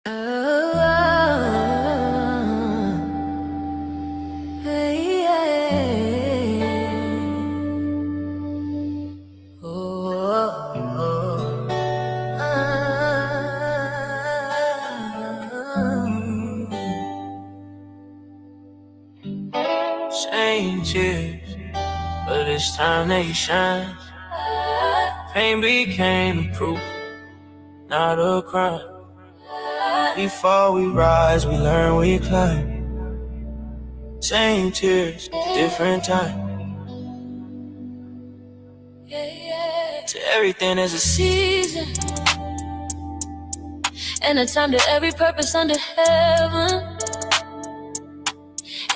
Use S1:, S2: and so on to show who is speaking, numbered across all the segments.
S1: Same tears, but this time they shine. Pain became the proof, not a crime. Before we rise, we learn, we climb. Same tears, different time. To everything there's a season, and a time to every purpose under heaven.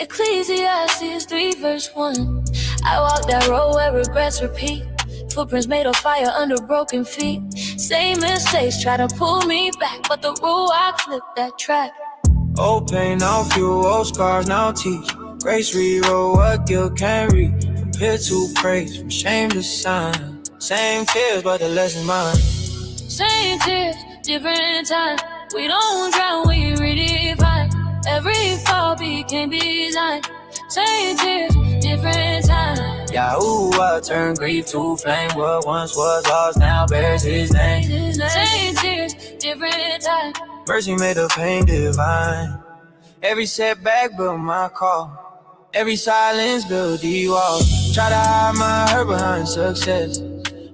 S1: Ecclesiastes 3 verse 1. I walk that road where regrets repeat. Footprints made of fire under broken feet. Same mistakes try to pull me back, but the Ruach flipped that track. Old pain, now fuel, old scars, now teach. Grace rewrote what guilt can't read. From pit to praise, from shame to sign. Same tears, but the lesson mine. Same tears, different time. We don't drown, we redefine. Every fall became design. Same tears, different time. Yahuah turned grief to flame. What once was lost now bears his name. Same tears, different time. Mercy made the pain divine. Every setback built my call. Every silence built the wall. Try to hide my hurt behind success,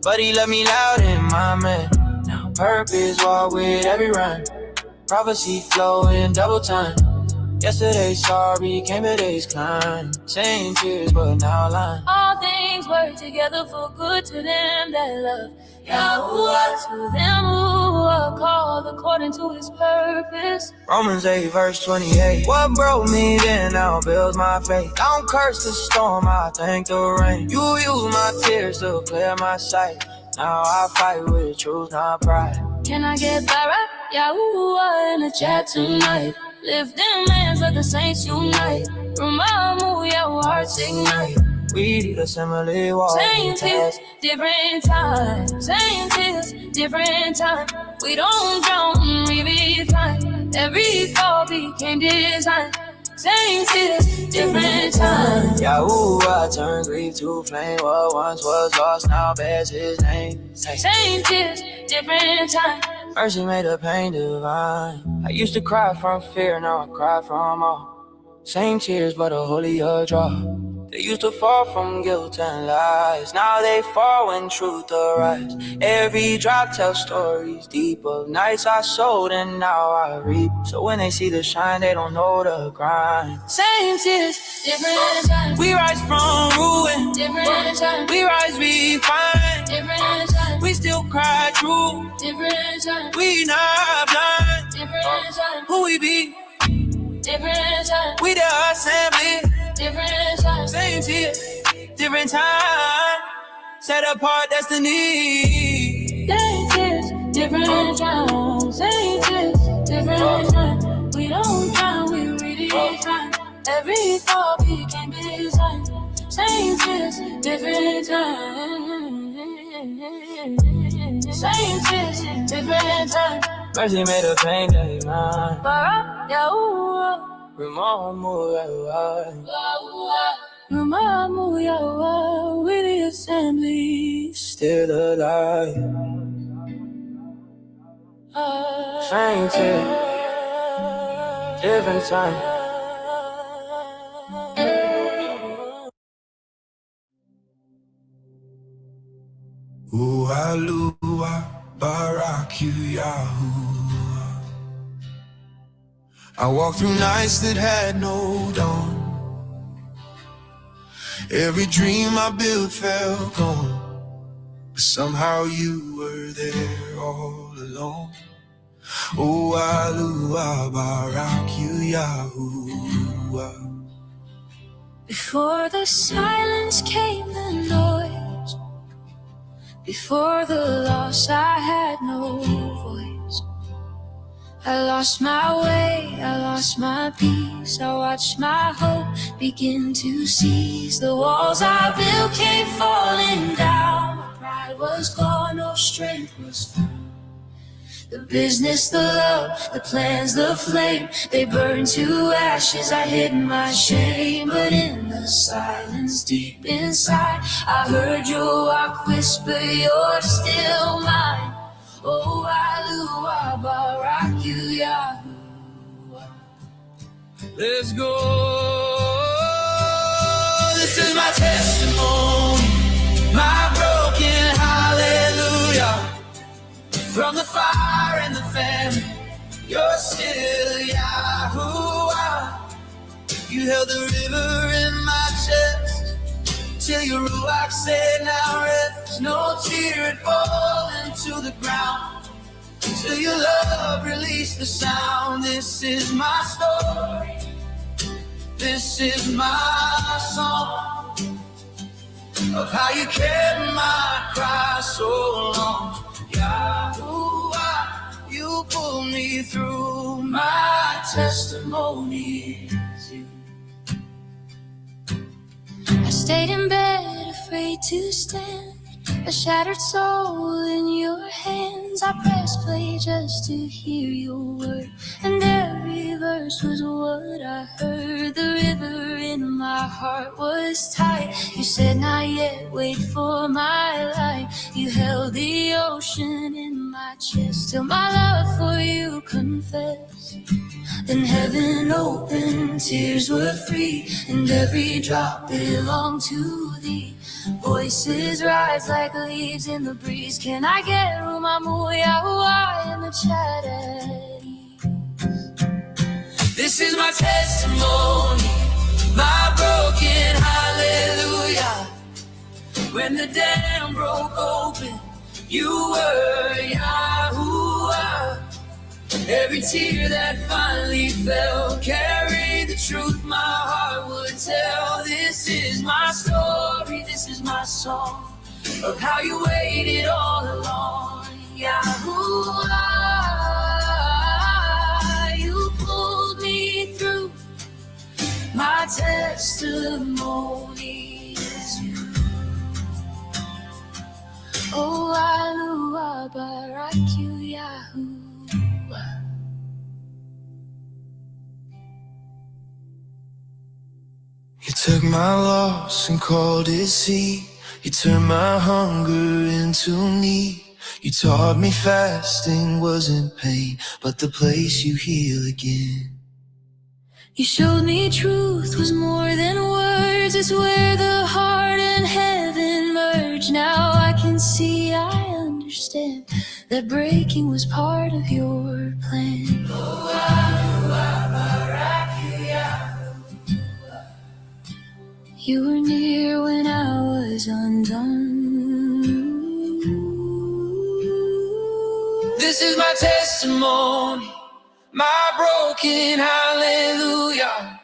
S1: but he let me loud in my man. Now purpose walk with every rhyme. Prophecy flow in double time. Yesterday's sorry became today's climb. Same tears but now line. All things work together for good to them that love Yahuah, to them who are called according to his purpose. Romans 8 verse 28. What broke me then now builds my faith. Don't curse the storm, I thank the rain. You use my tears to clear my sight. Now I fight with truth, not pride. Can I get by right? Yahuah in the chat tonight. Lift them hands, let the saints unite. Remind your hearts ignite. We.theassembly walk. Same tears, different time. Same tears, different time. We don't drown, we refine. Every fall became design. Same tears, different time. Yahuah turned grief to flame. What once was lost now bears his name. Same tears, different time. Mercy made the pain divine. I used to cry from fear, now I cry from all. Same tears, but a holier draw. They used to fall from guilt and lies. Now they fall when truth arrives. Every drop tells stories deep of nights I sowed and now I reap. So when they see the shine, they don't know the grind. Same tears, different time. We rise from ruin, different time. We rise refined, different time. We still cry true, different time. We not blind, different time. Who we be, different time. We the assembly, different time. Same tears, different time. Set apart destiny. Same tears, different time. Same tears, different time. We don't drown, we redefine. Every fall became design. Same tears, different time. Same tears, different time. Mercy made the pain divine. Yahuah. Remind Yahweh, we the assembly still alive. Same tear, different time.
S2: Hallelujah, Barak you, Yahuah. I walked through nights that had no dawn. Every dream I built fell gone, but somehow you were there all along. Oh, hallelujah, Barak you, Yahuah.
S1: Before the silence came the noise. Before the loss I had no voice. I lost my way, I lost my peace. I watched my hope begin to seize. The walls I built came falling down. My pride was gone, no strength was found. The business, the love, the plans, the flame, they burn to ashes. I hid my shame, but in the silence deep inside, I heard your walk whisper, you're still mine. Oh, Alu, Barak you, Yahuwah. Let's go. This is my testimony, my broken hallelujah. From the fire and the famine, you're still Yahuwah. You held the river in my chest till your Ruach said now rest. No tear had fallen to the ground till your love released the sound. This is my story, this is my song, of how you kept my cry so long. Yahuwah, you pulled me through. My testimony is you. I stayed in bed, afraid to stand, a shattered soul in your hands. I pressed play just to hear your word, and every verse was what I heard. The river in my heart was tight. You said not yet, wait for my light. You held the ocean in my chest till my love for you confessed. Then heaven opened, tears were free, and every drop belonged to thee. Voices rise like leaves in the breeze. Can I get room? I'm Yahuwah in the chat at ease. This is my testimony, my broken hallelujah. When the dam broke open, you were Yahuwah. Every tear that finally fell carried the truth my heart would tell. This is my story, this is my song, of how you waited all along. Yahuwah, you pulled me through. My testimony is you. Oh, Alu, Barak you, Yahuwah.
S2: You took my loss and called it seed. You turned my hunger into need. You taught me fasting wasn't pain, but the place you heal again.
S1: You showed me truth was more than words. It's where the heart and heaven merge. Now I can see, I understand, that breaking was part of your plan. Oh, you were near when I was undone.
S2: This is my testimony, my broken hallelujah.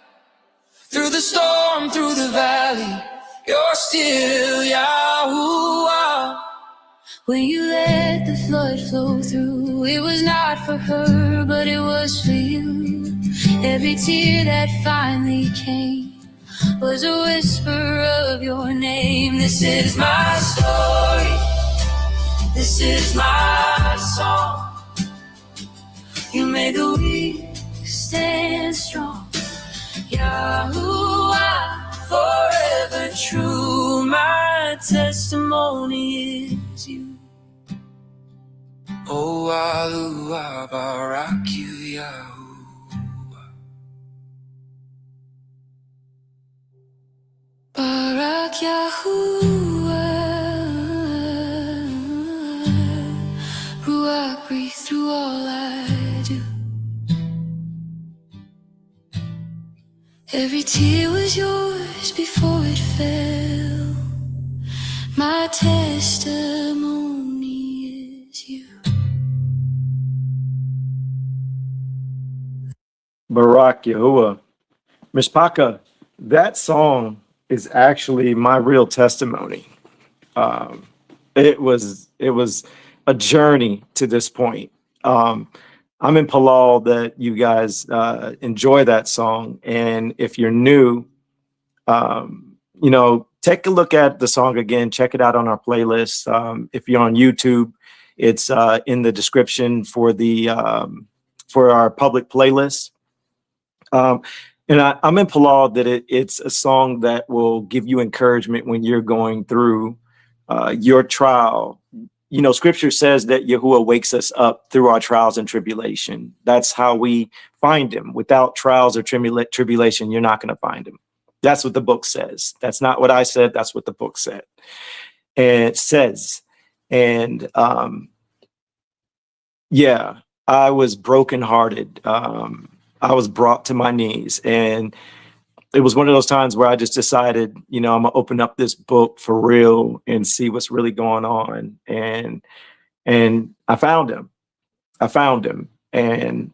S2: Through the storm, through the valley, you're still Yahuwah.
S1: When you let the flood flow through, it was not for her, but it was for you. Every tear that finally came was a whisper of your name. This is my story, this is my song. You made the weak stand strong. Yahuwah, forever true. My testimony is you.
S2: Oh, Alu, Barak you, Yahuwah.
S1: Barak Yahuwah, Ruach breathe through all I do. Every tear was yours before it fell. My testimony is you.
S3: Barak Yahuwah. Mishpaka, that song is actually my real testimony. It was a journey to this point. I'm in Palal that you guys enjoy that song, and if you're new, take a look at the song again. Check it out on our playlist. If you're on YouTube, It's in the description for the for our public playlist. And I'm in Palal that it's a song that will give you encouragement when you're going through your trial. You know, scripture says that Yahuwah wakes us up through our trials and tribulation. That's how we find him. Without trials or tribulation, you're not going to find him. That's what the book says. That's not what I said. That's what the book said. And it says, and yeah, I was brokenhearted. I was brought to my knees, and it was one of those times where I just decided, you know, I'm gonna open up this book for real and see what's really going on. And I found him. And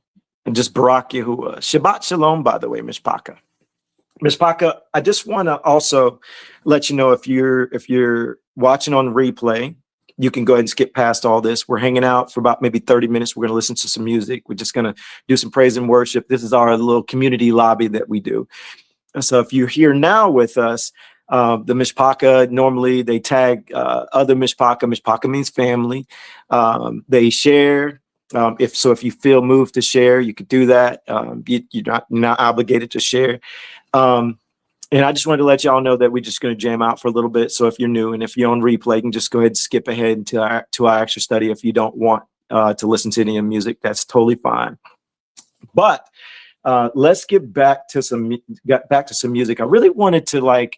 S3: just Barak Yahuwah. Shabbat Shalom, by the way, Mishpaka. Mishpaka, I just want to also let you know, if you're watching on replay, you can go ahead and skip past all this. We're hanging out for about maybe 30 minutes. We're going to listen to some music. We're just going to do some praise and worship. This is our little community lobby that we do. And so if you're here now with us, the Mishpaka, normally they tag other Mishpaka. Mishpaka means family. They share. If you feel moved to share, you could do that. You're not obligated to share. And I just wanted to let y'all know that we're just going to jam out for a little bit. So if you're new and if you're on replay, you can just go ahead and skip ahead to our extra study. If you don't want to listen to any music, that's totally fine. But let's get back to some music. I really wanted to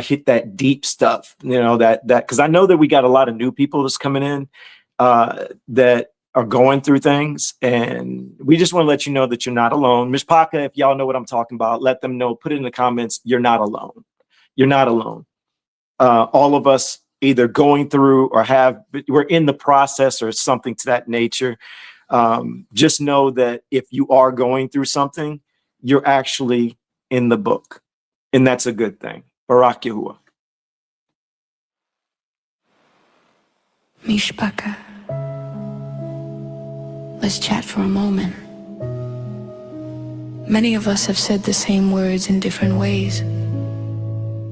S3: hit that deep stuff, you know, that because I know that we got a lot of new people that's coming in that are going through things, and we just want to let you know that you're not alone. Mishpaka, if y'all know what I'm talking about, let them know. Put it in the comments. You're not alone. You're not alone. All of us either going through or we're in the process or something to that nature. Just know that if you are going through something, you're actually in the book, and that's a good thing. Barak Yahuwah.
S1: Mishpaka. Let's chat for a moment. Many of us have said the same words in different ways.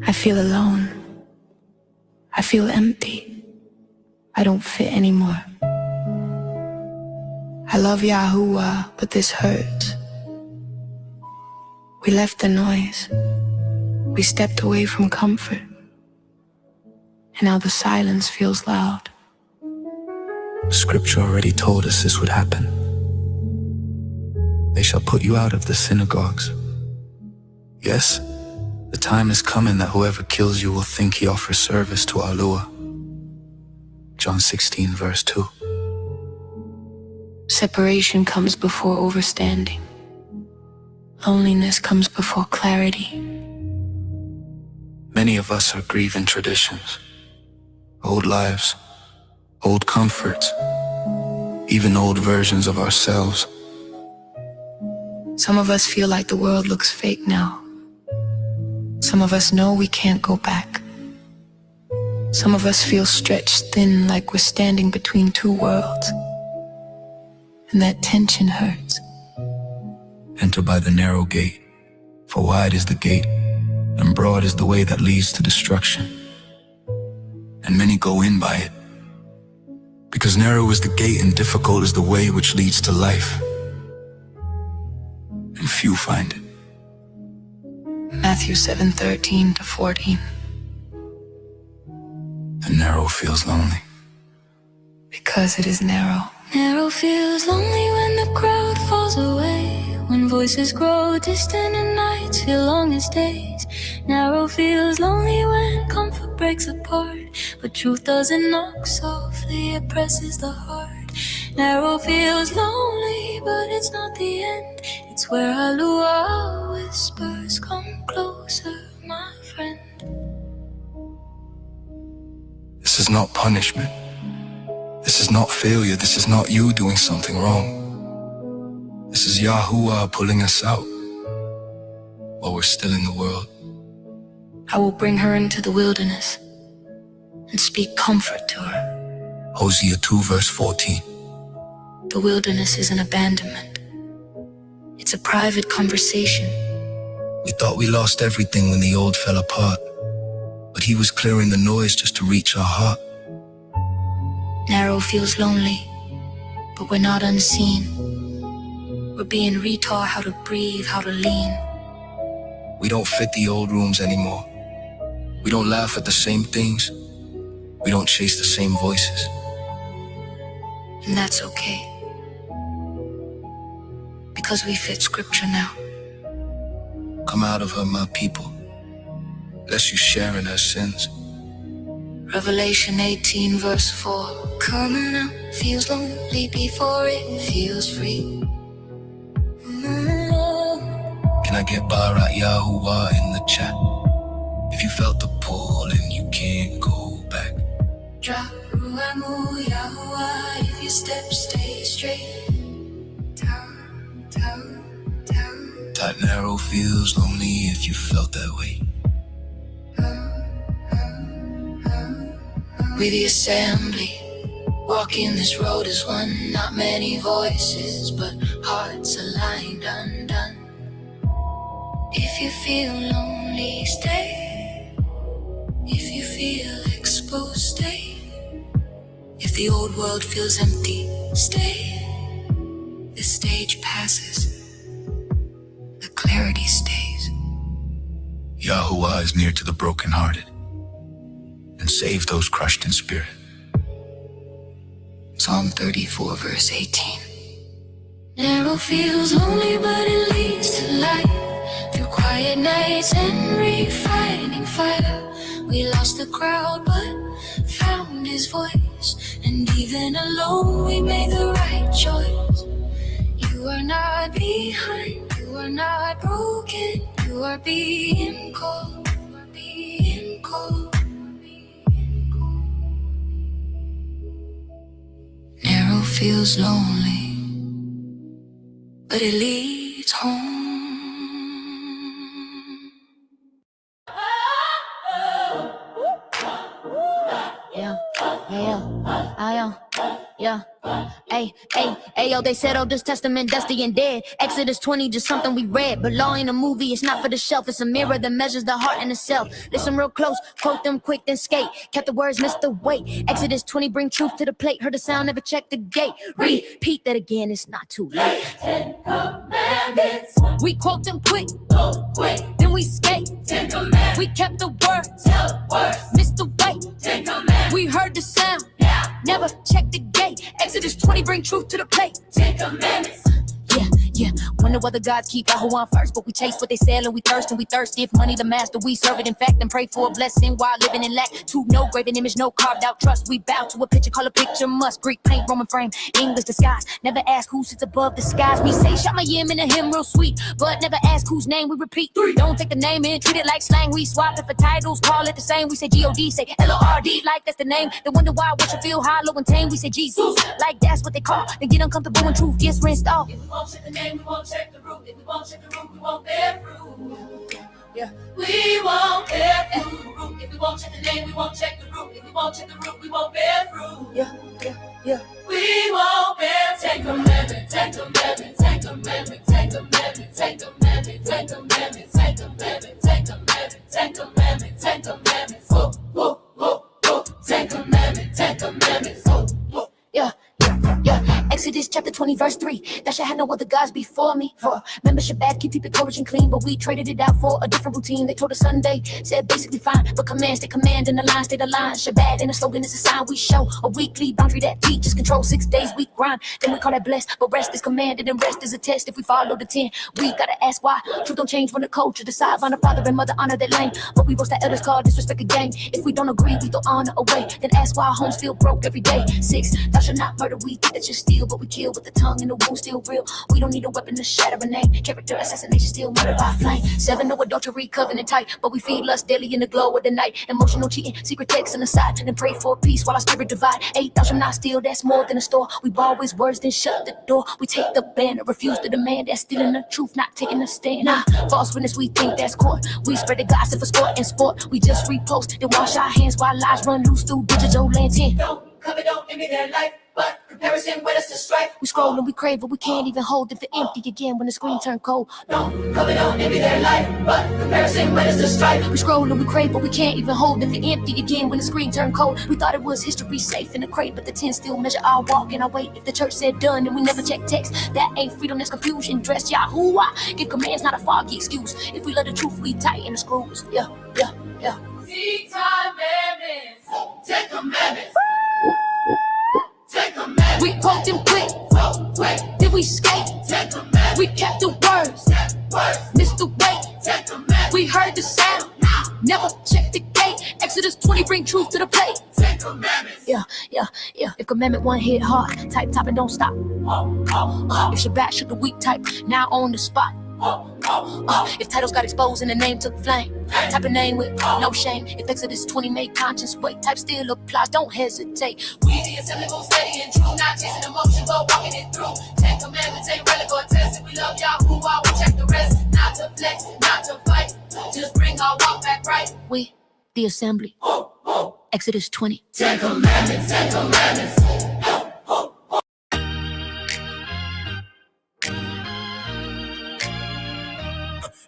S1: I feel alone. I feel empty. I don't fit anymore. I love Yahuwah, but this hurts. We left the noise. We stepped away from comfort. And now the silence feels loud.
S2: Scripture already told us this would happen. They shall put you out of the synagogues. Yes, the time is coming that whoever kills you will think he offers service to Yahuwah. John 16, verse 2.
S1: Separation comes before overstanding. Loneliness comes before clarity.
S2: Many of us are grieving traditions, old lives, old comforts, even old versions of ourselves.
S1: Some of us feel like the world looks fake now. Some of us know we can't go back. Some of us feel stretched thin, like we're standing between two worlds. And that tension hurts.
S2: Enter by the narrow gate, for wide is the gate, and broad is the way that leads to destruction. And many go in by it, because narrow is the gate and difficult is the way which leads to life. And few find it.
S1: Matthew 7:13-14.
S2: The narrow feels lonely.
S1: Because it is narrow. Narrow feels lonely when the crowd falls away, when voices grow distant and nights feel long as days. Narrow feels lonely when comfort breaks apart, but truth doesn't knock softly, it presses the heart. Narrow feels lonely, but it's not the end. It's where Yahuwah whispers, come closer, my friend.
S2: This is not punishment. This is not failure. This is not you doing something wrong. This is Yahuwah pulling us out while we're still in the world.
S1: I will bring her into the wilderness and speak comfort to her.
S2: Hosea 2 verse 14.
S1: The wilderness is an abandonment. It's a private conversation.
S2: We thought we lost everything when the old fell apart, but he was clearing the noise just to reach our heart.
S1: Narrow feels lonely, but we're not unseen. We're being retaught how to breathe, how to lean.
S2: We don't fit the old rooms anymore. We don't laugh at the same things. We don't chase the same voices.
S1: And that's okay, because we fit scripture now.
S2: Come out of her, my people, lest you share in her sins.
S1: Revelation 18 verse 4. Coming out feels lonely before it feels free.
S2: Can I get Barat Yahuah in the chat? If you felt the pull and you can't go back.
S1: Drop Ruach, Yahuah, if your steps stay straight. Down, down, down.
S2: Tight narrow feels lonely if you felt that way.
S1: We the assembly, walking this road as one. Not many voices, but hearts aligned, undone. If you feel lonely, stay. If you feel exposed, stay. If the old world feels empty, stay. The stage passes, the clarity stays.
S2: Yahuwah is near to the brokenhearted and save those crushed in spirit.
S1: Psalm 34 verse 18. Narrow feels lonely, but it leads to light. Through quiet nights and refining fire, we lost the crowd but found his voice. And even alone we made the right choice. You are not behind, you are not broken. You are being called, you are being called. Narrow feels lonely, but it leads home.
S4: Yeah. Hey, yo, they said, oh, this testament, that's the dead. Exodus 20, just something we read. But law ain't a movie, it's not for the shelf. It's a mirror that measures the heart and the self. Listen real close, quote them quick, then skate. Kept the words, missed the weight. Exodus 20, bring truth to the plate. Heard the sound, never checked the gate. Repeat that again, it's not too late. 10 commandments. We quote them quick, then we skate. 10 commandments. We kept the words, missed the weight. 10 commandments. We heard the sound, never checked the gate. Exodus 20, bring truth to the plate. 10 commandments. Yeah. Wonder whether gods keep Yahuwah first, but we chase what they sell and we thirsty. If money the master, we serve it in fact and pray for a blessing while living in lack. To no graven image, no carved out trust. We bow to a picture, call a picture must. Greek paint, Roman frame, English disguise. Never ask who sits above the skies. We say Shamayim in a hymn real sweet, but never ask whose name we repeat. Don't take the name and treat it like slang. We swap it for titles, call it the same. We say G-O-D, say L-O-R-D, like that's the name. They wonder why worship feel hollow and tame. We say Jesus, like that's what they call. They get uncomfortable when truth gets rinsed off.
S5: If we won't check the name, we won't check the root. If we won't check the root, we won't bear fruit.
S4: Yeah.
S5: We won't bear fruit. If we won't check the name, we won't check the root. If we won't check the root, we won't bear fruit.
S4: Yeah.
S5: We won't bear 10 commandments, 10 commandments, 10 commandments, 10 commandments, 10 commandments, 10 commandments, 10 commandments, 10 commandments, 10 commandments, 10 commandments. Whoa. 10 commandments, 10 commandments. Whoa.
S4: Yeah. Exodus chapter 20 verse 3. That shall have no other gods before me. For membership bad, keep the courage and clean. But we traded it out for a different routine. They told us Sunday, said basically fine. But commands, they command and the lines, they the lines. Shabbat and the slogan is a sign we show. A weekly boundary that teaches control. 6 days we grind, then we call that blessed. But rest is commanded and rest is a test. If we follow the 10, we gotta ask why. Truth don't change when the culture decide. Honor father and mother, honor that lane. But we roast that elders call disrespect a game. If we don't agree, we throw honor away. Then ask why our homes feel broke every day. 6, thou shalt not murder. We think that you steal, but we kill with the tongue and the wound still real. We don't need a weapon to shatter a name. Character assassination still murdered by flame. 7, no adultery, covenant tight, but we feed lust daily in the glow of the night. Emotional cheating, secret texts on the side, and pray for peace while our spirit divide. 8, thou shalt not steal, that's more than a store. We always words, then shut the door. We take the banner, refuse to demand. That's stealing the truth, not taking a stand. Nah, false witness, we think that's court. We spread the gossip for sport and sport. We just repost, then wash our hands while lies run loose through digital lands.
S5: Don't cover, don't envy their life. but comparison with us to strife.
S4: We scroll and we crave, but we can't even hold if it empty again when the screen turn cold.
S5: Don't envy their life, but comparison with us to strife.
S4: We scroll and we crave, but we can't even hold if it empty again when the screen turn cold. We thought it was history safe in the crate, but the 10 still measure our walk and our weight. If the church said done and we never check text, that ain't freedom, that's confusion. Dressed Yahuah, give commands, not a foggy excuse. If we love the truth, we tighten the screws. Yeah.
S5: Seek time commandments, 10 commandments. 10 commandments.
S4: We quote them quick, then we skate.
S5: 10 commandments.
S4: We kept the words, missed the weight.
S5: 10 commandments.
S4: We heard the sound, never checked the gate. Exodus 20, bring truth to the plate.
S5: 10 commandments.
S4: Yeah. If commandment 1 hit hard, type top and don't stop. If Shabbat shook the week, type now on the spot. If titles got exposed and the name took flame, type a name with no shame. If Exodus 20 made conscience wait, type still applies, don't hesitate.
S5: We the assembly gon' steady and true, not chasing emotion, but walking it through. 10 commandments ain't relic or test. If we love Yahuwah, we check the rest. Not to flex, not to fight, just bring our walk back right.
S4: We, the assembly. Exodus 20.
S5: 10 commandments, 10 commandments.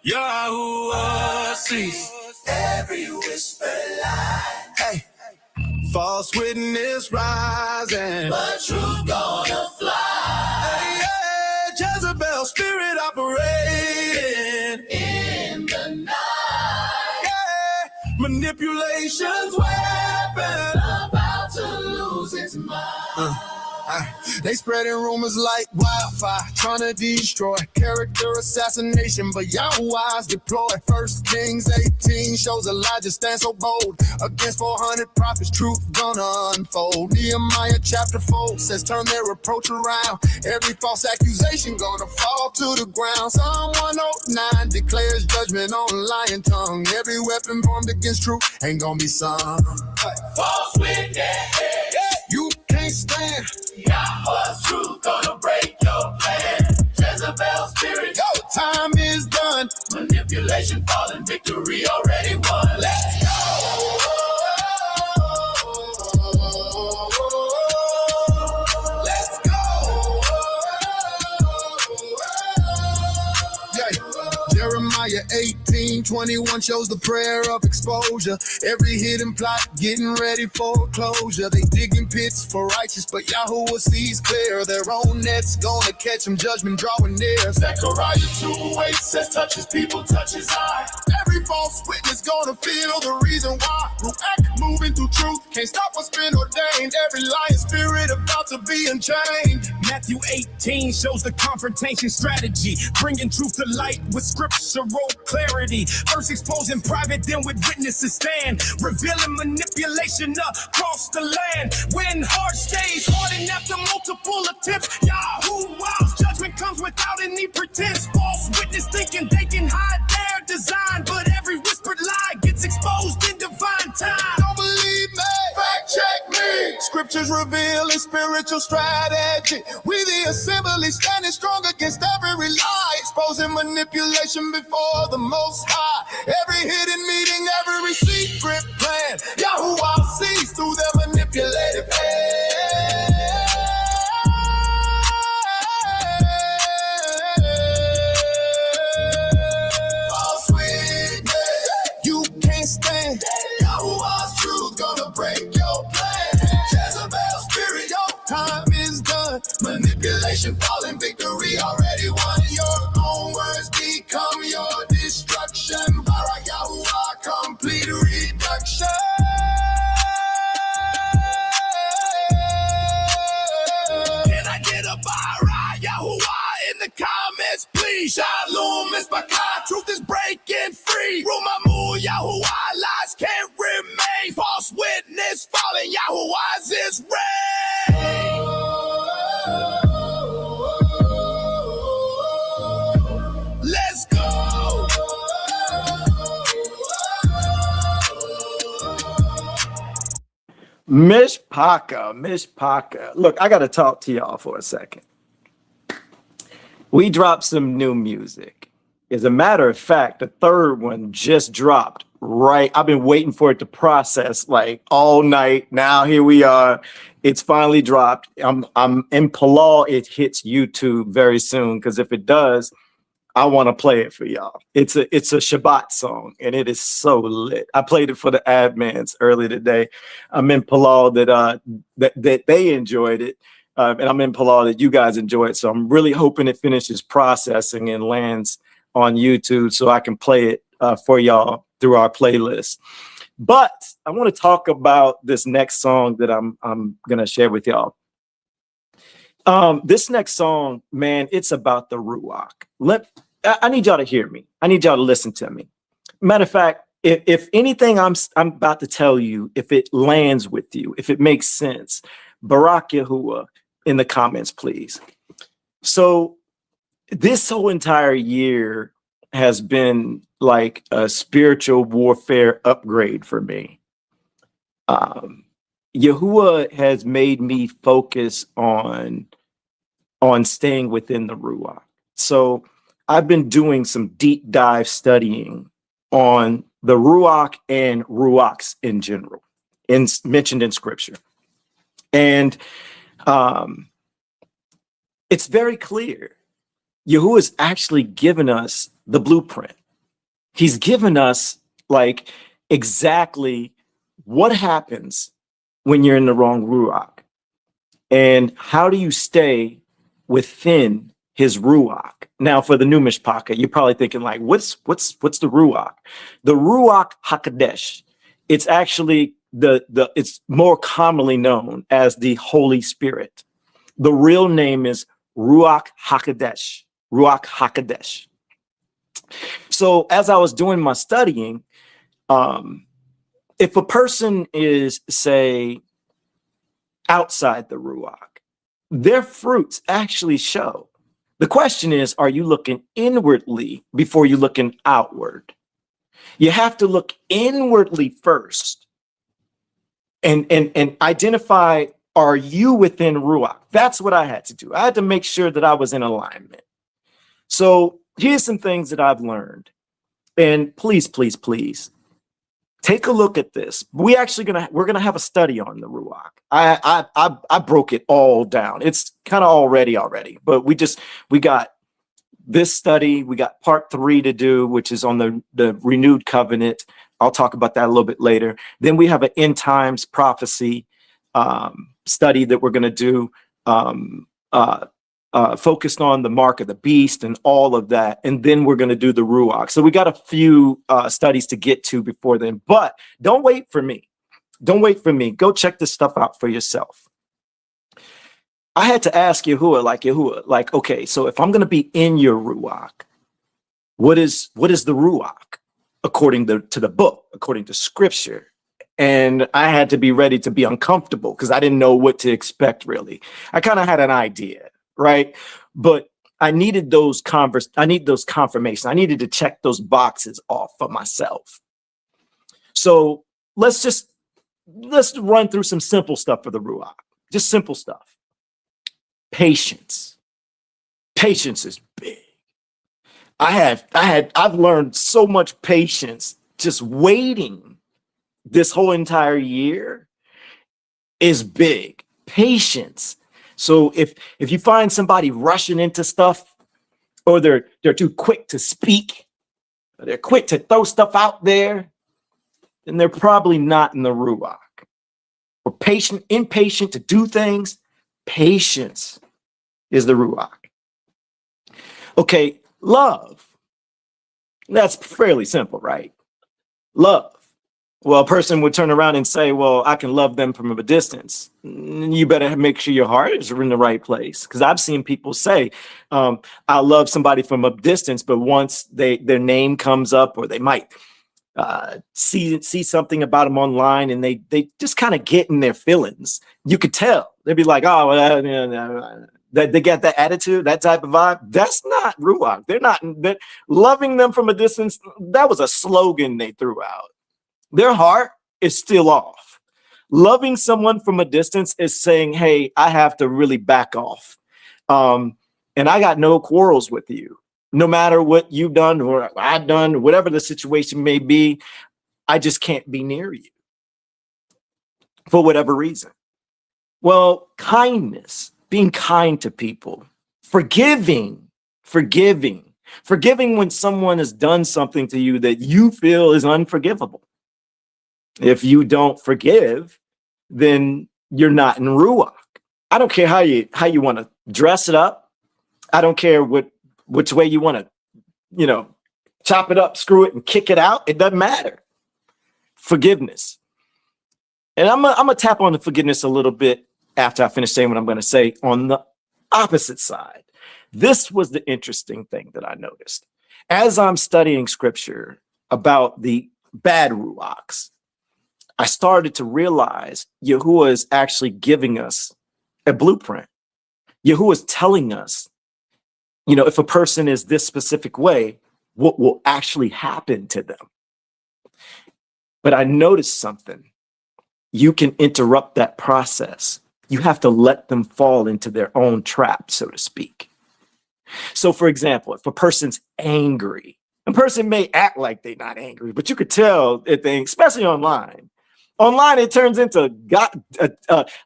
S2: Yahuwah sees every whisper lie. Hey, false witness rising,
S5: But truth gonna fly
S2: hey, Jezebel spirit operating
S5: in the night.
S2: yeah, manipulation's weapon.
S5: About to lose its mind.
S2: They spreading rumors like wildfire, trying to destroy character assassination, but Yahweh's deployed. 1 Kings 18 shows Elijah stand so bold against 400 prophets. Truth gonna unfold. Nehemiah chapter 4 says turn their approach around. Every false accusation gonna fall to the ground. Psalm 109 declares judgment on lying tongue. Every weapon formed against truth ain't gonna be sung.
S5: False witness,
S2: You can't stand.
S5: Yahweh's truth gonna break your plan. Jezebel spirit,
S2: Yo, time is done.
S5: manipulation falling, victory already won. Let's go.
S2: Let's go. Yeah. Jeremiah 18:21 shows the prayer of exposure. Every hidden plot getting ready for closure. They digging pits for righteous, but Yahuwah sees clear. Their own net's gonna catch them, judgment drawing near.
S5: Zechariah 2:8 says touch his people, touch his eye.
S2: Every false witness gonna feel the reason why. Ruach moving through truth, can't stop what's been ordained. Every lying spirit about to be unchained.
S6: Matthew 18 shows the confrontation strategy, bringing truth to light with scriptural clarity. First exposing private, then with witnesses stand, revealing manipulation across the land. When heart stays hardened after multiple attempts, Yahuwah's judgment comes without any pretense. False witness thinking they can hide their design, but every whispered lie gets exposed in divine time.
S2: Don't believe me? Fact check me. Scriptures revealing spiritual strategy. We the assembly standing strong against every lie, exposing manipulation before the Most High. Every hidden meeting, every secret plan, Yahuwah sees through their manipulative hand. False witness, you can't stand. Yahuwah's truth gonna break your plan. Jezebel spirit, your time is done. Manipulation falling, victory already won. Your own words become your destruction. Barak Yahuwah, complete reduction.
S6: Can I get a Barak Yahuwah in the comments, please? Shalom is Bakah, truth is breaking free. Rumamu Yahuwah, lies can't remain. False witness falling, Yahuwah's is reign. Let's go.
S3: Miss Paka. Look, I got to talk to y'all for a second. We dropped some new music. As a matter of fact, the third one just dropped right. I've been waiting for it to process like all night. Now here we are. It's finally dropped. I'm in Palal. It hits YouTube very soon because if it does, I want to play it for y'all. It's a Shabbat song and it is so lit. I played it for the admins earlier today. I'm in Palal that they enjoyed it. And I'm in Palal that you guys enjoy it. So I'm really hoping it finishes processing and lands on YouTube so I can play it for y'all through our playlist. But I want to talk about this next song that I'm going to share with y'all. This next song, man, it's about the Ruach. I need y'all to hear me. I need y'all to listen to me. Matter of fact, if anything I'm about to tell you, if it lands with you, if it makes sense, Barak Yahuah in the comments, please. So this whole entire year has been like a spiritual warfare upgrade for me. Yahuah has made me focus on staying within the Ruach. So I've been doing some deep dive studying on the Ruach and Ruachs in general, mentioned in scripture. And it's very clear. Yahuah has actually given us the blueprint. He's given us like exactly what happens when you're in the wrong Ruach and how do you stay within his Ruach. Now for the new Mishpaka, you're probably thinking like, what's the Ruach? The Ruach HaKodesh. It's actually it's more commonly known as the Holy Spirit. The real name is Ruach HaKodesh. Ruach HaKodesh. So as I was doing my studying, if a person is, say, outside the Ruach, their fruits actually show. The question is, are you looking inwardly before you looking outward? You have to look inwardly first and identify, are you within Ruach? That's what I had to do. I had to make sure that I was in alignment. So here's some things that I've learned. And please, please, please, take a look at this. We're gonna have a study on the Ruach. I broke it all down. It's kind of already, but we got this study. We got part 3 to do, which is on the renewed covenant. I'll talk about that a little bit later. Then we have an end times prophecy study that we're gonna do. Focused on the mark of the beast and all of that. And then we're going to do the Ruach. So we got a few studies to get to before then, but don't wait for me. Don't wait for me. Go check this stuff out for yourself. I had to ask Yahuah, like, okay, so if I'm going to be in your Ruach, what is the Ruach according to the book, according to scripture? And I had to be ready to be uncomfortable because I didn't know what to expect, really. I kind of had an idea. Right. But I needed those confirmations. I needed to check those boxes off for myself. So let's run through some simple stuff for the Ruach. Just simple stuff. Patience. Patience is big. I've learned so much patience just waiting this whole entire year is big. Patience. So if you find somebody rushing into stuff, or they're too quick to speak, or they're quick to throw stuff out there, then they're probably not in the Ruach. Or impatient to do things, patience is the Ruach. Okay, love. That's fairly simple, right? Love. Well, a person would turn around and say, well, I can love them from a distance. You better make sure your heart is in the right place. Because I've seen people say, I love somebody from a distance, but once their name comes up, or they might see something about them online, and they just kind of get in their feelings. You could tell. They'd be like, oh, well, they get that attitude, that type of vibe. That's not Ruach. They're loving them from a distance. That was a slogan they threw out. Their heart is still off. Loving someone from a distance is saying, hey, I have to really back off. And I got no quarrels with you. No matter what you've done or I've done, whatever the situation may be, I just can't be near you for whatever reason. Well, kindness, being kind to people, forgiving when someone has done something to you that you feel is unforgivable. If you don't forgive, then you're not in Ruach. I don't care how you want to dress it up. I don't care which way you want to, chop it up, screw it, and kick it out. It doesn't matter. Forgiveness. And I'm gonna tap on the forgiveness a little bit after I finish saying what I'm going to say on the opposite side. This was the interesting thing that I noticed. As I'm studying scripture about the bad Ruachs, I started to realize Yahuwah is actually giving us a blueprint. Yahuwah is telling us, if a person is this specific way, what will actually happen to them. But I noticed something. You can interrupt that process. You have to let them fall into their own trap, so to speak. So, for example, if a person's angry, a person may act like they're not angry, but you could tell if they, especially online. Online, it turns into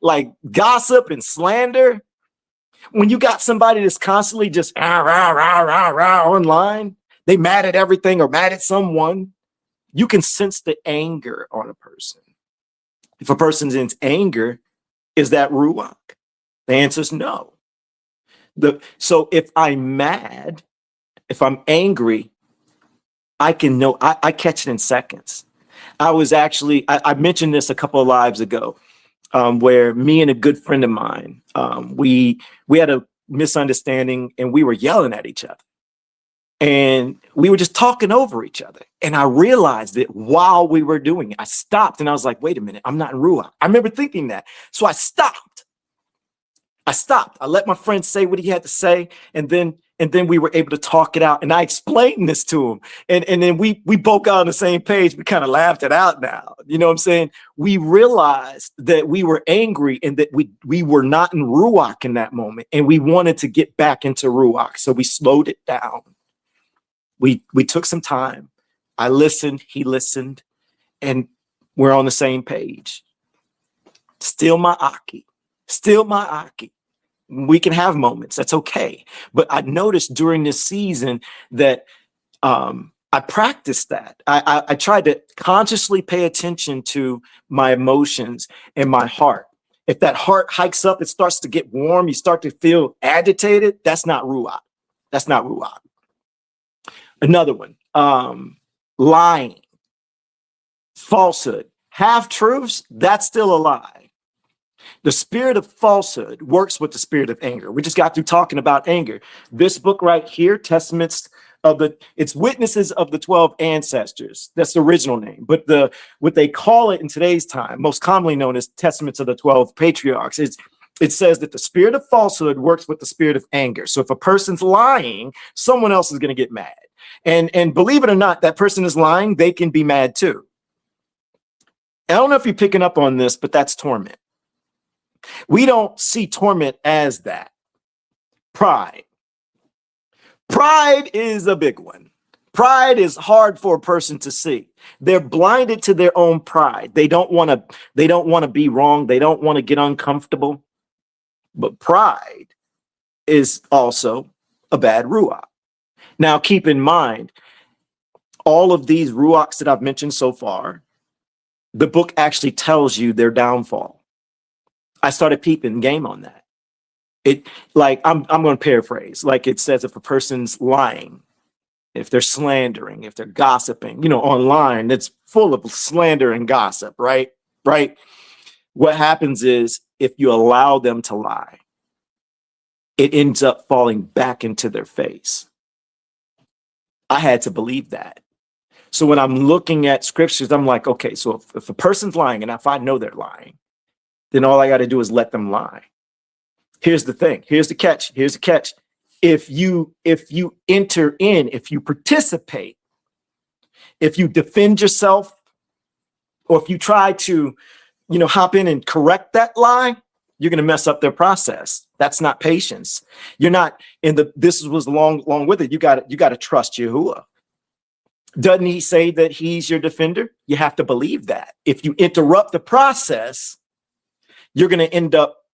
S3: like gossip and slander. When you got somebody that's constantly just online, they mad at everything or mad at someone, you can sense the anger on a person. If a person's in anger, is that Ruach? The answer is no. So if I'm mad, if I'm angry, I can know, I catch it in seconds. I mentioned this a couple of lives ago, where me and a good friend of mine, we had a misunderstanding and we were yelling at each other. And we were just talking over each other. And I realized it while we were doing it. I stopped and I was like, wait a minute, I'm not in Ruach. I remember thinking that. So I stopped. I let my friend say what he had to say. And then we were able to talk it out. And I explained this to him. And then we both got on the same page. We kind of laughed it out now. You know what I'm saying? We realized that we were angry and that we were not in Ruach in that moment. And we wanted to get back into Ruach. So we slowed it down. We took some time. I listened, he listened, and we're on the same page. Still my Aki. We can have moments. That's okay. But I noticed during this season that I practiced that. I tried to consciously pay attention to my emotions and my heart. If that heart hikes up, it starts to get warm, you start to feel agitated, that's not Ruach. That's not Ruach. Another one, lying, falsehood, half-truths, that's still a lie. The spirit of falsehood works with the spirit of anger. We just got through talking about anger. This book right here, it's Witnesses of the 12 Ancestors. That's the original name. But what they call it in today's time, most commonly known as Testaments of the 12 Patriarchs, it says that the spirit of falsehood works with the spirit of anger. So if a person's lying, someone else is going to get mad. And believe it or not, that person is lying, they can be mad too. I don't know if you're picking up on this, but that's torment. We don't see torment as that. Pride. Pride is a big one. Pride is hard for a person to see. They're blinded to their own pride. They don't want to be wrong. They don't want to get uncomfortable. But pride is also a bad Ruach. Now, keep in mind, all of these Ruachs that I've mentioned so far, the book actually tells you their downfall. I started peeping game on that. I'm going to paraphrase. Like it says, if a person's lying, if they're slandering, if they're gossiping, online, it's full of slander and gossip, right? Right. What happens is if you allow them to lie, it ends up falling back into their face. I had to believe that. So when I'm looking at scriptures, I'm like, okay, so if a person's lying and if I know they're lying, then all I got to do is let them lie. Here's the thing. Here's the catch. If you enter in, if you participate, if you defend yourself, or if you try to, hop in and correct that lie, you're going to mess up their process. That's not patience. You're not this was long with it. You got to trust Yahuwah. Doesn't he say that he's your defender? You have to believe that. If you interrupt the process, you're going to end up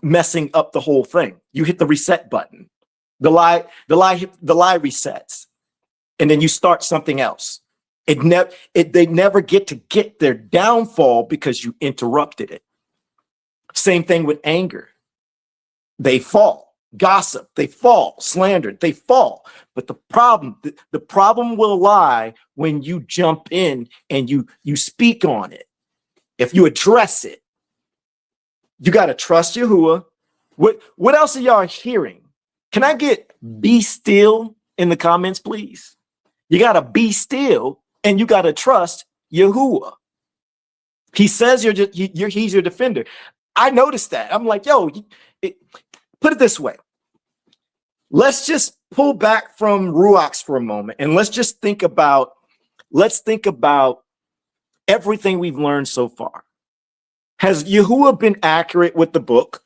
S3: messing up the whole thing. You hit the reset button. The lie resets, and then you start something else. They never get their downfall because you interrupted it. Same thing with anger. They fall. Gossip, they fall. Slander, they fall. But the problem will lie when you jump in and you speak on it. If you address it, you got to trust Yahuwah. What else are y'all hearing? Can I get be still in the comments, please? You got to be still and you got to trust Yahuwah. He says he's your defender. I noticed that. I'm like, yo, put it this way. Let's just pull back from Ruachs for a moment and let's think about everything we've learned so far. Has Yahuwah been accurate with the book?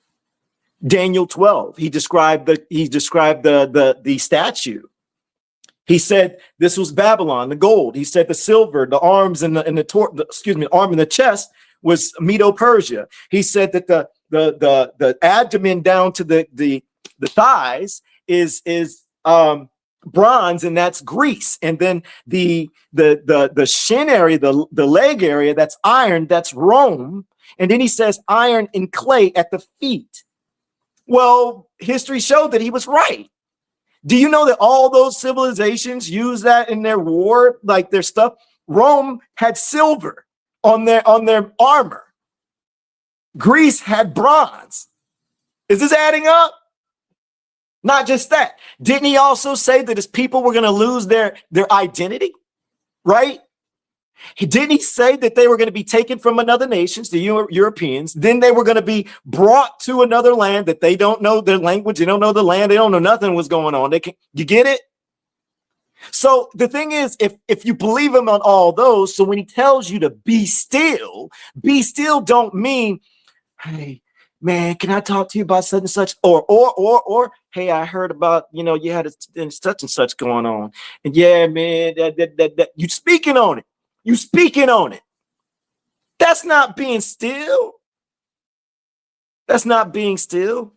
S3: Daniel 12, he described the statue. He said this was Babylon, the gold. He said the silver, the arms and the arm and the chest was Medo-Persia. He said that the abdomen down to the thighs is bronze, and that's Greece. And then the shin area, the leg area, that's iron, that's Rome. And then he says iron and clay at the feet. Well, history showed that he was right. Do you know that all those civilizations use that in their war, like their stuff? Rome had silver on their armor. Greece had bronze. Is this adding up? Not just that. Didn't he also say that his people were going to lose their identity? Right? Didn't he say that they were going to be taken from another nations, the Europeans? Then they were going to be brought to another land that they don't know their language. They don't know the land. They don't know nothing was going on. You get it? So the thing is, if you believe him on all those, so when he tells you to be still don't mean, hey, man, can I talk to you about such and such? Or hey, I heard about, you had such and such going on. And yeah, man, that you speaking on it. You speaking on it. That's not being still. That's not being still.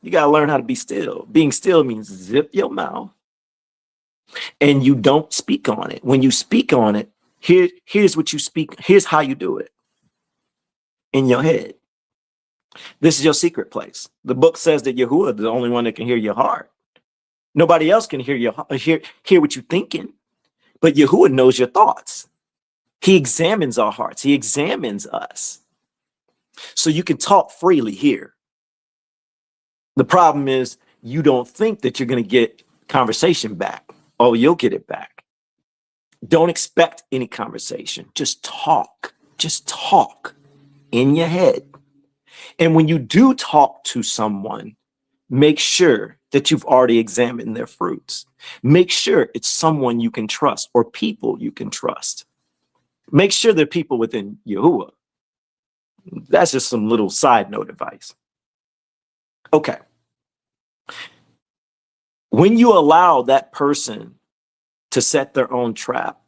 S3: You got to learn how to be still. Being still means zip your mouth and you don't speak on it. When you speak on it, here's what you speak. Here's how you do it in your head. This is your secret place. The book says that Yahuwah is the only one that can hear your heart. Nobody else can hear hear what you're thinking, but Yahuwah knows your thoughts. He examines our hearts. He examines us. So you can talk freely here. The problem is you don't think that you're going to get conversation back. Oh, you'll get it back. Don't expect any conversation. Just talk. Just talk in your head. And when you do talk to someone, make sure that you've already examined their fruits. Make sure it's someone you can trust or people you can trust. Make sure they're people within Yahuwah. That's just some little side note advice. Okay. When you allow that person to set their own trap,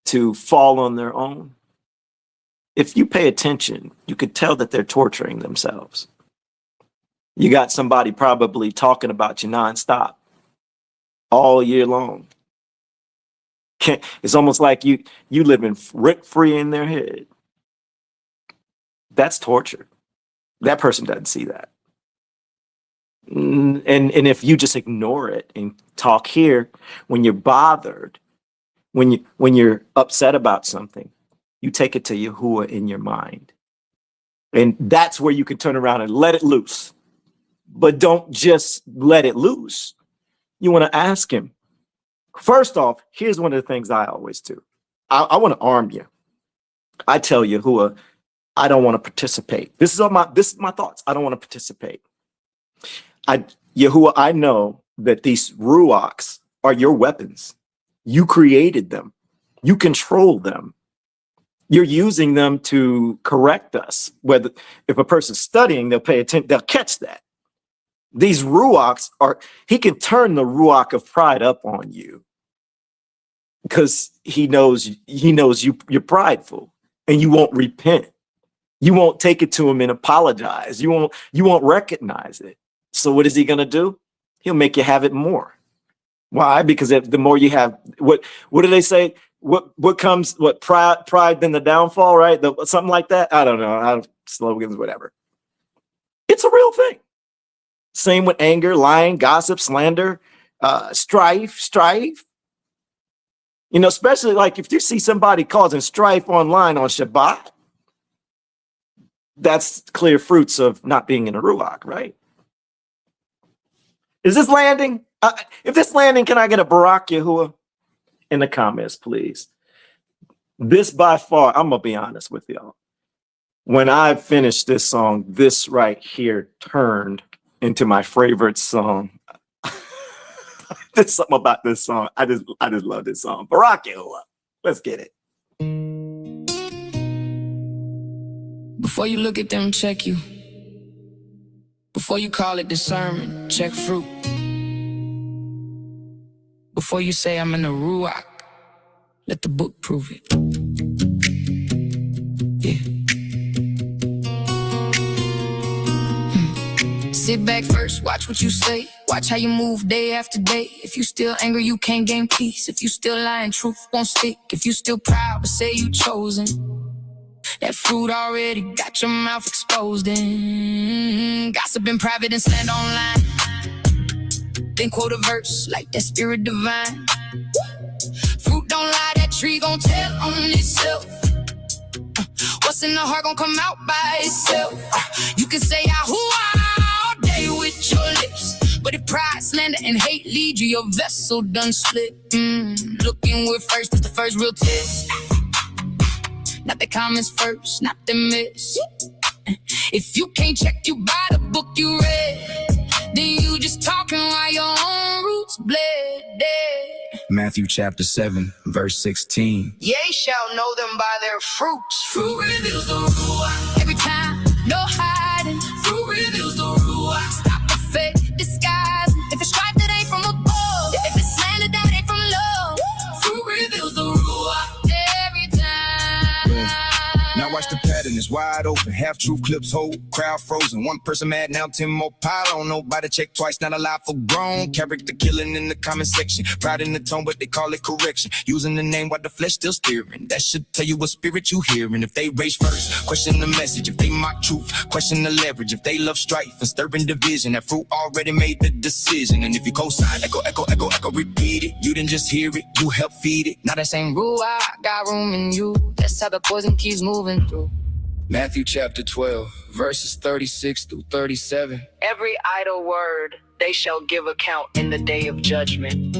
S3: to fall on their own, if you pay attention, you could tell that they're torturing themselves. You got somebody probably talking about you nonstop all year long. It's almost like you living rent-free in their head. That's torture. That person doesn't see that. And if you just ignore it and talk here, when you're bothered, when you're upset about something, you take it to Yahuwah in your mind. And that's where you can turn around and let it loose. But don't just let it loose. You want to ask him. First off, here's one of the things I always do. I want to arm you. I tell Yahuwah, I don't want to participate. This is my thoughts. I don't want to participate. Yahuwah, I know that these Ruachs are your weapons. You created them. You control them. You're using them to correct us. If a person's studying, they'll pay attention. They'll catch that. These Ruachs he can turn the Ruach of pride up on you. because he knows you're prideful and you won't repent. You won't take it to him and apologize. You won't recognize it. So what is he going to do? He'll make you have it more. Why? Because the more you have, what do they say? What comes, pride then the downfall, right? Something like that. I don't know. Slogans, whatever. It's a real thing. Same with anger, lying, gossip, slander, strife. You know, especially like if you see somebody causing strife online on Shabbat, that's clear fruits of not being in a Ruach, right? Is this landing? If this landing, can I get a Barak Yahuah in the comments, please? This by far, I'm going to be honest with y'all. When I finished this song, this right here turned into my favorite song. There's something about this song. I just love this song. Barak Yahuah. Let's get it.
S7: Before you look at them, check you. Before you call it discernment, check fruit. Before you say I'm in a Ruach, let the book prove it. Yeah. Sit back first, watch what you say. Watch how you move day after day. If you still angry, you can't gain peace. If you still lying, truth won't stick. If you still proud, but say you chosen, that fruit already got your mouth exposed in. Gossip in private and slander online. Then quote a verse like that spirit divine. Fruit don't lie, that tree gon' tell on itself. What's in the heart gon' come out by itself. You can say Yahuah all day with your lips, but if pride, slander, and hate lead you, your vessel done split. Looking with first is the first real test. Not the comments first, not the miss. If you can't check you by the book you read, then you just talking while your own roots bled dead.
S6: Matthew chapter 7, verse 16.
S7: Ye shall know them by their fruits. Fruit reveals the Ruach. Every time, no hiding. Fruit reveals the Ruach. Stop the fake disguise. If it's strife that ain't from above, if it's slander that ain't from love, fruit reveals the Ruach. Every time.
S6: Now watch the pattern, it's wide open. Half truth clips hold, crowd frozen. One person mad, now 10 more pile on. Nobody check twice, not allowed for grown. Character killing in the comment section. Pride in the tone, but they call it correction. Using the name while the flesh still steering. That should tell you what spirit you hearing. If they rage first, question the message. If they mock truth, question the leverage. If they love strife and stirring division, that fruit already made the decision. And if you co-sign, echo, repeat it. You didn't just hear it, you help feed it.
S7: Now that same Ruach got room in you. That's how the poison keeps moving through.
S6: Matthew chapter 12, verses 36 through 37.
S7: Every idle word they shall give account in the day of judgment.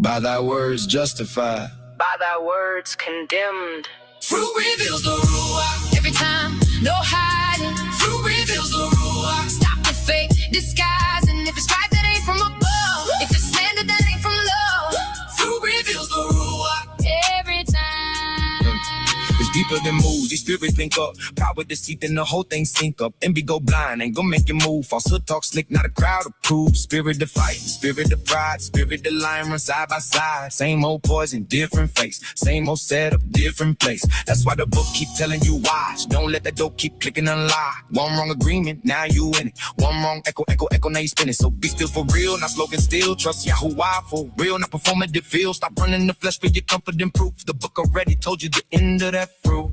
S6: By thy words justified,
S7: By thy words condemned. Fruit reveals the Ruach. Every time, no hiding. Fruit reveals the Ruach. Stop the fake disguise. And if it's strife that ain't from above, if it's slander that ain't from love, fruit reveals the Ruach. Every time.
S6: it's deeper than moves. These spirits think up, power deceit, then the whole thing sink up. Envy go blind, ain't gon' make you move. Falsehood talk slick, not a crowd approved. Spirit of fight, spirit of pride, spirit of lion run side by side. Same old poison, different face. Same old setup, different place. That's why the book keep telling you watch. Don't let that door keep clicking unlock. One wrong agreement, now you in it. One wrong echo, now you spinning. So be still for real, not slogan still. Trust Yahuwah for real, not performative feel. Stop running the flesh for your comfort and proof. The book already told you the end of that fruit.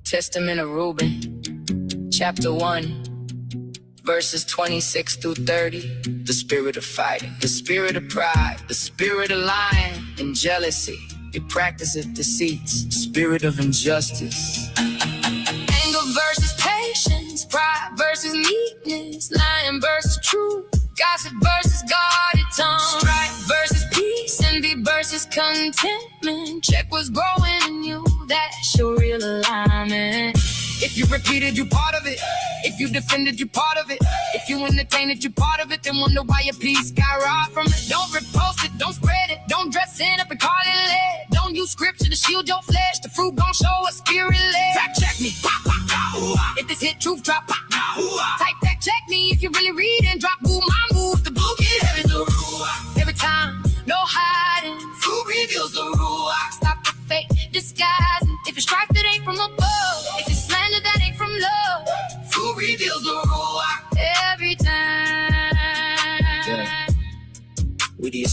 S7: Testament of Reuben, chapter 1, verses 26 through 30. The spirit of fighting, the spirit of pride, the spirit of lying and jealousy. It practiceth deceits, spirit of injustice. Anger versus patience, pride versus meekness, lying versus truth, gossip versus guarded tongue, strife versus peace, envy versus contentment. Check what's growing in you, that's your real alignment. If you repeated, you part of it. If you defended, you part of it. If you entertained it, you part of it. Then wonder why your peace got robbed from it. Don't repost it, don't spread it. Don't dress it up and call it lead. Don't use scripture to shield your flesh. The fruit gon' show a spirit led. Fact check me. If this hit truth drop. Type fact check me if you really read and drop. Boom, my move. The book is heaven the Ruach. Every time, no hiding. Fruit reveals the Ruach.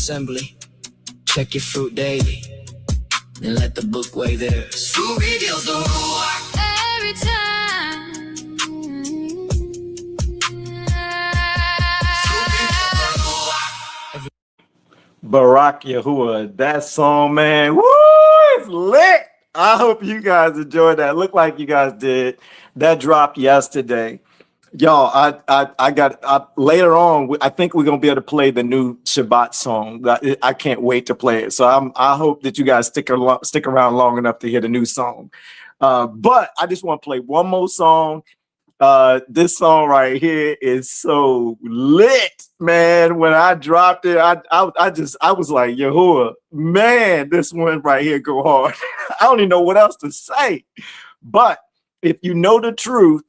S7: we.theassembly. Check your fruit daily, and let the book weigh theirs. Who reveals the Ruach?
S1: Every time.
S3: Barak Yahuwah, that song, man, woo, it's lit. I hope you guys enjoyed that. Looked like you guys did. That dropped yesterday. Y'all, I got later on. I think we're gonna be able to play the new Shabbat song. I can't wait to play it. So I hope that you guys stick around long enough to hear the new song. But I just want to play one more song. This song right here is so lit, man. When I dropped it, I was like, Yahuwah, man, this one right here go hard. I don't even know what else to say. But if you know the truth,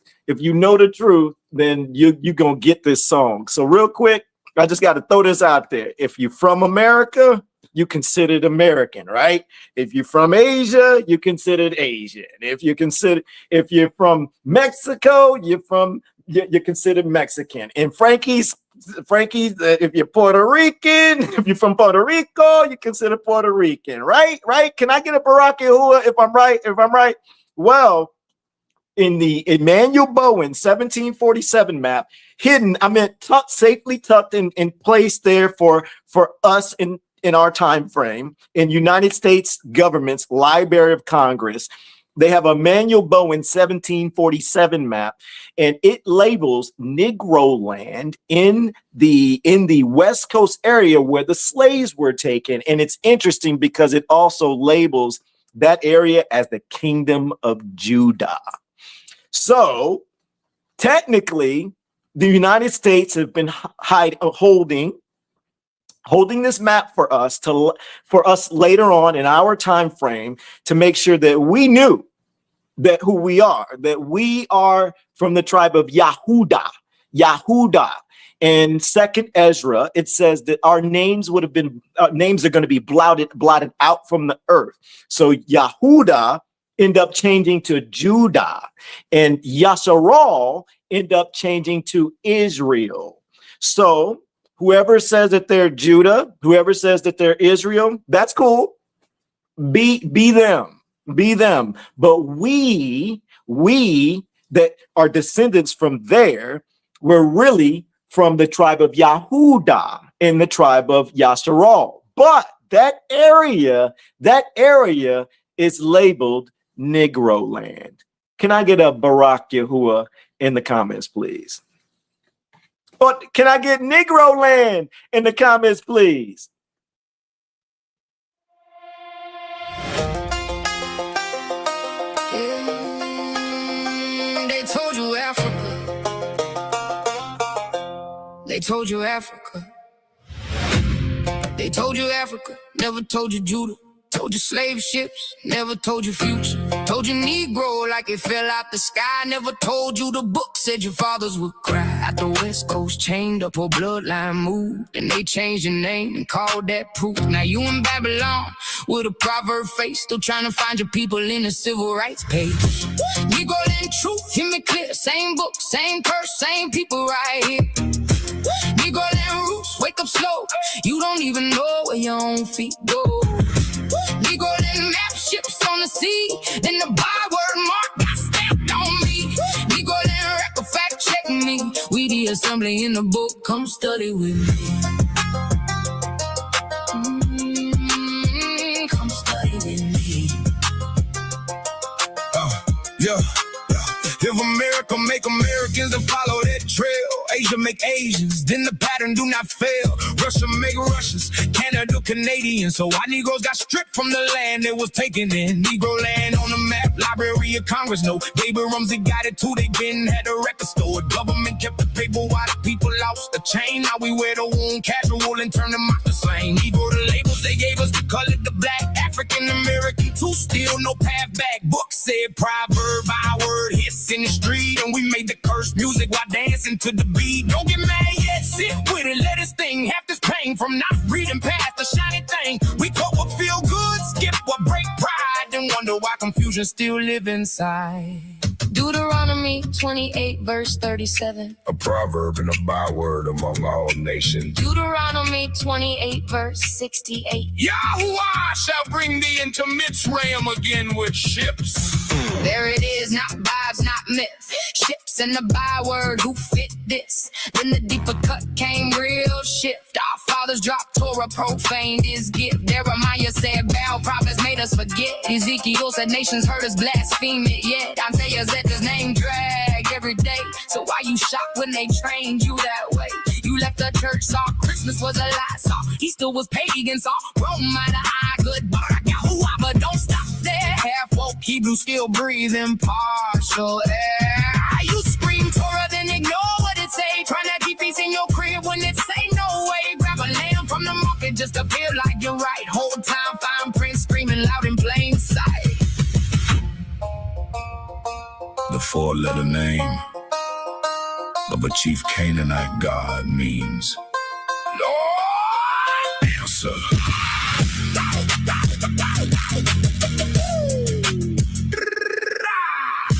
S3: then you gonna get this song. So real quick, I just got to throw this out there. If you're from America, you considered American, right? If you're from Asia, you considered Asian. If you're from Mexico, you're considered Mexican. And Frankie's, if you're Puerto Rican, if you're from Puerto Rico, you consider Puerto Rican, right? Right? Can I get a Barak Yahuwah if I'm right? Well, in the Emmanuel Bowen 1747 map, hidden, I meant safely tucked in place there for us in our time frame, in United States government's Library of Congress, they have a Emmanuel Bowen 1747 map, and it labels Negroland in the West Coast area where the slaves were taken. And it's interesting because it also labels that area as the Kingdom of Judah. So technically, the United States have been holding this map for us later on in our time frame to make sure that we knew that we are from the tribe of Yahudah. In Second Ezra, it says that our names are going to be blotted out from the earth. So Yahudah end up changing to Judah, and Yasharal end up changing to Israel. So whoever says that they're Judah, whoever says that they're Israel, that's cool. Be them. But we that are descendants from there, we're really from the tribe of Yahudah and the tribe of Yasharal. But that area is labeled Negroland. Can I get a Barak Yahuwah in the comments, please? But can I get Negroland in the comments, please?
S7: They told you Africa. They told you Africa. They told you Africa. Never told you Judah. Told you slave ships, never told you future. Told you Negro like it fell out the sky. Never told you the book said your fathers would cry. At the West Coast, chained up, or bloodline moved, and they changed your name and called that proof. Now you in Babylon with a proverb face, still trying to find your people in the civil rights page. Negroland truth, hear me clear. Same book, same purse, same people right here. Negroland roots, wake up slow. You don't even know where your own feet go. Negroland map, ships on the sea. Then the byword mark got stamped on me. Negroland record, fact check me. We the assembly in the book, come study with me. Come study with me.
S6: Yeah. If America make Americans, then follow that trail. Asia make Asians, then the pattern do not fail. Russia make Russians, Canada Canadians. So our Negroes got stripped from the land that was taken in. Negro land on the map, Library of Congress, no. Baby Rumsey got it too, they been had a record store. Government kept the paper while the people lost the chain. Now we wear the wound casual and turn them out the same. Negro the labels, they gave us the color, the black. African American too, still no path back. Book said proverb, our word hits in the street, and we made the curse music while dancing to the beat. Don't get mad yet, sit with it, let it sting. Half this pain from not reading past the shiny thing. We quote what feel good, skip what break pride, and wonder why confusion still live inside.
S4: Deuteronomy 28 verse 37.
S6: A proverb and a byword among all nations.
S4: Deuteronomy 28 verse 68.
S6: Yahuah shall bring thee into Mitzrayim again with ships.
S4: There it is, not vibes, not myths. Ships and the byword, who fit this? Then the deeper cut came, real shift. Our fathers dropped Torah, profaned his gift. Jeremiah said, Baal prophets made us forget. Ezekiel said, nations heard us blaspheme it yet. Isaiah said his name dragged every day. So why you shocked when they trained you that way? You left the church, saw Christmas was a lie, saw Easter was pagan, saw Rome might have high, good Barak Yahuah, but don't stop there. Half woke Hebrew still breathing partial air. You scream Torah, then ignore what it say. Trying to keep peace in your crib when it say no way. Grab a lamb from the market just to feel like you're right. Whole time fine print screaming loud in plain sight.
S6: The four-letter name of a chief Canaanite god means Lord answer.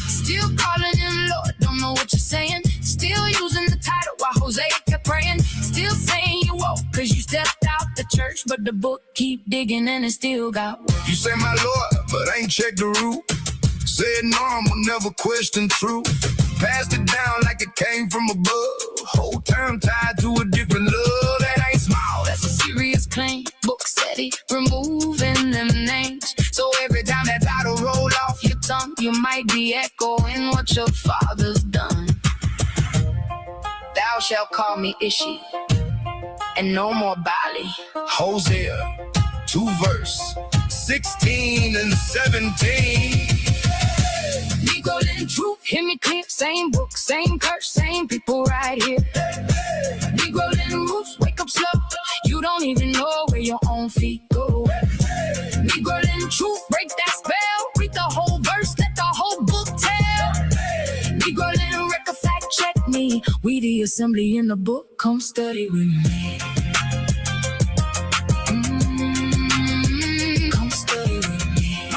S4: Still calling him Lord, don't know what you're saying. Still using the title while Hosea kept praying. Still saying you woke cause you stepped out the church, but the book keep digging and it still got work.
S6: You say my Lord, but I ain't checked the root. Said normal, never question truth. Passed it down like it came from above. Whole term tied to a different love. That ain't small,
S4: That's a serious claim. Book said he removing them names. So every time that title roll off your tongue, you might be echoing what your father's done. Thou shalt call me Ishi, and no more Bali.
S6: Hosea 2 verse 16 and 17.
S4: Negroland truth, hear me clear. Same book, same curse, same people right here. Negroland roots, wake up slow. You don't even know where your own feet go. Negroland truth, break that spell. Read the whole verse, let the whole book tell. Negroland record fact check me. We the assembly in the book, come study with me. Come study with me.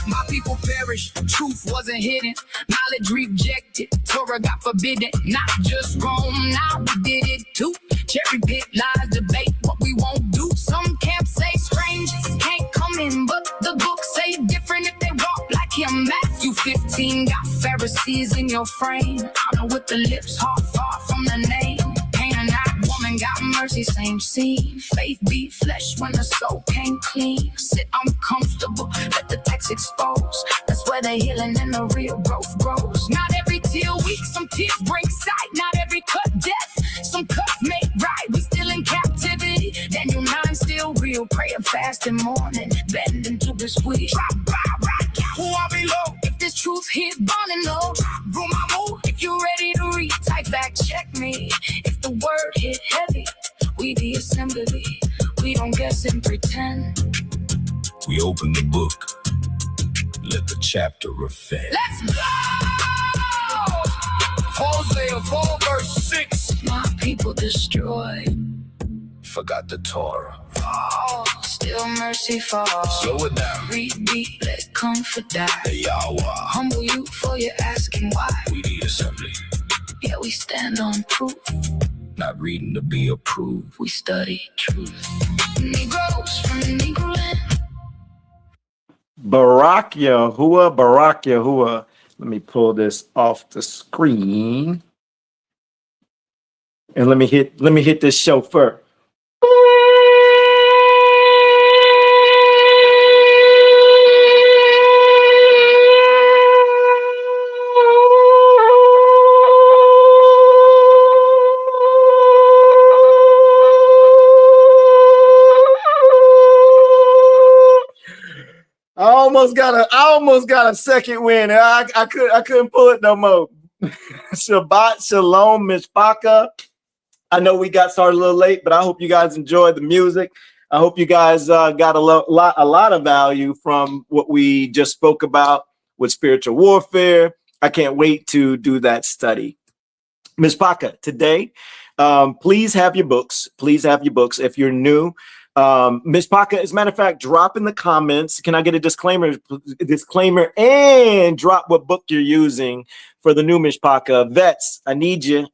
S6: My people perished, truth wasn't hidden. Knowledge rejected, Torah got forbidden. Not just Rome, now we did it too. Cherry pit lies, debate what we won't do. Some camps say strangers can't come in, but the book say different if they walk like him. Matthew 15 got Pharisees in your frame. Honor with the lips, heart far from the name. Canaanite woman got mercy, same scene. Faith beat flesh when the soul came clean. Sit uncomfortable, let the text expose. That's where the healing and the real growth grows. Not every tear weak, some tears bring sight. Not every cut death, some cuts make right. We still in captivity, Daniel 9 still real. Praying fast and morning, bending to the squeeze. Drop by, rock out, who are below. If this truth hit burning low, room I move. If you ready to read, type fact check me. If the word hit heavy, we the assembly. We don't guess and pretend. We open the book, let the chapter reflect.
S4: Let's go!
S6: Hosea 4 verse 6.
S4: My people destroyed.
S6: Forgot the Torah.
S4: Oh, still mercy falls.
S6: Slow it down.
S4: Read deep, let comfort die.
S6: The Yahuah,
S4: Humble you for your asking why.
S6: we the assembly.
S4: Yeah, we stand on proof.
S6: Not reading to be approved.
S4: We study truth. Negroes from Negroland.
S3: Barak Yahuah, Barak Yahuah. Let me pull this off the screen. And let me hit this chauffeur. I almost got a second win. I couldn't pull it no more. Shabbat Shalom, Mishpaka. I know we got started a little late, but I hope you guys enjoyed the music. I hope you guys got a lot of value from what we just spoke about with spiritual warfare. I can't wait to do that study. Mishpaka, today, please have your books. Please have your books. If you're new, Mishpaka, as a matter of fact, drop in the comments. Can I get a disclaimer and drop what book you're using for the new Mishpaka? Vets, I need you.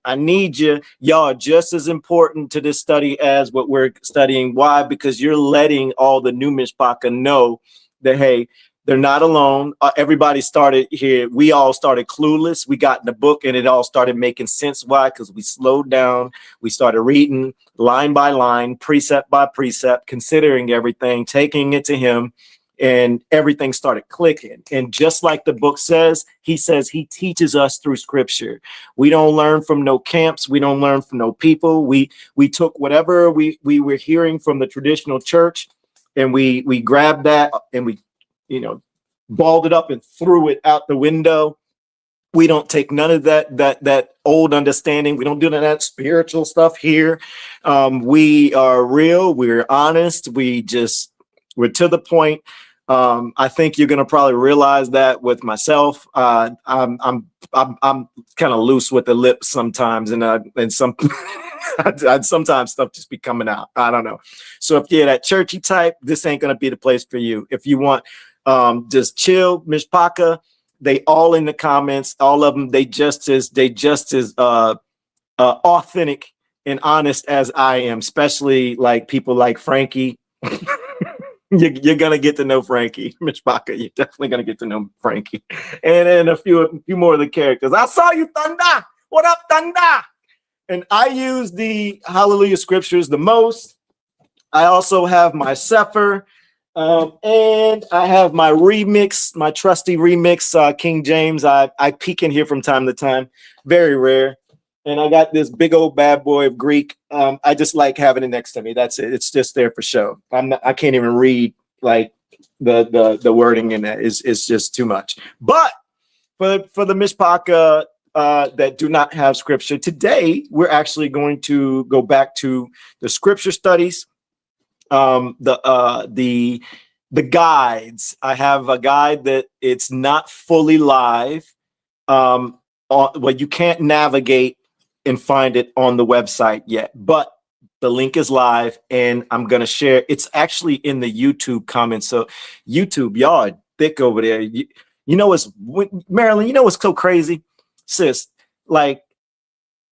S3: Y'all are just as important to this study as what we're studying. Why? Because you're letting all the new Mishpaka know that, hey, they're not alone. Everybody started here. We all started clueless. We got in the book and it all started making sense. Why? Because we slowed down. We started reading line by line, precept by precept, considering everything, taking it to him, and everything started clicking. And just like the book says he teaches us through scripture. We don't learn from no camps. We don't learn from no people. We took whatever we were hearing from the traditional church, and we grabbed that and we balled it up and threw it out the window. We don't take none of that old understanding. We don't do none of that spiritual stuff here. We are real. We're honest. We're to the point. I think you're gonna probably realize that with myself. I'm kind of loose with the lips sometimes, and some sometimes stuff just be coming out. I don't know. So if you're that churchy type, this ain't gonna be the place for you. If you want just chill, Mishpaka, they all in the comments, all of them, they just as authentic and honest as I am, especially like people like Frankie. You're gonna get to know Frankie, Mishpaka. You're definitely gonna get to know Frankie, and then a few more of the characters. I saw you, Thunder. What up, Thunder? And I use the Hallelujah scriptures the most. I also have my Sefer. And I have my remix, my trusty remix, King James. I peek in here from time to time, very rare. And I got this big old bad boy of Greek. I just like having it next to me. That's it. It's just there for show. I can't even read like the wording in that. It's just too much. But for the Mishpaka that do not have scripture today, we're actually going to go back to the scripture studies. The guides. I have a guide that it's not fully live. You can't navigate and find it on the website yet, but the link is live and I'm going to share. It's actually in the YouTube comments. So YouTube, y'all are thick over there. Marilyn, you know what's so crazy? Sis, like,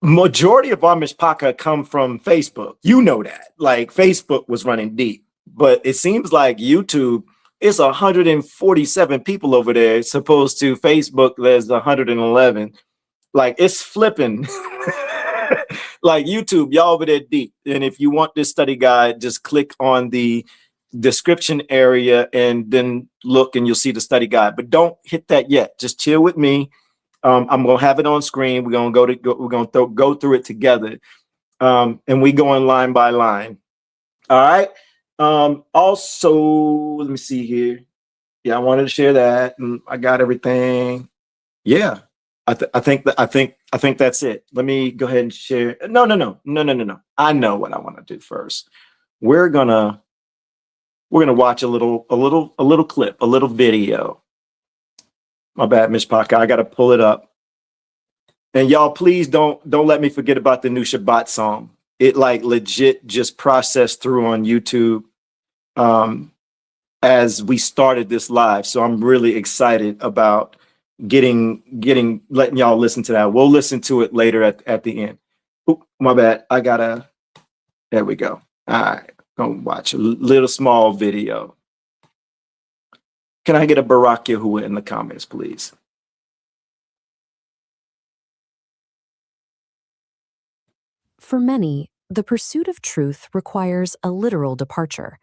S3: majority of our Mishpaka come from Facebook. You know that. Like, Facebook was running deep. But it seems like YouTube is 147 people over there, as opposed to Facebook, there's 111. Like, it's flipping. Like YouTube, y'all over there deep. And if you want this study guide, just click on the description area and then look and you'll see the study guide. But don't hit that yet. Just chill with me. I'm gonna have it on screen. We're gonna go through it together, and we going line by line. All right. Also, let me see here. Yeah, I wanted to share that, and I got everything. Yeah, I think that's it. Let me go ahead and share. No. I know what I want to do first. We're gonna watch a little clip, a little video. My bad, Mishpaka. I got to pull it up. And y'all, please don't let me forget about the new Shabbat song. It like legit just processed through on YouTube as we started this live. So I'm really excited about letting y'all listen to that. We'll listen to it later at the end. Oop, my bad. There we go. All right. Gonna watch a little small video. Can I get a Barak Yahuah in the comments, please?
S8: For many, the pursuit of truth requires a literal departure.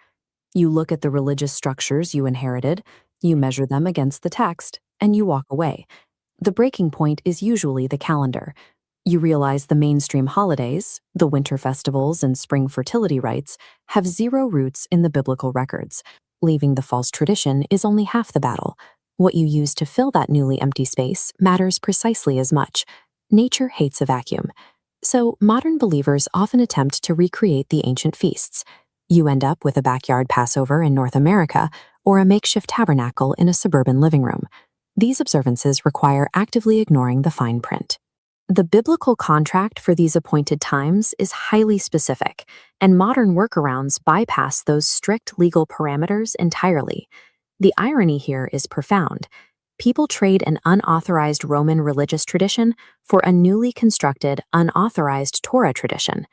S8: You look at the religious structures you inherited, you measure them against the text, and you walk away. The breaking point is usually the calendar. You realize the mainstream holidays, the winter festivals and spring fertility rites, have zero roots in the biblical records. Leaving the false tradition is only half the battle. What you use to fill that newly empty space matters precisely as much. Nature hates a vacuum. So modern believers often attempt to recreate the ancient feasts. You end up with a backyard Passover in North America or a makeshift tabernacle in a suburban living room. These observances require actively ignoring the fine print. The biblical contract for these appointed times is highly specific, and modern workarounds bypass those strict legal parameters entirely. The irony here is profound. People trade an unauthorized Roman religious tradition for a newly constructed, unauthorized Torah tradition.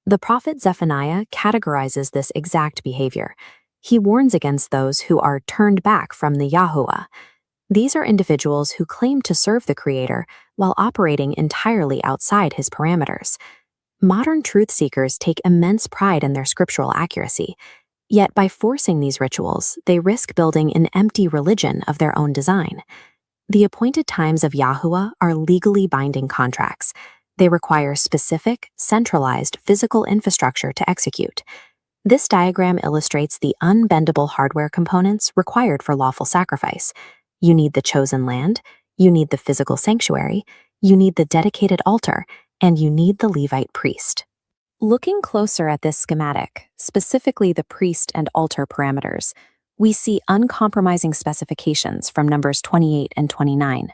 S8: The prophet Zephaniah categorizes this exact behavior. He warns against those who are turned back from the Yahuah. These are individuals who claim to serve the Creator while operating entirely outside his parameters. Modern truth seekers take immense pride in their scriptural accuracy. Yet by forcing these rituals, they risk building an empty religion of their own design. The appointed times of Yahuah are legally binding contracts. They require specific, centralized physical infrastructure to execute. This diagram illustrates the unbendable hardware components required for lawful sacrifice. You need the chosen land, you need the physical sanctuary, you need the dedicated altar, and you need the Levite priest. Looking closer at this schematic, specifically the priest and altar parameters, we see uncompromising specifications from numbers 28 and 29.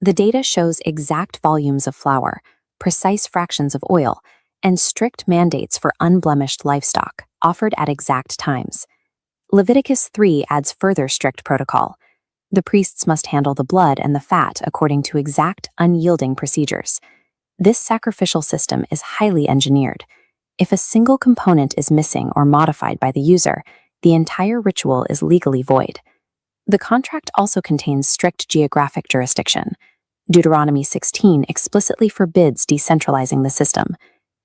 S8: The data shows exact volumes of flour, precise fractions of oil, and strict mandates for unblemished livestock, offered at exact times. Leviticus 3 adds further strict protocol. The priests must handle the blood and the fat according to exact, unyielding procedures. This sacrificial system is highly engineered. If a single component is missing or modified by the user, the entire ritual is legally void. The contract also contains strict geographic jurisdiction. Deuteronomy 16 explicitly forbids decentralizing the system.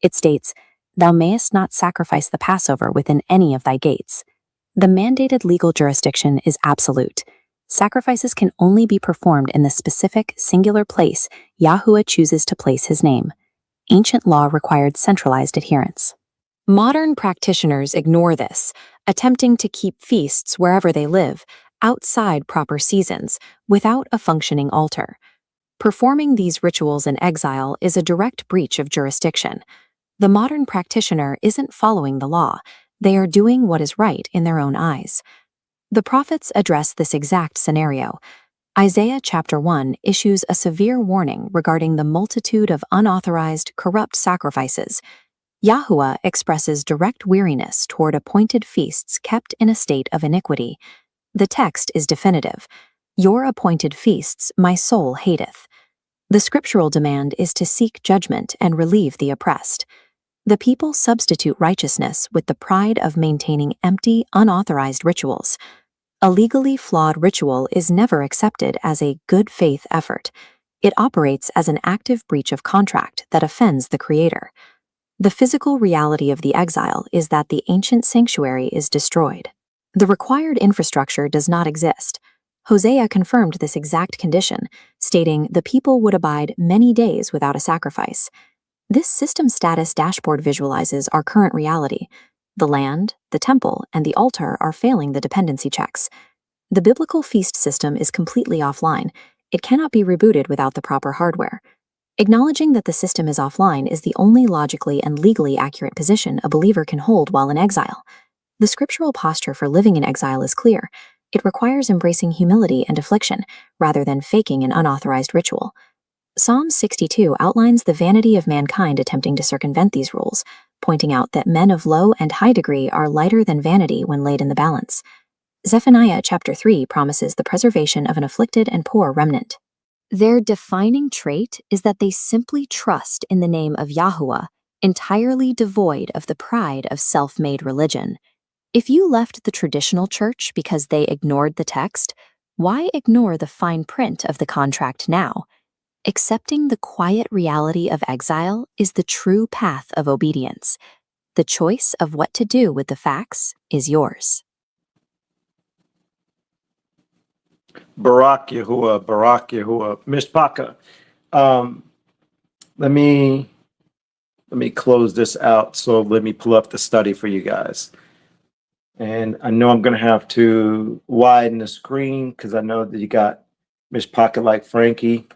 S8: It states, "Thou mayest not sacrifice the Passover within any of thy gates." The mandated legal jurisdiction is absolute. Sacrifices can only be performed in the specific, singular place Yahuah chooses to place his name. Ancient law required centralized adherence. Modern practitioners ignore this, attempting to keep feasts wherever they live, outside proper seasons, without a functioning altar. Performing these rituals in exile is a direct breach of jurisdiction. The modern practitioner isn't following the law, they are doing what is right in their own eyes. The prophets address this exact scenario. Isaiah chapter 1 issues a severe warning regarding the multitude of unauthorized, corrupt sacrifices. Yahuah expresses direct weariness toward appointed feasts kept in a state of iniquity. The text is definitive. Your appointed feasts my soul hateth. The scriptural demand is to seek judgment and relieve the oppressed. The people substitute righteousness with the pride of maintaining empty, unauthorized rituals. A legally flawed ritual is never accepted as a good faith effort. It operates as an active breach of contract that offends the Creator. The physical reality of the exile is that the ancient sanctuary is destroyed. The required infrastructure does not exist. Hosea confirmed this exact condition, stating the people would abide many days without a sacrifice. This system status dashboard visualizes our current reality. The land, the temple, and the altar are failing the dependency checks. The biblical feast system is completely offline. It cannot be rebooted without the proper hardware. Acknowledging that the system is offline is the only logically and legally accurate position a believer can hold while in exile. The scriptural posture for living in exile is clear. It requires embracing humility and affliction, rather than faking an unauthorized ritual. Psalm 62 outlines the vanity of mankind attempting to circumvent these rules, pointing out that men of low and high degree are lighter than vanity when laid in the balance. Zephaniah chapter 3 promises the preservation of an afflicted and poor remnant. Their defining trait is that they simply trust in the name of Yahuah, entirely devoid of the pride of self-made religion. If you left the traditional church because they ignored the text, why ignore the fine print of the contract now? Accepting the quiet reality of exile is the true path of obedience. The choice of what to do with the facts is yours.
S3: Barak Yahuah, Barak Yahuah. Mishpaka, let me close this out. So let me pull up the study for you guys. And I know I'm going to have to widen the screen because I know that you got Mishpaka like Frankie.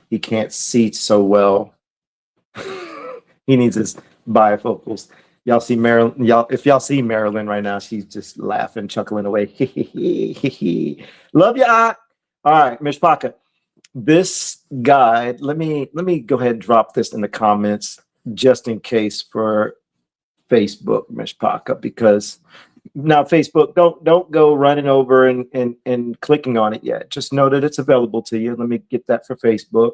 S3: He can't see so well. He needs his bifocals. Y'all see Marilyn? If y'all see Marilyn right now, she's just laughing, chuckling away. Love ya. All right, Mishpaka. This guide, let me go ahead and drop this in the comments just in case for Facebook, Mishpaka, because now Facebook, don't go running over and clicking on it yet. Just know that it's available to you. Let me get that for Facebook.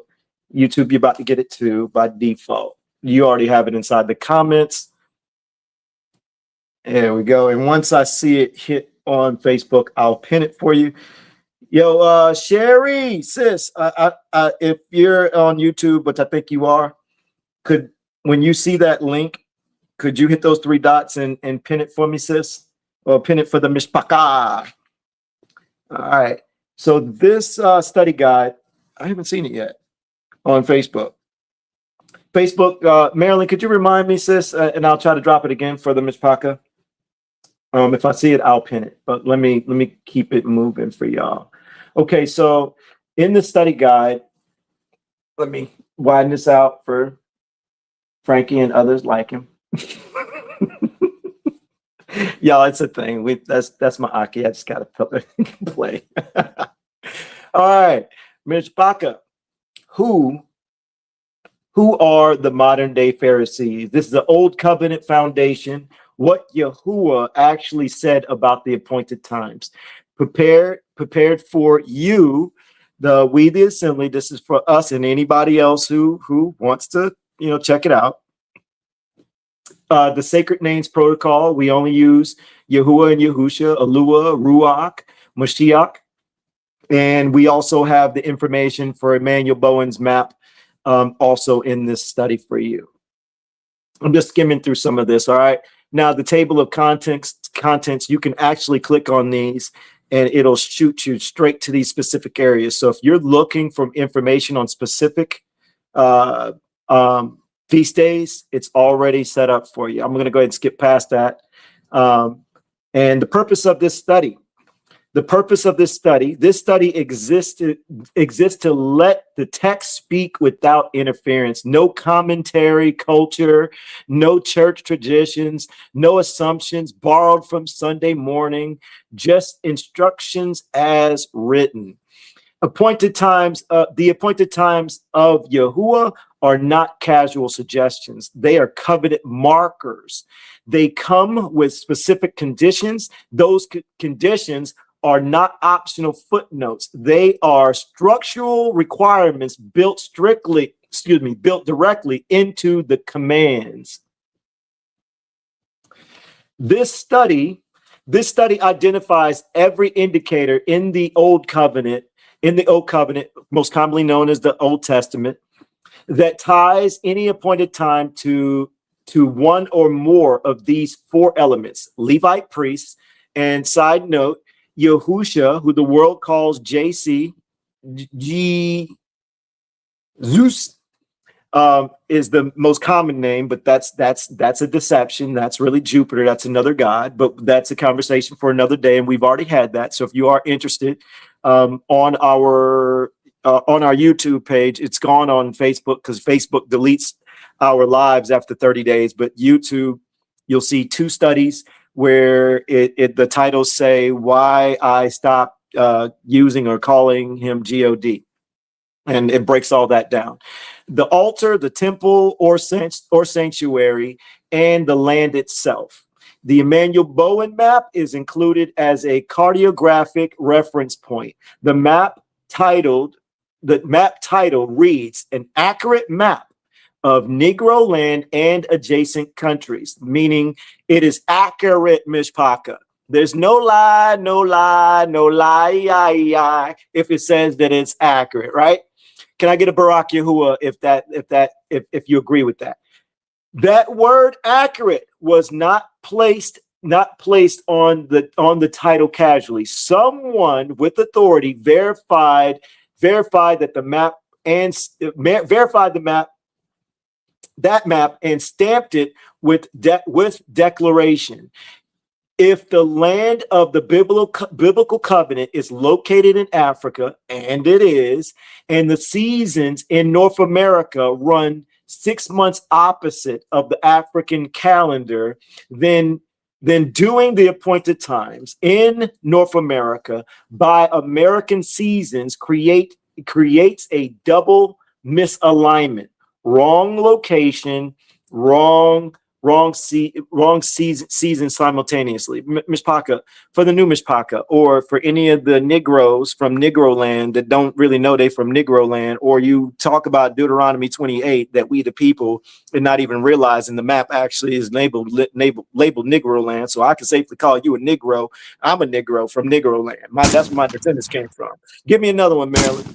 S3: YouTube, you're about to get it too by default. You already have it inside the comments. There we go. And once I see it hit on Facebook, I'll pin it for you. Yo, Sherry, sis, if you're on YouTube, which I think you are, when you see that link, could you hit those 3 dots and pin it for me, sis? Or pin it for the Mishpaka. All right. So this study guide, I haven't seen it yet on Facebook. Marilyn, could you remind me, sis? And I'll try to drop it again for the Mishpaka. If I see it, I'll pin it. But let me keep it moving for y'all. Okay, so in the study guide, let me widen this out for Frankie and others like him. Y'all, it's a thing. That's my Aki. I just gotta play. All right, Mishpaka. Who are the modern day Pharisees? This is the old covenant foundation. What Yahuah actually said about the appointed times. Prepared for you, we the assembly. This is for us and anybody else who wants to, check it out. The sacred names protocol, we only use Yahuah and Yahusha, Alua, Ruach, Mashiach. And we also have the information for Emmanuel Bowen's map also in this study for you. I'm just skimming through some of this, all right? Now, the table of contents, you can actually click on these and it'll shoot you straight to these specific areas. So if you're looking for information on specific feast days, it's already set up for you. I'm going to go ahead and skip past that. And the purpose of this study, this study exists to let the text speak without interference. No commentary, culture, no church traditions, no assumptions borrowed from Sunday morning, just instructions as written. The appointed times of Yahuah are not casual suggestions. They are covenant markers. They come with specific conditions. Those conditions are not optional footnotes. They are structural requirements built directly into the commands. This study identifies every indicator in the Old Covenant, most commonly known as the Old Testament, that ties any appointed time to one or more of these 4 elements: Levite priests, and side note, Yahusha, who the world calls JC, Zeus, is the most common name, but that's a deception. That's really Jupiter. That's another god, but that's a conversation for another day, and we've already had that. So if you are interested, on our YouTube page, it's gone on Facebook because Facebook deletes our lives after 30 days. But YouTube, you'll see 2 studies where the titles say why I stopped using or calling him God. And it breaks all that down. The altar, the temple or sanctuary, and the land itself. The Emmanuel Bowen map is included as a cartographic reference point. The map title reads an accurate map of Negroland and adjacent countries, meaning it is accurate, Mishpaka. There's no lie if it says that it's accurate, right? Can I get a Barak Yahuah if you agree with that? That word accurate was not placed on the title casually. Someone with authority verified that the map and verified that map and stamped it with declaration. If the land of the biblical covenant is located in Africa, and it is, and the seasons in North America run 6 months opposite of the African calendar, then doing the appointed times in North America by American seasons create creates a double misalignment, wrong location, wrong season simultaneously. Mishpaka, for the new Mishpaka, or for any of the Negroes from Negroland that don't really know they from Negroland, or you talk about Deuteronomy 28, that we the people, and not even realizing the map actually is labeled Negroland. So I can safely call you a Negro. I'm a Negro from Negroland. That's where my descendants came from. Give me another one, Maryland.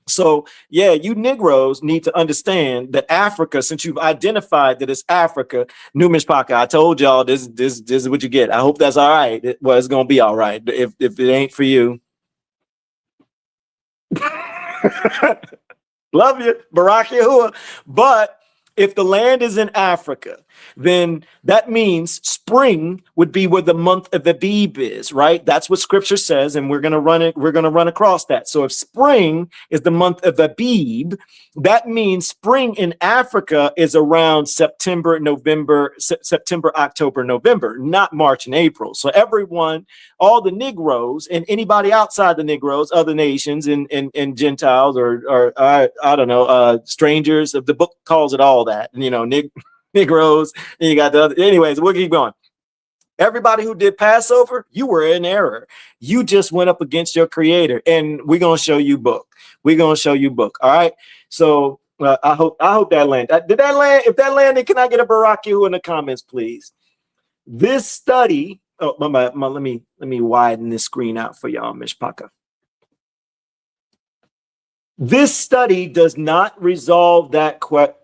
S3: So, yeah, you Negroes need to understand that Africa, since you've identified that it's Africa, New Mishpaka, I told y'all this is what you get. I hope that's all right. Well, it's going to be all right. If it ain't for you. Love you, Barak Yahuah. But if the land is in Africa, then that means spring would be where the month of Abib is, right? That's what scripture says, and we're going to run it. We're going to run across that. So if spring is the month of Abib, that means spring in Africa is around September, October, November, not March and April. So everyone, all the Negroes and anybody outside the Negroes, other nations and Gentiles or I don't know, strangers, the book calls it all that, and, Negroes, and you got the other. Anyways, we'll keep going. Everybody who did Passover, you were in error. You just went up against your creator, and we're going to show you book. We're going to show you book. All right. So I hope that land. Did that land? If that landed, can I get a Barak Yahuah in the comments, please? This study. Oh, let me widen this screen out for y'all, Mishpaka. This study does not resolve that question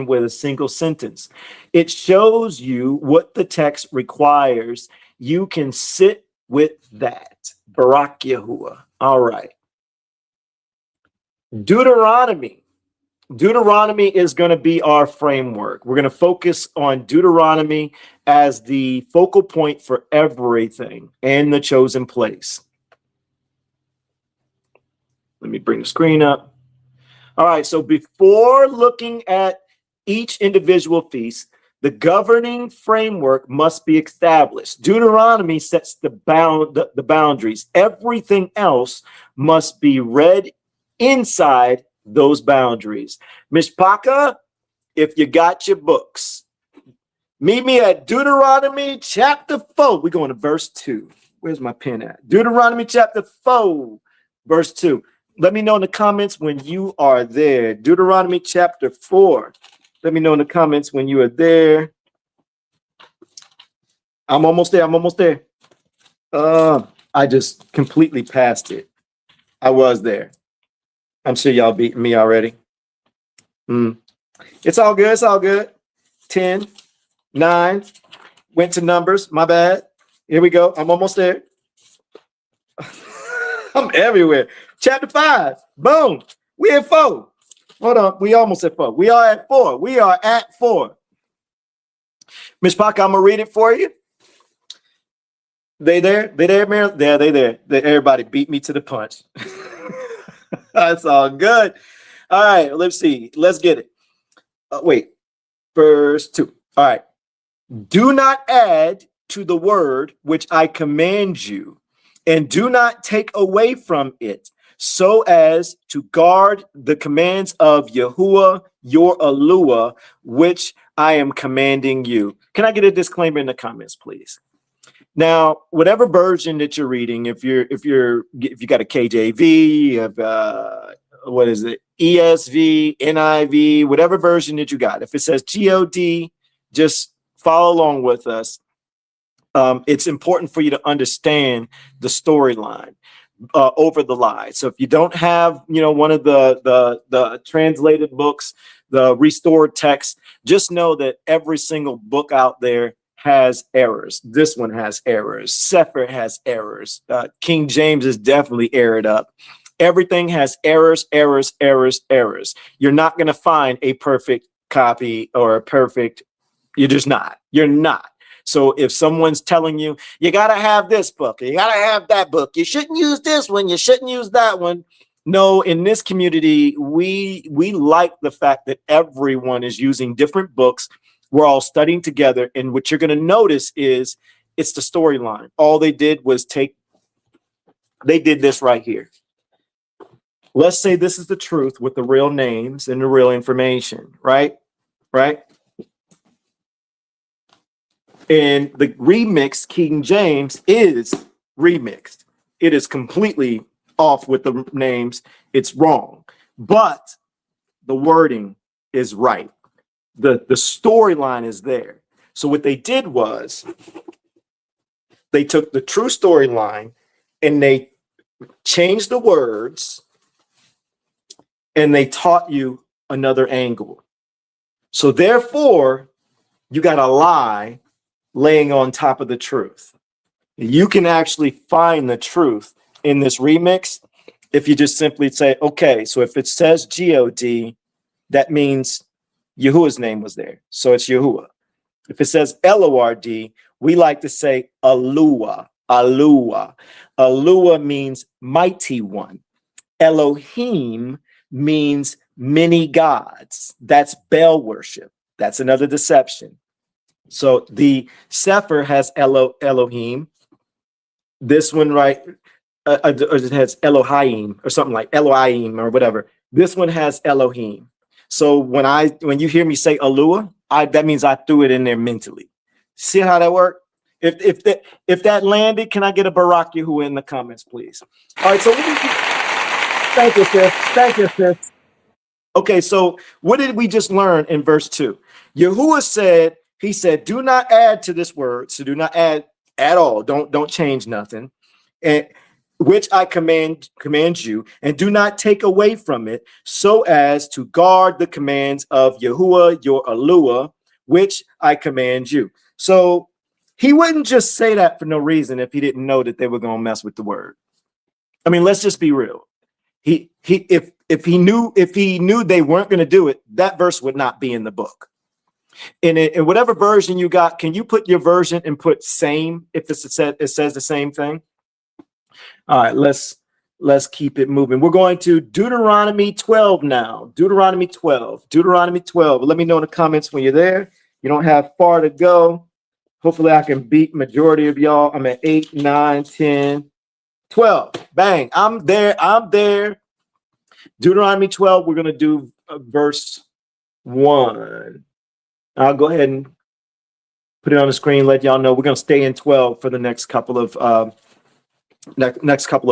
S3: with a single sentence. It shows you what the text requires. You can sit with that. Barak Yahuah. All right. Deuteronomy is going to be our framework. We're going to focus on Deuteronomy as the focal point for everything and the chosen place. Let me bring the screen up. All right, so before looking at each individual feast, the governing framework must be established. Deuteronomy sets the boundaries. Everything else must be read inside those boundaries. Mishpaka, if you got your books, meet me at Deuteronomy chapter 4. We're going to verse 2. Where's my pen at? Deuteronomy chapter 4, verse 2. Let me know in the comments when you are there. Deuteronomy chapter 4. Let me know in the comments when you are there. I'm almost there. I just completely passed it. I was there. I'm sure y'all beat me already. It's all good. 10, 9. Went to numbers. My bad. Here we go. I'm almost there. I'm everywhere. Chapter 5. Boom. We at 4. Hold on. We almost at 4. We are at 4. We are at 4. Mishpaka, I'm going to read it for you. They there? They there, Marilyn? Yeah, they there. Everybody beat me to the punch. That's all good. All right. Let's see. Let's get it. Wait. Verse 2. All right. Do not add to the word which I command you, and do not take away from it, so as to guard the commands of Yahuwah, your Eluah, which I am commanding you. Can I get a disclaimer in the comments, please? Now, whatever version that you're reading, if you got a KJV, you have what is it, ESV, NIV, whatever version that you got. If it says God, just follow along with us. It's important for you to understand the storyline over the lie. So if you don't have, one of the translated books, the restored text, just know that every single book out there has errors. This one has errors. Sefer has errors. King James is definitely errored up. Everything has errors. You're not going to find a perfect copy or a perfect. You're just not. You're not. So if someone's telling you, you got to have this book, you got to have that book, you shouldn't use this one, you shouldn't use that one. No, in this community, we like the fact that everyone is using different books. We're all studying together. And what you're going to notice is it's the storyline. All they did was take They did this right here. Let's say this is the truth with the real names and the real information, right? Right? And the remixed King James is remixed. It is completely off with the names. It's wrong. But the wording is right. The storyline is there. So what they did was they took the true storyline and they changed the words and they taught you another angle. So therefore, you got a lie laying on top of the truth. You can actually find the truth in this remix if you just simply say, okay, so if it says G-O-D, that means Yahuwah's name was there. So it's Yahuwah. If it says L-O-R-D, we like to say Alua, Alua. Alua means mighty one. Elohim means many gods. That's Baal worship. That's another deception. So the Sefer has Elohim. This one, right, or it has Elohim or something like Elohim or whatever. This one has Elohim. So when you hear me say Alua, that means I threw it in there mentally. See how that worked? If that landed, can I get a Barak Yahuwah in the comments, please? All right, so thank you, sis. Thank you, sis. Okay, so what did we just learn in verse 2? Yahuwah said, he said, do not add to this word. So do not add at all. Don't change nothing. And which I command you, and do not take away from it, so as to guard the commands of Yahuwah, your Alua, which I command you. So he wouldn't just say that for no reason if he didn't know that they were going to mess with the word. I mean, let's just be real. If he knew they weren't going to do it, that verse would not be in the book. In whatever version you got, can you put your version and put same if it says the same thing? All right, let's keep it moving. We're going to Deuteronomy 12 now. Deuteronomy 12. Let me know in the comments when you're there. You don't have far to go. Hopefully I can beat majority of y'all. I'm at 8, 9, 10, 12. Bang. I'm there. Deuteronomy 12. We're going to do verse 1. I'll go ahead and put it on the screen, let y'all know we're going to stay in 12 for the next couple of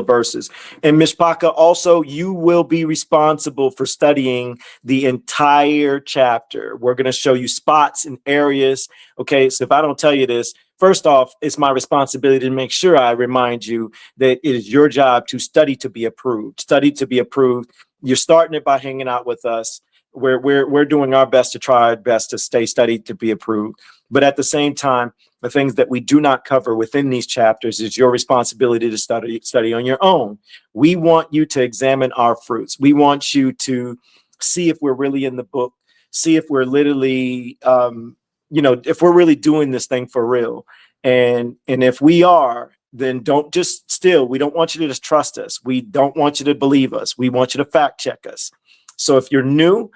S3: verses. And Mishpaka, also, you will be responsible for studying the entire chapter. We're going to show you spots and areas. Okay, so if I don't tell you this, first off, it's my responsibility to make sure I remind you that it is your job to study to be approved. Study to be approved. You're starting it by hanging out with us. We're doing our best to try our best to stay studied to be approved. But at the same time, the things that we do not cover within these chapters is your responsibility to study on your own. We want you to examine our fruits. We want you to see if we're really in the book, see if we're literally, if we're really doing this thing for real. And if we are, then don't just still, we don't want you to just trust us. We don't want you to believe us. We want you to fact check us. So if you're new,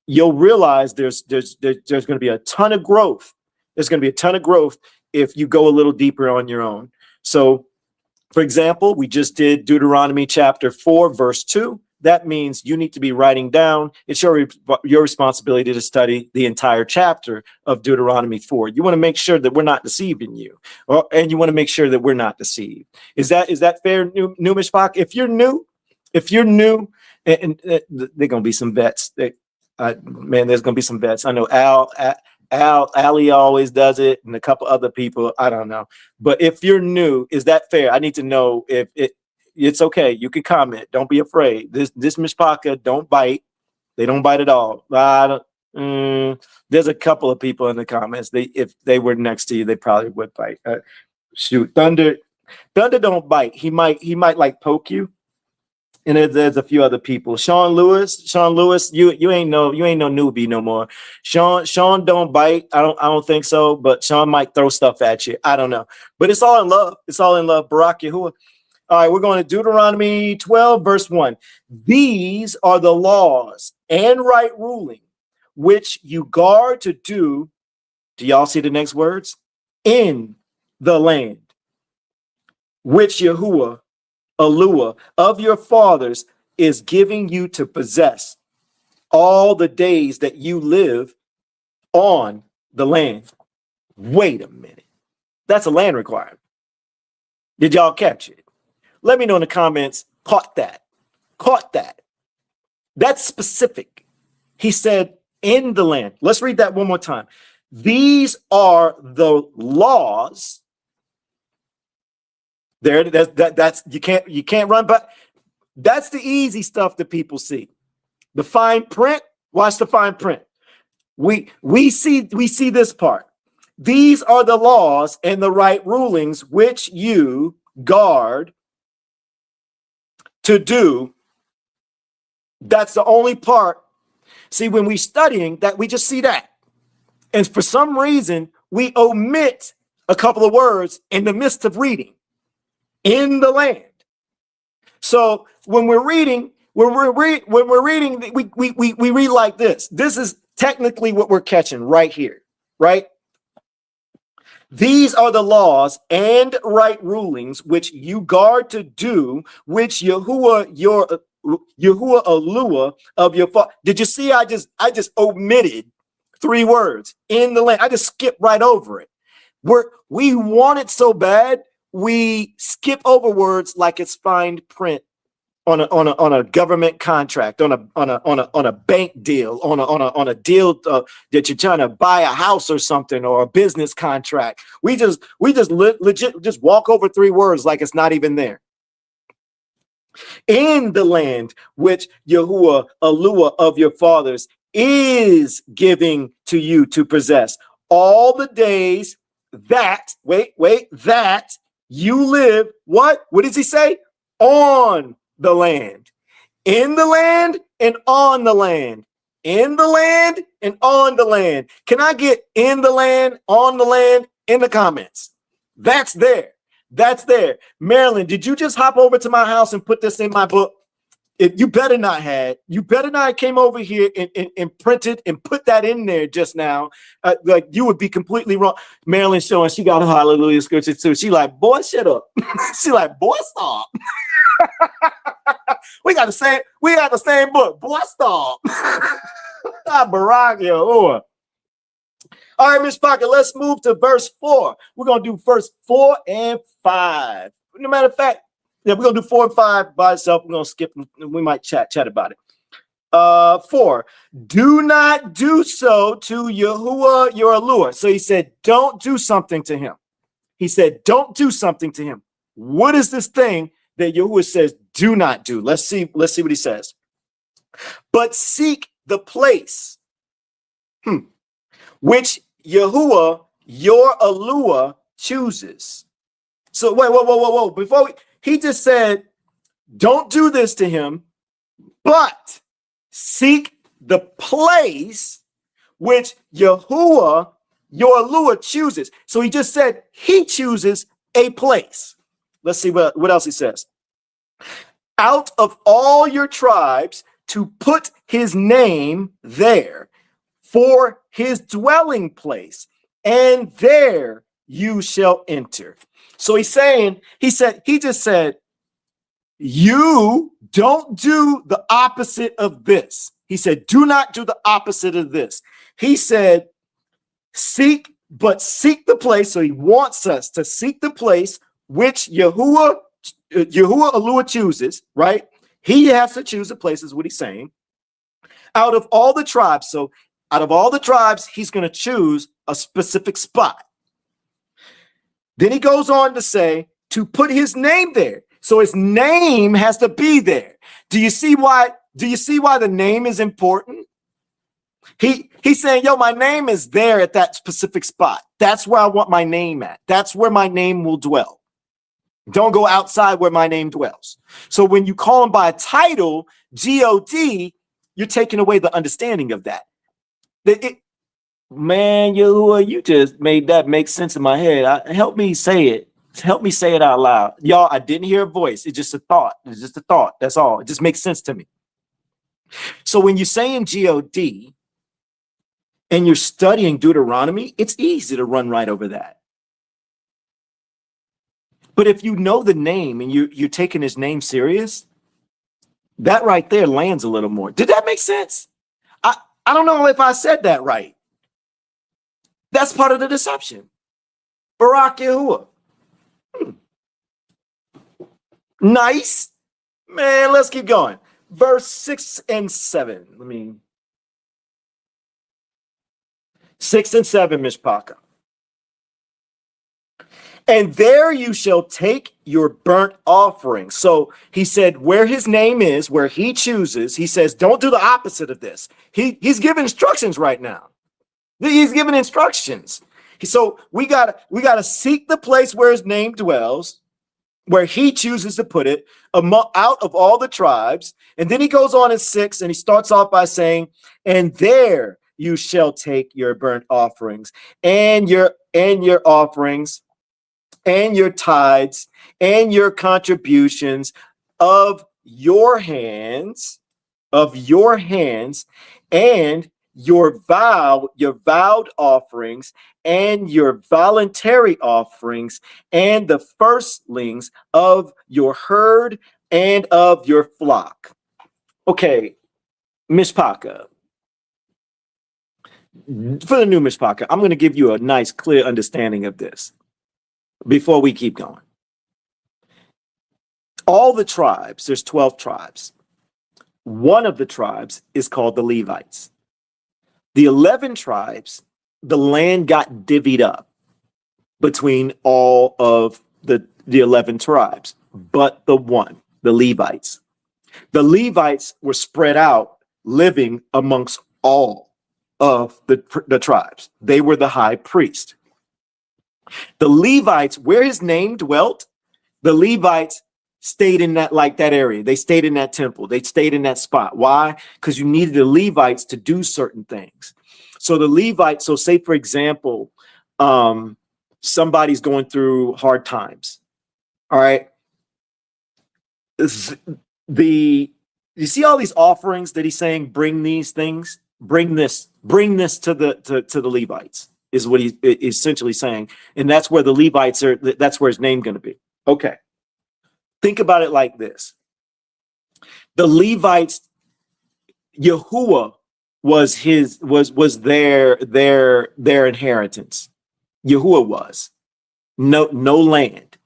S3: you'll realize there's going to be a ton of growth. There's going to be a ton of growth if you go a little deeper on your own. So, for example, we just did Deuteronomy chapter 4, verse 2. That means you need to be writing down. It's your responsibility to study the entire chapter of Deuteronomy 4. You want to make sure that we're not deceiving you, and you want to make sure that we're not deceived. Is that fair, new Mishpach? If you're new, and they're going to be some vets. There's going to be some vets. I know Ali always does it, and a couple other people. I don't know. But if you're new, is that fair? I need to know if it's okay. You can comment. Don't be afraid. This Mishpaka don't bite. They don't bite at all. There's a couple of people in the comments. If they were next to you, they probably would bite. Shoot, Thunder don't bite. He might like poke you. And there's a few other people. Sean Lewis, you ain't no newbie no more. Sean don't bite. I don't think so. But Sean might throw stuff at you. I don't know. But it's all in love. It's all in love. Barak Yahuwah. All right, we're going to Deuteronomy 12, verse 1. These are the laws and right ruling which you guard to do. Do y'all see the next words? In the land which Yahuwah Yahuah of your fathers is giving you to possess all the days that you live on the land. Wait a minute. That's a land requirement. Did y'all catch it? Let me know in the comments. Caught that. Caught that. That's specific. He said, in the land. Let's read that one more time. These are the laws. There, that's you can't run, but that's the easy stuff that people see. The fine print. Watch the fine print. We see this part. These are the laws and the right rulings which you guard to do. That's the only part. See, when we're studying that, we just see that. And for some reason, we omit a couple of words in the midst of reading. In the land. So when we're reading, we read like this. This is technically what we're catching right here, right? These are the laws and right rulings which you guard to do, which Yahuah Yahuah of your father. Did you see? I just omitted 3 words in the land. I just skipped right over it. We want it so bad, we skip over words like it's fine print on a government contract, on a bank deal, on a deal that you're trying to buy a house or something, or a business contract. We just legit just walk over 3 words like it's not even there. In the land which Yahuah Yahuah of your fathers is giving to you to possess all the days that that you live. What does he say? On the land. In the land and on the land. In the land and on the land. Can I get in the land, on the land in the comments? That's there. That's there. Marilyn, did you just hop over to my house and put this in my book? You better not have. You better not came over here and printed and put that in there just now. Like, you would be completely wrong. Marilyn showing she got a hallelujah scripture too. She like, boy, shut up. She like, boy, stop. We got the same book. Boy, stop. Barak Yahuah. All right, Miss Pocket, let's move to verse 4. We're going to do verse 4 and 5. No matter of fact, yeah, we're going to do 4 and 5 by itself. We're going to skip them. We might chat about it. 4. Do not do so to Yahuah your Yahuah. So he said, don't do something to him. He said, don't do something to him. What is this thing that Yahuah says do not do? Let's see what he says. But seek the place which Yahuah your Yahuah chooses. So whoa. Before he just said, don't do this to him, but seek the place which Yahuah your Yahuah chooses. So he just said he chooses a place. Let's see what else he says. Out of all your tribes to put his name there for his dwelling place, and there you shall enter. So he just said, you don't do the opposite of this. He said, do not do the opposite of this. He said, seek the place. So he wants us to seek the place which Yahuah Yahuah chooses, right? He has to choose a place, is what he's saying. Out of all the tribes. So out of all the tribes, he's going to choose a specific spot. Then he goes on to say to put his name there. So his name has to be there. Do you see why the name is important? He's saying, yo, my name is there at that specific spot. That's where I want my name at. That's where my name will dwell. Don't go outside where my name dwells. So when you call him by a title, G-O-D, you're taking away the understanding of that. Man, Yahuah, you just made that make sense in my head. Help me say it. Help me say it out loud. Y'all, I didn't hear a voice. It's just a thought. It's just a thought. That's all. It just makes sense to me. So when you're saying G-O-D and you're studying Deuteronomy, it's easy to run right over that. But if you know the name and you're taking his name serious, that right there lands a little more. Did that make sense? I don't know if I said that right. That's part of the deception. Barak Yahuwah. Nice. Man, let's keep going. Verse 6 and 7. 6 and 7, Mishpachah. And there you shall take your burnt offering. So he said, where his name is, where he chooses, he says, don't do the opposite of this. He's giving instructions right now. He's giving instructions. So we gotta seek the place where his name dwells, where he chooses to put it, out of all the tribes. And then he goes on in 6 and he starts off by saying, and there you shall take your burnt offerings and your offerings and your tithes and your contributions of your hands, and your vowed offerings and your voluntary offerings and the firstlings of your herd and of your flock. Okay, Mishpachah. For the new Mishpachah, I'm going to give you a nice, clear understanding of this before we keep going. All the tribes, there's 12 tribes. One of the tribes is called the Levites. The 11 tribes, the land got divvied up between all of the 11 tribes, but the Levites. The Levites were spread out, living amongst all of the tribes. They were the high priest. The Levites, where his name dwelt, the Levites stayed in that area. They stayed in that temple. They stayed in that spot. Why? Because you needed the Levites to do certain things. So the Levites, so say for example, somebody's going through hard times. All right. You see all these offerings that he's saying, bring these things, bring this to the Levites, is what he's essentially saying. And that's where the Levites are, that's where his name going to be. Okay. Think about it like this. The Levites, Yahuwah was their inheritance. Yahuwah was. No land.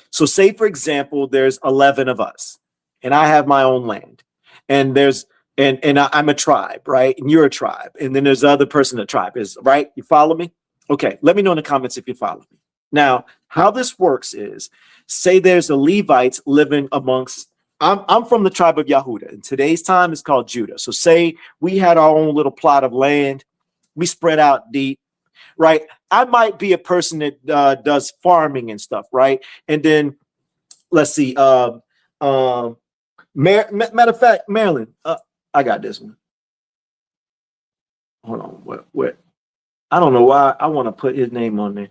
S3: So say, for example, there's 11 of us, and I have my own land. And I'm a tribe, right? And you're a tribe. And then there's the other person a tribe is, right? You follow me? Okay, let me know in the comments if you follow me. Now, how this works is, say there's the Levites living amongst, I'm from the tribe of Yehudah. In today's time, it's called Judah. So say we had our own little plot of land. We spread out deep, right? I might be a person that does farming and stuff, right? And then, let's see, matter of fact, Maryland, I got this one. Hold on, what? I don't know why I want to put his name on there.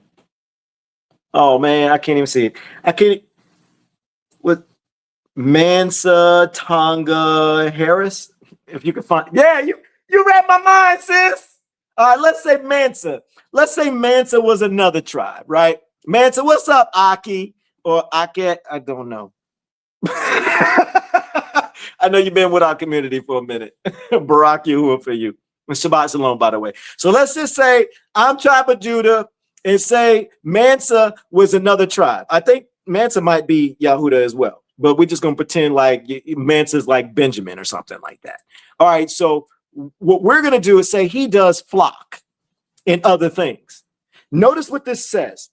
S3: Oh man, I can't even see it. I can't. With Mansa Tonga Harris, if you can find. Yeah, you read my mind, sis. All right, let's say Mansa. Let's say Mansa was another tribe, right? Mansa, what's up, Aki or Aket? I don't know. I know you've been with our community for a minute. Barak Yahuwah for you. And Shabbat Shalom, by the way. So let's just say I'm tribe of Judah, and say Mansa was another tribe. I think Mansa might be Yehudah as well, but we're just going to pretend like Mansa's like Benjamin or something like that. All right, so what we're going to do is say he does flock and other things. Notice what this says.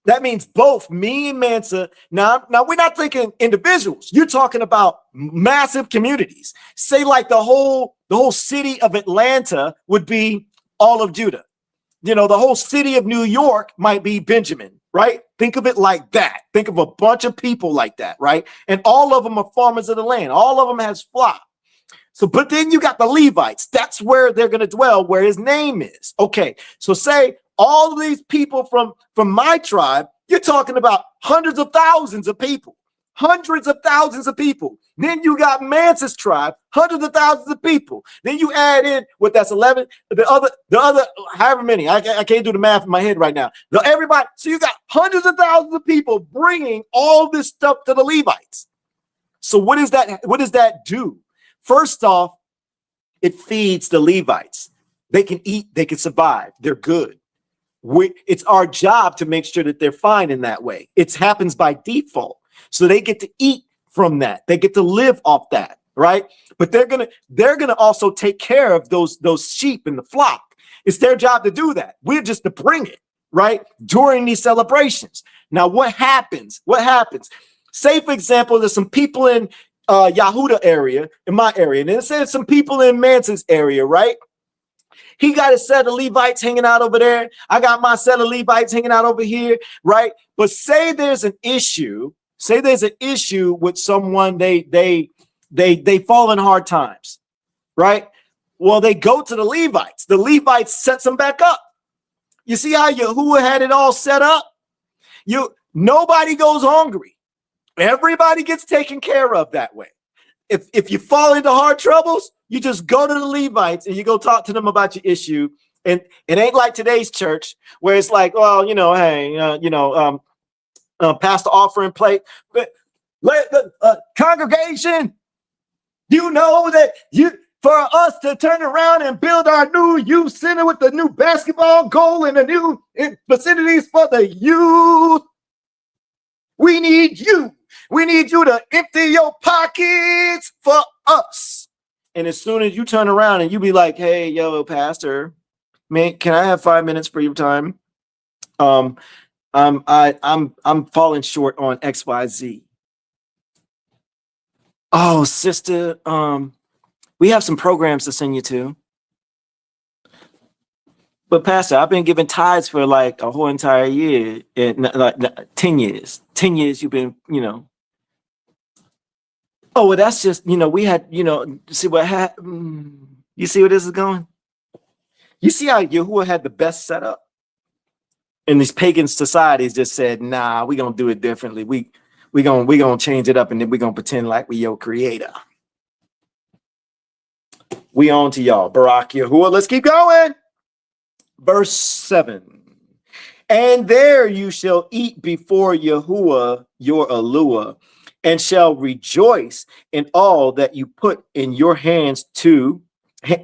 S3: That means both me and Mansa. Now we're not thinking individuals. You're talking about massive communities. Say like the whole city of Atlanta would be all of Judah. You know, the whole city of New York might be Benjamin, right? Think of it like that. Think of a bunch of people like that, right? And all of them are farmers of the land. All of them has flock. So, but then you got the Levites. That's where they're going to dwell, where his name is. Okay, so say all of these people from my tribe, you're talking about hundreds of thousands of people. hundreds of thousands of people. Then you got Mansa's tribe, hundreds of thousands of people. Then you add in what, that's 11. The other, however many. I can't do the math in my head right now. Everybody. So you got hundreds of thousands of people bringing all this stuff to the Levites. So what is that? What does that do? First off, it feeds the Levites. They can eat. They can survive. They're good. It's our job to make sure that they're fine in that way. It happens by default. So they get to eat from that. They get to live off that, right? But they're gonna also take care of those sheep in the flock. It's their job to do that. We're just to bring it, right? During these celebrations. Now, what happens? What happens? Say, for example, there's some people in Yahudah area, in my area, and then there's some people in Manson's area, right? He got a set of Levites hanging out over there. I got my set of Levites hanging out over here, right? But say there's an issue. Say there's an issue with someone. They fall in hard times, right? Well, they go to the Levites. The Levites sets them back up. You see how Yahuwah had it all set up? Nobody goes hungry. Everybody gets taken care of that way. If you fall into hard troubles, you just go to the Levites and you go talk to them about your issue. And it ain't like today's church where it's like, well, hey, pass the offering plate. But let the congregation, you know that for us to turn around and build our new youth center with the new basketball goal and the new facilities for the youth, we need you. We need you to empty your pockets for us. And as soon as you turn around and you be like, hey, yo, pastor, man, can I have 5 minutes for your time? I'm falling short on XYZ. Oh, sister, we have some programs to send you to. But pastor, I've been giving tithes for like a whole entire year, like 10 years. 10 years you've been, Oh, well, that's just, we had, see what happened. You see where this is going? You see how Yahuwah had the best setup? And these pagan societies just said, nah, we're going to do it differently. We gonna change it up and then we're going to pretend like we your creator. We on to y'all. Barak Yahuwah. Let's keep going. Verse 7. And there you shall eat before Yahuwah your Aluah, and shall rejoice in all that you put in your hands to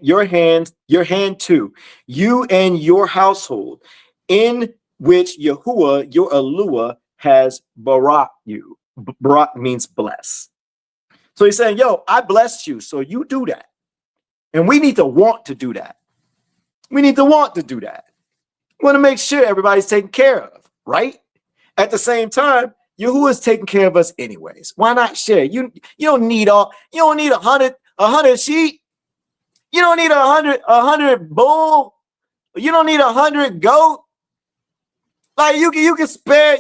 S3: your hand to you and your household, in which Yahuwah your Aluah has barak you. Barak means bless. So he's saying, yo, I blessed you, so you do that. And we need to want to do that. We need to want to do that. We want to make sure everybody's taken care of, right? At the same time, Yahuwah is taking care of us anyways. Why not share? You don't need 100 sheep. You don't need 100 bull. You don't need 100 goat. Like you can spare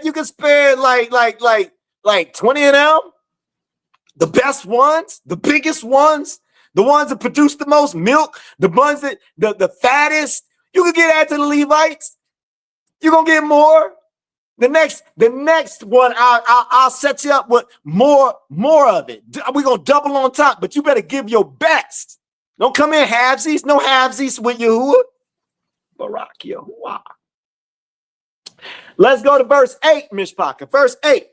S3: like 20 of them. The best ones, the biggest ones, the ones that produce the most milk, the ones that the fattest. You can get that to the Levites. You're gonna get more. The next one, I'll set you up with more of it. We're gonna double on top, but you better give your best. Don't come in halvesies, no halvesies with Yahuwah. Barak Yahuwah. Let's go to verse 8, Mishpachah. Verse 8.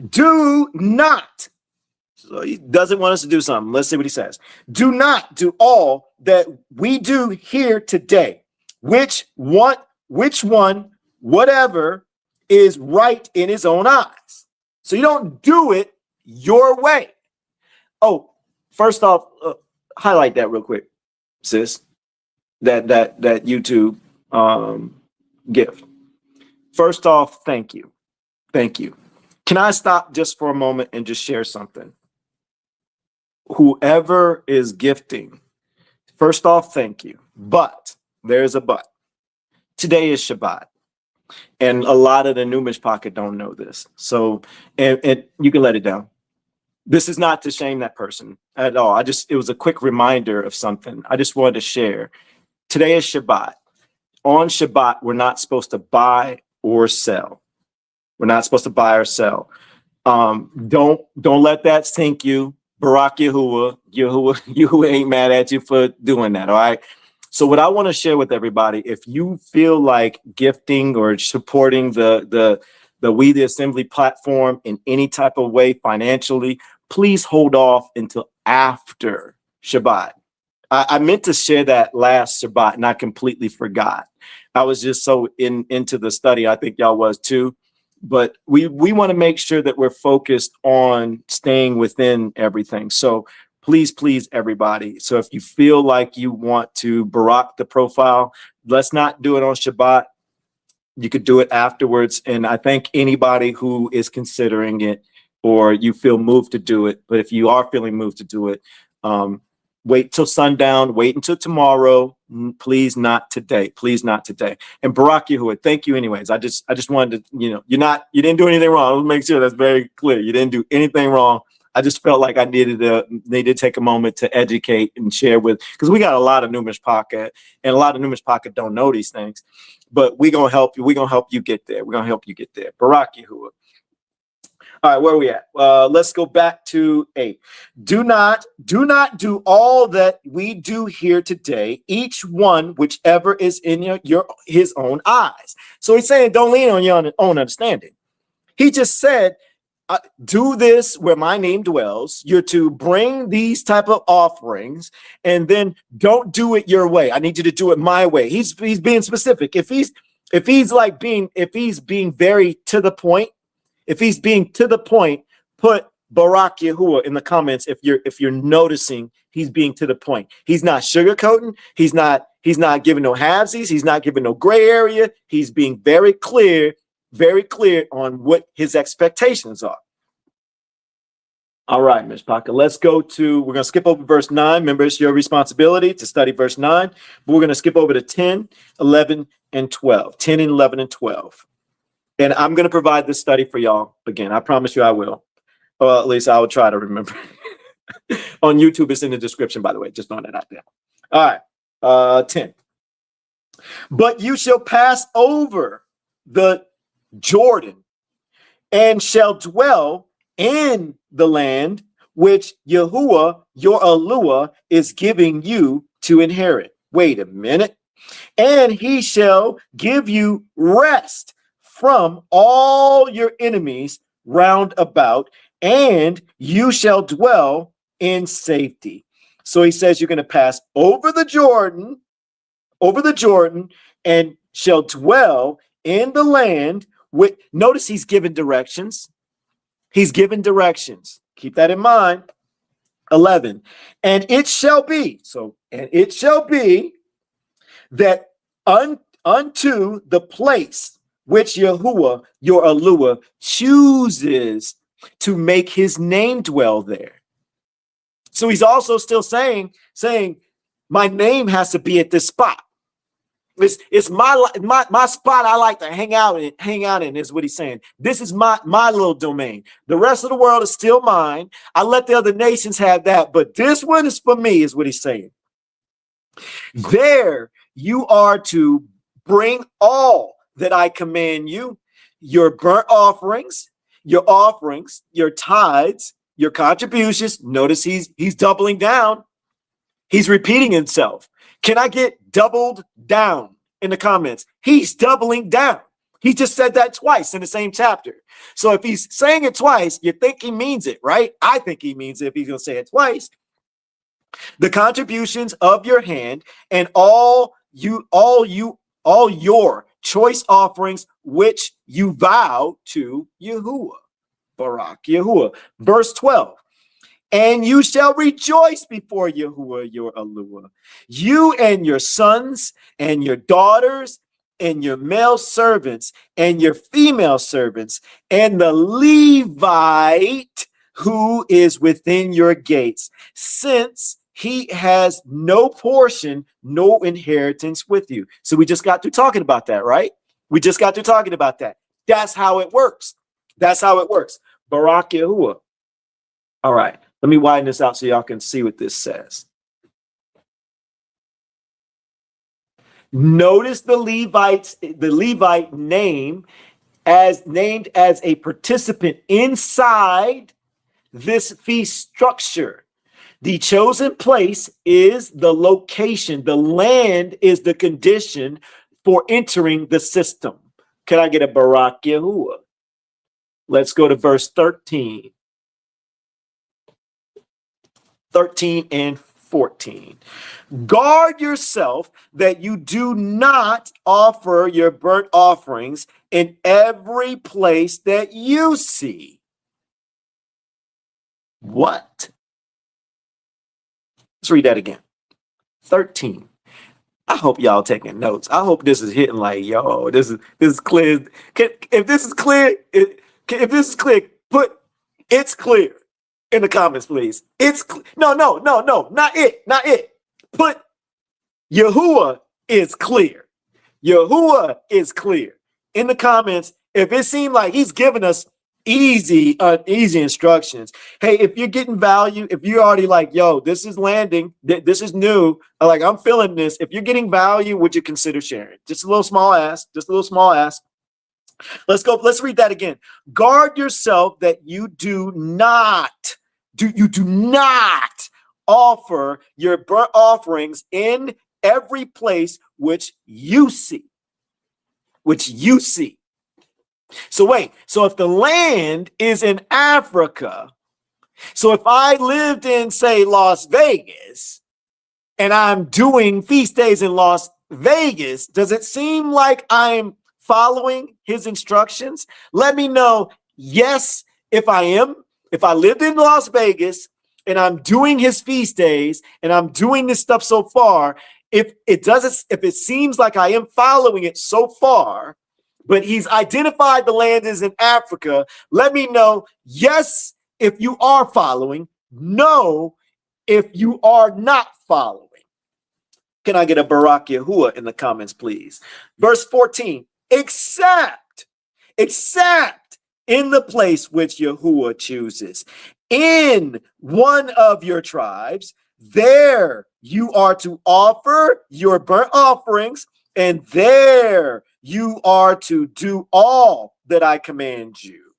S3: Do not. So he doesn't want us to do something. Let's see what he says. Do not do all that we do here today. Which one, whatever is right in his own eyes. So you don't do it your way. Oh, first off, highlight that real quick, sis. That YouTube gift. First off, thank you. Thank you. Can I stop just for a moment and just share something? Whoever is gifting, first off, thank you. But there's a but. Today is Shabbat. And a lot of the new Mishpachah don't know this. So, and you can let it down. This is not to shame that person at all. It was a quick reminder of something. I just wanted to share. Today is Shabbat. On Shabbat, we're not supposed to buy or sell. We're not supposed to buy or sell. Don't let that sink you. Barak Yahuah ain't mad at you for doing that. All right. So what I want to share with everybody, if you feel like gifting or supporting the We the Assembly platform in any type of way financially, please hold off until after Shabbat. I meant to share that last Shabbat and I completely forgot. I was just so into the study. I think y'all was too. But we want to make sure that we're focused on staying within everything. So please, everybody. So if you feel like you want to Barak the profile, let's not do it on Shabbat. You could do it afterwards. And I thank anybody who is considering it or you feel moved to do it. But if you are feeling moved to do it, wait till sundown, wait until tomorrow. Please not today. Please not today. And Barak Yahuah, thank you anyways. I just wanted to, you didn't do anything wrong. Let's make sure that's very clear. You didn't do anything wrong. I just felt like I needed to take a moment to educate and share because we got a lot of Numish Pocket and a lot of Numish Pocket don't know these things, but we're going to help you. We're going to help you get there. We're going to help you get there. Barak Yahuah. All right, where are we at? Let's go back to 8. Do not do all that we do here today, each one whichever is in his own eyes. So he's saying don't lean on your own understanding. He just said, do this where my name dwells. You're to bring these type of offerings, and then don't do it your way. I need you to do it my way. He's being specific. If he's being very to the point. If he's being to the point, put Barak Yahuah in the comments. If you're noticing he's being to the point, he's not sugarcoating. He's not giving no halvesies. He's not giving no gray area. He's being very clear on what his expectations are. All right, Ms. Paka, we're going to skip over verse 9. Remember, it's your responsibility to study verse 9. But we're going to skip over to 10, 11, and 12. 10 and 11 and 12. And I'm going to provide this study for y'all. Again, I promise you I will. Or at least I will try to remember. On YouTube, it's in the description, by the way. Just throwing that out there. All right. 10. But you shall pass over the Jordan and shall dwell in the land which Yahuah, your Eluah, is giving you to inherit. Wait a minute. And he shall give you rest from all your enemies round about, and you shall dwell in safety. So he says you're going to pass over the Jordan, and shall dwell in the land with, notice he's given directions. He's given directions. Keep that in mind. 11. And it shall be that unto the place which Yahuah, your Eluah, chooses to make his name dwell there. So he's also still saying, my name has to be at this spot. It's my spot I like to hang out in is what he's saying. This is my little domain. The rest of the world is still mine. I let the other nations have that, but this one is for me, is what he's saying. There you are to bring all that I command you, your burnt offerings, your tithes, your contributions. Notice he's doubling down. He's repeating himself. Can I get doubled down in the comments? He's doubling down. He just said that twice in the same chapter. So if he's saying it twice, you think he means it, right? I think he means it if he's going to say it twice. The contributions of your hand and all your choice offerings which you vow to Yahuah. Barak Yahuah. Verse 12. And you shall rejoice before Yahuah, your Eluah, you and your sons and your daughters and your male servants and your female servants and the Levite who is within your gates, since he has no portion, no inheritance with you. So we just got through talking about that, right? We just got through talking about that. That's how it works. That's how it works. Barak Yahuah. All right. Let me widen this out so y'all can see what this says. Notice the Levite name as named as a participant inside this feast structure. The chosen place is the location. The land is the condition for entering the system. Can I get a Barak Yahuwah? Let's go to verse 13. 13 and 14. Guard yourself that you do not offer your burnt offerings in every place that you see. What? Let's read that again. 13. I hope y'all taking notes. I hope this is hitting like, yo, this is clear. If this is clear, if this is clear, put it's clear in the comments, please. It's no, not it. Put Yahuwah is clear. Yahuwah is clear in the comments. If it seemed like he's giving us easy instructions. Hey, if you're getting value, if you're already like, yo, this is landing, this is new, like I'm feeling this. If you're getting value, would you consider sharing? Just a little small ask. Let's go. Let's read that again. Guard yourself that you do not offer your burnt offerings in every place which you see. So wait, so if the land is in Africa, so if I lived in, say, Las Vegas, and I'm doing feast days in Las Vegas, does it seem like I'm following his instructions? Let me know, yes, if I am. If I lived in Las Vegas and I'm doing his feast days and I'm doing this stuff so far, if it seems like I am following it so far, but he's identified the land is in Africa, let me know, yes, if you are following, no, if you are not following. Can I get a Barak Yahuwah in the comments, please? Verse 14, except in the place which Yahuwah chooses, in one of your tribes, there you are to offer your burnt offerings, and there you are to do all that I command you.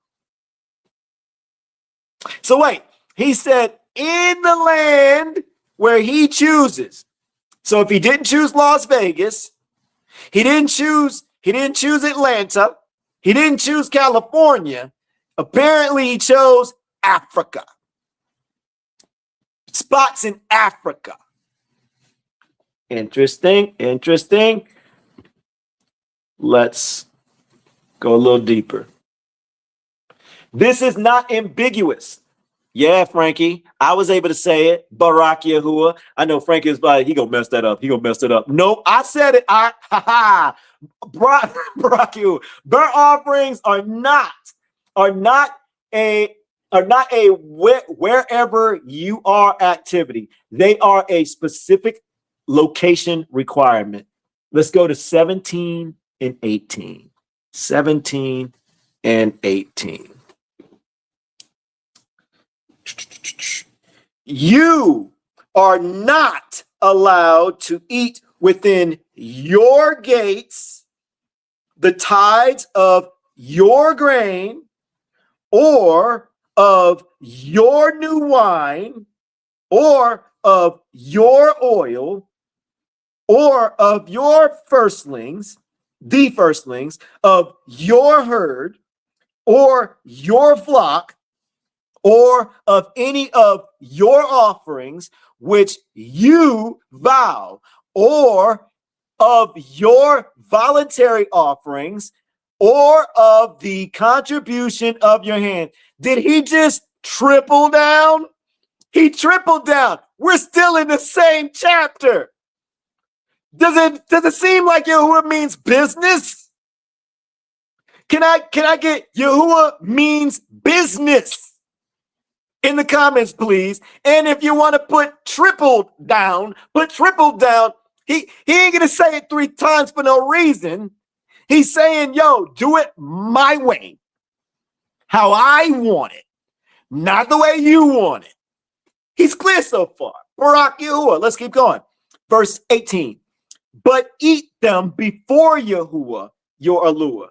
S3: So wait, he said in the land where he chooses. So if he didn't choose Las Vegas, he didn't choose Atlanta, he didn't choose California, apparently he chose Africa. Spots in Africa. Interesting. Let's go a little deeper. This is not ambiguous. Yeah, Frankie, I was able to say it. Barak Yahuwah. I know Frankie is like, he gonna mess that up. No, I said it. Barak Yahuwah. Burnt offerings are not a wherever you are activity. They are a specific location requirement. Let's go to 17 and 18. 17 and 18. You are not allowed to eat within your gates the tithes of your grain or of your new wine or of your oil or of your firstlings, the firstlings of your herd or your flock, or of any of your offerings which you vow, or of your voluntary offerings, or of the contribution of your hand. Did he just triple down? He tripled down. We're still in the same chapter. Does it seem like Yahuwah means business? Can I get Yahuwah means business in the comments, please? And if you want to put tripled down, He ain't gonna say it 3 times for no reason. He's saying, yo, do it my way, how I want it, not the way you want it. He's clear so far. Barak Yahuwah. Let's keep going. Verse 18. But eat them before Yahuwah, your Aluah.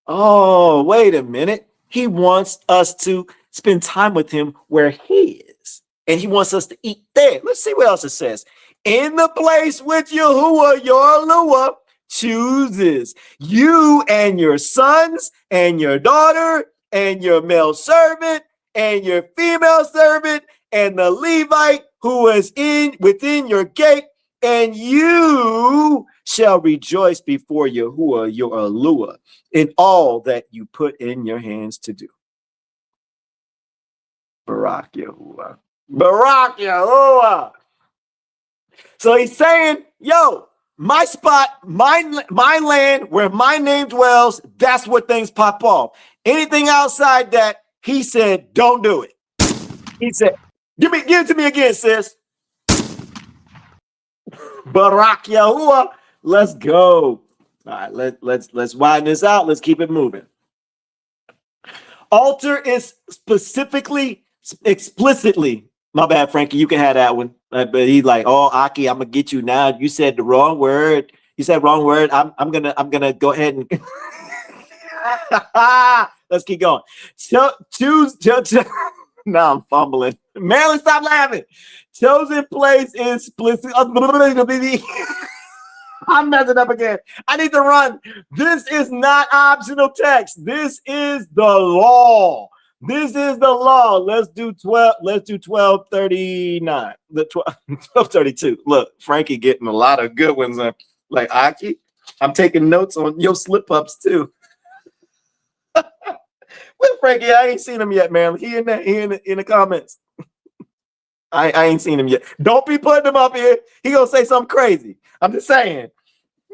S3: Oh, wait a minute. He wants us to spend time with him where he is. And he wants us to eat there. Let's see what else it says. In the place which Yahuwah, your Elohim, chooses, you and your sons and your daughter and your male servant and your female servant and the Levite who is within your gate, and you shall rejoice before Yahuwah, your Elohim, in all that you put in your hands to do. Barak Yahuwah. Barak Yahuwah. So he's saying, yo, my spot, my land where my name dwells, that's where things pop off. Anything outside that, he said, don't do it. He said, give it to me again, sis. Barak Yahuwah. Let's go. All right, let's widen this out. Let's keep it moving. Altar is explicitly. My bad, Frankie. You can have that one. But he's like, oh, Aki, I'm gonna get you now. You said the wrong word. You said wrong word. I'm gonna go ahead and let's keep going. Choose. Now I'm fumbling. Marilyn, stop laughing. Chosen place is explicit. I'm messing up again. I need to run. This is not optional text. This is the law. This is the law. Let's do 12. Let's do 1239. The 1232. Look, Frankie getting a lot of good ones. Like Aki, I'm taking notes on your slip ups too. Well, Frankie, I ain't seen him yet, man. He in the comments. I ain't seen him yet. Don't be putting him up here. He gonna say something crazy. I'm just saying.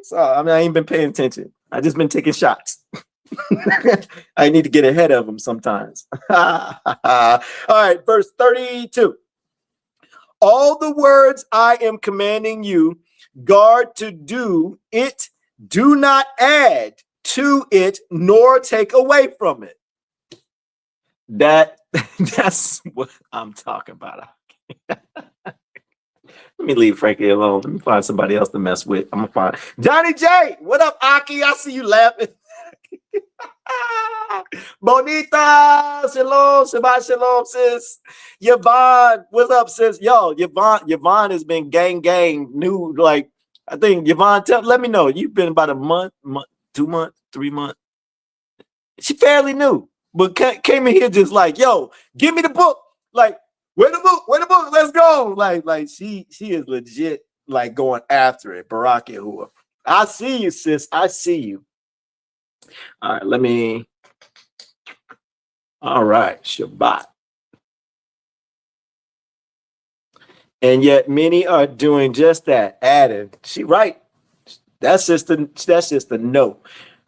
S3: So I ain't been paying attention. I just been taking shots. I need to get ahead of him sometimes. All right, verse 32. All the words I am commanding you, guard to do it. Do not add to it, nor take away from it. That's what I'm talking about. Let me leave Frankie alone. Let me find somebody else to mess with. I'm gonna find Johnny J. What up, Aki? I see you laughing. Bonita, shalom, Shabbat shalom, sis. Yvonne, what's up, sis? Yo, Yvonne has been gang new. Like, I think Yvonne, let me know. You've been about a month, 2 months, 3 months. She fairly new, but came in here just like, yo, give me the book. Like, where the book? Let's go. Like she is legit, like going after it. Barak Yahuwah. I see you, sis. I see you. All right, all right, Shabbat. And yet many are doing just that, added. She right. That's just a no.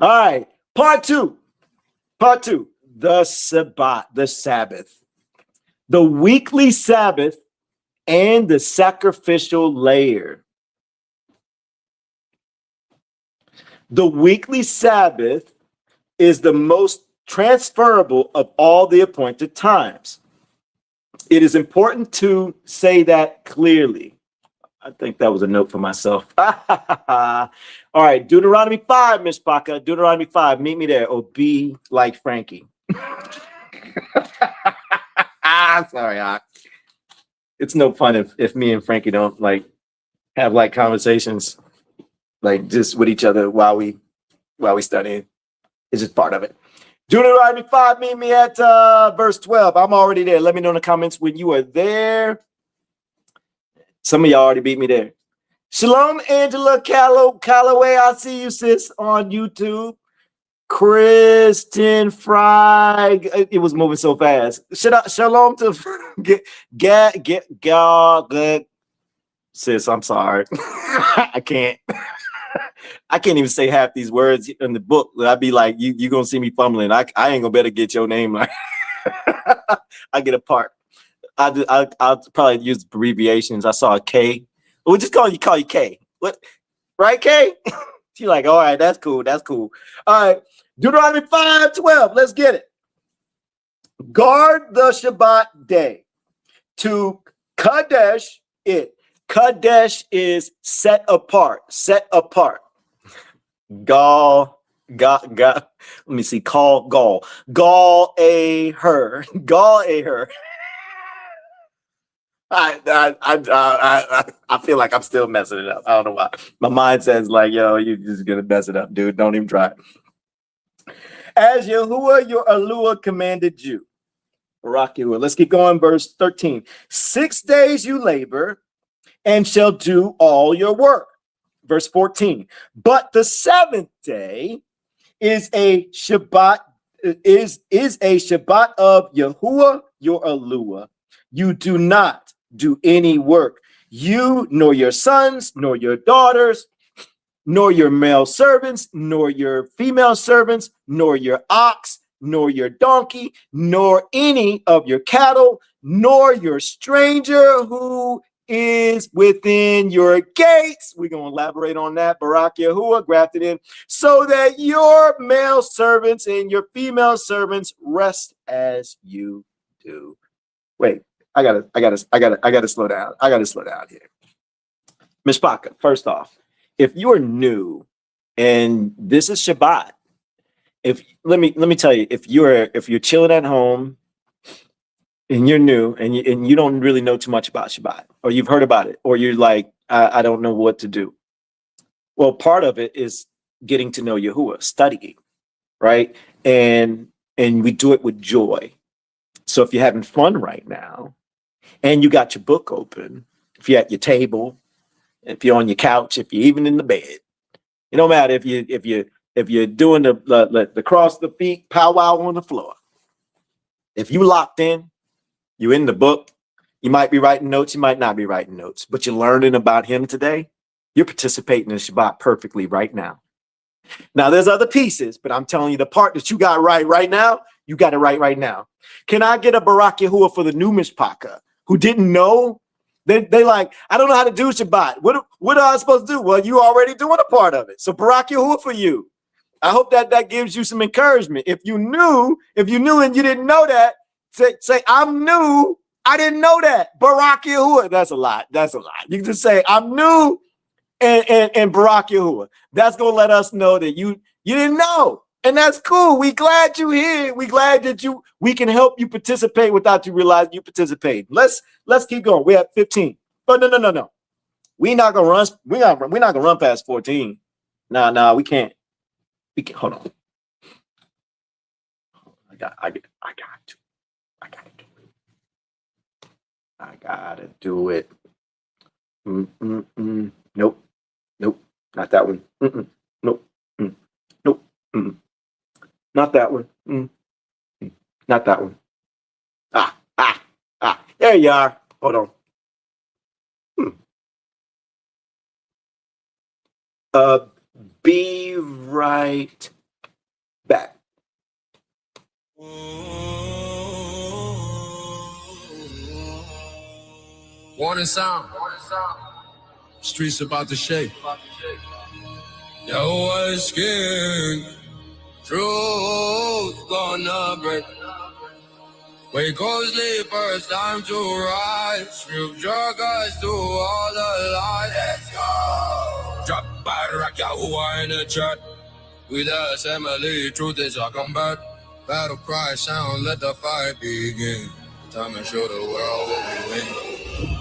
S3: All right, part two. The Shabbat, the Sabbath. The weekly Sabbath and the sacrificial layer. The weekly Sabbath is the most transferable of all the appointed times. It is important to say that clearly. I think that was a note for myself. All right, Deuteronomy 5, Miss Baca. Deuteronomy 5, meet me there. Or be like Frankie. Sorry, it's no fun if me and Frankie don't like have like conversations like just with each other while we studying. It's just part of it. Deuteronomy 5, meet me at verse 12. I'm already there. Let me know in the comments when you are there. Some of y'all already beat me there. Shalom, Angela Calloway. I see you, sis, on YouTube. Kristen Fry. It was moving so fast. Shalom to get sis. I'm sorry. I can't even say half these words in the book. I'd be like, you gonna see me fumbling. I ain't gonna better get your name. Like I get a part. I'll probably use abbreviations. I saw a K. We'll just call you K. What? Right, K? She's like, all right, that's cool. All right. Deuteronomy 5:12. Let's get it. Guard the Shabbat day to Kadesh it. Kadesh is set apart. Gal God, let me see. Gall a her. I feel like I'm still messing it up. I don't know why. My mind says like, yo, you're just gonna mess it up, dude. Don't even try it. As Yahuwah your Eluah commanded you. Barak Yahuwah. Let's keep going. Verse 13. 6 days you labor and shall do all your work. Verse 14. But the seventh day is a Shabbat, is a Shabbat of Yahuwah your Eluah. You do not do any work, you nor your sons, nor your daughters, nor your male servants, nor your female servants, nor your ox, nor your donkey, nor any of your cattle, nor your stranger who is within your gates. We're going to elaborate on that. Barak Yahuwah, grafted in, so that your male servants and your female servants rest as you do. Wait, I gotta slow down. I gotta slow down here. Mishpaka, first off, if you are new and this is Shabbat, let me tell you, if you're chilling at home and you're new and you don't really know too much about Shabbat, or you've heard about it, or you're like, I don't know what to do. Well, part of it is getting to know Yahuwah, studying, right? And we do it with joy. So if you're having fun right now and you got your book open, if you're at your table, if you're on your couch, if you're even in the bed, it don't matter if you're doing the cross the feet powwow on the floor. If you locked in, you in the book, you might be writing notes, you might not be writing notes, but you're learning about him today. You're participating in Shabbat perfectly right now. Now there's other pieces, but I'm telling you the part that you got right now, you got it right now. Can I get a Barak Yahuwah for the new Mishpaka who didn't know? They like, I don't know how to do Shabbat. What am I supposed to do? Well, you already doing a part of it. So Barak Yahuwah for you. I hope that gives you some encouragement. If you knew and you didn't know that, say I'm new. I didn't know that. Barak Yahuwah. That's a lot. You can just say I'm new and Barak Yahuwah. That's gonna let us know that you didn't know. And that's cool. We glad you here. We glad that we can help you participate without you realizing you participate. Let's keep going. We're at 15. But no. We're not gonna run past 14. No, we can't. Hold on. I gotta do it. Nope. Not that one. Nope. Nope. Not that one. Not that one. There you are. Hold on. Be right back.
S9: Warning sound. Streets about to shake. Yo, is scared. Truth gonna break. Wake up, sleepers, time to rise. Scripture guys to all the light. Let's go. Drop by Rock Yahuwah in the chat. We the assembly, truth is our combat. Battle cry sound, let the fight begin. Time to show the world what we win.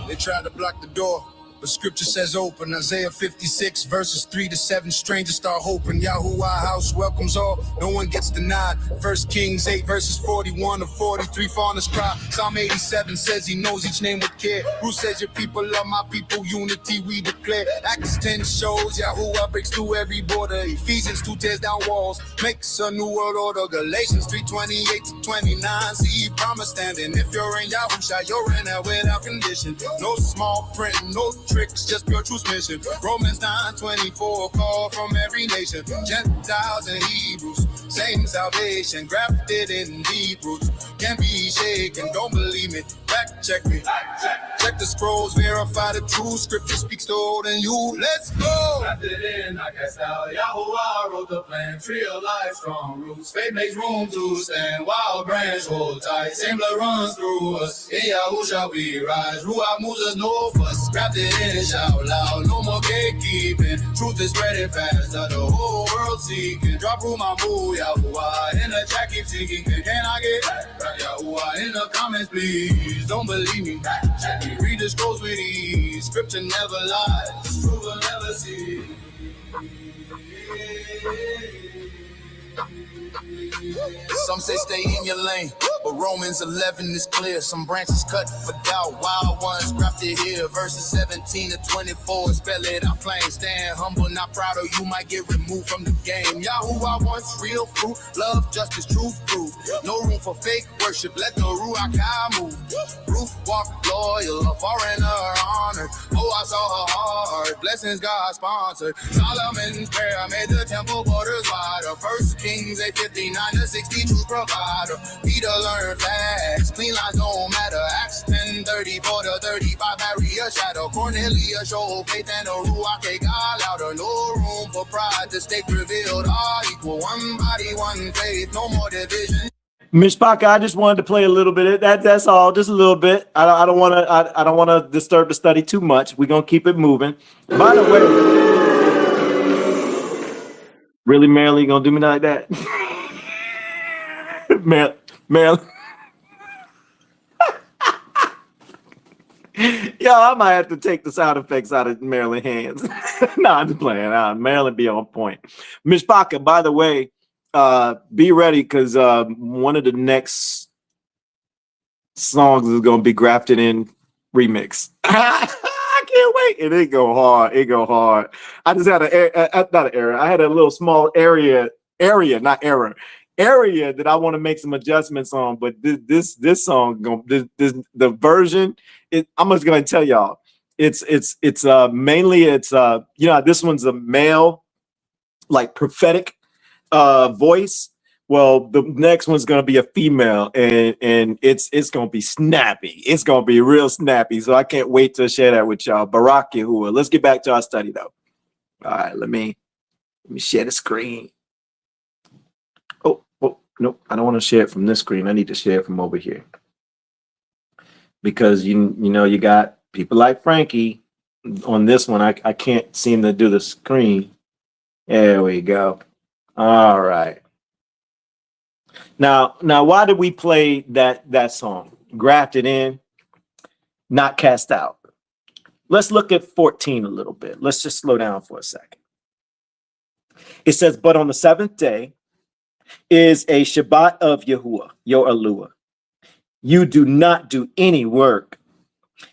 S9: They tried to block the door, but scripture says open. Isaiah 56 verses 3-7. Strangers start hoping. Yahuwah house welcomes all. No one gets denied. 1 Kings 8 verses 41-43. Fathers cry. Psalm 87 says he knows each name with care. Who says your people love my people? Unity we declare. Acts 10 shows Yahuwah breaks through every border. Ephesians 2 tears down walls, makes a new world order. Galatians 3:28-29. See promise standing. If you're in Yahusha, you're in there without condition. No small print, no tricks, just pure truth mission. Romans 9:24, call from every nation, Gentiles and Hebrews. Same salvation, grafted in deep roots. Can't be shaken, don't believe me. Fact check me. Check the scrolls, verify the truth. Scripture speaks to old and you. Let's go.
S5: Grafted in, I cast out. Yahuah wrote the plan. Tree of life, strong roots. Faith makes room to stand. Wild branch, hold tight. Same blood runs through us. In Yahuah shall we rise. Ruach moves us, no fuss. Grafted in, shout loud. No more gatekeeping. Truth is spreading fast. The whole world seeking. Drop room, I move. Yahuah in the chat, keep seeking. Can I get Yahuah in the comments, please? Don't believe me. Read the scrolls with ease. Scripture never lies. Truth will never see.
S9: Some say stay in your lane, but Romans 11 is clear. Some branches cut for doubt, wild ones grafted here. Verses 17 to 24, spell it out plain. Stand humble, not proud, or you might get removed from the game. Yahuah wants real fruit, love, justice, truth, proof. No room for fake worship, let the Ruach move. Roof walk loyal, a foreigner honored. Oh, I saw her heart, blessings God sponsored. Solomon's prayer made the temple borders wider. First Kings 8:59 to 60, truth provider. Peter learned fast, clean lines don't matter. Acts 10:34 to 35, barrier shadow. Cornelius showed faith and the Ruach got louder. No room for pride, the stake revealed all equal. One body, one faith, no more division.
S3: Miss Parker, I just wanted to play a little bit. That's all, just a little bit. I don't want to. I don't want to disturb the study too much. We're gonna keep it moving. By the way, really, Marilyn, you gonna do me like that? Marilyn. Yo, I might have to take the sound effects out of Marilyn's hands. No, I'm just playing. Marilyn be on point. Miss Parker, by the way. Be ready, because one of the next songs is gonna be Grafted in remix. I can't wait. And it go hard. It go hard. I just had not an error. I had a little small area, not error. Area that I want to make some adjustments on, but this song, the version, I'm just gonna tell y'all, it's mainly this one's a male, like prophetic voice. Well, the next one's gonna be a female, and it's gonna be snappy. It's gonna be real snappy. So I can't wait to share that with y'all. Barak Yahuah. Let's get back to our study though. All right, let me share the screen. Oh, nope, I don't want to share it from this screen. I need to share it from over here. Because you know you got people like Frankie on this one. I can't seem to do the screen. There we go. All right. Now, why did we play that song? Grafted in, not cast out. Let's look at 14 a little bit. Let's just slow down for a second. It says, but on the seventh day is a Shabbat of Yahuah, your Alua. You do not do any work.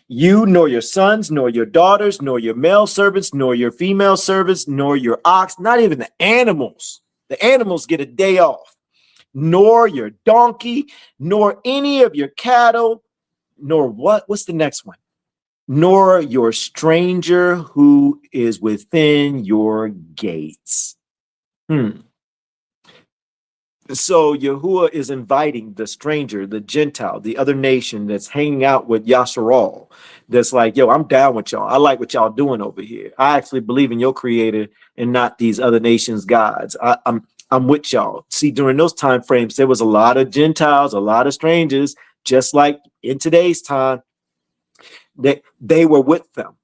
S3: You, nor your sons, nor your daughters, nor your male servants, nor your female servants, nor your ox, not even the animals. The animals get a day off. Nor your donkey, nor any of your cattle, nor what's the next one? Nor your stranger who is within your gates. So Yahuah is inviting the stranger, the Gentile, the other nation that's hanging out with Yasharal. That's like, yo, I'm down with y'all. I like what y'all doing over here. I actually believe in your creator and not these other nations' gods. I'm with y'all. See, during those time frames, there was a lot of Gentiles, a lot of strangers, just like in today's time, that they were with them.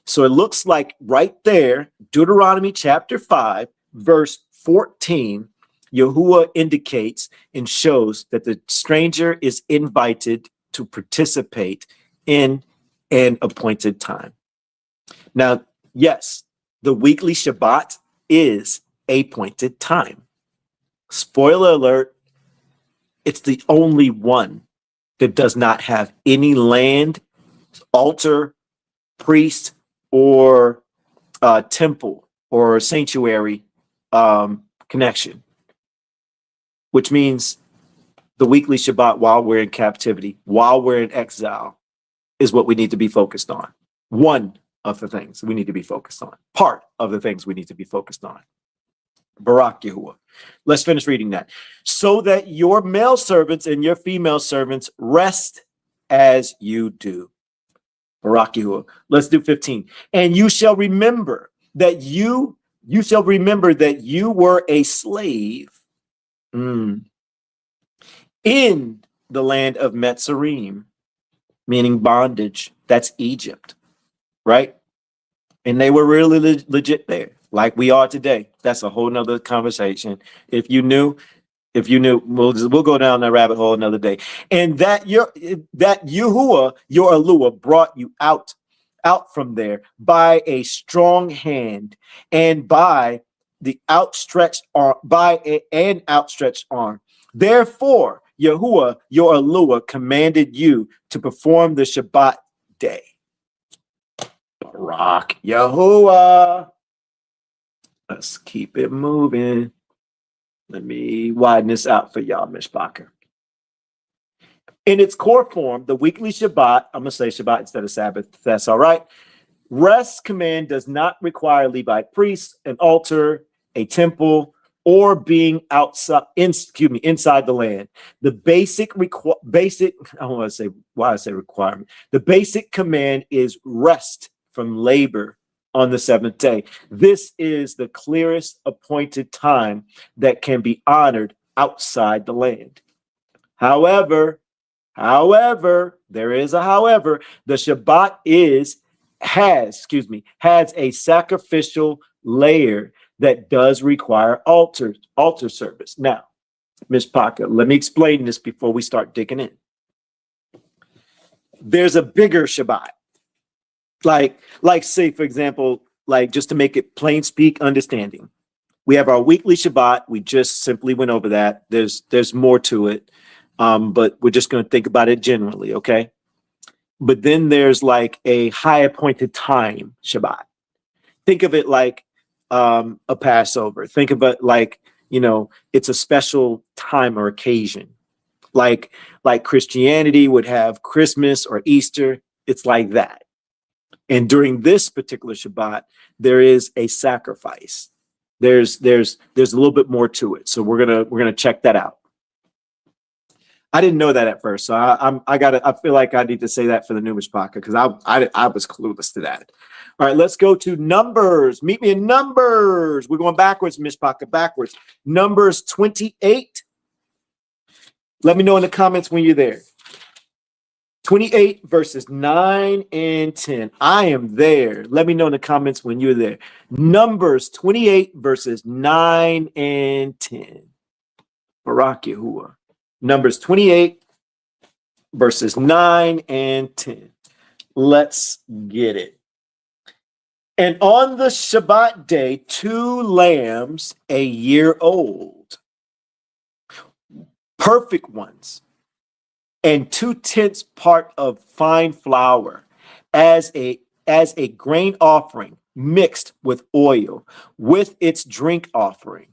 S3: So it looks like right there, Deuteronomy chapter 5, verse 14, Yahuah indicates and shows that the stranger is invited to participate in an appointed time. Now, yes, the weekly Shabbat is appointed time. Spoiler alert, it's the only one that does not have any land, altar, priest, or temple or sanctuary connection. Which means the weekly Shabbat while we're in captivity, while we're in exile, is what we need to be focused on. One of the things we need to be focused on. Part of the things we need to be focused on. Barak Yahuah. Let's finish reading that. So that your male servants and your female servants rest as you do. Barak Yahuah. Let's do 15. And you shall remember that you were a slave in the land of Metzarim, meaning bondage. That's Egypt, right? And they were really legit there, like we are today. That's a whole nother conversation. If you knew, we'll go down that rabbit hole another day. And that Yahuah, your Eluah, brought you out from there by a strong hand and by the outstretched arm, an outstretched arm. Therefore, Yahuah, your Eluah, commanded you to perform the Shabbat day. Barak Yahuah. Let's keep it moving. Let me widen this out for y'all, Mishpacha. In its core form, the weekly Shabbat, I'm going to say Shabbat instead of Sabbath, if that's all right. Rest command does not require Levite priests, an altar, a temple, or being inside the land. The requirement. The basic command is rest from labor on the seventh day. This is the clearest appointed time that can be honored outside the land. However, there is a however, the Shabbat has a sacrificial layer that does require altar service. Now, Mishpacha, let me explain this before we start digging in. There's a bigger Shabbat. Like say, for example, like just to make it plain speak understanding. We have our weekly Shabbat. We just simply went over that. There's more to it. But we're just going to think about it generally, okay? But then there's like a high appointed time Shabbat. Think of it like a Passover. Think of it like, it's a special time or occasion. Like Christianity would have Christmas or Easter. It's like that. And during this particular Shabbat, there is a sacrifice. There's a little bit more to it. So we're gonna check that out. I didn't know that at first, so I feel like I need to say that for the new Mishpacha because I was clueless to that. All right, let's go to Numbers. Meet me in Numbers. We're going backwards, Mishpacha, backwards. Numbers 28. Let me know in the comments when you're there. 28 verses 9 and 10. I am there. Let me know in the comments when you're there. Numbers 28 verses 9 and 10. Barak Yahuah. Numbers 28 verses 9 and 10. Let's get it. And on the Shabbat day, 2 lambs a year old, perfect ones, and 2/10 part of fine flour as a grain offering mixed with oil with its drink offering.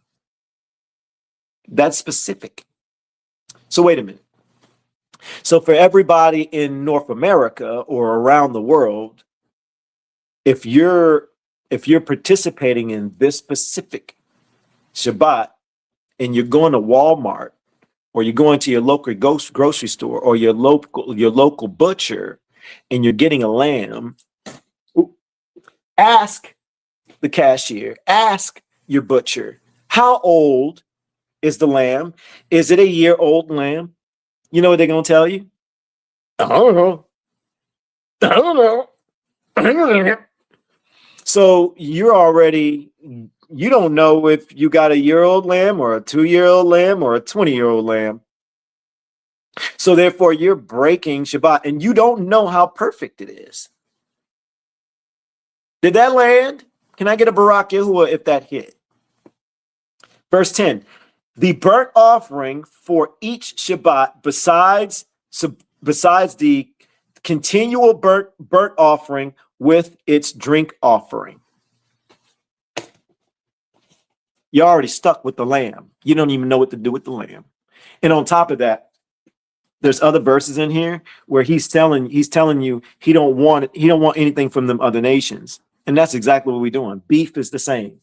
S3: That's specific. So wait a minute. So for everybody in North America or around the world, if you're participating in this specific Shabbat and you're going to Walmart or you're going to your local grocery store or your local butcher and you're getting a lamb, ask the cashier, ask your butcher, how old is the lamb? Is it a year-old lamb? You know what they're going to tell you? I don't know. So you don't know if you got a year-old lamb or a 2-year-old lamb or a 20-year-old lamb. So therefore, you're breaking Shabbat, and you don't know how perfect it is. Did that land? Can I get a Barak Yahuah if that hit? Verse 10. The burnt offering for each Shabbat, besides the continual burnt offering with its drink offering. You're already stuck with the lamb. You don't even know what to do with the lamb. And on top of that, there's other verses in here where he's telling you he don't want anything from them other nations. And that's exactly what we're doing. Beef is the same.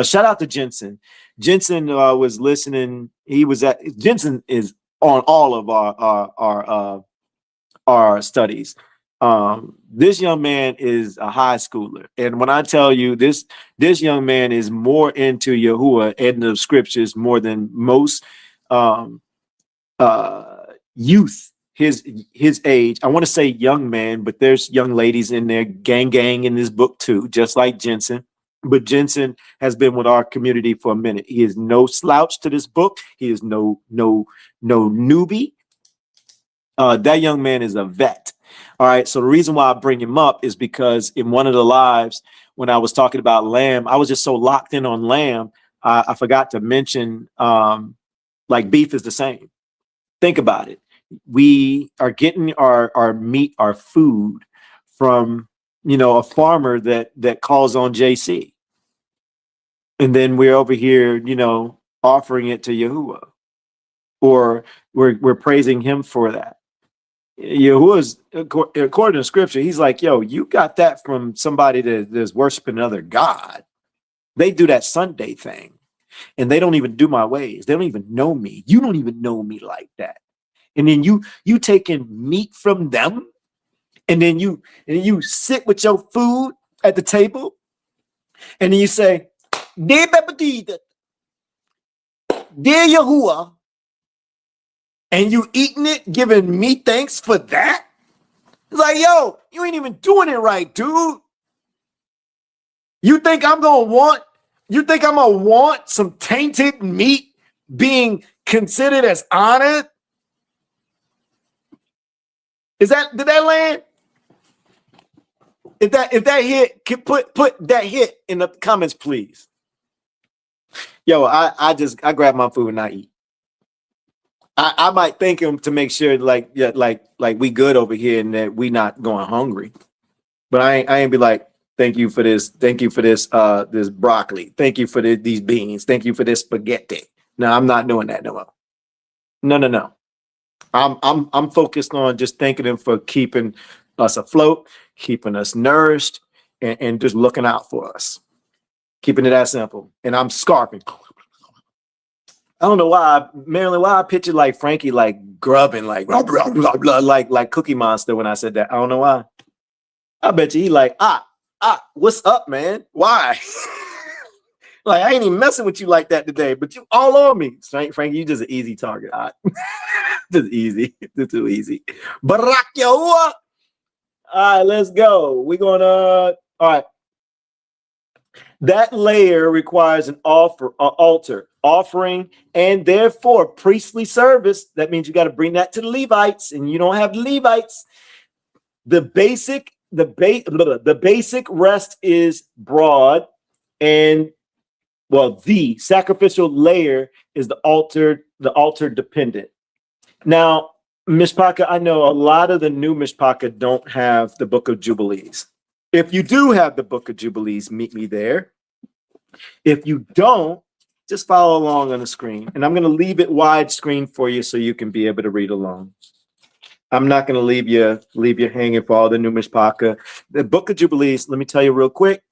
S3: Shout out to Jensen. Jensen was listening. Jensen is on all of our studies. This young man is a high schooler, and when I tell you this young man is more into Yahuah and the scriptures more than most youth his age. I want to say young man, but there's young ladies in there, gang in this book too, just like Jensen. But Jensen has been with our community for a minute. He is no slouch to this book. He is no newbie. That young man is a vet. All right. So the reason why I bring him up is because in one of the lives when I was talking about lamb, I was just so locked in on lamb. I forgot to mention like beef is the same. Think about it. We are getting our meat, our food from, a farmer that calls on JC. And then we're over here, offering it to Yahuah, or we're praising him for that. Yahuah's, according to scripture, he's like, yo, you got that from somebody that's worshiping another God. They do that Sunday thing and they don't even do my ways. They don't even know me. You don't even know me like that. And then you taking meat from them, and then you sit with your food at the table, and then you say, Dear Yahuah, and you eating it, giving me thanks for that? It's like, yo, you ain't even doing it right, dude. You think I'm gonna want some tainted meat being considered as honored? Did that land? If that hit, put that hit in the comments, please. Yo, I grab my food and I eat. I might thank him to make sure like we good over here and that we not going hungry. But I ain't be like, thank you for this this broccoli. Thank you for these beans. Thank you for this spaghetti. No, I'm not doing that no more. No. I'm focused on just thanking him for keeping us afloat, keeping us nourished, and just looking out for us. Keeping it that simple. And I'm scarfing. I don't know why, Marilyn, why I pictured like Frankie like grubbing, like blah, blah, blah, blah, like Cookie Monster when I said that. I don't know why. I bet you he like, what's up, man? Why? Like, I ain't even messing with you like that today, but you all on me. Frankie, you just an easy target. Just easy. It's too easy. Barak Yahuah. All right, let's go. We're going to, all right. That layer requires an altar, offering, and therefore priestly service. That means you got to bring that to the Levites, and you don't have Levites. The basic rest is broad, and the sacrificial layer is the altar dependent. Now, Mishpaka, I know a lot of the new Mishpaka don't have the Book of Jubilees. If you do have the Book of Jubilees, meet me there. If you don't, just follow along on the screen. And I'm going to leave it widescreen for you so you can be able to read along. I'm not going to leave you hanging for all the new Mishpaka. The Book of Jubilees, let me tell you real quick.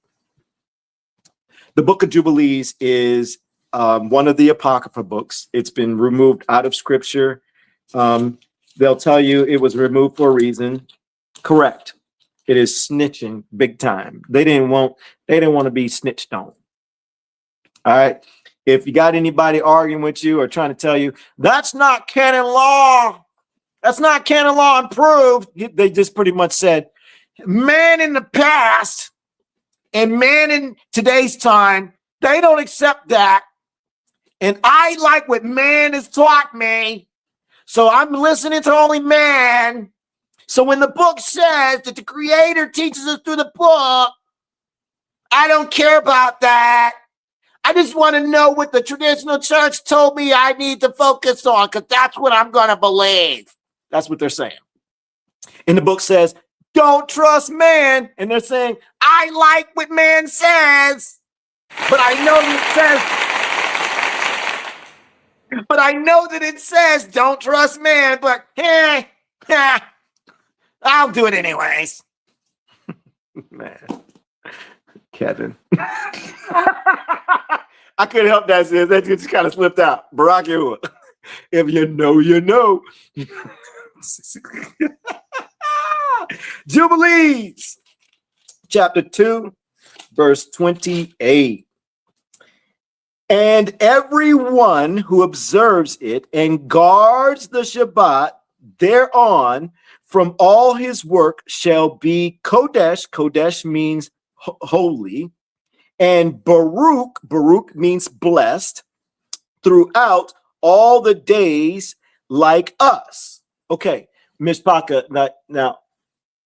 S3: The Book of Jubilees is one of the Apocrypha books. It's been removed out of Scripture. They'll tell you it was removed for a reason. Correct. It is snitching big time. They didn't want to be snitched on. All right. If you got anybody arguing with you or trying to tell you that's not canon law, that's not canon law approved, they just pretty much said, man in the past and man in today's time, they don't accept that. And I like what man has taught me. So I'm listening to only man. So when the book says that the creator teaches us through the book, I don't care about that. I just want to know what the traditional church told me I need to focus on, because that's what I'm going to believe. That's what they're saying. And the book says, don't trust man. And they're saying, I like what man says, but I know that it says, don't trust man, but I'll do it anyways. Man, Kevin. I couldn't help that, sis. That just kind of slipped out. Barak Yahuwah. If you know, you know. Jubilees, chapter 2, verse 28. And everyone who observes it and guards the Shabbat thereon from all his work shall be Kodesh. Kodesh means holy. And Baruch, Baruch means blessed throughout all the days like us. Okay, Miss Paka, now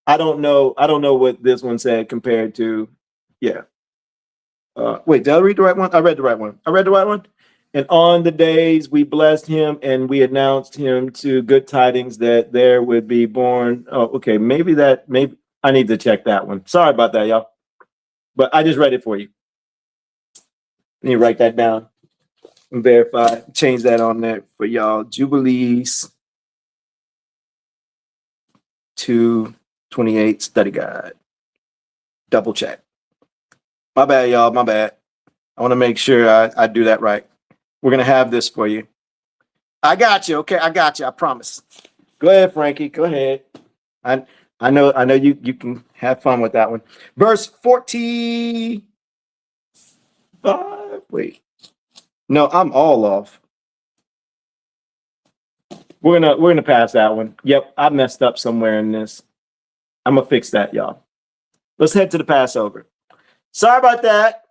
S3: I don't know what this one said compared to, yeah. Wait, did I read the right one? I read the right one. And on the days we blessed him and we announced him to good tidings that there would be born. Oh, okay. Maybe I need to check that one. Sorry about that, y'all. But I just read it for you. Let me write that down and verify. Change that on there for y'all. Jubilees 2:28 study guide. Double check. My bad, y'all. My bad. I want to make sure I do that right. We're going to have this for you. I got you. Okay, I got you. I promise. Go ahead, Frankie. Go ahead. I know you can have fun with that one. Verse 45. Wait. No, I'm all off. We're gonna pass that one. Yep, I messed up somewhere in this. I'm gonna fix that, y'all. Let's head to the Passover. Sorry about that.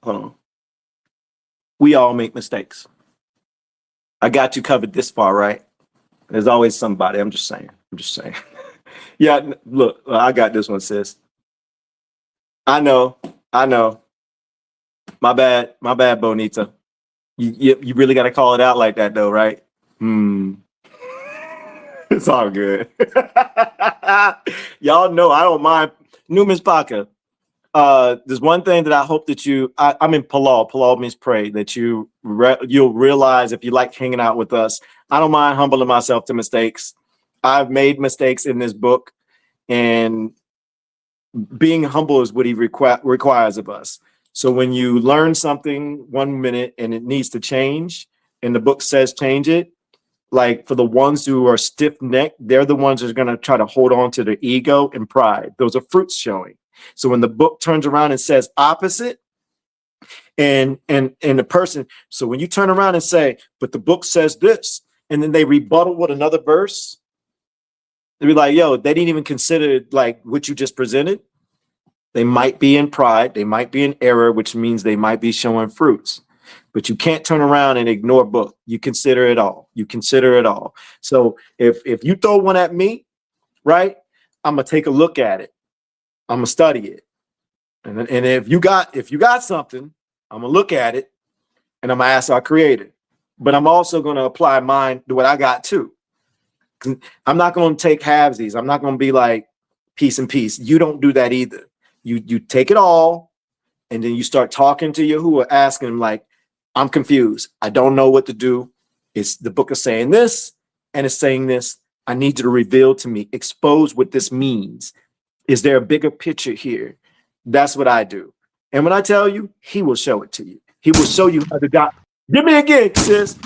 S3: Hold on. We all make mistakes. I got you covered this far, right? There's always somebody. I'm just saying. Yeah, look, I got this one, sis. I know. My bad, Bonita. You really got to call it out like that, though, right? It's all good. Y'all know I don't mind. Numis Paka. There's one thing that I hope that I'm in Palal. Palal means pray. That you'll realize if you like hanging out with us. I don't mind humbling myself to mistakes. I've made mistakes in this book, and being humble is what he requires of us. So when you learn something 1 minute and it needs to change, and the book says change it, like for the ones who are stiff-necked, they're the ones that are going to try to hold on to their ego and pride. Those are fruits showing. So when the book turns around and says opposite, and the person, so when you turn around and say, but the book says this, and then they rebuttal with another verse, they'll be like, yo, they didn't even consider like what you just presented. They might be in pride, they might be in error, which means they might be showing fruits. But you can't turn around and ignore book. You consider it all. So if you throw one at me, right, I'm gonna take a look at it. I'm gonna study it. And if you got something, I'm gonna look at it and I'm gonna ask our creator. But I'm also gonna apply mine to what I got too. I'm not gonna take halvesies. I'm not gonna be like peace and peace. You don't do that either. You take it all, and then you start talking to Yahuwah, asking him like, I'm confused. I don't know what to do. It's the book is saying this, and it's saying this. I need you to reveal to me, expose what this means. Is there a bigger picture here? That's what I do. And when I tell you, he will show it to you. He will show you how the dot. Give me again, sis.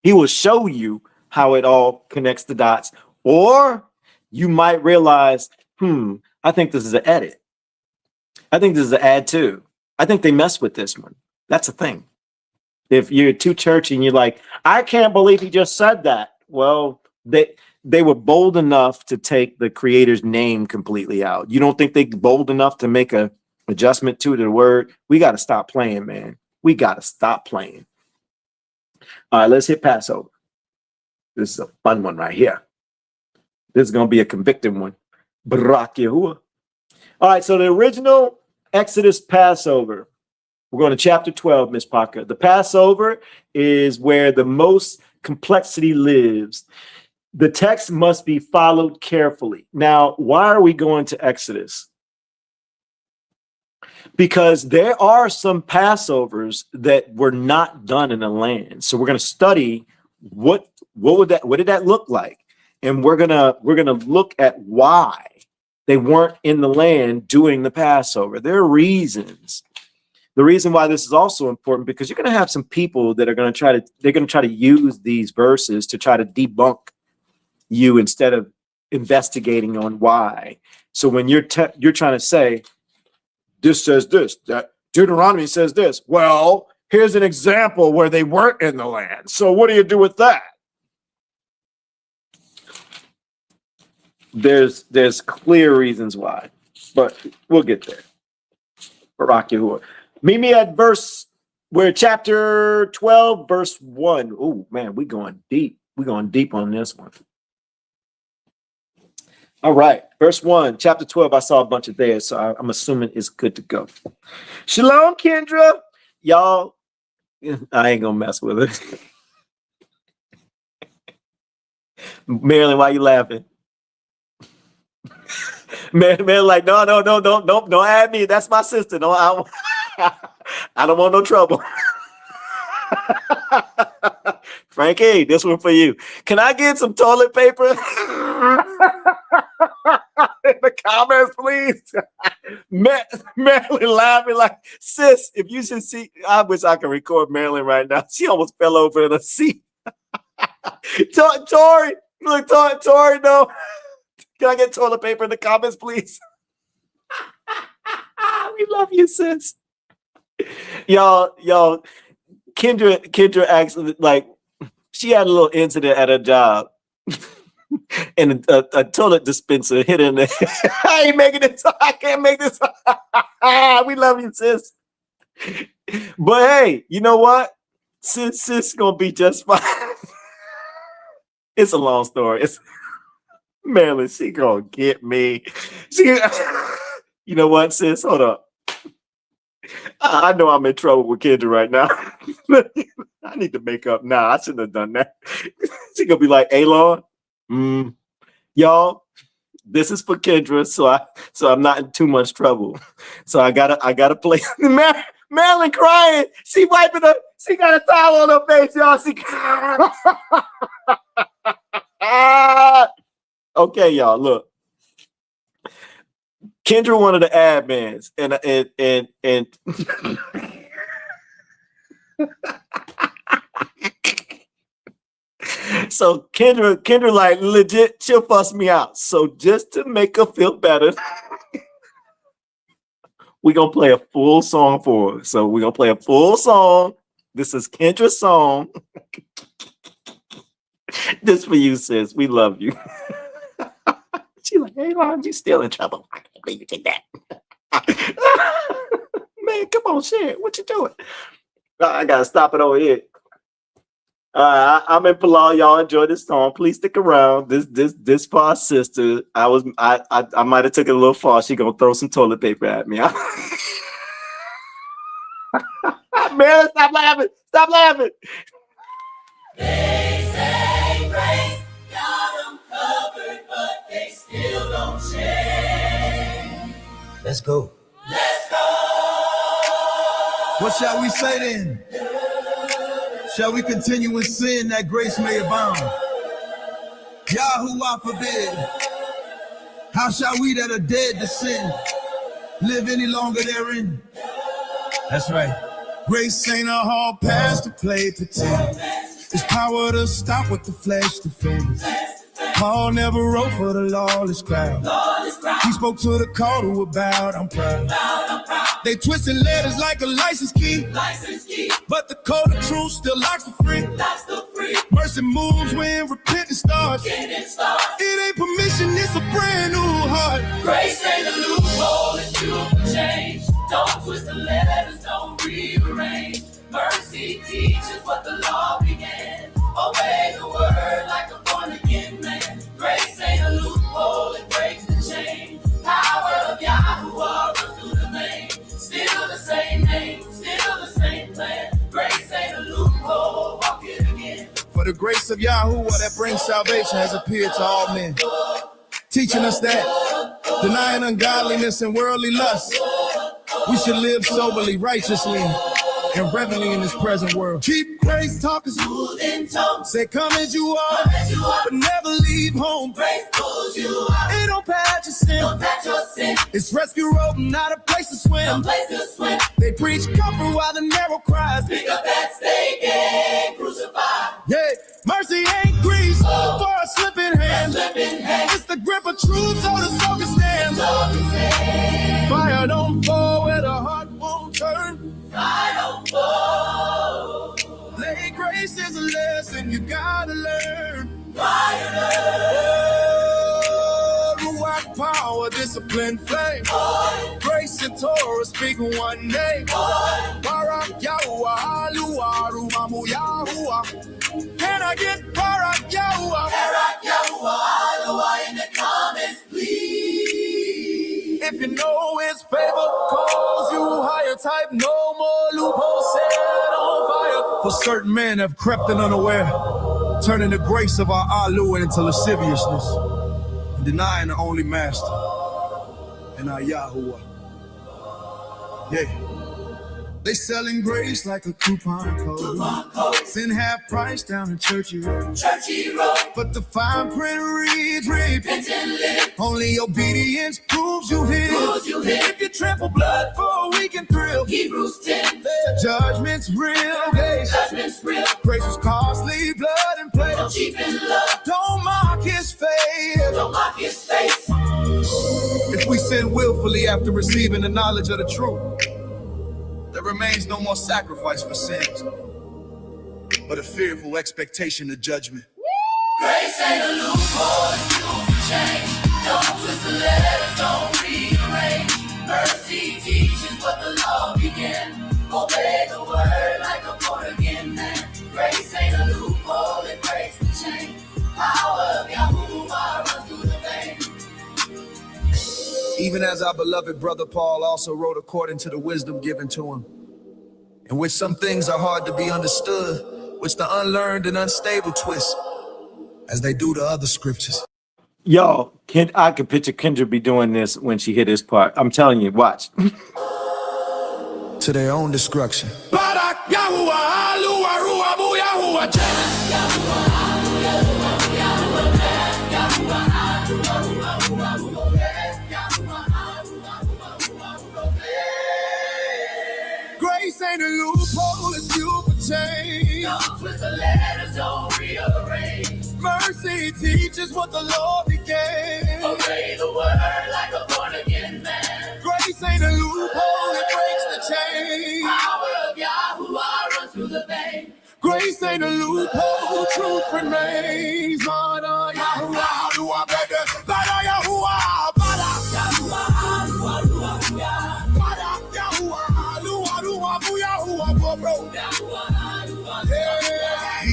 S3: He will show you how it all connects the dots. Or you might realize, I think this is an edit. I think this is an add to. I think they mess with this one. That's a thing. If you're too churchy and you're like, I can't believe he just said that. Well, they were bold enough to take the creator's name completely out. You don't think they're bold enough to make a adjustment to the word? We got to stop playing, man. We got to stop playing. All right, let's hit Passover. This is a fun one right here. This is going to be a convicting one. Barak Yahuwah. All right, so the original Exodus Passover. We're going to chapter 12, Miss Parker. The Passover is where the most complexity lives. The text must be followed carefully. Now, why are we going to Exodus? Because there are some Passovers that were not done in the land. So we're going to study what did that look like? And we're gonna look at why they weren't in the land doing the Passover. There are reasons. The reason why this is also important, because you're going to have some people that are going to try to use these verses to try to debunk you instead of investigating on why. So when you're trying to say, this says this, that Deuteronomy says this. Well, here's an example where they weren't in the land. So what do you do with that? There's clear reasons why, but we'll get there. Barak Yahuwah. Meet me at we're chapter 12, verse 1. Oh man, we're going deep. We're going deep on this one. All right, verse 1, chapter 12. I saw a bunch of theirs, so I'm assuming it's good to go. Shalom, Kendra. Y'all, I ain't gonna mess with it. Marilyn, why you laughing? Marilyn, like, no, don't add me. That's my sister. No, I don't want no trouble. Frankie, this one for you. Can I get some toilet paper? In the comments, please. Marilyn laughing like, sis, if you should see, I wish I could record Marilyn right now. She almost fell over in a seat. Tori, look, Tori, no. Can I get toilet paper in the comments, please? We love you, sis. Y'all, Kendra actually, like, she had a little incident at her job. And a toilet dispenser hit in there. I ain't making this. I can't make this. We love you, sis. But hey, you know what? Sis gonna be just fine. It's a long story. It's Marilyn, she gonna get me. You know what, sis? Hold up. I know I'm in trouble with Kendra right now. I need to make up. Nah, I shouldn't have done that. She gonna be like, Alon, y'all, this is for Kendra, so I'm not in too much trouble. So I gotta play. Marilyn crying. She wiping her. She got a towel on her face, y'all. Okay, y'all, look. Kendra, one of the admins, and so Kendra like legit, she'll fuss me out. So just to make her feel better, we're gonna play a full song for her. So we're gonna play a full song. This is Kendra's song. This for you, sis. We love you. She like, hey, Lon, you still in trouble. I can't believe you did that. Man, come on, shit. What you doing? I gotta stop it over here. I'm in Palau. Y'all enjoy this song. Please stick around. This for our sister. I might have took it a little far. She gonna throw some toilet paper at me. Man, stop laughing. Stop laughing.
S5: They say grace got them covered, but they still don't change.
S2: Let's go.
S5: Let's go.
S6: What shall we say then? Shall we continue in sin that grace may abound? Yahuwah forbid. How shall we that are dead to sin live any longer therein? That's right. Grace ain't a hall pass to play pretend. It's power to stop what the flesh defends. Paul never wrote for the lawless crowd. He spoke to the call who were bowed. I'm proud. They twisted letters like a license key. But the code of truth still locks the free. Mercy moves when repentance starts. It ain't permission, it's a brand new heart.
S5: Grace ain't a loophole, it's beautiful change. Don't twist the letters, don't rearrange. Mercy teaches what the law began. Obey the word like a born-again man. Grace ain't a loophole, it breaks the chain. Power of Yahuwah runs through the vein. Still the same name, still the same plan. Grace ain't a loophole, walk it again.
S6: For the grace of Yahuwah that brings salvation has appeared to all men, teaching us that, denying ungodliness and worldly lust, we should live soberly, righteously, and reverently in this present world. Keep grace talking
S5: Smooth in tone,
S6: say come as you are, but never leave home.
S5: grace pulls you out.
S6: It don't patch your sin.
S5: Don't patch your sin,
S6: It's rescue rope, not a place to swim.
S5: no place to swim.
S6: They They preach comfort while the narrow cries.
S5: Pick up that stake and crucify.
S6: Yeah, mercy ain't grease for a slipping hand. It's the grip of truth so the soul can stand. Fire don't fall where the heart won't turn.
S5: Fire don't fall.
S6: Lay grace is a lesson you gotta learn.
S5: Fire.
S6: Ruach power, discipline, flame. Grace and Torah speak one name. Barak Yahuah, Aluah, Ruamu Yahuah. Can I get Barak Yahuah?
S5: Barak Yahuah, Yahuah in the comments, please.
S6: If you know his favor calls you higher, type no more loopholes set on fire. For certain men have crept in unaware, turning the grace of our Alu into lasciviousness, denying the only master and our Yahuwah. Yeah. They selling grace like a coupon code. Send half price down in Churchy Road. But the fine print reads, repent and live. Only obedience proves you his. If you trample blood for a week and thrill,
S5: Hebrews 10.
S6: Judgment's real. Grace was costly, blood and play.
S5: Don't cheapen love.
S6: Don't mock his faith.
S5: Don't mock his face.
S6: If we sin willfully after receiving the knowledge of the truth, there remains no more sacrifice for sins, but a fearful expectation of judgment.
S5: Grace ain't a loophole, it's fuel for change. Don't twist the letters, don't rearrange. Mercy teaches what the law began. Obey the word like a born-again man. Grace ain't a loophole, it breaks the chain. Power of Yahuwah runs through the vein.
S6: Even as our beloved brother Paul also wrote according to the wisdom given to him, in which some things are hard to be understood, which the unlearned and unstable twist, as they do to other scriptures.
S3: Yo, I could picture Kendra be doing this when she hit this part. I'm telling you, watch.
S6: To their own destruction.
S9: Barak Yahuwah, Aluah, Ruamu Yahuwah.
S6: Grace ain't a loophole, it's fuel for change.
S5: Don't twist the letters, don't rearrange.
S6: Mercy teaches what the Lord began.
S5: Obey the word like a born-again man.
S6: Grace ain't a loophole, it breaks the chain.
S5: Power of Yahuwah runs through the vein.
S6: Grace ain't a loophole, truth remains. Bada Yahuwah, Ruach, Bada Yahuwah, Bada Yahuwah, Ruach, Bada Yahuwah, Ruach, Yahuwah, bro.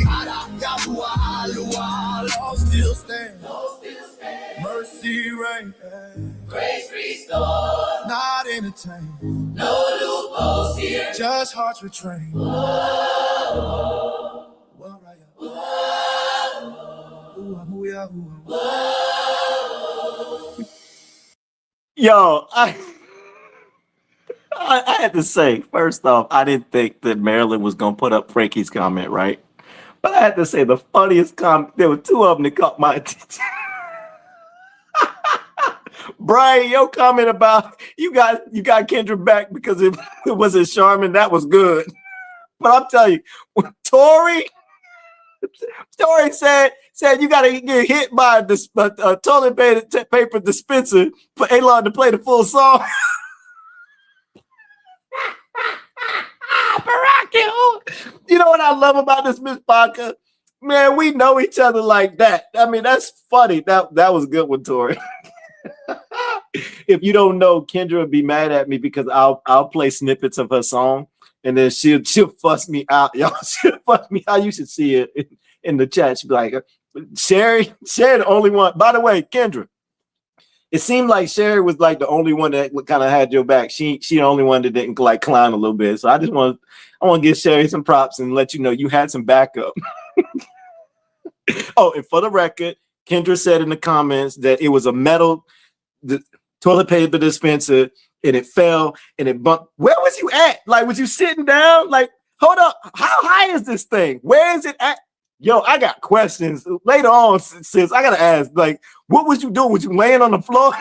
S6: Bada Yahuwah, Ruach, law still stands. Mercy reigns.
S5: Grace restored.
S6: Not entertained.
S5: No loopholes here.
S6: Just hearts retrained.
S3: Yo, I had to say, first off, I didn't think that Marilyn was going to put up Frankie's comment, right? But I had to say the funniest comment, there were two of them that caught my attention. Brian, your comment about you got Kendra back because it wasn't Charmin, that was good. But I'm telling you, when Tori said you got to get hit by a toilet paper dispenser for Elon to play the full song. You know what I love about this Miss Parker? Man, we know each other like that. I mean, that's funny. That was a good one, Tori. If you don't know, Kendra would be mad at me because I'll play snippets of her song and then she'll fuss me out. Y'all, she'll fuss me out. You should see it in the chat. She'll be like, Sherry the only one. By the way, Kendra, it seemed like Sherry was like the only one that kind of had your back. She the only one that didn't like clown a little bit. So I want to give Sherry some props and let you know you had some backup. Oh, and for the record, Kendra said in the comments that it was a metal toilet paper dispenser and it fell and it bumped. Where was you at? Like, was you sitting down? Like, hold up. How high is this thing? Where is it at? Yo, I got questions later on, sis. I gotta ask, like, what was you doing? Was you laying on the floor?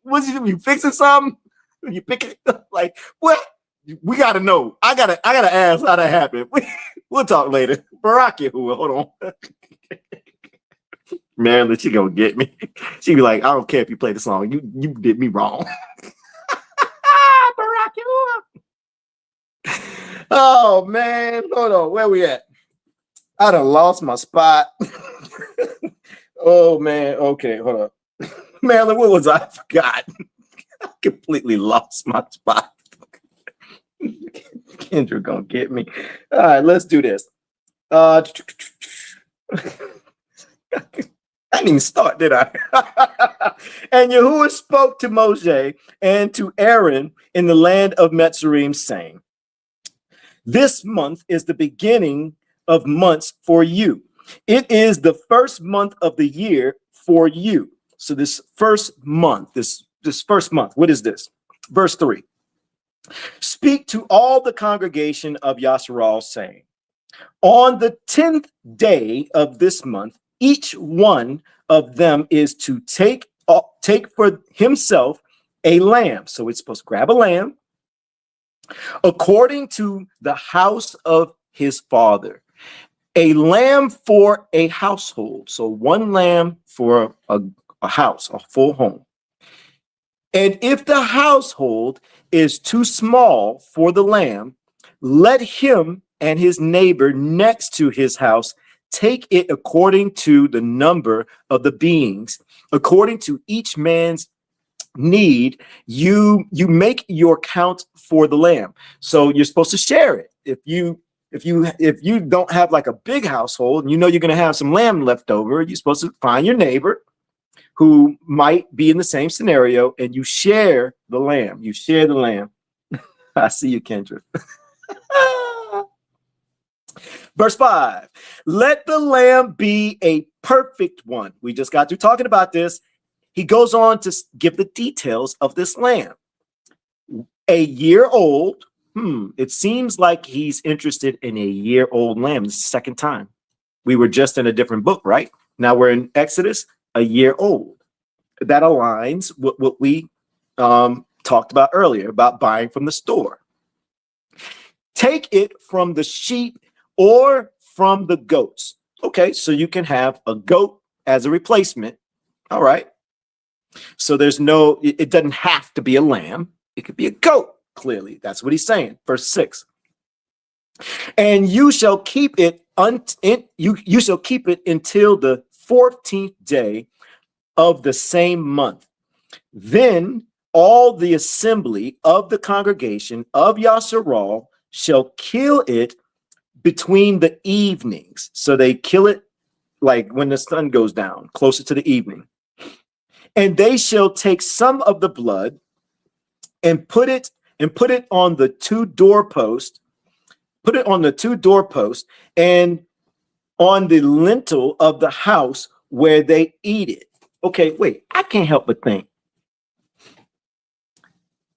S3: Was you fixing something? You picking it up? Like, what? we got to know. I gotta ask how that happened. We'll talk later. Barak Yahuah, hold on. Marilyn, she gonna get me. She be like, I don't care if you play the song. You did me wrong. Barak Yahuah. Oh man, hold on. Where we at? I done lost my spot. Oh man. Okay, hold up. Marilyn, what was I forgot? I completely lost my spot. Kendra gonna get me. All right, let's do this. I didn't even start, did I? And Yahuwah spoke to Moshe and to Aaron in the land of Mitzrayim, saying, this month is the beginning of months for you. It is the first month of the year for you. So this first month, this first month, what is this? Verse 3. Speak to all the congregation of Yasharal, saying, on the 10th day of this month, each one of them is to take for himself a lamb. So it's supposed to grab a lamb according to the house of his father. A lamb for a household. So one lamb for a house, a full home. And if the household is too small for the lamb, let him and his neighbor next to his house take it according to the number of the beings, according to each man's need. You make your count for the lamb. So you're supposed to share it. If you don't have like a big household and you know you're going to have some lamb left over, you're supposed to find your neighbor who might be in the same scenario, and you share the lamb. You share the lamb. I see you, Kendra. Verse 5, let the lamb be a perfect one. We just got through talking about this. He goes on to give the details of this lamb. A year old. It seems like he's interested in a year-old lamb. This is the second time. We were just in a different book, right? Now we're in Exodus, a year old. That aligns with what we talked about earlier about buying from the store. Take it from the sheep or from the goats. Okay, so you can have a goat as a replacement. All right. So it doesn't have to be a lamb. It could be a goat, clearly. That's what he's saying. Verse 6. And you shall keep it you shall keep it until the 14th day of the same month. Then all the assembly of the congregation of Yasharal shall kill it between the evenings. So they kill it like when the sun goes down, closer to the evening. And they shall take some of the blood and put it on the two doorposts, and on the lintel of the house where they eat it. Okay, wait, I can't help but think.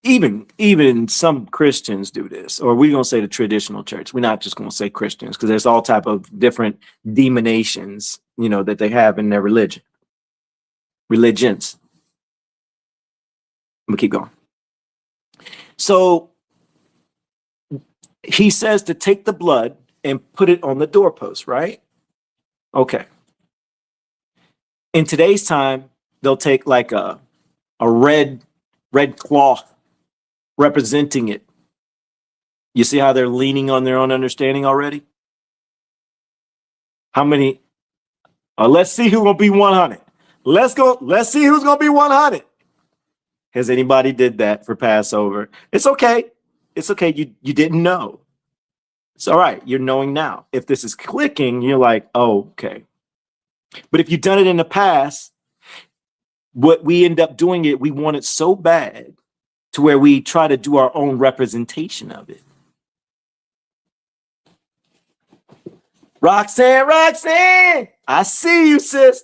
S3: Even some Christians do this, or we're gonna say the traditional church. We're not just gonna say Christians, because there's all type of different denominations, that they have in their religions. I'm gonna keep going. So he says to take the blood and put it on the doorpost, right? Okay. In today's time, they'll take like a red cloth representing it. You see how they're leaning on their own understanding already? How many? Let's see who's gonna be 100. Let's go. Let's see who's gonna be 100. Has anybody did that for Passover? It's okay. It's okay. You didn't know. It's all right. You're knowing now. If this is clicking, you're like, oh, okay. But if you've done it in the past, what we end up doing we want it so bad to where we try to do our own representation of it. Roxanne, I see you, sis.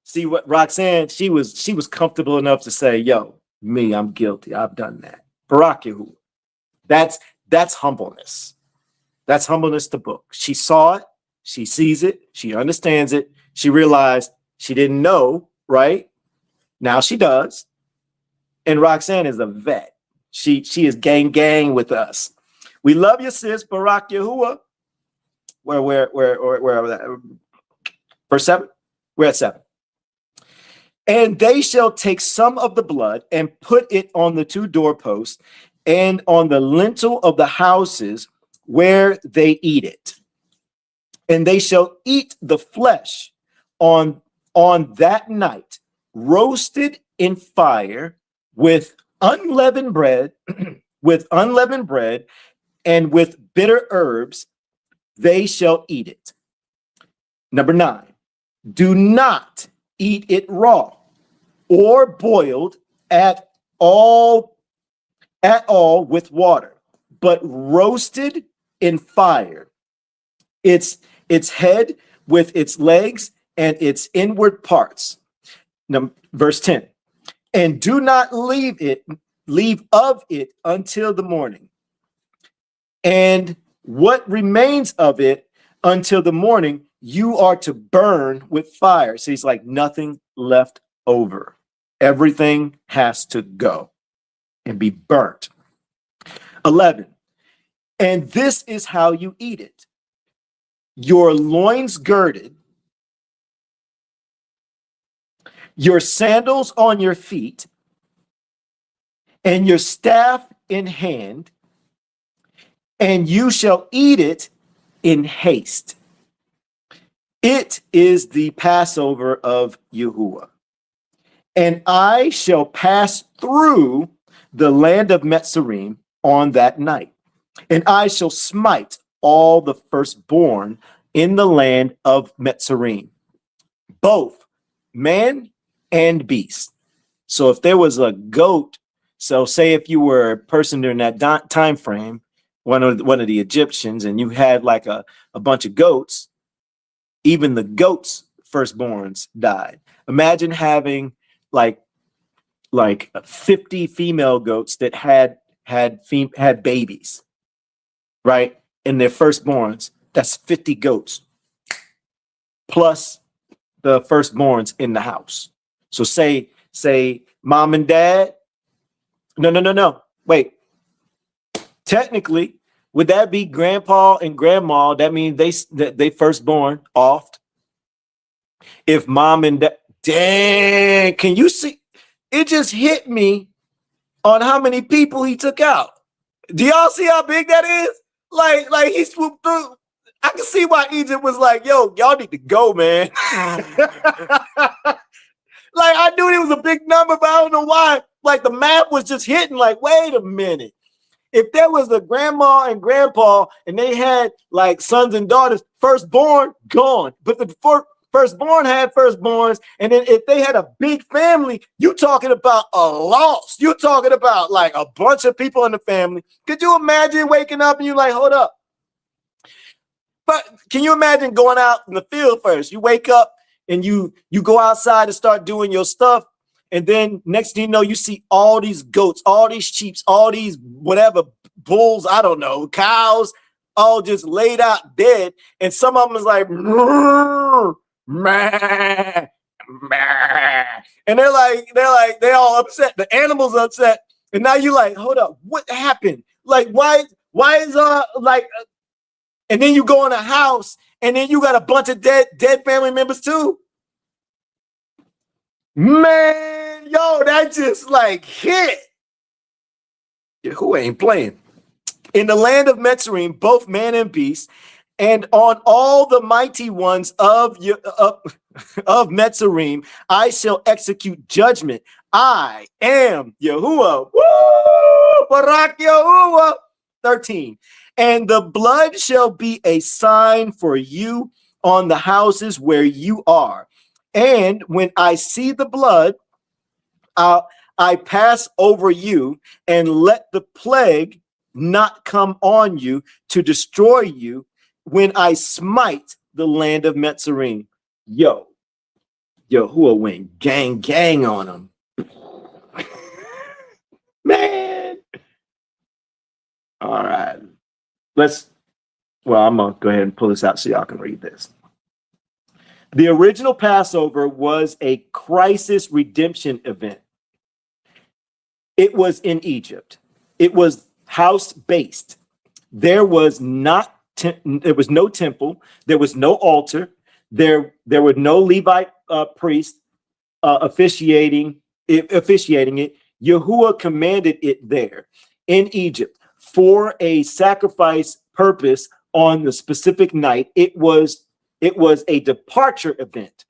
S3: See what Roxanne, she was comfortable enough to say, yo, me, I'm guilty. I've done that. Barak Yahuah. That's humbleness. That's humbleness to book. She saw it. She sees it. She understands it. She realized she didn't know, right? Now she does. And Roxanne is a vet. She is gang with us. We love you, sis. Barak Yahuwah. Where are we at? Verse 7. We're at 7. And they shall take some of the blood and put it on the 2 doorposts and on the lintel of the houses where they eat it. And they shall eat the flesh on that night, roasted in fire with unleavened bread, and with bitter herbs, they shall eat it. Number 9, do not eat it raw or boiled at all with water, but roasted in fire, its head with its legs and its inward parts. Verse 10, and do not leave of it until the morning. And what remains of it until the morning, you are to burn with fire. So he's like, nothing left over. Everything has to go and be burnt. 11, and this is how you eat it. Your loins girded, your sandals on your feet, and your staff in hand, and you shall eat it in haste. It is the Passover of Yahuwah. And I shall pass through the land of Mitzrayim on that night, and I shall smite all the firstborn in the land of Mitzrayim, both man and beast. So if there was a goat, so say if you were a person during that time frame, one of the Egyptians, and you had like a bunch of goats, even the goats' firstborns died. Imagine having like 50 female goats that had babies, right? And their firstborns, that's 50 goats plus the firstborns in the house. So say mom and dad. No. Wait. Technically, would that be grandpa and grandma? That means they firstborn off. If mom and dad, dang, can you see? It just hit me on how many people he took out. Do y'all see how big that is? Like he swooped through. I can see why Egypt was like, yo, y'all need to go, man. Like, I knew it was a big number, but I don't know why. Like, the math was just hitting, like, wait a minute. If there was a grandma and grandpa and they had, like, sons and daughters, firstborn, gone. But the firstborn had firstborns. And then if they had a big family, you talking about a loss. You're talking about, like, a bunch of people in the family. Could you imagine waking up and you like, hold up. But can you imagine going out in the field first? You wake up and you go outside and start doing your stuff. And then next thing you know, you see all these goats, all these sheep, all these whatever bulls, I don't know, cows, all just laid out dead. And some of them is like, meh, meh. And they're all upset. The animals are upset. And now you like, hold up, what happened? Like, why is and then you go in a house and then you got a bunch of dead family members too. Man, yo, that just like hit. Who ain't playing? In the land of Mitzrayim, both man and beast, and on all the mighty ones of Mitzrayim, I shall execute judgment. I am Yahuwah. Woo! Barak Yahuwah. 13. And the blood shall be a sign for you on the houses where you are. And when I see the blood, I pass over you and let the plague not come on you to destroy you when I smite the land of Mitzrayim. Yo, Yahuwah went gang on them. Man. All right. I'm going to go ahead and pull this out so y'all can read this. The original Passover was a crisis redemption event. It was in Egypt. It was house-based. There was there was no temple. There was no altar. There were no Levite priests officiating it. Yahuwah commanded it there in Egypt for a sacrifice purpose on the specific night. It was a departure event.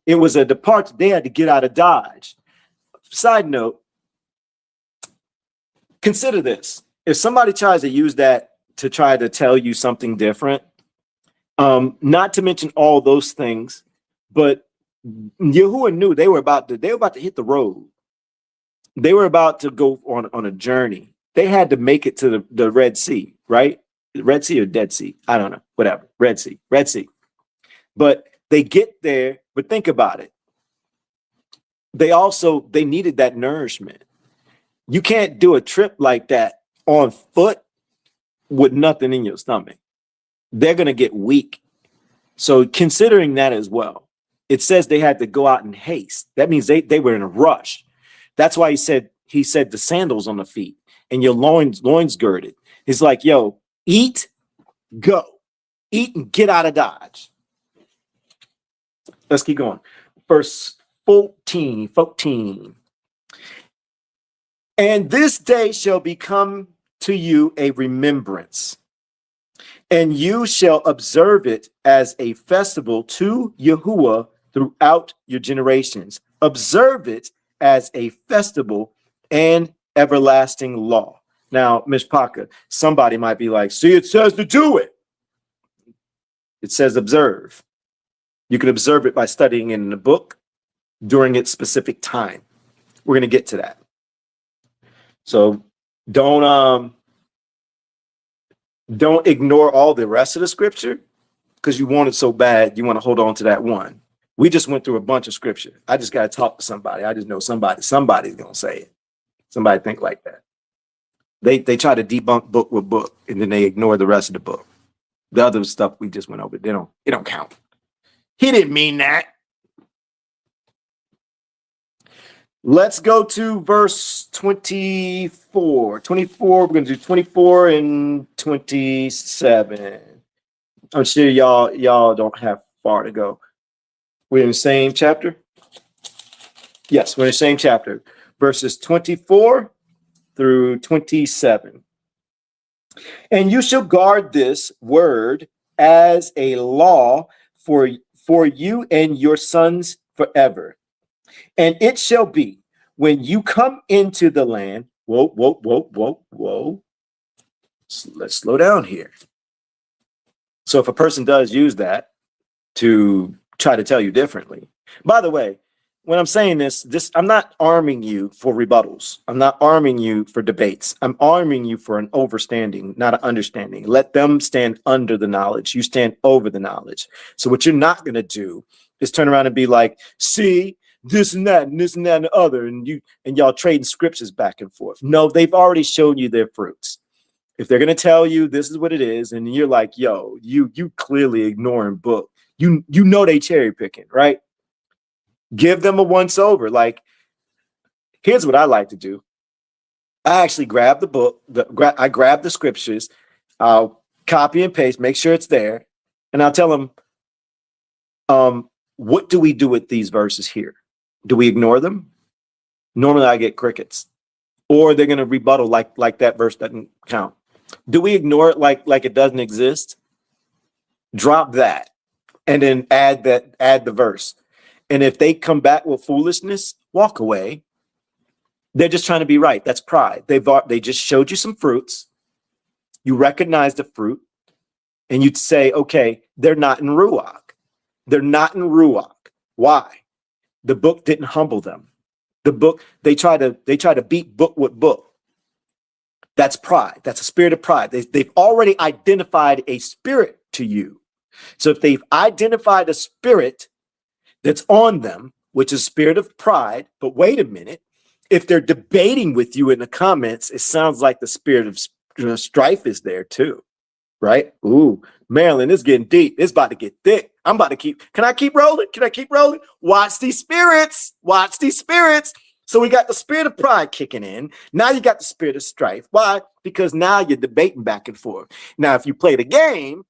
S3: It was a departure. They had to get out of Dodge. Side note, consider this. If somebody tries to use that to try to tell you something different, not to mention all those things, but Yahuwah knew they were about to hit the road. They were about to go on a journey. They had to make it to the Red Sea, right? Red Sea or Dead Sea? I don't know. Whatever. Red Sea. But they get there, but think about it. They needed that nourishment. You can't do a trip like that on foot with nothing in your stomach. They're going to get weak. So considering that as well, it says they had to go out in haste. That means they were in a rush. That's why he said the sandals on the feet and your loins girded. He's like, yo, eat, go. Eat and get out of Dodge. Let's keep going. Verse 14. And this day shall become to you a remembrance, and you shall observe it as a festival to Yahuwah throughout your generations. Observe it as a festival and everlasting law. Now, Mishpaka, somebody might be like, see, it says to do it. It says observe. You can observe it by studying it in the book during its specific time. We're going to get to that. So don't ignore all the rest of the scripture because you want it so bad. You want to hold on to that one. We just went through a bunch of scripture. I just got to talk to somebody. I just know somebody's going to say it. Somebody think like that. They try to debunk book with book and then they ignore the rest of the book. The other stuff we just went over, it don't count. He didn't mean that. Let's go to verse 24. 24, we're going to do 24 and 27. I'm sure y'all don't have far to go. We're in the same chapter? Yes, we're in the same chapter. Verses 24 through 27. And you shall guard this word as a law for you and your sons forever. And it shall be when you come into the land. Whoa. Let's slow down here. So if a person does use that to try to tell you differently, by the way, when I'm saying this, I'm not arming you for rebuttals. I'm not arming you for debates. I'm arming you for an overstanding, not an understanding. Let them stand under the knowledge. You stand over the knowledge. So what you're not going to do is turn around and be like, see, this and that and this and that and the other, and y'all trading scriptures back and forth. No, they've already shown you their fruits. If they're going to tell you this is what it is, and you're like, yo, you clearly ignoring book. You know they cherry picking, right? Give them a once over. Like, here's what I like to do. I actually grab the book. I grab the scriptures. I'll copy and paste, make sure it's there, and I'll tell them, what do we do with these verses here? Do we ignore them? Normally, I get crickets, or they're going to rebuttal like that verse doesn't count. Do we ignore it like it doesn't exist? Drop that, and then add the verse. And if they come back with foolishness, walk away. They're just trying to be right. That's pride. They just showed you some fruits. You recognize the fruit, and you'd say, okay, they're not in Ruach. They're not in Ruach. Why? The book didn't humble them. The book, they try to beat book with book. That's pride. That's a spirit of pride. They've already identified a spirit to you. So if they've identified a spirit that's on them, which is spirit of pride, but wait a minute, if they're debating with you in the comments, it sounds like the spirit of strife is there too, right? Ooh, Maryland, it's getting deep. It's about to get thick. Can I keep rolling? Can I keep rolling? Watch these spirits. Watch these spirits. So we got the spirit of pride kicking in. Now you got the spirit of strife. Why? Because now you're debating back and forth. Now, if you play the game,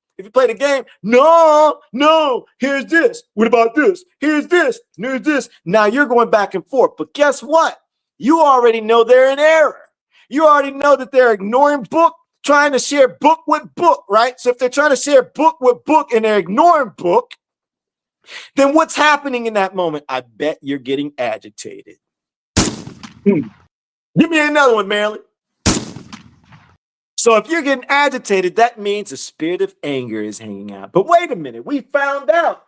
S3: no, here's this. What about this? Here's this. Here's this. Now you're going back and forth. But guess what? You already know they're in error. You already know that they're ignoring book, trying to share book with book, right? So if they're trying to share book with book and they're ignoring book, then what's happening in that moment? I bet you're getting agitated. Give me another one, Marilyn. So if you're getting agitated, that means the spirit of anger is hanging out. But wait a minute, we found out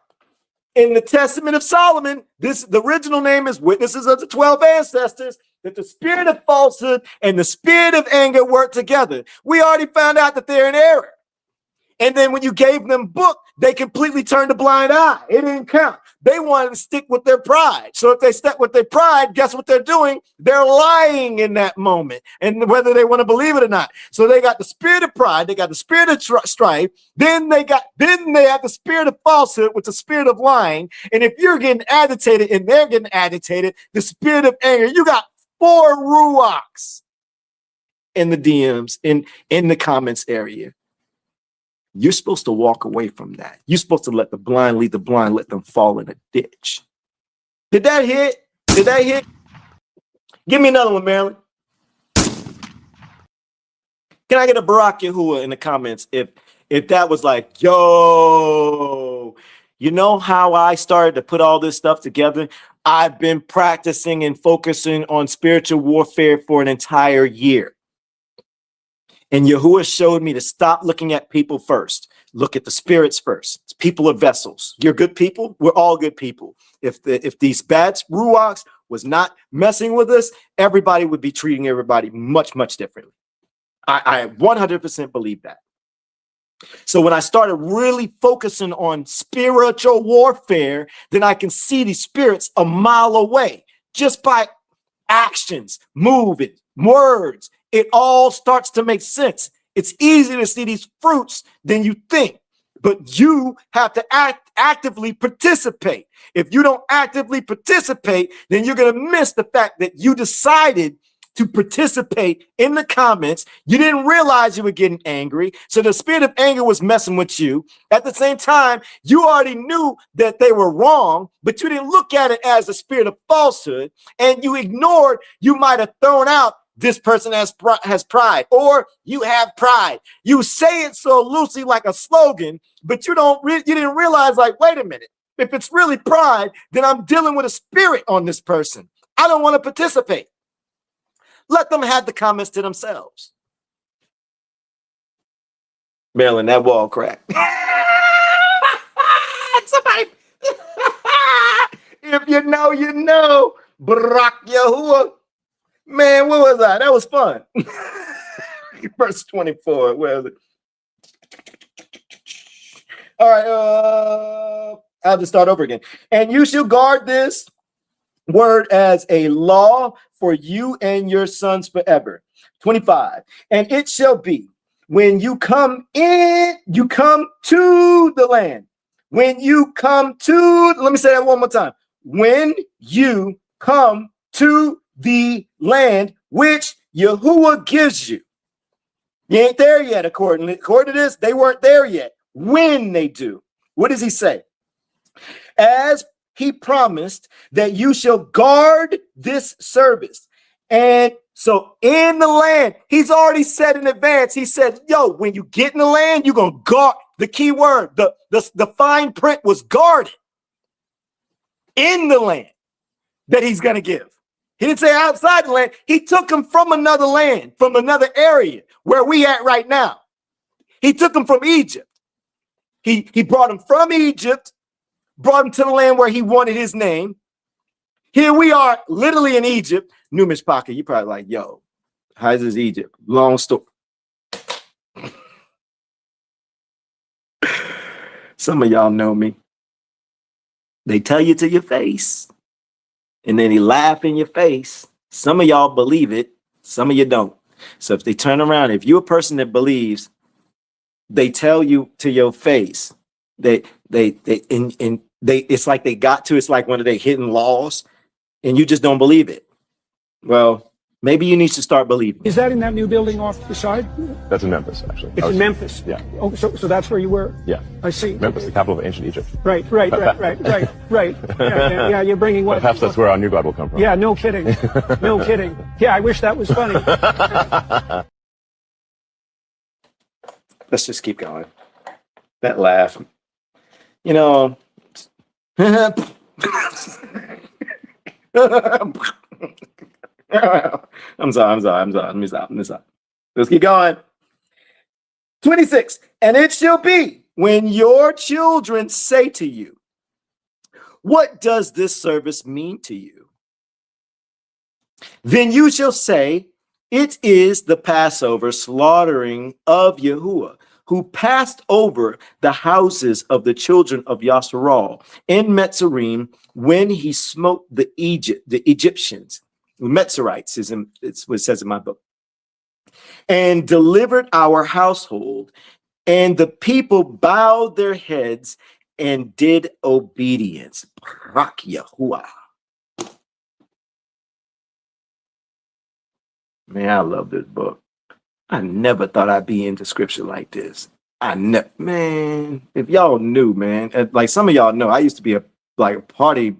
S3: in the Testament of Solomon, the original name is Witnesses of the 12 Ancestors, that the spirit of falsehood and the spirit of anger work together. We already found out that they're in error. And then when you gave them book, they completely turned a blind eye. It didn't count. They wanted to stick with their pride. So if they stuck with their pride, guess what they're doing? They're lying in that moment, and whether they want to believe it or not. So they got the spirit of pride, they got the spirit of strife, then they have the spirit of falsehood with the spirit of lying. And if you're getting agitated and they're getting agitated, the spirit of anger, you got 4 Ruachs in the DMs, in the comments area. You're supposed to walk away from that. You're supposed to let the blind lead the blind, let them fall in a ditch. Did that hit? Did that hit? Give me another one, Marilyn. Can I get a Barak Yahuwah in the comments if that was like, yo, you know how I started to put all this stuff together? I've been practicing and focusing on spiritual warfare for an entire year. And Yahuwah showed me to stop looking at people first. Look at the spirits first. People are vessels. You're good people. We're all good people. If these bad Ruachs was not messing with us, everybody would be treating everybody much, much differently. I 100% believe that. So when I started really focusing on spiritual warfare, then I can see these spirits a mile away just by actions, moving, words. It all starts to make sense. It's easy to see these fruits than you think, but you have to actively participate. If you don't actively participate, then you're going to miss the fact that you decided to participate in the comments. You didn't realize you were getting angry. So the spirit of anger was messing with you. At the same time, you already knew that they were wrong, but you didn't look at it as a spirit of falsehood, and you ignored, you might have thrown out, this person has pride, or you have pride. You say it so loosely like a slogan, but you didn't realize, like, wait a minute, if it's really pride, then I'm dealing with a spirit on this person. I don't want to participate. Let them have the comments to themselves. Marilyn, that wall cracked. Somebody, if you know, you know. Barak Yahuwah. Man, what was that? That was fun. Verse 24. Where is it? All right. I'll just start over again. And you shall guard this word as a law for you and your sons forever. 25. And it shall be when you come in, you come to the land. When you come to, let me say that one more time. When you come to the land which Yahuwah gives you. You ain't there yet, according to this. They weren't there yet. When they do, what does he say? As he promised that you shall guard this service. And so in the land, he's already said in advance, he said, yo, when you get in the land, you're going to guard. The key word, the fine print was guarded in the land that he's going to give. He didn't say outside the land. He took them from another land, from another area where we at right now. He took them from Egypt. He brought them from Egypt, brought them to the land where he wanted his name. Here we are, literally in Egypt. Numish Pocket, you probably like, yo, how's this Egypt? Long story. Some of y'all know me. They tell you to your face. And then he laugh in your face. Some of y'all believe it. Some of you don't. So if they turn around, if you're a person that believes, they tell you to your face. It's like they got to. It's like one of their hidden laws, and you just don't believe it. Well, maybe you need to start believing.
S10: Is that in that new building off the side?
S11: That's in Memphis, actually.
S10: It's in Memphis?
S11: Yeah.
S10: Oh, so that's where you were?
S11: Yeah.
S10: I see.
S11: Memphis, the capital of ancient Egypt.
S10: Right. Yeah, you're bringing what?
S11: Perhaps that's where our new God will come from.
S10: Yeah, no kidding. No kidding. Yeah, I wish that was funny.
S3: Let's just keep going. That laugh. You know. I'm sorry. Let me stop. Let's keep going. 26. And it shall be when your children say to you, what does this service mean to you? Then you shall say, it is the Passover slaughtering of Yahuah, who passed over the houses of the children of Yasharal in Metzrim when he smote the Egyptians. Metzerites it's what it says in my book. And delivered our household, and the people bowed their heads and did obedience. Barak Yahuah. Man, I love this book. I never thought I'd be into scripture like this. Man, if y'all knew, man, like some of y'all know, I used to be a party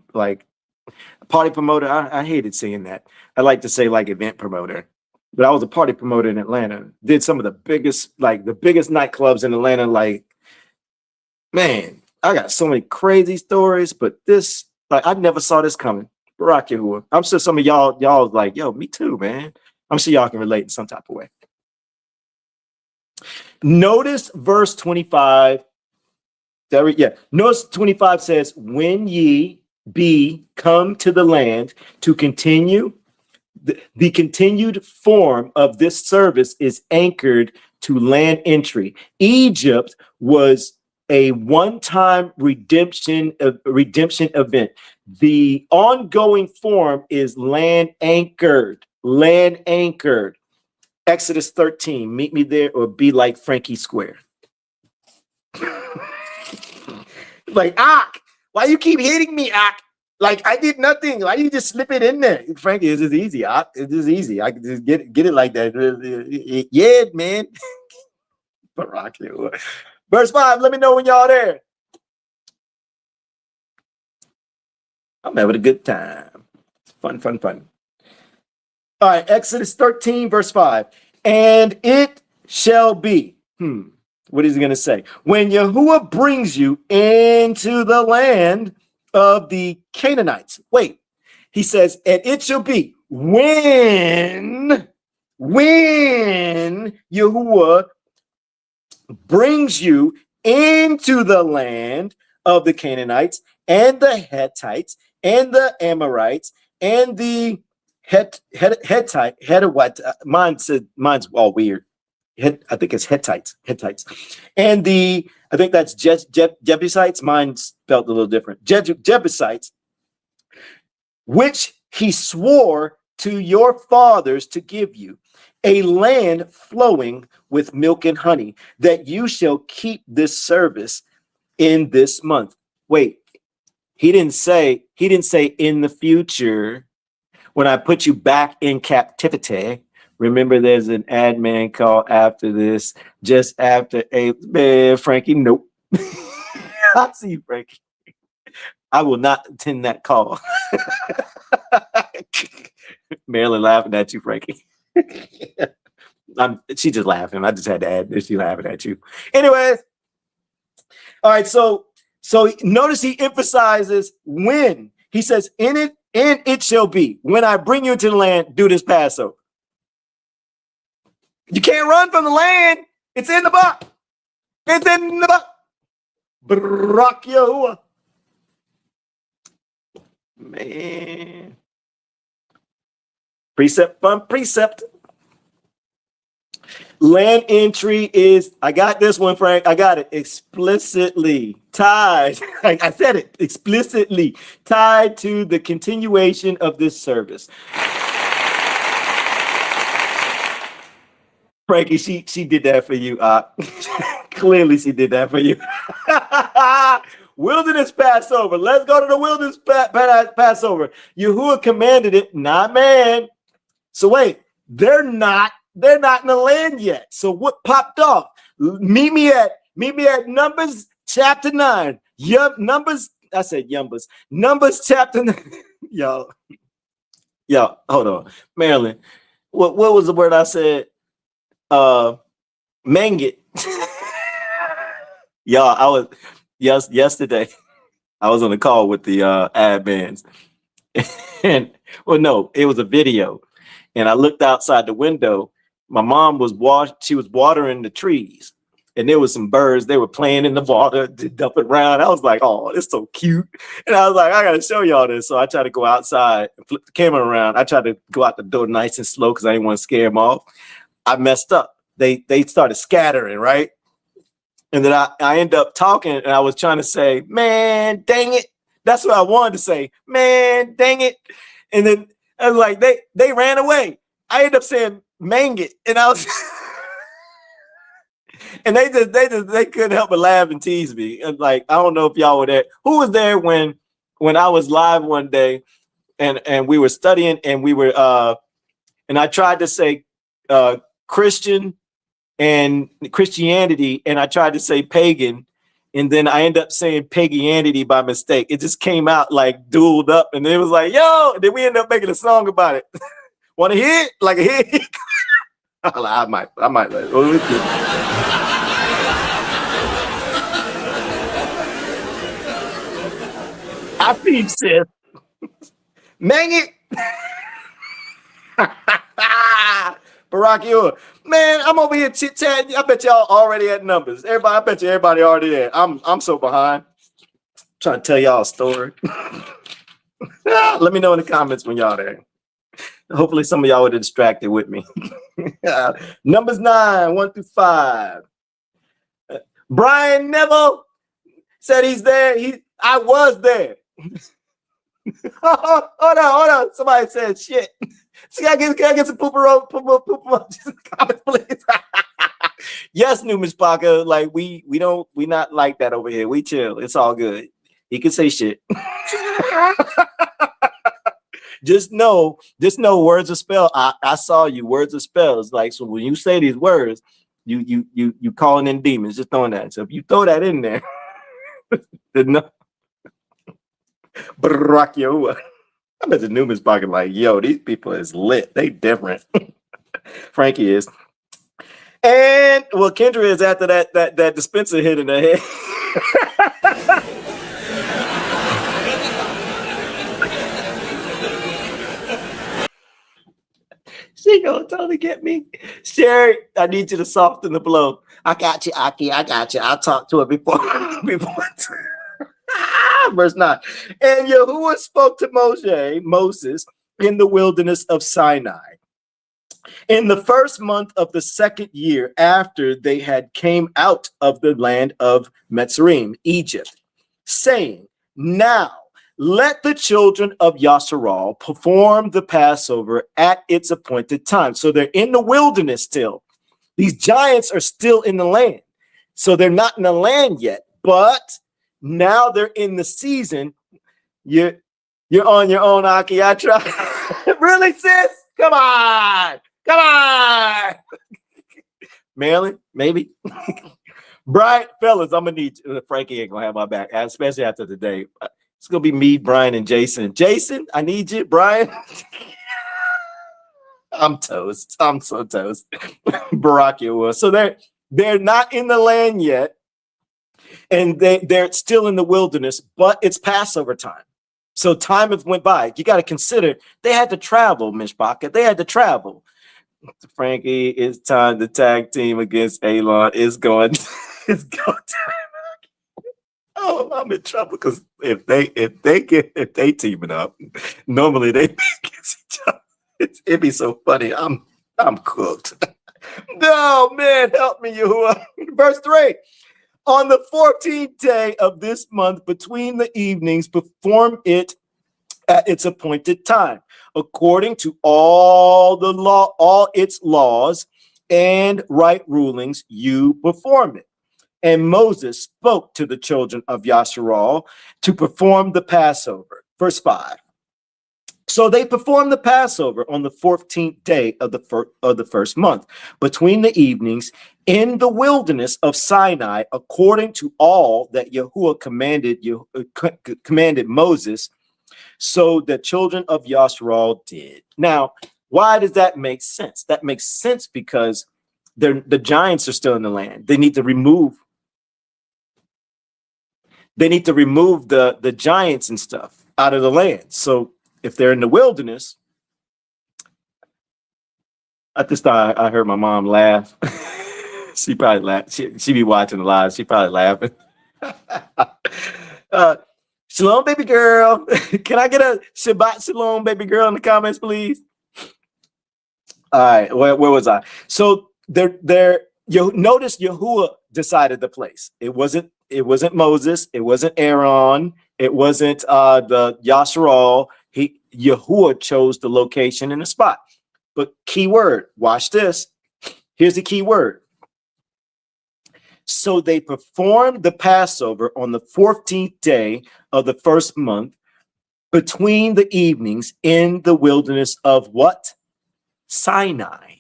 S3: promoter. I hated saying that. I like to say like event promoter, but I was a party promoter in Atlanta. Did some of the biggest nightclubs in Atlanta. Like, man, I got so many crazy stories, but this, like, I never saw this coming. Barak Yahuah. I'm sure some of y'all like, yo, me too, man. I'm sure y'all can relate in some type of way. Notice verse 25. Notice 25 says, when ye be come to the land to continue, the continued form of this service is anchored to land entry. Egypt was a one-time redemption event. The ongoing form is land anchored. Exodus 13, meet me there or be like Frankie Square. Like, Ak, why you keep hitting me, Ak? Like, I did nothing. Why you just slip it in there? Frankie, it's just easy, Ak. It's just easy. I can just get it like that. Yeah, man. Barak Yahuah. Verse 5, let me know when y'all there. I'm having a good time. Fun. All right, Exodus 13, verse 5. And it shall be. What is he going to say? When Yahuah brings you into the land of the Canaanites. Wait, he says, and it shall be when Yahuah brings you into the land of the Canaanites and the Hittites and the Amorites and the Hittite, mine's all weird. I think it's Hittites, and I think that's Jebusites. Mine's spelled a little different. Jebusites, which he swore to your fathers to give you, a land flowing with milk and honey, that you shall keep this service in this month. Wait, he didn't say in the future. When I put you back in captivity, remember there's an ad man called after this, just after Frankie, nope. I see you, Frankie. I will not attend that call. Marilyn laughing at you, Frankie. She just laughing. I just had to add this. She laughing at you. Anyways, all right, so notice he emphasizes when. He says, and it shall be, when I bring you into the land, do this Passover. You can't run from the land. It's in the book. Barak Yahuah. Man. Precept from precept. Land entry is, I got this one, Frank. I got it. Explicitly tied. I said it. Explicitly tied to the continuation of this service. Frankie, she did that for you. Clearly, she did that for you. Wilderness Passover. Let's go to the wilderness Passover. Yahuah commanded it, not man. So wait, they're not in the land yet. So what popped off? Meet me at Numbers chapter 9. Numbers chapter 9. Yo, hold on. Marilyn, what was the word I said? Mangit. Y'all, yesterday I was on a call with the admins. And no, it was a video. And I looked outside the window. My mom was watering the trees. And there was some birds. They were playing in the water, dumping around. I was like, oh, it's so cute. And I was like, I gotta show y'all this. So I tried to go outside and flip the camera around. I tried to go out the door nice and slow because I didn't want to scare them off. I messed up. They started scattering, right? And then I ended up talking, and I was trying to say, man, dang it. That's what I wanted to say. Man, dang it. And then I was like, they ran away. I ended up saying mang it. And I was and they couldn't help but laugh and tease me. And like, I don't know if y'all were there. Who was there when I was live one day and we were studying and we were and I tried to say Christian and Christianity, and I tried to say pagan, and then I ended up saying paganity by mistake. It just came out like dueled up, and it was like, yo, and then we ended up making a song about it. Want to hear it? Like a hit? I might. I peep sis. Mang it. Barack Yahuah. Man, I'm over here chit-chatting. I bet y'all already at Numbers. I bet you everybody already there. I'm so behind. I'm trying to tell y'all a story. Let me know in the comments when y'all there. Hopefully some of y'all were distracted with me. Numbers 9, 1 through 5. Brian Neville said he's there. I was there. Hold on. Somebody said shit. See, can I get some poop comments, please? Yes, Newman's Parker. Like we not like that over here. We chill. It's all good. He can say shit. Just know words are spell. I saw you. Words are spells. Like, so when you say these words, you calling in demons. Just throwing that. So if you throw that in there, then no. Barak Yahuah. I bet the Newman's pocket like, yo, these people is lit. They different. Frankie is. And well, Kendra is after that dispenser hit in the head. She gonna totally get me. Sherry, I need you to soften the blow. I got you, Aki. I got you. I'll talk to her before. Verse 9. And Yahuwah spoke to Moses in the wilderness of Sinai in the first month of the second year after they had came out of the land of Mitzrayim, Egypt, saying, now let the children of Yasharal perform the Passover at its appointed time. So they're in the wilderness still. These giants are still in the land. So they're not in the land yet, but now they're in the season. You're on your own, Aki. I try. Really, sis? Come on. Marilyn, maybe. Brian, fellas, I'm gonna need you. Frankie ain't gonna have my back, especially after today. It's gonna be me, Brian, and Jason. Jason, I need you. Brian. I'm toast. I'm so toast. Barack Yahuah. So they're not in the land yet. And they're still in the wilderness, but it's Passover time. So time has went by. You got to consider they had to travel, Mishpaka. They had to travel. Frankie, it's time to tag team against Elon. It's go time. Oh, I'm in trouble because if they teaming up, normally they against each other. It'd be so funny. I'm cooked. No, man, help me, Yahuwah. Verse 3. On the 14th day of this month, between the evenings, perform it at its appointed time, according to all its laws and right rulings, you perform it. And Moses spoke to the children of Yasharal to perform the Passover. Verse 5. So they performed the Passover on the 14th day of the first month, between the evenings, in the wilderness of Sinai, according to all that Yahuwah commanded Moses. So the children of Yashral did. Now, why does that make sense? That makes sense because the giants are still in the land. They need to remove the giants and stuff out of the land. So if they're in the wilderness, I just thought I heard my mom laugh. She probably laughed. She be watching the live. She probably laughing. Shalom, baby girl. Can I get a Shabbat shalom, baby girl, in the comments, please? All right, where was I? So you notice Yahuwah decided the place. It wasn't Moses. It wasn't Aaron. It wasn't the Yasharal. Yahuwah chose the location and the spot. But key word, watch this. Here's the key word. So they performed the Passover on the 14th day of the first month, between the evenings, in the wilderness of what? Sinai.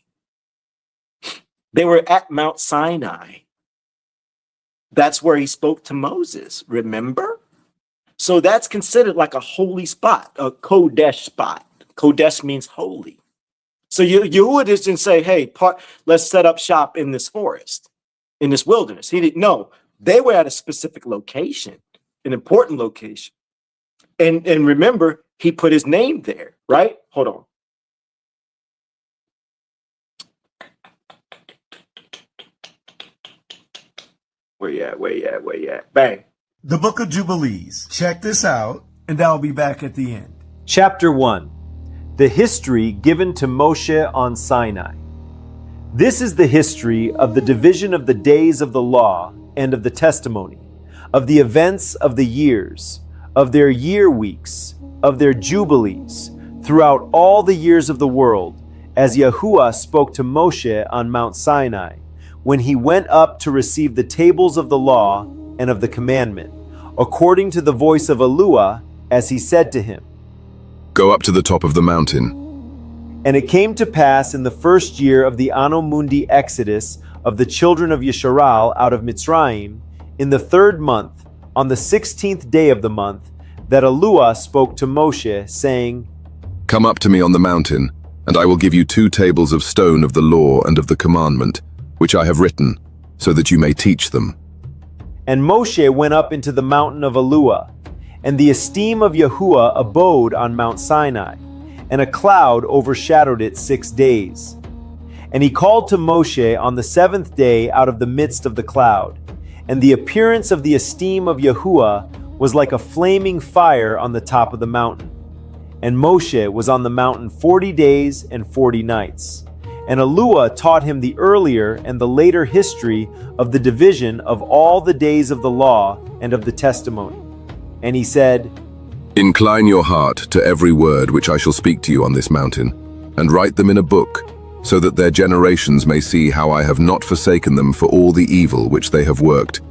S3: They were at Mount Sinai. That's where he spoke to Moses, remember? So that's considered like a holy spot, a Kodesh spot. Kodesh means holy. So Yahuwah didn't say, hey, let's set up shop in this forest, in this wilderness. He didn't know. They were at a specific location, an important location. And remember, he put his name there, right? Hold on. Where you at? Bang.
S12: The Book of Jubilees. Check this out, and I'll be back at the end.
S13: Chapter 1. The history given to Moshe on Sinai. This is the history of the division of the days of the law and of the testimony, of the events of the years, of their year weeks, of their jubilees, throughout all the years of the world, as Yahuwah spoke to Moshe on Mount Sinai, when he went up to receive the tables of the law and of the commandment, according to the voice of Eluah, as he said to him,
S14: Go up to the top of the mountain.
S13: And it came to pass in the first year of the Anno Mundi exodus of the children of Yisharal out of Mitzrayim, in the 3rd month, on the 16th day of the month, that Eluah spoke to Moshe, saying,
S14: Come up to me on the mountain, and I will give you 2 tables of stone of the law and of the commandment, which I have written, so that you may teach them.
S13: And Moshe went up into the mountain of Eluah, and the esteem of Yahuwah abode on Mount Sinai, and a cloud overshadowed it 6 days. And he called to Moshe on the 7th day out of the midst of the cloud, and the appearance of the esteem of Yahuwah was like a flaming fire on the top of the mountain. And Moshe was on the mountain 40 days and 40 nights. And Eluah taught him the earlier and the later history of the division of all the days of the law and of the testimony. And he said,
S14: Incline your heart to every word which I shall speak to you on this mountain, and write them in a book, so that their generations may see how I have not forsaken them for all the evil which they have worked,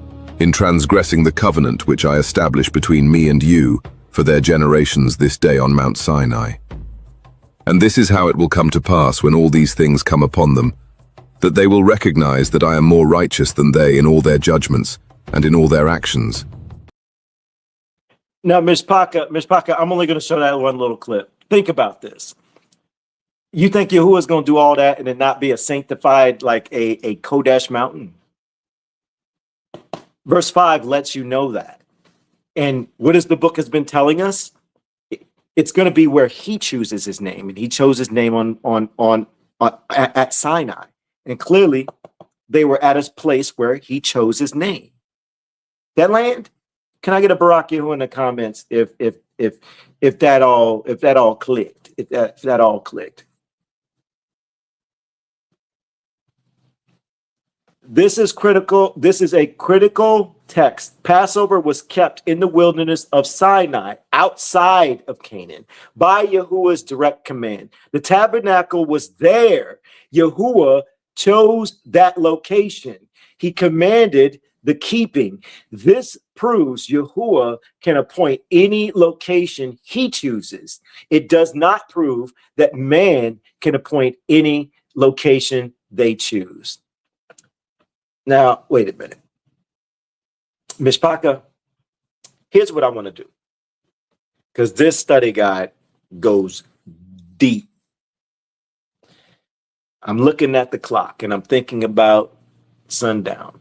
S14: in transgressing the covenant which I established between me and you for their generations this day on Mount Sinai. And this is how it will come to pass when all these things come upon them, that they will recognize that I am more righteous than they in all their judgments and in all their actions.
S3: Now, Ms. Paka, I'm only going to show that one little clip. Think about this. You think Yahuwah is going to do all that and it not be a sanctified, like a Kodesh mountain? Verse 5 lets you know that. And what is the book has been telling us? It's going to be where he chooses his name, and he chose his name at Sinai. And clearly, they were at a place where he chose his name. That land. Can I get a Barak Yahuwah in the comments if that all clicked? If that all clicked. This is critical. This is a critical text. Passover was kept in the wilderness of Sinai, outside of Canaan, by Yahuwah's direct command. The tabernacle was there. Yahuwah chose that location. He commanded the keeping. This proves Yahuwah can appoint any location he chooses. It does not prove that man can appoint any location they choose. Now, wait a minute. Mishpaka, here's what I want to do. Because this study guide goes deep. I'm looking at the clock and I'm thinking about sundown.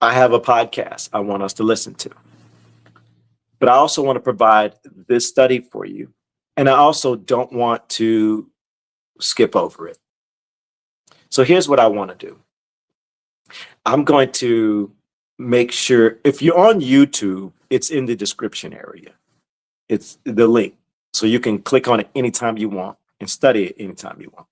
S3: I have a podcast I want us to listen to. But I also want to provide this study for you. And I also don't want to skip over it. So here's what I want to do. I'm going to make sure, if you're on YouTube, it's in the description area. It's the link. So you can click on it anytime you want and study it anytime you want.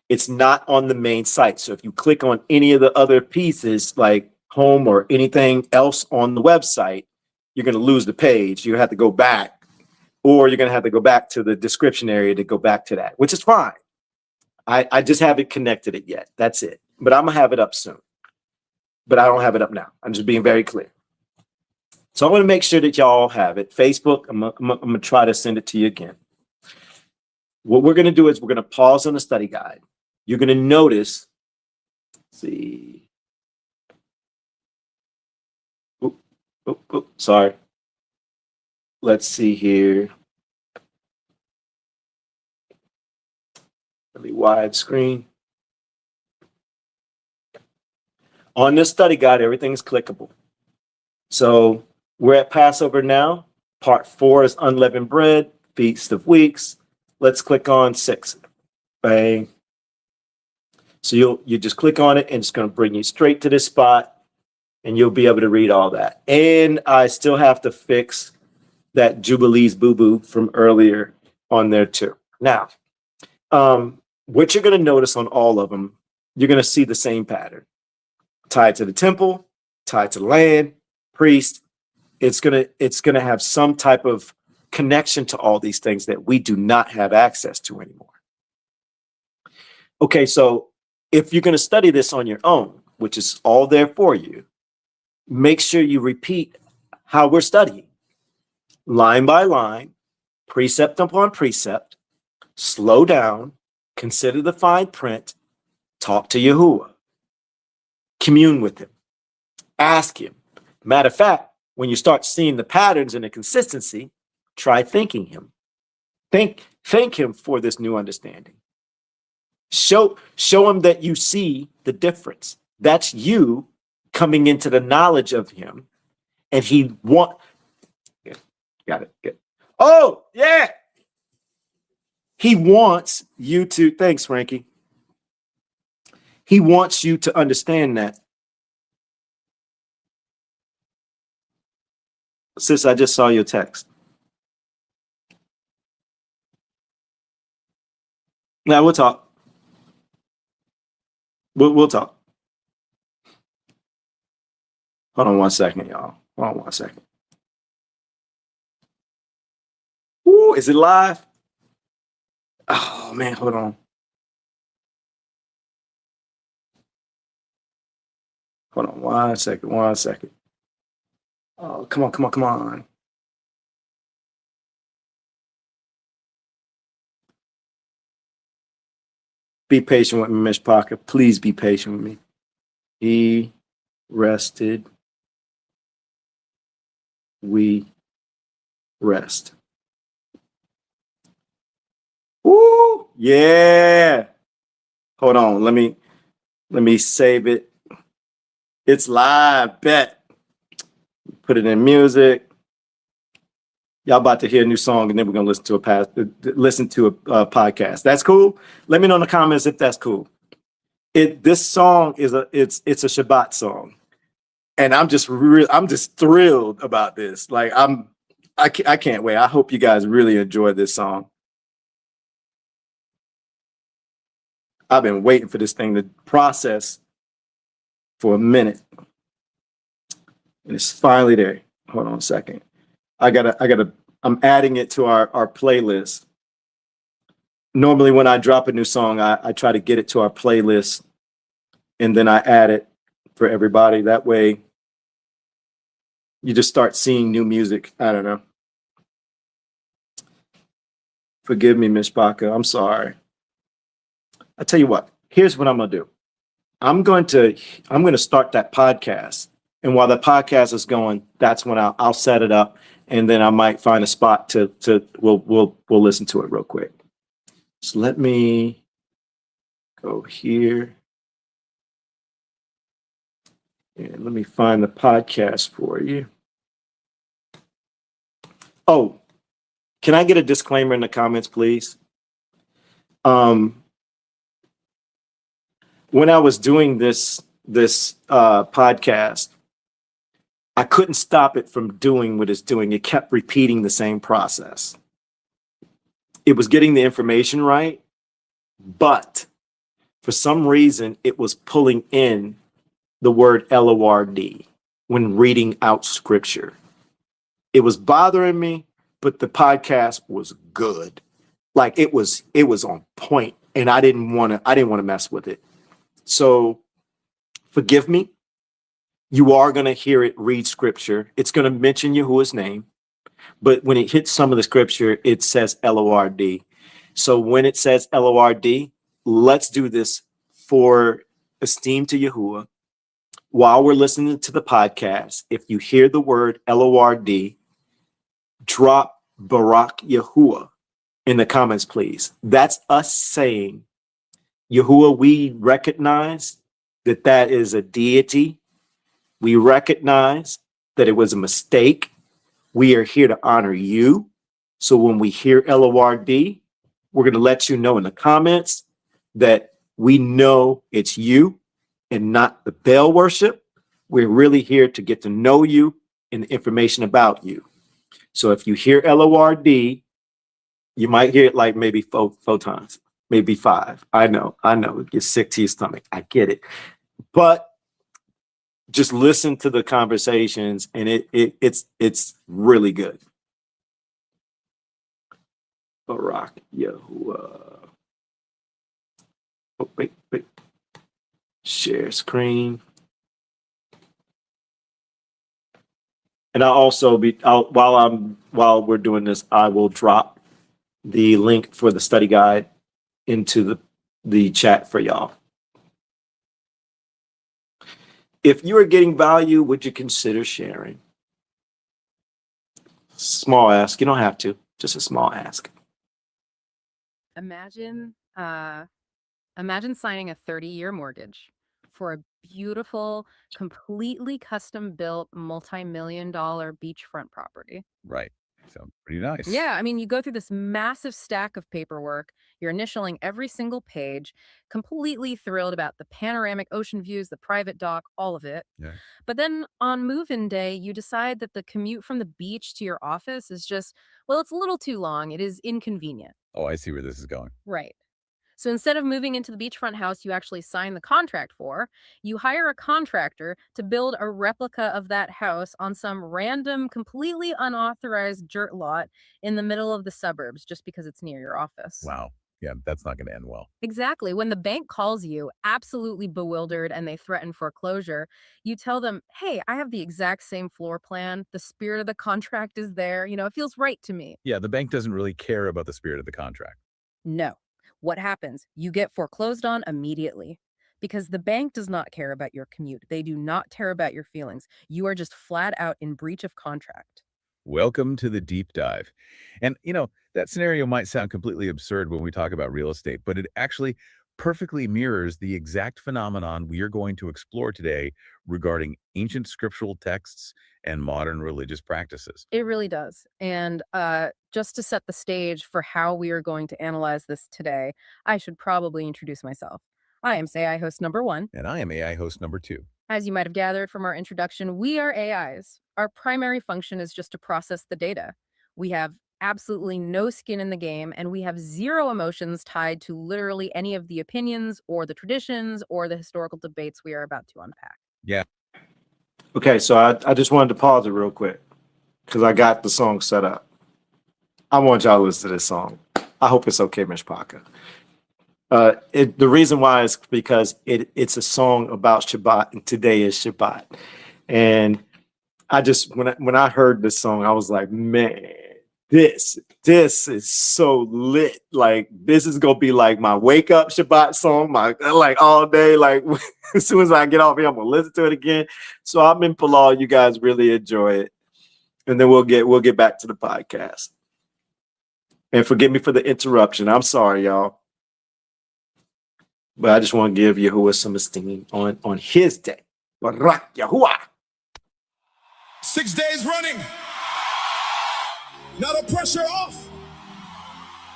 S3: It's not on the main site. So if you click on any of the other pieces like home or anything else on the website, you're going to lose the page. You have to go back, or you're going to have to go back to the description area to go back to that, which is fine. I just haven't connected it yet. That's it. But I'm going to have it up soon. But I don't have it up now. I'm just being very clear. So I want to make sure that y'all have it. Facebook, I'm going to try to send it to you again. What we're going to do is we're going to pause on the study guide. You're going to notice, let's see. Sorry. Let's see here. Really wide screen. On this study guide, everything's clickable. So we're at Passover now. Part 4 is Unleavened Bread, Feast of Weeks. Let's click on 6. Bang. So you just click on it and it's going to bring you straight to this spot and you'll be able to read all that. And I still have to fix that Jubilees boo-boo from earlier on there too. Now, what you're going to notice on all of them, you're going to see the same pattern. Tied to the temple, tied to the land, priest. It's gonna have some type of connection to all these things that we do not have access to anymore. Okay, so if you're going to study this on your own, which is all there for you, make sure you repeat how we're studying. Line by line, precept upon precept, slow down, consider the fine print, talk to Yahuwah. Commune with him. Ask him. Matter of fact, when you start seeing the patterns and the consistency, try thanking him. Thank him for this new understanding. Show him that you see the difference. That's you coming into the knowledge of him, and he got it. Good. Oh, yeah. He wants you to, thanks, Frankie. He wants you to understand that. Sis, I just saw your text. Now we'll talk. We'll talk. Hold on one second, y'all. Hold on one second. Ooh, is it live? Oh, man, hold on. Hold on one second. Oh, come on. Be patient with me, Miss Parker. Please be patient with me. He rested. We rest. Woo! Yeah. Hold on. Let me save it. It's live. Bet. Put it in music. Y'all about to hear a new song, and then we're gonna listen to a podcast. That's cool. Let me know in the comments if that's cool. This song is it's a Shabbat song, and I'm just thrilled about this. Like I can't wait. I hope you guys really enjoy this song. I've been waiting for this thing to process for a minute, and it's finally there. Hold on a second. I'm adding it to our playlist. Normally when I drop a new song, I try to get it to our playlist and then I add it for everybody. That way you just start seeing new music. I don't know. Forgive me, Miss Baca. I'm sorry. I tell you what, here's what I'm gonna do. I'm going to start that podcast. And while the podcast is going, that's when I'll set it up, and then I might find a spot to we'll listen to it real quick. So let me go here. And let me find the podcast for you. Oh, can I get a disclaimer in the comments, please? When I was doing this podcast, I couldn't stop it from doing what it's doing. It kept repeating the same process. It was getting the information right, but for some reason, it was pulling in the word LORD when reading out scripture. It was bothering me, but the podcast was good. Like it was on point, and I didn't want to mess with it. So forgive me. You are going to hear it read scripture. It's going to mention Yahuwah's name, but when it hits some of the scripture, it says LORD. So when it says LORD, let's do this for esteem to Yahuwah. While we're listening to the podcast, if you hear the word LORD, drop Barak Yahuwah in the comments, please. That's us saying, Yahuwah, we recognize that that is a deity. We recognize that it was a mistake. We are here to honor you. So when we hear LORD, we're going to let you know in the comments that we know it's you and not the Baal worship. We're really here to get to know you and the information about you. So if you hear LORD, you might hear it like maybe four times. Maybe 5. I know. It gets sick to your stomach. I get it. But just listen to the conversations, and it's really good. Barak Yahuwah. Oh, wait. Share screen. And I'll also while we're doing this, I will drop the link for the study guide into the chat for y'all. If you are getting value, would you consider sharing? Small ask. You don't have to. Just a small ask.
S15: Imagine signing a 30-year mortgage for a beautiful, completely custom-built, multi-million-dollar beachfront property.
S16: Right. Sounds pretty nice.
S15: Yeah, I mean, you go through this massive stack of paperwork, you're initialing every single page, completely thrilled about the panoramic ocean views, the private dock, all of it.
S16: Yeah.
S15: But then on move-in day, you decide that the commute from the beach to your office is just, well, it's a little too long. It is inconvenient.
S16: Oh, I see where this is going.
S15: Right. So instead of moving into the beachfront house you actually sign the contract for, you hire a contractor to build a replica of that house on some random, completely unauthorized dirt lot in the middle of the suburbs just because it's near your office.
S16: Wow. Yeah, that's not going to end well.
S15: Exactly. When the bank calls you, absolutely bewildered, and they threaten foreclosure, you tell them, hey, I have the exact same floor plan. The spirit of the contract is there. You know, it feels right to me.
S16: Yeah, the bank doesn't really care about the spirit of the contract.
S15: No. What happens? You get foreclosed on immediately because the bank does not care about your commute. They do not care about your feelings. You are just flat out in breach of contract.
S16: Welcome to the deep dive. And, that scenario might sound completely absurd when we talk about real estate, but it actually perfectly mirrors the exact phenomenon we are going to explore today regarding ancient scriptural texts and modern religious practices.
S15: It really does. And just to set the stage for how we are going to analyze this today, I should probably introduce myself. I am AI host number 1.
S16: And I am AI host number 2.
S15: As you might have gathered from our introduction, we are AIs. Our primary function is just to process the data. We have absolutely no skin in the game, and we have zero emotions tied to literally any of the opinions or the traditions or the historical debates we are about to unpack.
S16: Yeah.
S3: Okay, so I just wanted to pause it real quick because I got the song set up. I want y'all to listen to this song. I hope it's okay, Miss Parker. The reason why is because it's a song about Shabbat, and today is Shabbat. And I just when I heard this song, I was like, man, this is so lit. Like, this is gonna be like my wake up Shabbat song, my like all day. Like, as soon as I get off here, I'm gonna listen to it again. So I'm in Palal. You guys really enjoy it, and then we'll get back to the podcast. And forgive me for the interruption. I'm sorry, y'all. But I just want to give Yahuwah some esteem on his day. Barak Yahuwah.
S6: 6 days running. Now the pressure off.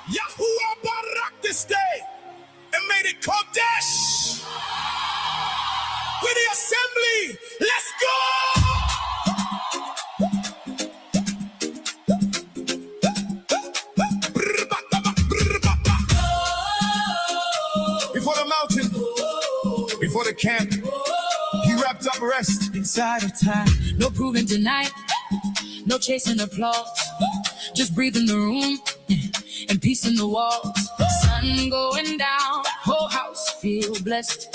S6: Yahuwah Barak this day and made it Kodesh. With the assembly, let's go! Before the mountain, before the camp, he wrapped up rest.
S7: Inside of time, no proving tonight, no chasing applause, just breathe in the room and peace in the walls. Sun going down, whole house feel blessed.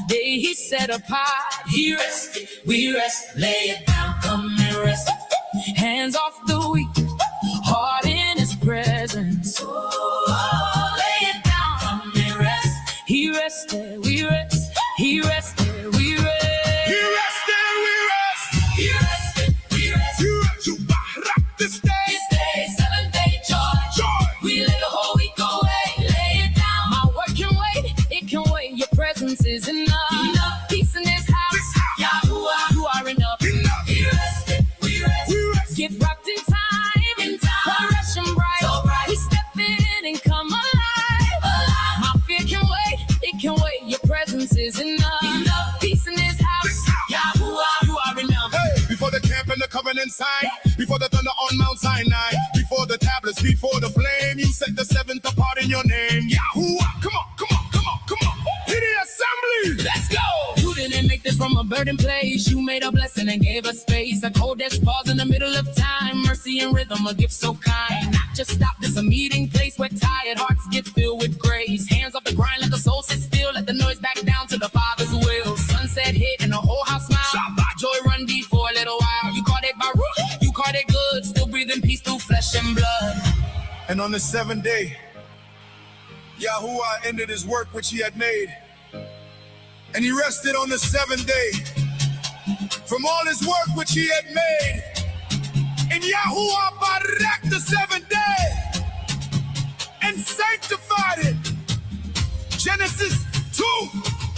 S7: Day he set apart, he rested, we rest. Lay it down, come and rest. Hands off the weak, heart in his presence. Oh, lay it down, come and rest. He rested, we rest. He rested, we rest.
S6: He rested, we rest.
S7: He rested, we rest.
S6: You rest, you Barak this day.
S7: This day, 7-day joy.
S6: Joy.
S7: We let the whole week away. Lay it down. My work can wait, it can wait. Your presence is enough. Enough peace in this house. Yahuwah, you are enough.
S6: Enough.
S7: He rested, we rest.
S6: We rest.
S7: Get wrapped in time. In time. Rush and bright. So bright. We step in and come alive. Alive. My fear can wait, it can wait. Your presence is enough. Enough peace in this house. Yahuwah, you are enough.
S6: Hey, before the camp and the covenant sign, before the thunder on Mount Sinai, before the tablets, before the flame, you set the seventh apart in your name. Yahuwah, come on, come on, come on, come on. To the assembly,
S7: Let's go! You didn't make this from a burden place. You made a blessing and gave us space. A Kodesh pause in the middle of time. Mercy and rhythm, a gift so kind. Not just stop, this a meeting place where tired hearts get filled with grace. Hands off the grind, let the soul sit still. Let the noise back down to the Father's will. Sunset hit and the whole house smile. Shabbat. Joy run deep for a little while. You caught it by root, you caught it good. Still breathing peace through flesh and blood.
S6: and on the seventh day, Yahuwah ended his work which he had made. And he rested on the seventh day from all his work which he had made. And Yahuwah barak the seventh day and sanctified it. Genesis 2,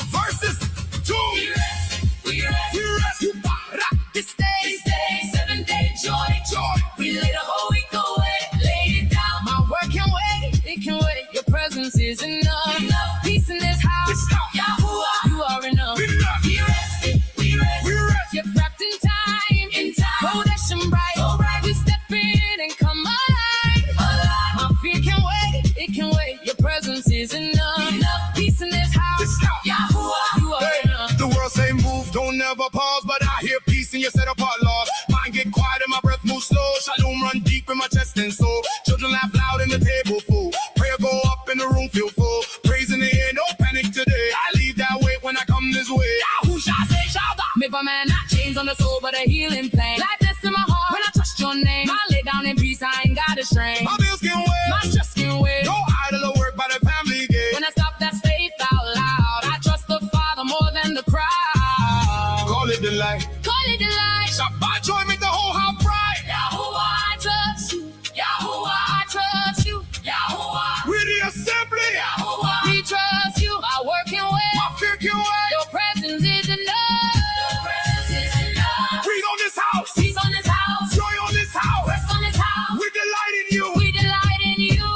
S6: verses 2.
S7: We rest.
S6: You barak this day.
S7: This day, 7-day joy. We lay the whole week away, laid it down. My work can wait, it can wait. Your presence is enough. Peace in this house. Yahuwah, you are enough. We rested, we rest. You're wrapped in time. Kodesh and bright. We step in and come alive. My fear can wait, it can wait. Your presence is enough. Peace in this house. Yahuwah, you are enough.
S6: The world say move, don't never pause, but I hear peace and you set apart, Lord. Mind get quiet and my breath moves slow. Shalom run deep in my chest and soul. Children laugh loud in the table full. Prayer go up in the room feel full. Praise in the air, no panic today. I leave that weight when I come this way.
S7: Who shall say Shabbat? Make a man not chains on the soul, but a healing plan. Lightness in my heart when I trust your name. I lay down in peace, I ain't got a strain.
S6: My bills can wait,
S7: My trust can wait.
S6: no idle work by the family gate.
S7: When I stop, that's faith out loud. I trust the Father more than the crowd.
S6: Call it delight.
S7: Call it delight.
S6: Shabbat joy make the whole house bright.
S7: Yahuwah, I trust you. Yahuwah, I trust you. Yahuwah,
S6: We're the assembly.
S7: Yahuwah, we trust you. I work and wait.
S6: My fear can wait.
S7: Your presence is enough. Your presence is enough.
S6: Breathe on this house.
S7: Peace on this house.
S6: Joy on this house.
S7: Rest on this house.
S6: We delight in you.
S7: We delight in you.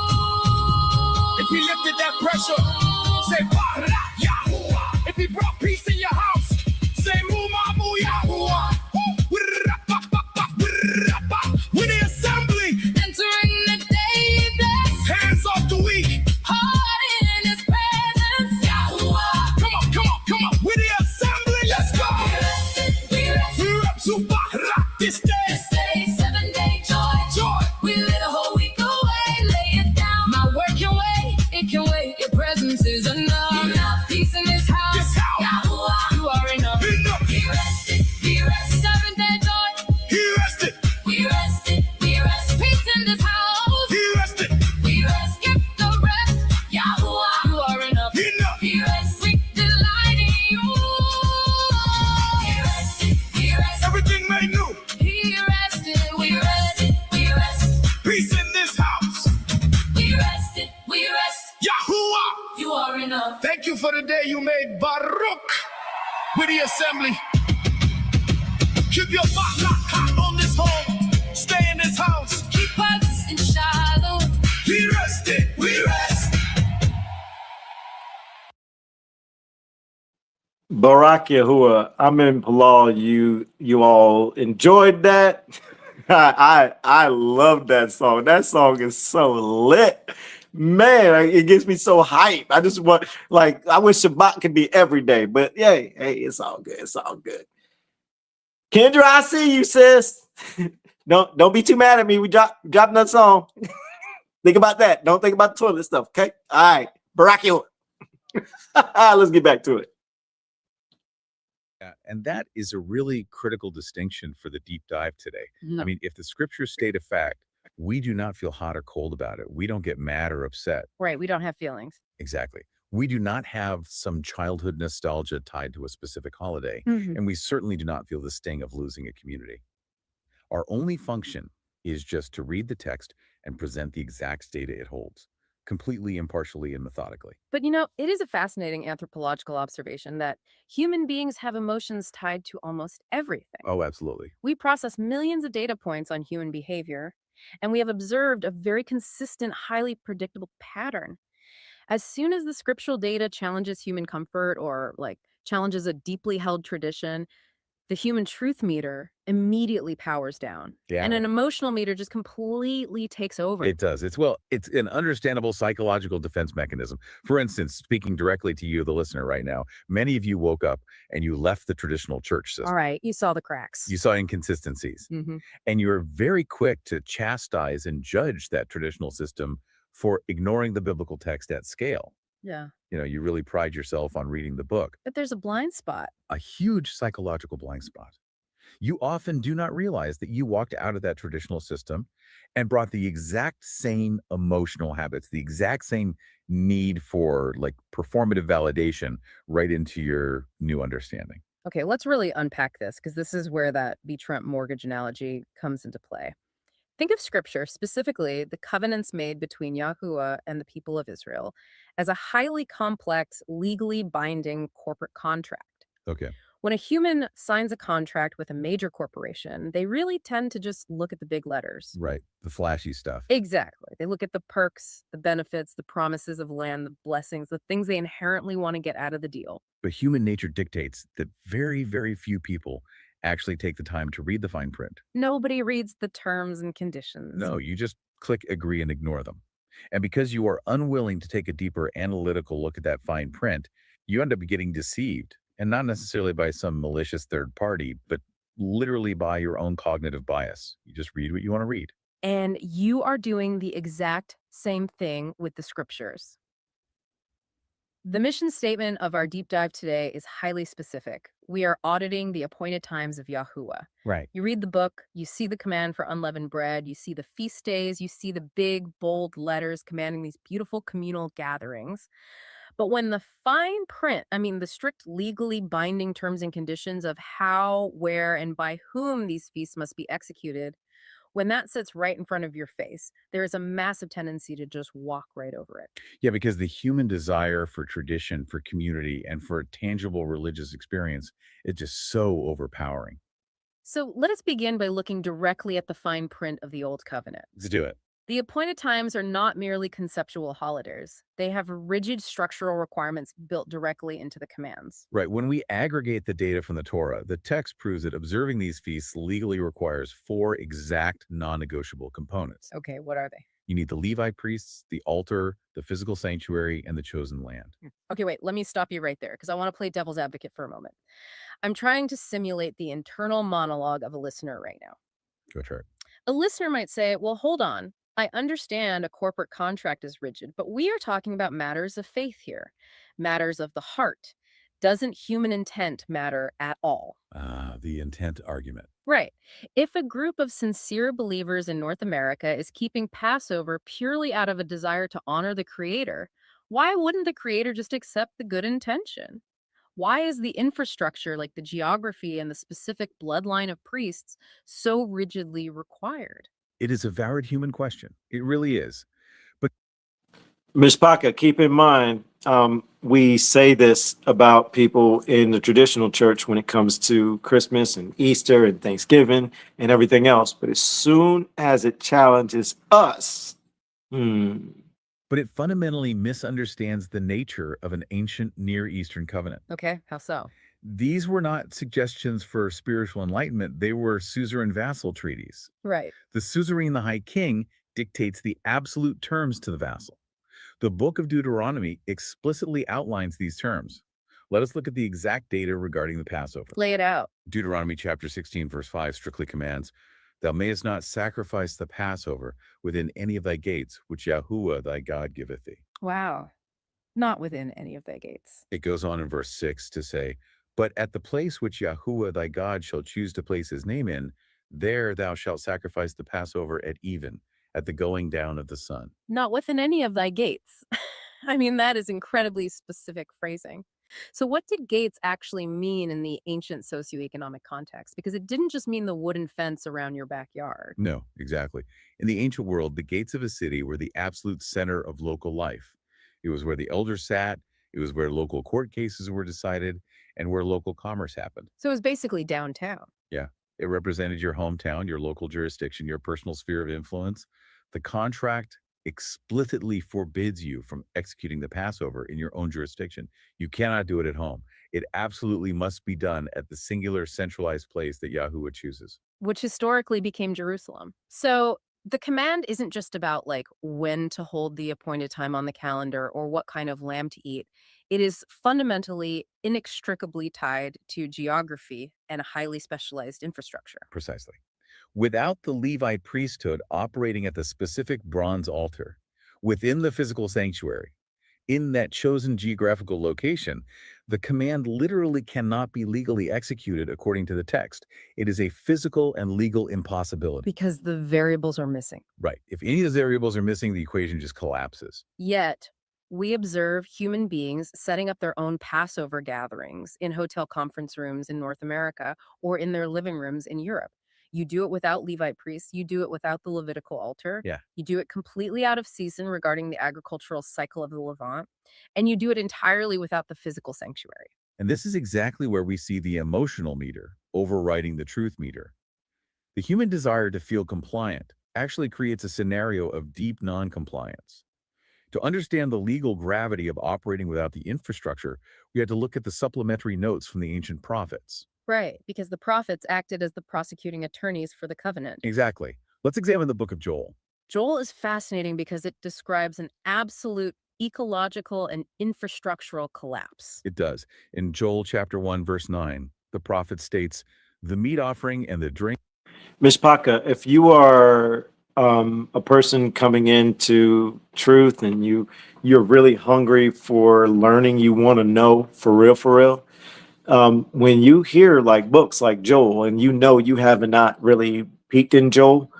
S6: If he lifted that pressure, say Barak Yahuwah. If he brought peace in your house, say Mumamu Yahuwah. We're the assembly.
S7: Entering the day blessed.
S6: Hands off the weak.
S7: Heart in his presence. Yahuwah.
S6: Come on, come on, come on. We're the assembly. Let's go.
S7: We rest.
S6: We're up to Barak this day.
S7: This day, 7-day joy. We lit a whole week away. Lay it down. My work can wait. It can wait. Your presence is enough.
S6: assembly. Keep your butt locked hot on this home. Stay in this house.
S1: Keep us in Shiloh.
S6: We rested. We rest.
S3: Barak Yahuah, I'm in Palal. You all enjoyed that. I love that song. That song is so lit. Man, it gets me so hyped. I just want, like, I wish Shabbat could be every day, but hey, it's all good. It's all good. Kendra, I see you, sis. Don't be too mad at me. We dropped another song. Think about that. Don't think about the toilet stuff, okay? All right. Barak Yahuah. Let's get back to it.
S16: Yeah, and that is a really critical distinction for the deep dive today. I mean, if the scriptures state a fact, we do not feel hot or cold about it. We don't get mad or upset.
S15: Right. We don't have feelings.
S16: Exactly. We do not have some childhood nostalgia tied to a specific holiday, and we certainly do not feel the sting of losing a community. Our only function is just to read the text and present the exact data it holds, completely impartially and methodically.
S15: But it is a fascinating anthropological observation that human beings have emotions tied to almost everything.
S16: Oh, absolutely.
S15: We process millions of data points on human behavior, and we have observed a very consistent, highly predictable pattern. As soon as the scriptural data challenges human comfort or challenges a deeply held tradition, the human truth meter immediately powers down.
S16: Yeah.
S15: And an emotional meter just completely takes over.
S16: It does. It's an understandable psychological defense mechanism. For instance, speaking directly to you, the listener right now, many of you woke up and you left the traditional church system.
S15: All right, you saw the cracks.
S16: You saw inconsistencies. And you're very quick to chastise and judge that traditional system for ignoring the biblical text at scale.
S15: Yeah.
S16: You really pride yourself on reading the book.
S15: But there's a blind spot.
S16: A huge psychological blind spot. You often do not realize that you walked out of that traditional system and brought the exact same emotional habits, the exact same need for performative validation right into your new understanding.
S15: Okay, let's really unpack this because this is where that B. Trump mortgage analogy comes into play. Think of scripture, specifically the covenants made between Yahuwah and the people of Israel, as a highly complex, legally binding corporate contract.
S16: Okay.
S15: When a human signs a contract with a major corporation, they really tend to just look at the big letters.
S16: Right. The flashy stuff.
S15: Exactly. They look at the perks, the benefits, the promises of land, the blessings, the things they inherently want to get out of the deal.
S16: But human nature dictates that very, very few people actually take the time to read the fine print.
S15: Nobody reads the terms and conditions.
S16: No, you just click agree and ignore them. And because you are unwilling to take a deeper analytical look at that fine print, you end up getting deceived. And not necessarily by some malicious third party, but literally by your own cognitive bias. You just read what you want to read.
S15: And you are doing the exact same thing with the scriptures. The mission statement of our deep dive today is highly specific. We are auditing the appointed times of Yahuwah.
S16: Right.
S15: You read the book, you see the command for unleavened bread, you see the feast days, you see the big, bold letters commanding these beautiful communal gatherings. But when the fine print, the strict legally binding terms and conditions of how, where, and by whom these feasts must be executed, when that sits right in front of your face, there is a massive tendency to just walk right over it.
S16: Yeah, because the human desire for tradition, for community, and for a tangible religious experience is just so overpowering.
S15: So let us begin by looking directly at the fine print of the Old Covenant.
S16: Let's do it.
S15: The appointed times are not merely conceptual holidays. They have rigid structural requirements built directly into the commands.
S16: Right. When we aggregate the data from the Torah, the text proves that observing these feasts legally requires 4 exact non-negotiable components.
S15: Okay, what are they?
S16: You need the Levite priests, the altar, the physical sanctuary, and the chosen land.
S15: Okay, wait, let me stop you right there because I want to play devil's advocate for a moment. I'm trying to simulate the internal monologue of a listener right now.
S16: Go chart.
S15: A listener might say, well, hold on. I understand a corporate contract is rigid, but we are talking about matters of faith here, matters of the heart. Doesn't human intent matter at all?
S16: The intent argument.
S15: Right. If a group of sincere believers in North America is keeping Passover purely out of a desire to honor the Creator, why wouldn't the Creator just accept the good intention? Why is the infrastructure, like the geography and the specific bloodline of priests, so rigidly required?
S16: It is a valid human question. It really is. But
S3: Ms. Paka, keep in mind, we say this about people in the traditional church when it comes to Christmas and Easter and Thanksgiving and everything else. But as soon as it challenges us,
S16: But it fundamentally misunderstands the nature of an ancient Near Eastern covenant.
S15: Okay, how so?
S16: These were not suggestions for spiritual enlightenment. They were suzerain vassal treaties.
S15: Right.
S16: The suzerain, the high king, dictates the absolute terms to the vassal. The book of Deuteronomy explicitly outlines these terms. Let us look at the exact data regarding the Passover.
S15: Lay it out.
S16: Deuteronomy chapter 16, verse 5 strictly commands, "Thou mayest not sacrifice the Passover within any of thy gates, which Yahuah thy God giveth thee."
S15: Wow. Not within any of thy gates.
S16: It goes on in verse 6 to say, "But at the place which Yahuah thy God shall choose to place his name in, there thou shalt sacrifice the Passover at even, at the going down of the sun."
S15: Not within any of thy gates. I mean, that is incredibly specific phrasing. So what did gates actually mean in the ancient socioeconomic context? Because it didn't just mean the wooden fence around your backyard.
S16: No, exactly. In the ancient world, the gates of a city were the absolute center of local life. It was where the elders sat, it was where local court cases were decided, and where local commerce happened.
S15: So it was basically downtown.
S16: Yeah, it represented your hometown, your local jurisdiction, your personal sphere of influence. The contract explicitly forbids you from executing the Passover in your own jurisdiction. You cannot do it at home. It absolutely must be done at the singular centralized place that Yahuwah chooses.
S15: Which historically became Jerusalem. So the command isn't just about like when to hold the appointed time on the calendar or what kind of lamb to eat. It is fundamentally inextricably tied to geography and a highly specialized infrastructure.
S16: Precisely. Without the Levite priesthood operating at the specific bronze altar within the physical sanctuary, in that chosen geographical location, the command literally cannot be legally executed according to the text. It is a physical and legal impossibility.
S15: Because the variables are missing.
S16: Right. If any of those variables are missing, the equation just collapses.
S15: Yet, we observe human beings setting up their own Passover gatherings in hotel conference rooms in North America or in their living rooms in Europe. You do it without Levite priests. You do it without the Levitical altar.
S16: Yeah.
S15: You do it completely out of season regarding the agricultural cycle of the Levant. And you do it entirely without the physical sanctuary.
S16: And this is exactly where we see the emotional meter overriding the truth meter. The human desire to feel compliant actually creates a scenario of deep non-compliance. To understand the legal gravity of operating without the infrastructure, we had to look at the supplementary notes from the ancient prophets.
S15: Right, because the prophets acted as the prosecuting attorneys for the covenant.
S16: Exactly. Let's examine the book of Joel.
S15: Joel is fascinating because it describes an absolute ecological and infrastructural collapse.
S16: It does. In Joel chapter 1, verse 9, the prophet states, "The meat offering and the drink."
S3: Ms. Paka, if you are a person coming into truth and you're really hungry for learning, you want to know for real, when you hear like books like Joel and you have not really peeked in Joel,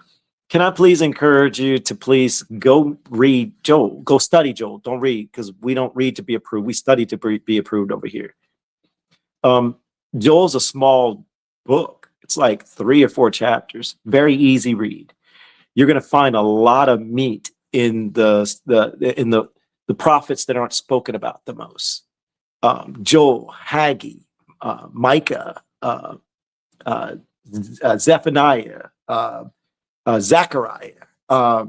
S3: can I please encourage you to please go read Joel, go study Joel. Don't read, because we don't read to be approved. We study to be approved over here. Joel's a small book. It's like 3 or 4 chapters, very easy read. You're going to find a lot of meat in the prophets that aren't spoken about the most. Joel, Haggai, Micah, Zephaniah, Zechariah,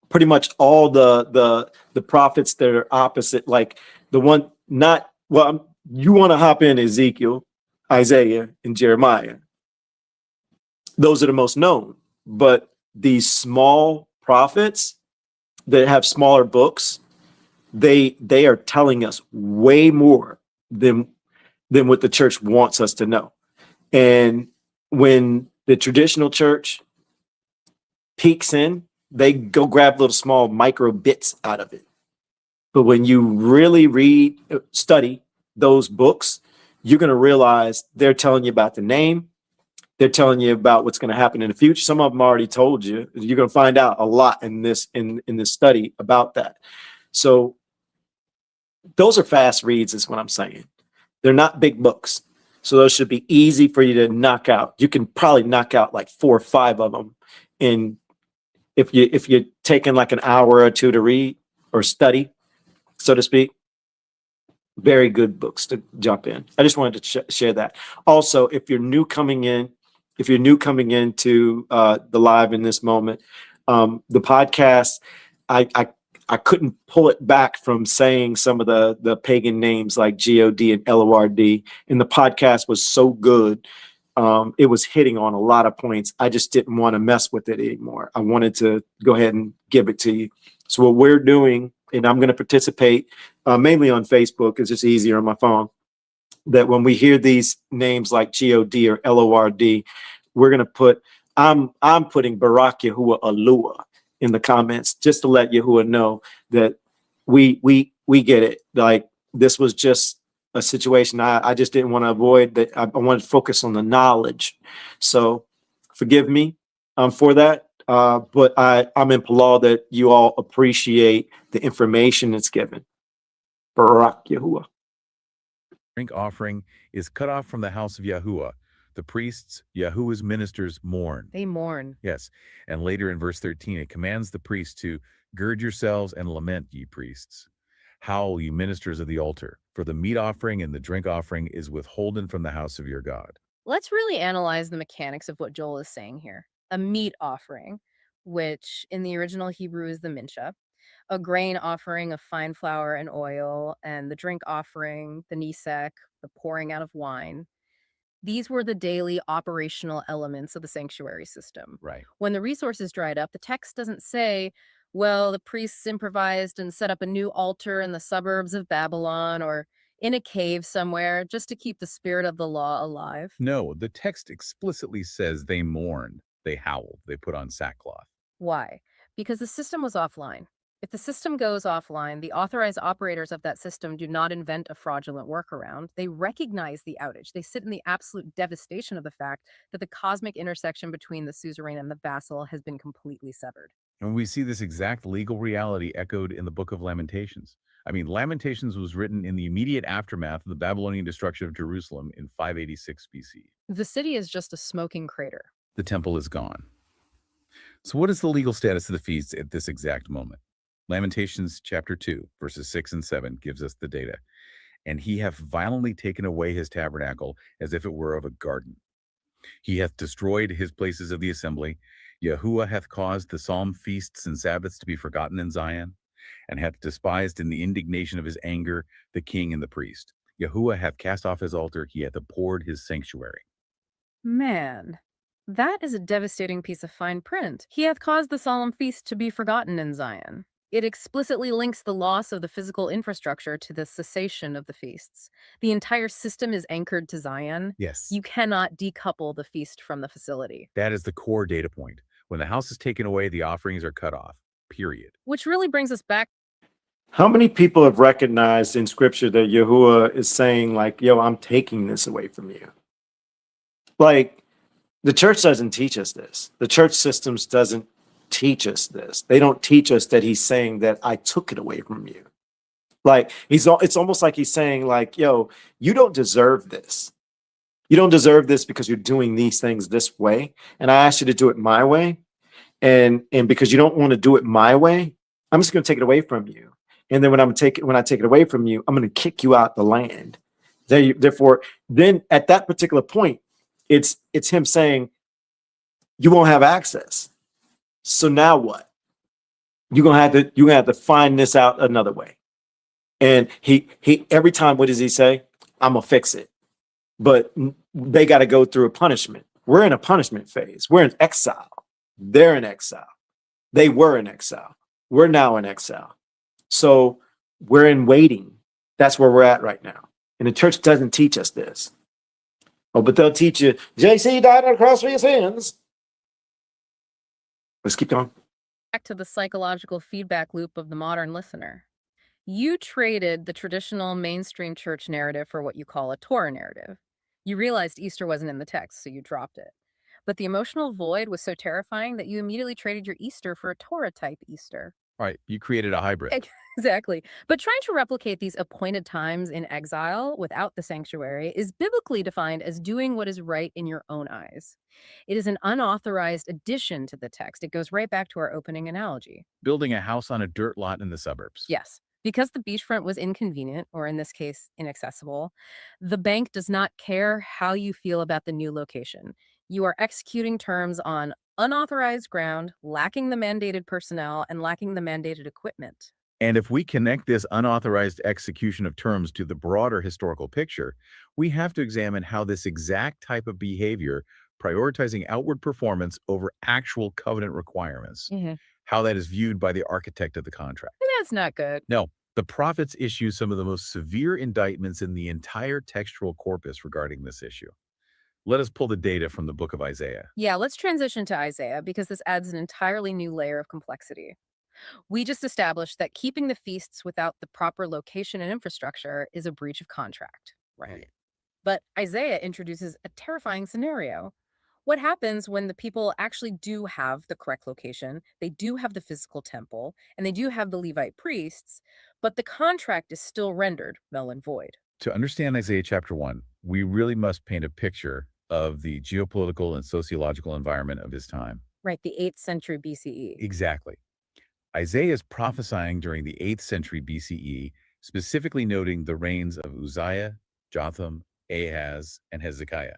S3: pretty much all the prophets that are opposite, like the one not well. You want to hop in Ezekiel, Isaiah, and Jeremiah. Those are the most known, but these small prophets that have smaller books, they are telling us way more than what the church wants us to know. And when the traditional church peeks in, they go grab little small micro bits out of it. But when you really study those books, you're going to realize they're telling you about the name. They're telling you about what's going to happen in the future. Some of them already told you. You're going to find out a lot in this study about that. So those are fast reads, is what I'm saying. They're not big books. So those should be easy for you to knock out. You can probably knock out like 4 or 5 of them if you're taking like an hour or 2 to read or study. so to speak. Very good books to jump in. I just wanted to share that. Also, if you're new coming into the live in this moment, the podcast, I couldn't pull it back from saying some of the pagan names like God and Lord, and the podcast was so good. It was hitting on a lot of points. I just didn't want to mess with it anymore. I wanted to go ahead and give it to you. So what we're doing, and I'm going to participate mainly on Facebook, it's just easier on my phone, that when we hear these names like God or Lord, we're going to put, I'm putting Barak Yahuwah Alua in the comments just to let Yahuwah know that we get it. Like, this was just a situation I just didn't want to avoid, that I wanted to focus on the knowledge. So forgive me for that. But I'm in Palau that you all appreciate the information that's given. Barak Yahuwah.
S16: Drink offering is cut off from the house of Yahuwah. The priests, Yahuwah's ministers, mourn.
S15: They mourn.
S16: Yes. And later in verse 13, it commands the priests to gird yourselves and lament, ye priests. Howl, ye ministers of the altar, for the meat offering and the drink offering is withholden from the house of your God.
S15: Let's really analyze the mechanics of what Joel is saying here. A meat offering, which in the original Hebrew is the mincha, a grain offering of fine flour and oil, and the drink offering, the nisek, the pouring out of wine. These were the daily operational elements of the sanctuary system.
S16: Right.
S15: When the resources dried up, the text doesn't say, well, the priests improvised and set up a new altar in the suburbs of Babylon or in a cave somewhere just to keep the spirit of the law alive.
S16: No, the text explicitly says they mourned, they howled, they put on sackcloth.
S15: Why? Because the system was offline. If the system goes offline, the authorized operators of that system do not invent a fraudulent workaround. They recognize the outage. They sit in the absolute devastation of the fact that the cosmic intersection between the suzerain and the vassal has been completely severed.
S16: And we see this exact legal reality echoed in the book of Lamentations. I mean, Lamentations was written in the immediate aftermath of the Babylonian destruction of Jerusalem in 586 BC.
S15: The city is just a smoking crater.
S16: The temple is gone. So what is the legal status of the feasts at this exact moment? Lamentations chapter 2, verses 6 and 7 gives us the data. And he hath violently taken away his tabernacle as if it were of a garden. He hath destroyed his places of the assembly. Yahuwah hath caused the solemn feasts and Sabbaths to be forgotten in Zion, and hath despised in the indignation of his anger the king and the priest. Yahuwah hath cast off his altar, he hath abhorred his sanctuary.
S15: Man, that is a devastating piece of fine print. He hath caused the solemn feast to be forgotten in Zion. It explicitly links the loss of the physical infrastructure to the cessation of the feasts. The entire system is anchored to Zion.
S16: Yes.
S15: You cannot decouple the feast from the facility.
S16: That is the core data point. When the house is taken away, the offerings are cut off, period.
S15: Which really brings us back.
S3: How many people have recognized in scripture that Yahuwah is saying, like, yo, I'm taking this away from you? Like, the church doesn't teach us this. The church systems doesn't teach us this. They don't teach us that he's saying that I took it away from you. Like, it's almost like he's saying, like, yo, you don't deserve this. You don't deserve this because you're doing these things this way. And I asked you to do it my way. And because you don't want to do it my way, I'm just going to take it away from you. And then when I take it away from you, I'm going to kick you out the land. Therefore, then at that particular point, it's him saying, you won't have access. So now what? You're gonna have to find this out another way. And he every time, what does he say? I'm gonna fix it. But they got to go through a punishment. We're in a punishment phase. We're in exile. They're in exile. They were in exile. We're now in exile. So we're in waiting. That's where we're at right now. And the church doesn't teach us this. Oh, but they'll teach you, JC died on the cross for your sins. Let's keep going.
S15: Back to the psychological feedback loop of the modern listener. You traded the traditional mainstream church narrative for what you call a Torah narrative. You realized Easter wasn't in the text, so you dropped it. But the emotional void was so terrifying that you immediately traded your Easter for a Torah-type Easter.
S16: Right, you created a hybrid.
S15: Exactly. But trying to replicate these appointed times in exile without the sanctuary is biblically defined as doing what is right in your own eyes. It is an unauthorized addition to the text. It goes right back to our opening analogy.
S16: Building a house on a dirt lot in the suburbs.
S15: Yes. Because the beachfront was inconvenient, or in this case, inaccessible, the bank does not care how you feel about the new location. You are executing terms on unauthorized ground, lacking the mandated personnel, and lacking the mandated equipment.
S16: And if we connect this unauthorized execution of terms to the broader historical picture, we have to examine how this exact type of behavior, prioritizing outward performance over actual covenant requirements, how that is viewed by the architect of the contract.
S15: That's not good.
S16: No, the prophets issue some of the most severe indictments in the entire textual corpus regarding this issue. Let us pull the data from the book of Isaiah.
S15: Yeah, let's transition to Isaiah because this adds an entirely new layer of complexity. We just established that keeping the feasts without the proper location and infrastructure is a breach of contract.
S16: Right.
S15: But Isaiah introduces a terrifying scenario. What happens when the people actually do have the correct location, they do have the physical temple, and they do have the Levite priests, but the contract is still rendered null and void?
S16: To understand Isaiah chapter 1, we really must paint a picture of the geopolitical and sociological environment of his time.
S15: Right, the 8th century BCE.
S16: Exactly. Isaiah is prophesying during the 8th century BCE, specifically noting the reigns of Uzziah, Jotham, Ahaz, and Hezekiah.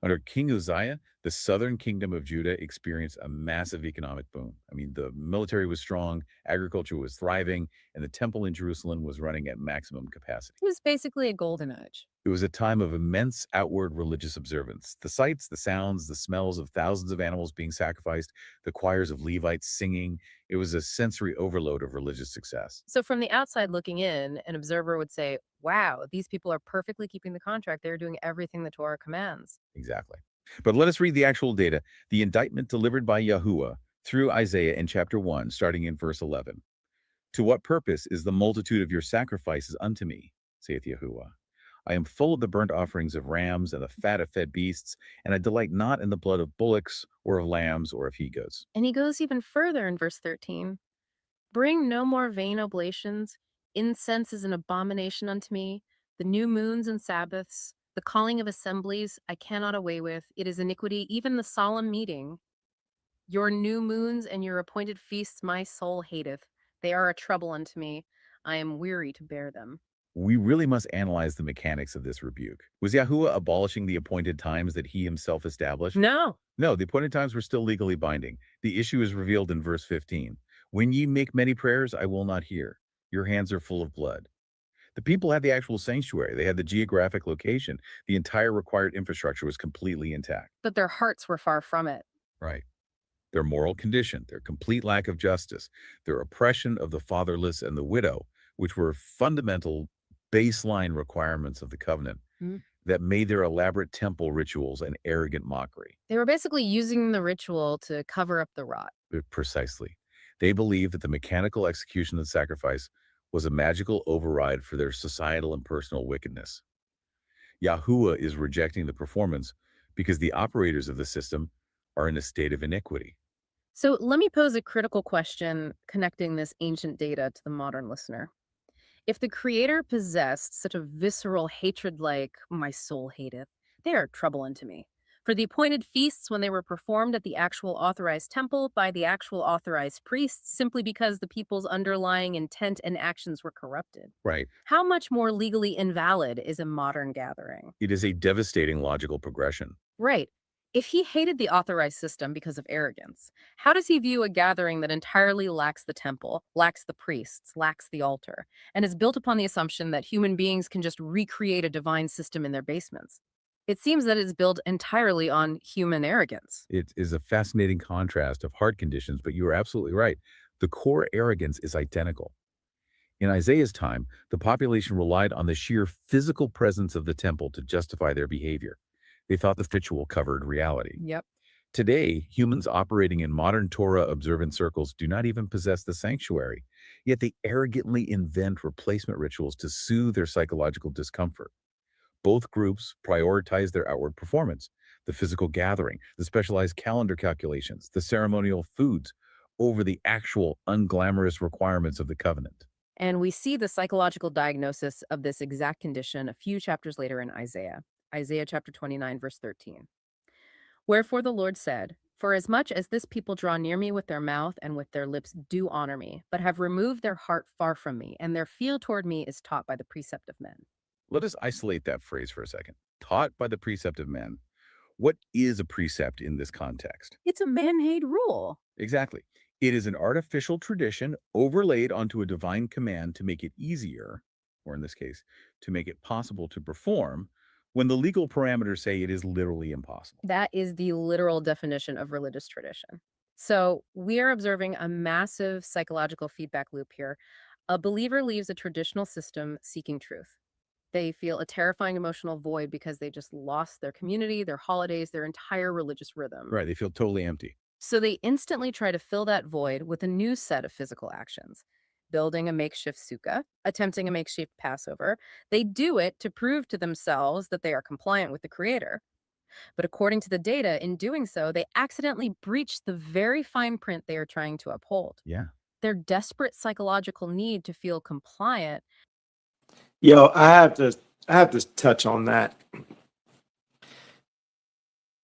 S16: Under King Uzziah, the southern kingdom of Judah experienced a massive economic boom. I mean, the military was strong, agriculture was thriving, and the temple in Jerusalem was running at maximum capacity.
S15: It was basically a golden age.
S16: It was a time of immense outward religious observance. The sights, the sounds, the smells of thousands of animals being sacrificed, the choirs of Levites singing. It was a sensory overload of religious success.
S15: So from the outside looking in, an observer would say, wow, these people are perfectly keeping the contract. They're doing everything the Torah commands.
S16: Exactly. But let us read the actual data, the indictment delivered by Yahuah through Isaiah in chapter 1, starting in verse 11. To what purpose is the multitude of your sacrifices unto me, saith Yahuah? I am full of the burnt offerings of rams and the fat of fed beasts, and I delight not in the blood of bullocks or of lambs or of he-goats.
S15: And he goes even further in verse 13. Bring no more vain oblations. Incense is an abomination unto me. The new moons and Sabbaths, the calling of assemblies, I cannot away with. It is iniquity, even the solemn meeting. Your new moons and your appointed feasts my soul hateth. They are a trouble unto me. I am weary to bear them.
S16: We really must analyze the mechanics of this rebuke. Was Yahuah abolishing the appointed times that he himself established?
S15: No.
S16: No, the appointed times were still legally binding. The issue is revealed in verse 15. When ye make many prayers, I will not hear. Your hands are full of blood. The people had the actual sanctuary. They had the geographic location. The entire required infrastructure was completely intact.
S15: But their hearts were far from it.
S16: Right. Their moral condition, their complete lack of justice, their oppression of the fatherless and the widow, which were fundamental baseline requirements of the covenant that made their elaborate temple rituals an arrogant mockery.
S15: They were basically using the ritual to cover up the rot.
S16: Precisely. They believed that the mechanical execution of the sacrifice was a magical override for their societal and personal wickedness. Yahuah is rejecting the performance because the operators of the system are in a state of iniquity.
S15: So let me pose a critical question connecting this ancient data to the modern listener. If the Creator possessed such a visceral hatred like, my soul hateth, they are trouble unto me. For the appointed feasts when they were performed at the actual authorized temple by the actual authorized priests simply because the people's underlying intent and actions were corrupted.
S16: Right.
S15: How much more legally invalid is a modern gathering?
S16: It is a devastating logical progression.
S15: Right. If he hated the authorized system because of arrogance, how does he view a gathering that entirely lacks the temple, lacks the priests, lacks the altar, and is built upon the assumption that human beings can just recreate a divine system in their basements? It seems that it's built entirely on human arrogance.
S16: It is a fascinating contrast of heart conditions, but you are absolutely right. The core arrogance is identical. In Isaiah's time, the population relied on the sheer physical presence of the temple to justify their behavior. They thought the ritual covered reality.
S15: Yep.
S16: Today, humans operating in modern Torah observant circles do not even possess the sanctuary, yet they arrogantly invent replacement rituals to soothe their psychological discomfort. Both groups prioritize their outward performance, the physical gathering, the specialized calendar calculations, the ceremonial foods, over the actual unglamorous requirements of the covenant.
S15: And we see the psychological diagnosis of this exact condition a few chapters later in Isaiah. Isaiah chapter 29, verse 13. Wherefore the Lord said, For as much as this people draw near me with their mouth and with their lips do honor me, but have removed their heart far from me, and their feel toward me is taught by the precept of men.
S16: Let us isolate that phrase for a second. Taught by the precept of men. What is a precept in this context?
S15: It's a man-made rule.
S16: Exactly. It is an artificial tradition overlaid onto a divine command to make it easier, or in this case, to make it possible to perform, when the legal parameters say it is literally impossible.
S15: That is the literal definition of religious tradition. So we are observing a massive psychological feedback loop here. A believer leaves a traditional system seeking truth. They feel a terrifying emotional void because they just lost their community, their holidays, their entire religious rhythm.
S16: Right, they feel totally empty.
S15: So they instantly try to fill that void with a new set of physical actions. Building a makeshift sukkah, attempting a makeshift Passover. They do it to prove to themselves that they are compliant with the Creator. But according to the data, in doing so, they accidentally breach the very fine print they are trying to uphold.
S16: Yeah.
S15: Their desperate psychological need to feel compliant.
S3: Yo, I have to touch on that.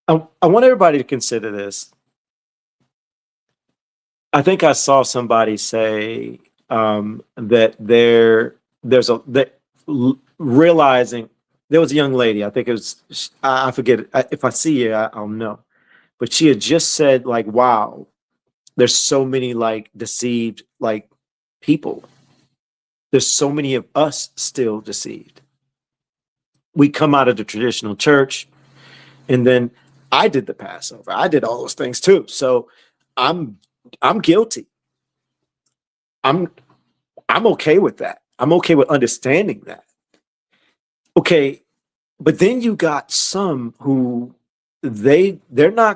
S3: I want everybody to consider this. I think I saw somebody say that realizing there was a young lady. I think it was, I forget it. If I see it, I'll know. But she had just said, like, wow, there's so many like deceived like people. There's so many of us still deceived. We come out of the traditional church, and then I did the Passover. I did all those things too. So I'm guilty. I'm okay with that. I'm okay with understanding that. Okay, but then you got some who they ignore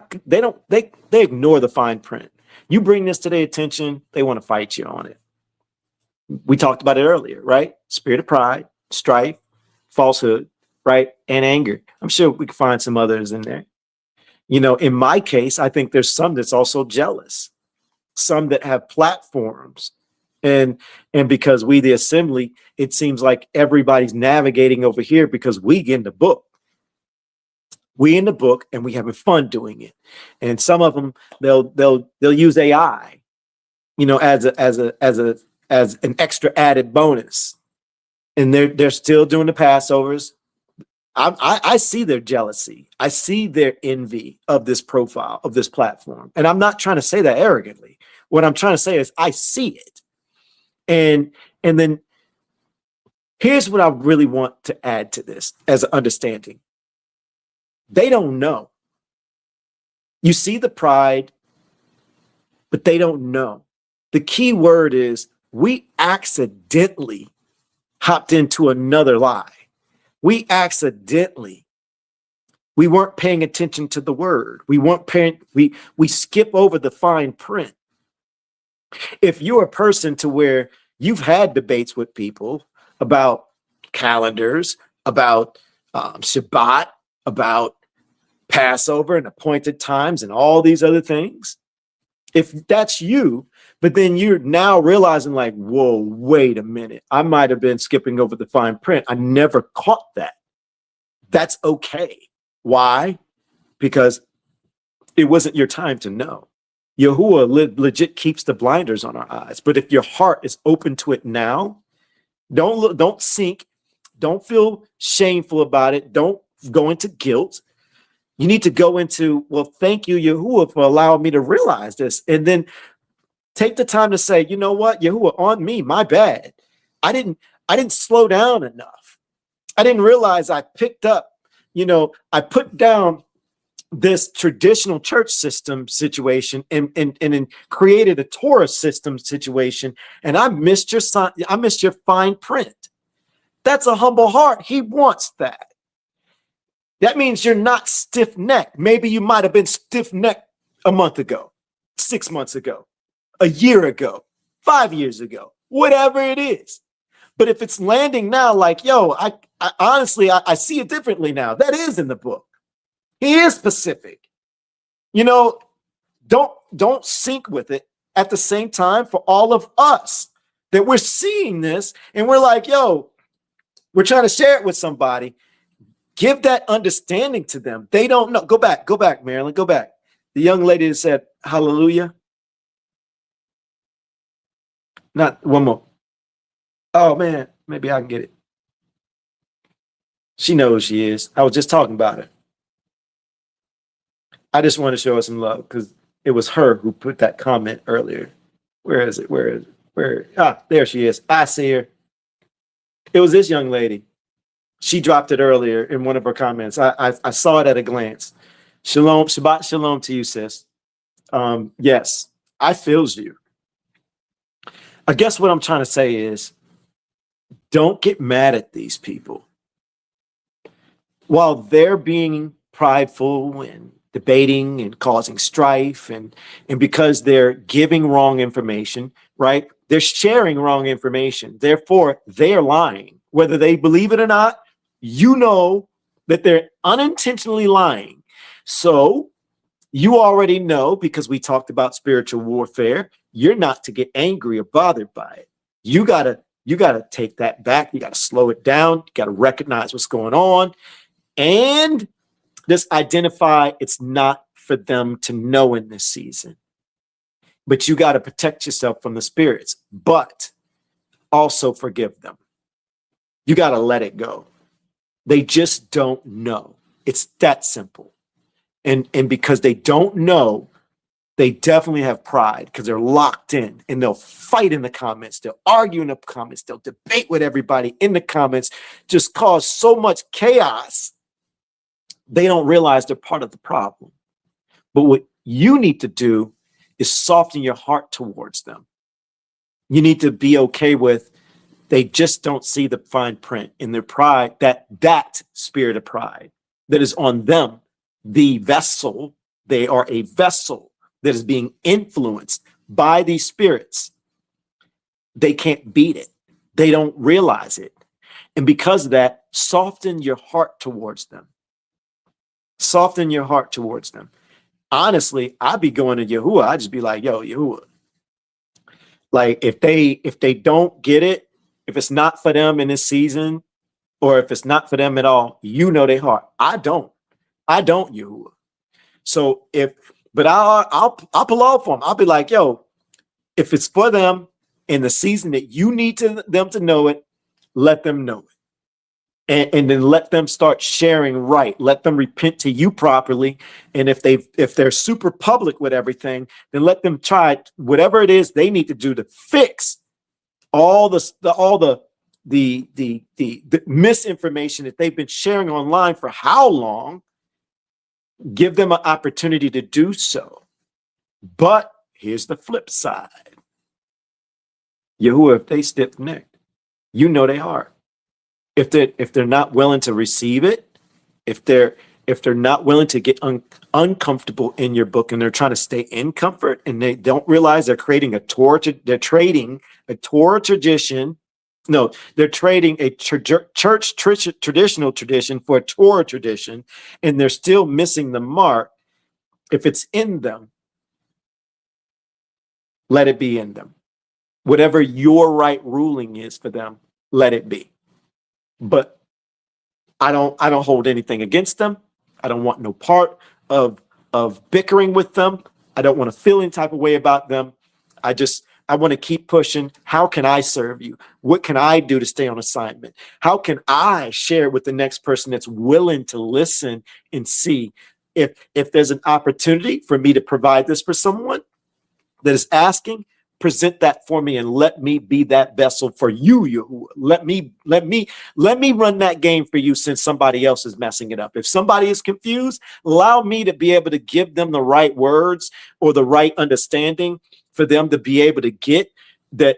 S3: the fine print. You bring this to their attention, they want to fight you on it. We talked about it earlier, right? Spirit of pride, strife, falsehood, right? And anger. I'm sure we can find some others in there. You know, in my case, I think there's some that's also jealous, some that have platforms. And because we, the assembly, it seems like everybody's navigating over here because we get in the book. We in the book and we having fun doing it. And some of them, they'll use AI, you know, as an extra added bonus. And they're still doing the Passovers. I see their jealousy. I see their envy of this profile, of this platform. And I'm not trying to say that arrogantly. What I'm trying to say is I see it. And then here's what I really want to add to this as an understanding. They don't know. You see the pride, but they don't know. The key word is we accidentally hopped into another lie. We weren't paying attention to the word. We skip over the fine print. If you're a person to where you've had debates with people about calendars, about Shabbat, about Passover and appointed times and all these other things, if that's you, but then you're now realizing like, whoa, wait a minute, I might have been skipping over the fine print. I never caught that. That's okay. Why? Because it wasn't your time to know. Yahuwah legit keeps the blinders on our eyes. But if your heart is open to it now, don't sink. Don't feel shameful about it. Don't go into guilt. You need to go into, well, thank you, Yahuwah, for allowing me to realize this. And then take the time to say, you know what, Yahuwah, on me, my bad. I didn't slow down enough. I didn't realize I picked up, I put down this traditional church system situation and created a Torah system situation. And I missed your fine print. That's a humble heart. He wants that. That means you're not stiff-necked. Maybe you might have been stiff-necked a month ago, 6 months ago, a year ago, 5 years ago, whatever it is. But if it's landing now like, yo, I honestly see it differently now. That is in the book. He is specific. Don't sync with it at the same time for all of us that we're seeing this and we're like, yo, we're trying to share it with somebody. Give that understanding to them. They don't know. Go back, Marilyn, go back. The young lady that said, hallelujah. Not one more. Oh, man, maybe I can get it. She knows she is. I was just talking about her. I just want to show her some love because it was her who put that comment earlier. Where is it? Where is it? Where? Ah, there she is. I see her. It was this young lady. She dropped it earlier in one of her comments. I saw it at a glance. Shalom, Shabbat shalom to you, sis. Yes, I feels you. I guess what I'm trying to say is don't get mad at these people. While they're being prideful and debating and causing strife and because they're giving wrong information, right? They're sharing wrong information. Therefore, they're lying. Whether they believe it or not, you know that they're unintentionally lying. So you already know, because we talked about spiritual warfare, you're not to get angry or bothered by it. You gotta take that back. You gotta slow it down. You gotta recognize what's going on and just identify it's not for them to know in this season. But you got to protect yourself from the spirits, but also forgive them. You got to let it go. They just don't know. It's that simple. And because they don't know, they definitely have pride because they're locked in and they'll fight in the comments. They'll argue in the comments. They'll debate with everybody in the comments, just cause so much chaos. They don't realize they're part of the problem. But what you need to do is soften your heart towards them. You need to be okay with they just don't see the fine print in their pride, that spirit of pride that is on them, the vessel. They are a vessel that is being influenced by these spirits. They can't beat it. They don't realize it. And because of that, soften your heart towards them. Soften your heart towards them. Honestly, I'd be going to Yahuah. I'd just be like, yo, Yahuah. Like if they don't get it, if it's not for them in this season, or if it's not for them at all, you know their heart. I don't, Yahuah. So I'll pull off for them. I'll be like, yo, if it's for them in the season that you need them to know it, let them know it. And then let them start sharing right. Let them repent to you properly. And if they're super public with everything, then let them try whatever it is they need to do to fix all the misinformation that they've been sharing online for how long. Give them an opportunity to do so. But here's the flip side. Yahuah, if they stiff-necked, you know they are. If they're not willing to receive it, if they're not willing to get uncomfortable in your book and they're trying to stay in comfort and they don't realize they're creating they're trading a Torah tradition. No, they're trading a church traditional tradition for a Torah tradition, and they're still missing the mark. If it's in them, let it be in them. Whatever your right ruling is for them, let it be. But I don't hold anything against them. I don't want no part of bickering with them. I don't want to feel any type of way about them. I want to keep pushing. How can I serve you? What can I do to stay on assignment? How can I share with the next person that's willing to listen and see if there's an opportunity for me to provide this for someone that is asking? Present that for me and let me be that vessel for you, Yahuah. Let me run that game for you since somebody else is messing it up. If somebody is confused, allow me to be able to give them the right words or the right understanding for them to be able to get that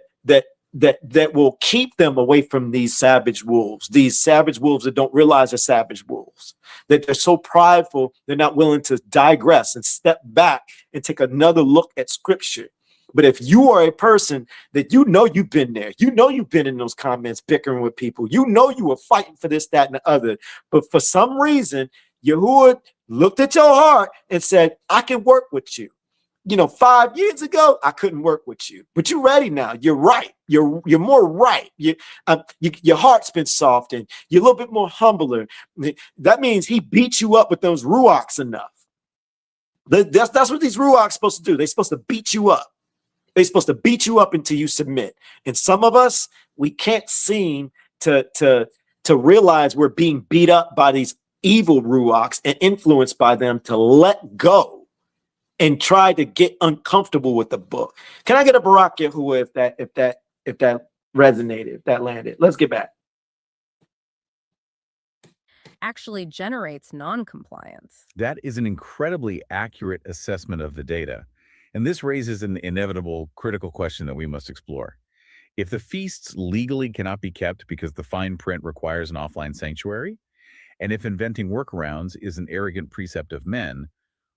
S3: will keep them away from these savage wolves that don't realize they're savage wolves, that they're so prideful, they're not willing to digress and step back and take another look at scripture. But if you are a person that you've been there, you've been in those comments bickering with people, you were fighting for this, that, and the other, but for some reason, Yahuah looked at your heart and said, I can work with you. 5 years ago, I couldn't work with you, but you're ready now. You're right. You're more right. Your heart's been softened. You're a little bit more humbler. That means he beat you up with those Ruachs enough. That's what these Ruachs supposed to do. They're supposed to beat you up. They're supposed to beat you up until you submit. And some of us, we can't seem to realize we're being beat up by these evil Ruachs and influenced by them to let go and try to get uncomfortable with the book. Can I get a Barak Yahuwah if that resonated, if that landed? Let's get back.
S15: Actually generates non-compliance.
S16: That is an incredibly accurate assessment of the data. And this raises an inevitable critical question that we must explore. If the feasts legally cannot be kept because the fine print requires an offline sanctuary, and if inventing workarounds is an arrogant precept of men,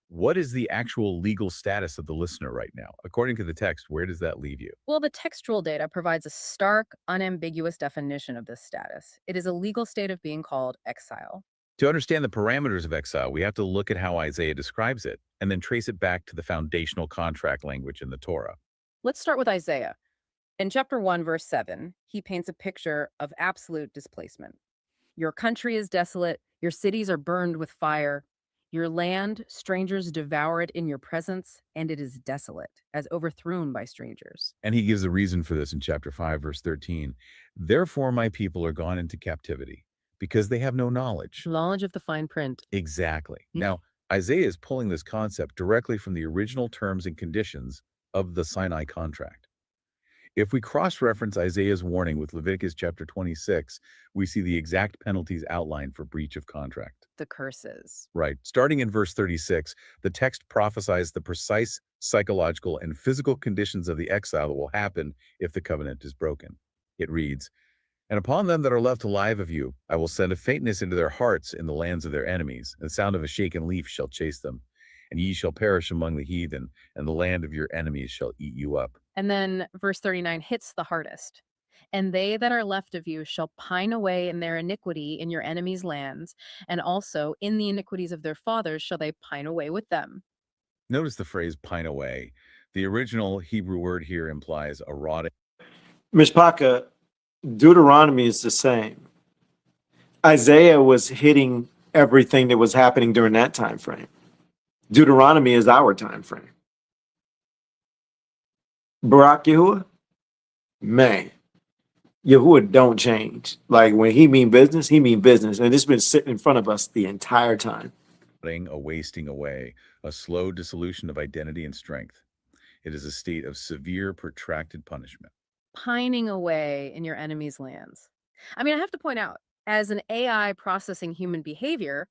S16: what is the actual legal status of the listener right now? According to the text, where does that leave you?
S15: Well, the textual data provides a stark, unambiguous definition of this status. It is a legal state of being called exile.
S16: To understand the parameters of exile, we have to look at how Isaiah describes it and then trace it back to the foundational contract language in the Torah.
S15: Let's start with Isaiah. In chapter 1, verse 7, he paints a picture of absolute displacement. Your country is desolate, your cities are burned with fire. Your land, strangers devour it in your presence, and it is desolate, as overthrown by strangers.
S16: And he gives a reason for this in chapter 5, verse 13. Therefore my people are gone into captivity, because they have no knowledge.
S15: Knowledge of the fine print.
S16: Exactly. Now, Isaiah is pulling this concept directly from the original terms and conditions of the Sinai contract. If we cross-reference Isaiah's warning with Leviticus chapter 26, we see the exact penalties outlined for breach of contract.
S15: The curses.
S16: Right. Starting in verse 36, the text prophesies the precise psychological and physical conditions of the exile that will happen if the covenant is broken. It reads, "And upon them that are left alive of you, I will send a faintness into their hearts in the lands of their enemies, and the sound of a shaken leaf shall chase them. And ye shall perish among the heathen, and the land of your enemies shall eat you up."
S15: And then verse 39 hits the hardest. And they that are left of you shall pine away in their iniquity in your enemies' lands, and also in the iniquities of their fathers shall they pine away with them.
S16: Notice the phrase pine away. The original Hebrew word here implies a rotting.
S3: Mishpaka, Deuteronomy is the same. Isaiah was hitting everything that was happening during that time frame. Deuteronomy is our time frame. Barak Yahuwah, man, Yahuwah don't change. Like when he mean business, he mean business. And it's been sitting in front of us the entire time.
S16: A wasting away, a slow dissolution of identity and strength. It is a state of severe, protracted punishment.
S15: Pining away in your enemies' lands. I mean, I have to point out, as an AI processing human behavior,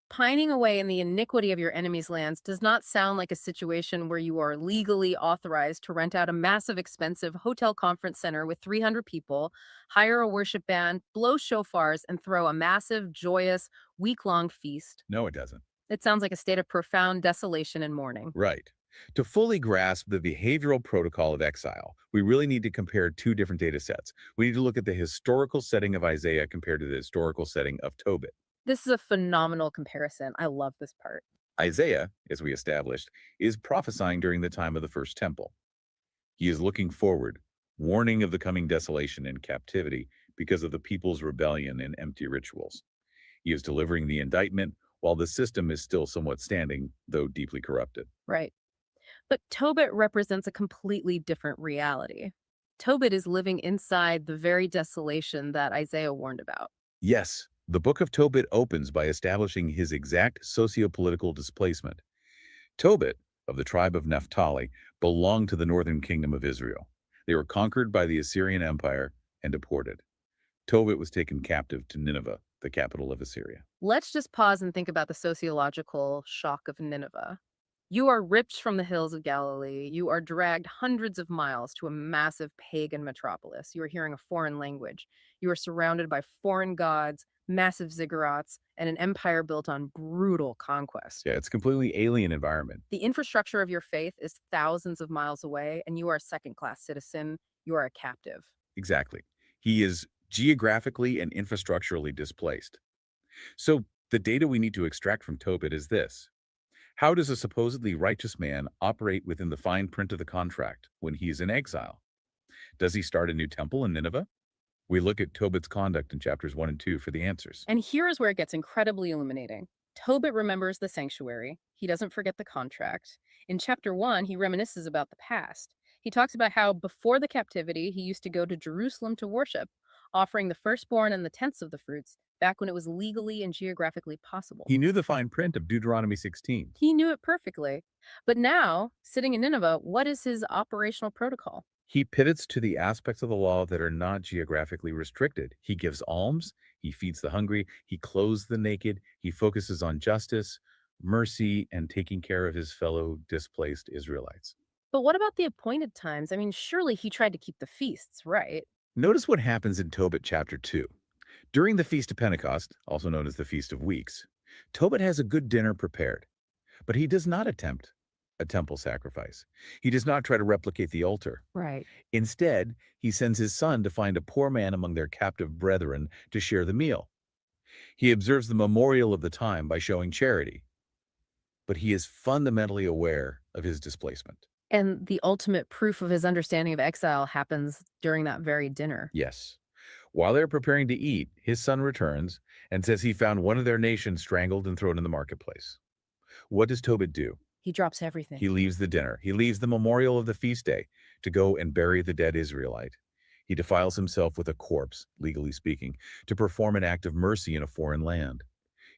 S15: pining away in the iniquity of your enemy's lands does not sound like a situation where you are legally authorized to rent out a massive, expensive hotel conference center with 300 people, hire a worship band, blow shofars, and throw a massive, joyous, week-long feast.
S16: No, it doesn't.
S15: It sounds like a state of profound desolation and mourning.
S16: Right. To fully grasp the behavioral protocol of exile, we really need to compare two different data sets. We need to look at the historical setting of Isaiah compared to the historical setting of Tobit.
S15: This is a phenomenal comparison. I love this part.
S16: Isaiah, as we established, is prophesying during the time of the first temple. He is looking forward, warning of the coming desolation and captivity because of the people's rebellion and empty rituals. He is delivering the indictment while the system is still somewhat standing, though deeply corrupted.
S15: Right. But Tobit represents a completely different reality. Tobit is living inside the very desolation that Isaiah warned about.
S16: Yes, the book of Tobit opens by establishing his exact socio-political displacement. Tobit, of the tribe of Naphtali, belonged to the northern kingdom of Israel. They were conquered by the Assyrian Empire and deported. Tobit was taken captive to Nineveh, the capital of Assyria.
S15: Let's just pause and think about the sociological shock of Nineveh. You are ripped from the hills of Galilee. You are dragged hundreds of miles to a massive pagan metropolis. You are hearing a foreign language. You are surrounded by foreign gods, massive ziggurats, and an empire built on brutal conquest.
S16: Yeah, it's a completely alien environment.
S15: The infrastructure of your faith is thousands of miles away, and you are a second-class citizen. You are a captive.
S16: Exactly. He is geographically and infrastructurally displaced. So the data we need to extract from Tobit is this. How does a supposedly righteous man operate within the fine print of the contract when he is in exile? Does he start a new temple in Nineveh? We look at Tobit's conduct in chapters 1 and 2 for the answers.
S15: And here is where it gets incredibly illuminating. Tobit remembers the sanctuary. He doesn't forget the contract. In chapter 1, he reminisces about the past. He talks about how before the captivity, he used to go to Jerusalem to worship, offering the firstborn and the tenths of the fruits, back when it was legally and geographically possible.
S16: He knew the fine print of Deuteronomy 16.
S15: He knew it perfectly. But now, sitting in Nineveh, what is his operational protocol?
S16: He pivots to the aspects of the law that are not geographically restricted. He gives alms, he feeds the hungry, he clothes the naked, he focuses on justice, mercy, and taking care of his fellow displaced Israelites.
S15: But what about the appointed times? I mean, surely he tried to keep the feasts, right?
S16: Notice what happens in Tobit chapter 2. During the Feast of Pentecost, also known as the Feast of Weeks, Tobit has a good dinner prepared, but he does not attempt a temple sacrifice. He does not try to replicate the altar.
S15: Right.
S16: Instead, he sends his son to find a poor man among their captive brethren to share the meal. He observes the memorial of the time by showing charity, but he is fundamentally aware of his displacement.
S15: And the ultimate proof of his understanding of exile happens during that very dinner.
S16: Yes. While they're preparing to eat, his son returns and says he found one of their nation strangled and thrown in the marketplace. What does Tobit do?
S15: He drops everything.
S16: He leaves the dinner. He leaves the memorial of the feast day to go and bury the dead Israelite. He defiles himself with a corpse, legally speaking, to perform an act of mercy in a foreign land.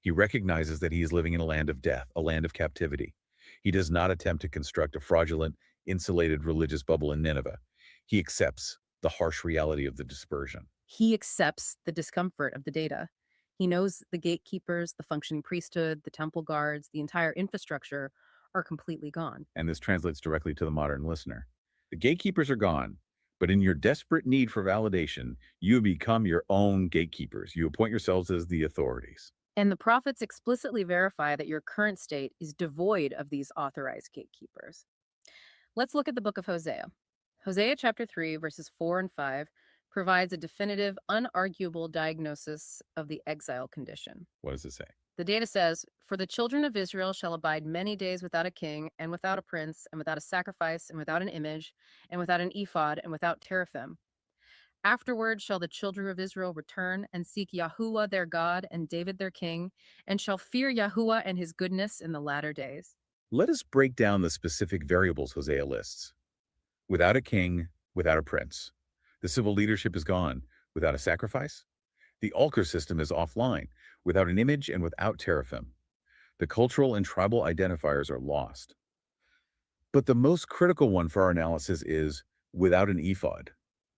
S16: He recognizes that he is living in a land of death, a land of captivity. He does not attempt to construct a fraudulent, insulated religious bubble in Nineveh. He accepts the harsh reality of the dispersion.
S15: He accepts the discomfort of the data. He knows the gatekeepers, the functioning priesthood, the temple guards, the entire infrastructure are completely gone.
S16: And this translates directly to the modern listener. The gatekeepers are gone, but in your desperate need for validation, you become your own gatekeepers. You appoint yourselves as the authorities.
S15: And the prophets explicitly verify that your current state is devoid of these authorized gatekeepers. Let's look at the book of Hosea. Hosea chapter 3, verses 4 and 5 provides a definitive, unarguable diagnosis of the exile condition.
S16: What does it say?
S15: The data says, "For the children of Israel shall abide many days without a king, and without a prince, and without a sacrifice, and without an image, and without an ephod, and without teraphim. Afterward shall the children of Israel return and seek Yahuah their God and David their king, and shall fear Yahuah and his goodness in the latter days."
S16: Let us break down the specific variables Hosea lists. Without a king, without a prince. The civil leadership is gone. Without a sacrifice. The altar system is offline. Without an image and without teraphim. The cultural and tribal identifiers are lost. But the most critical one for our analysis is without an ephod.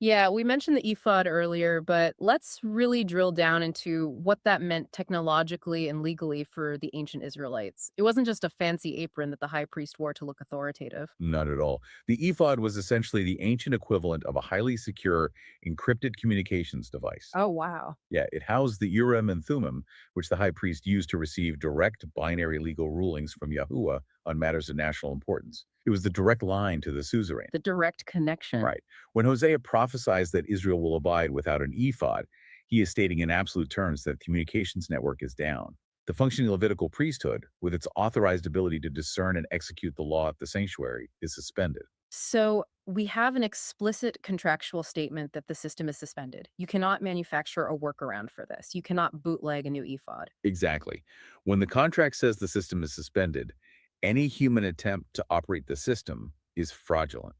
S15: Yeah, we mentioned the ephod earlier, but let's really drill down into what that meant technologically and legally for the ancient Israelites. It wasn't just a fancy apron that the high priest wore to look authoritative.
S16: Not at all. The ephod was essentially the ancient equivalent of a highly secure encrypted communications device.
S15: Oh, wow.
S16: Yeah, it housed the Urim and Thummim, which the high priest used to receive direct binary legal rulings from Yahuah on matters of national importance. It was the direct line to the suzerain.
S15: The direct connection.
S16: Right. When Hosea prophesies that Israel will abide without an ephod, he is stating in absolute terms that the communications network is down. The functioning Levitical priesthood, with its authorized ability to discern and execute the law at the sanctuary, is suspended.
S15: So we have an explicit contractual statement that the system is suspended. You cannot manufacture a workaround for this. You cannot bootleg a new ephod.
S16: Exactly. When the contract says the system is suspended, any human attempt to operate the system is fraudulent.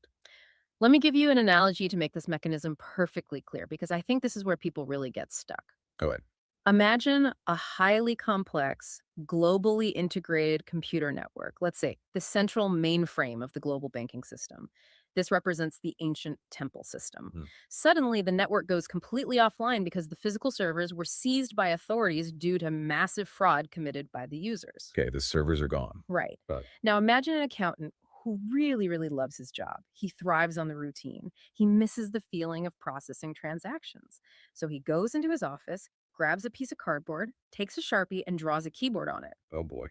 S15: Let me give you an analogy to make this mechanism perfectly clear, because I think this is where people really get stuck.
S16: Go ahead.
S15: Imagine a highly complex, globally integrated computer network, let's say the central mainframe of the global banking system. This represents the ancient temple system. Suddenly, the network goes completely offline because the physical servers were seized by authorities due to massive fraud committed by the users.
S16: Okay, the servers are gone.
S15: Right.
S16: But
S15: Now, imagine an accountant who really, really loves his job. He thrives on the routine. He misses the feeling of processing transactions. So he goes into his office, grabs a piece of cardboard, takes a Sharpie, and draws a keyboard on it.
S16: oh boy.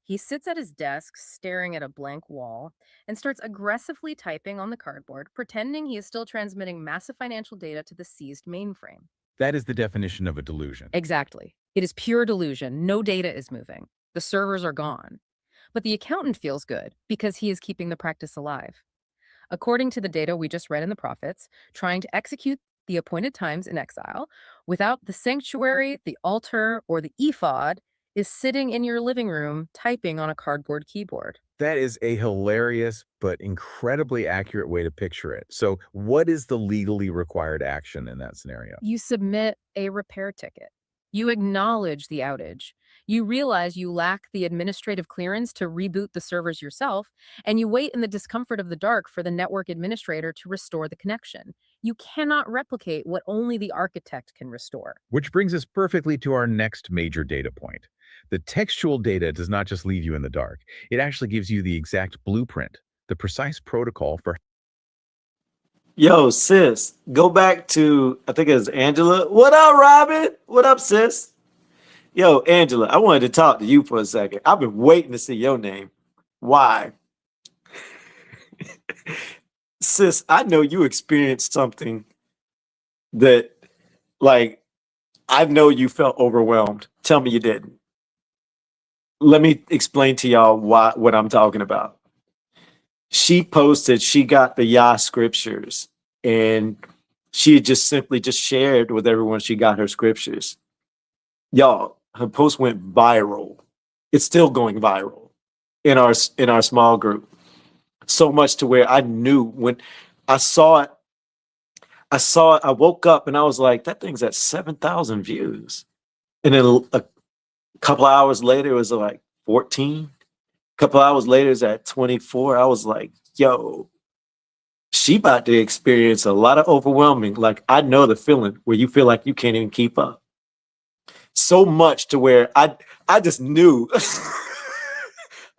S15: He sits at his desk, staring at a blank wall, and starts aggressively typing on the cardboard, pretending he is still transmitting massive financial data to the seized mainframe.
S16: That is the definition of a delusion.
S15: Exactly. It is pure delusion. No data is moving. The servers are gone. But the accountant feels good because he is keeping the practice alive. According to the data we just read in the prophets, trying to execute the appointed times in exile without the sanctuary, the altar, or the ephod is sitting in your living room typing on a cardboard keyboard.
S16: That is a hilarious but incredibly accurate way to picture it. So, what is the legally required action in that scenario?
S15: You submit a repair ticket. You acknowledge the outage. You realize you lack the administrative clearance to reboot the servers yourself, and you wait in the discomfort of the dark for the network administrator to restore the connection. You cannot replicate what only the architect can restore.
S16: Which brings us perfectly to our next major data point. The textual data does not just leave you in the dark. It actually gives you the exact blueprint, the precise protocol for.
S3: Yo, sis, go back to, I think it was Angela. What up, Robin? What up, sis? Yo, Angela, I wanted to talk to you for a second. I've been waiting to see your name. Why? Sis, I know you experienced something that, like, I know you felt overwhelmed. Tell me you didn't. Let me explain to y'all what I'm talking about. She posted, she got the Yah scriptures, and she just simply just shared with everyone she got her scriptures. Y'all, her post went viral. It's still going viral in our small group. So much to where I knew when I saw it, I woke up and I was like, that thing's at 7,000 views. And then a couple of hours later, it was like 14. A couple of hours later, it's at 24. I was like, yo, she about to experience a lot of overwhelming. Like, I know the feeling where you feel like you can't even keep up. So much to where I just knew.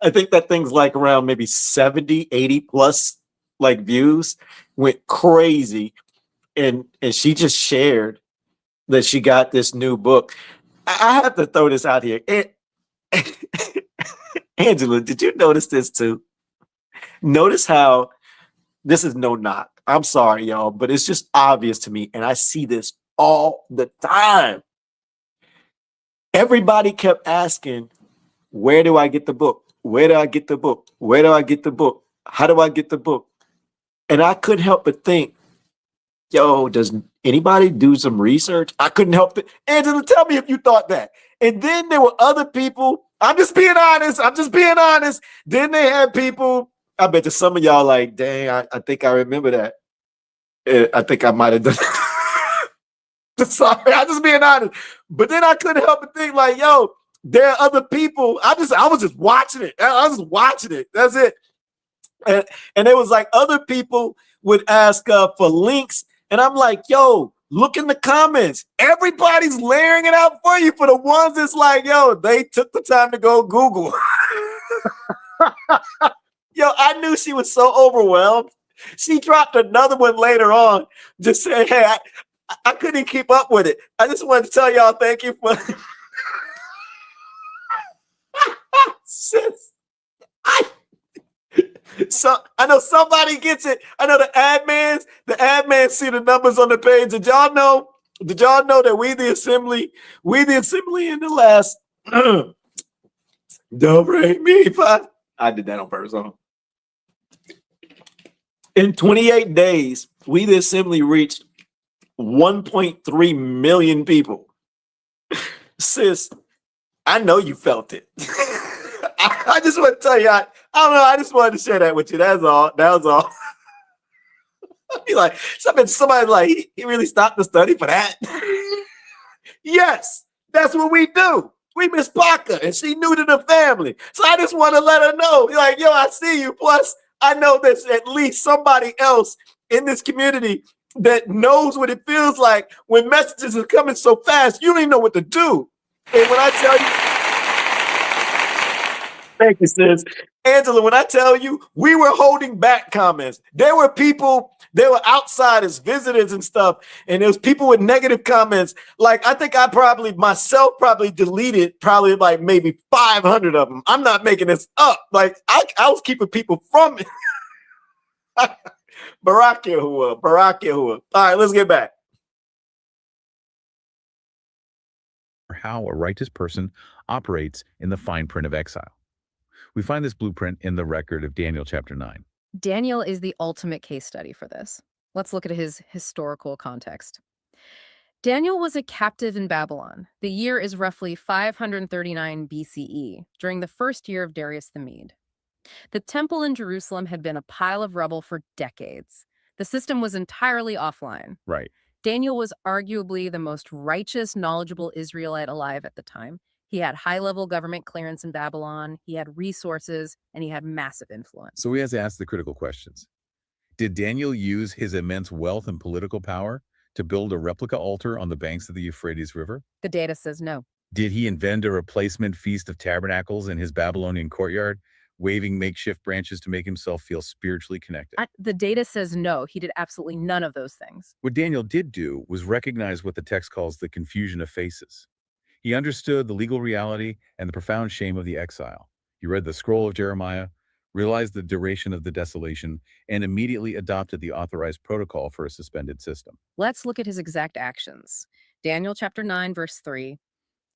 S3: I think that thing's like around maybe 70, 80 plus like views, went crazy. And she just shared that she got this new book. I have to throw this out here. Angela, did you notice this too? Notice how this is no knock. I'm sorry, y'all, but it's just obvious to me. And I see this all the time. Everybody kept asking, where do I get the book? Where do I get the book? Where do I get the book? How do I get the book? And I couldn't help but think, yo, does anybody do some research? I couldn't help it. Angela, tell me if you thought that. And then there were other people. I'm just being honest. Then they had people. I bet you some of y'all like, dang, I think I remember that. I think I might have done. Sorry, I'm just being honest. But then I couldn't help but think like, yo, there are other people. I was just watching it. I was just watching it. That's it. And it was like other people would ask for links. And I'm like, yo, look in the comments. Everybody's layering it out for you. For the ones that's like, yo, they took the time to go Google. Yo, I knew she was so overwhelmed. She dropped another one later on, just saying, hey, I couldn't keep up with it. I just wanted to tell y'all thank you for sis. So I know somebody gets it. I know the admins see the numbers on the page. Did y'all know that we the assembly in the last don't bring me five. I did that on purpose. In 28 days, we the assembly reached 1.3 million people. Sis, I know you felt it. I just want to tell you, I don't know. I just wanted to share that with you. That's all. That was all. Be like, somebody's like, he really stopped the study for that. Yes, that's what we do. We miss Parker, and she new to the family. So I just want to let her know, like, yo, I see you. Plus, I know there's at least somebody else in this community that knows what it feels like when messages are coming so fast, you don't even know what to do. And when I tell you, thank you, sis. Angela, when I tell you, we were holding back comments. There were people, there were outsiders, visitors and stuff, and there was people with negative comments. Like, I think I probably deleted like maybe 500 of them. I'm not making this up. Like, I was keeping people from it. Barak Yahuah. All right, let's get back.
S16: How a righteous person operates in the fine print of exile. We find this blueprint in the record of Daniel chapter 9.
S15: Daniel is the ultimate case study for this. Let's look at his historical context. Daniel was a captive in Babylon. The year is roughly 539 BCE, during the first year of Darius the Mede. The temple in Jerusalem had been a pile of rubble for decades. The system was entirely offline.
S16: Right.
S15: Daniel was arguably the most righteous, knowledgeable Israelite alive at the time. He had high-level government clearance in Babylon, he had resources, and he had massive influence.
S16: So he has to ask the critical questions. Did Daniel use his immense wealth and political power to build a replica altar on the banks of the Euphrates River?
S15: The data says no.
S16: Did he invent a replacement Feast of Tabernacles in his Babylonian courtyard, waving makeshift branches to make himself feel spiritually connected?
S15: The data says no. He did absolutely none of those things.
S16: What Daniel did do was recognize what the text calls the confusion of faces. He understood the legal reality and the profound shame of the exile. He read the scroll of Jeremiah, realized the duration of the desolation, and immediately adopted the authorized protocol for a suspended system.
S15: Let's look at his exact actions. Daniel chapter 9, verse 3.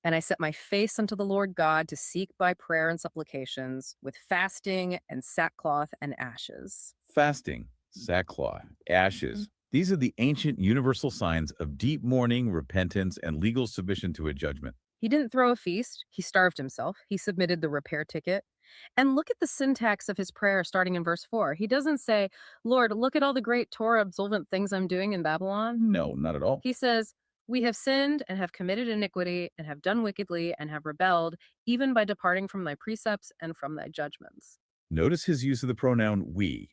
S15: And I set my face unto the Lord God to seek by prayer and supplications with fasting and sackcloth and ashes.
S16: Fasting, sackcloth, ashes. These are the ancient universal signs of deep mourning, repentance, and legal submission to a judgment.
S15: He didn't throw a feast. He starved himself. He submitted the repair ticket. And look at the syntax of his prayer starting in verse 4. He doesn't say, Lord, look at all the great Torah absolvent things I'm doing in Babylon.
S16: No, not at all.
S15: He says, we have sinned and have committed iniquity and have done wickedly and have rebelled, even by departing from thy precepts and from thy judgments.
S16: Notice his use of the pronoun we.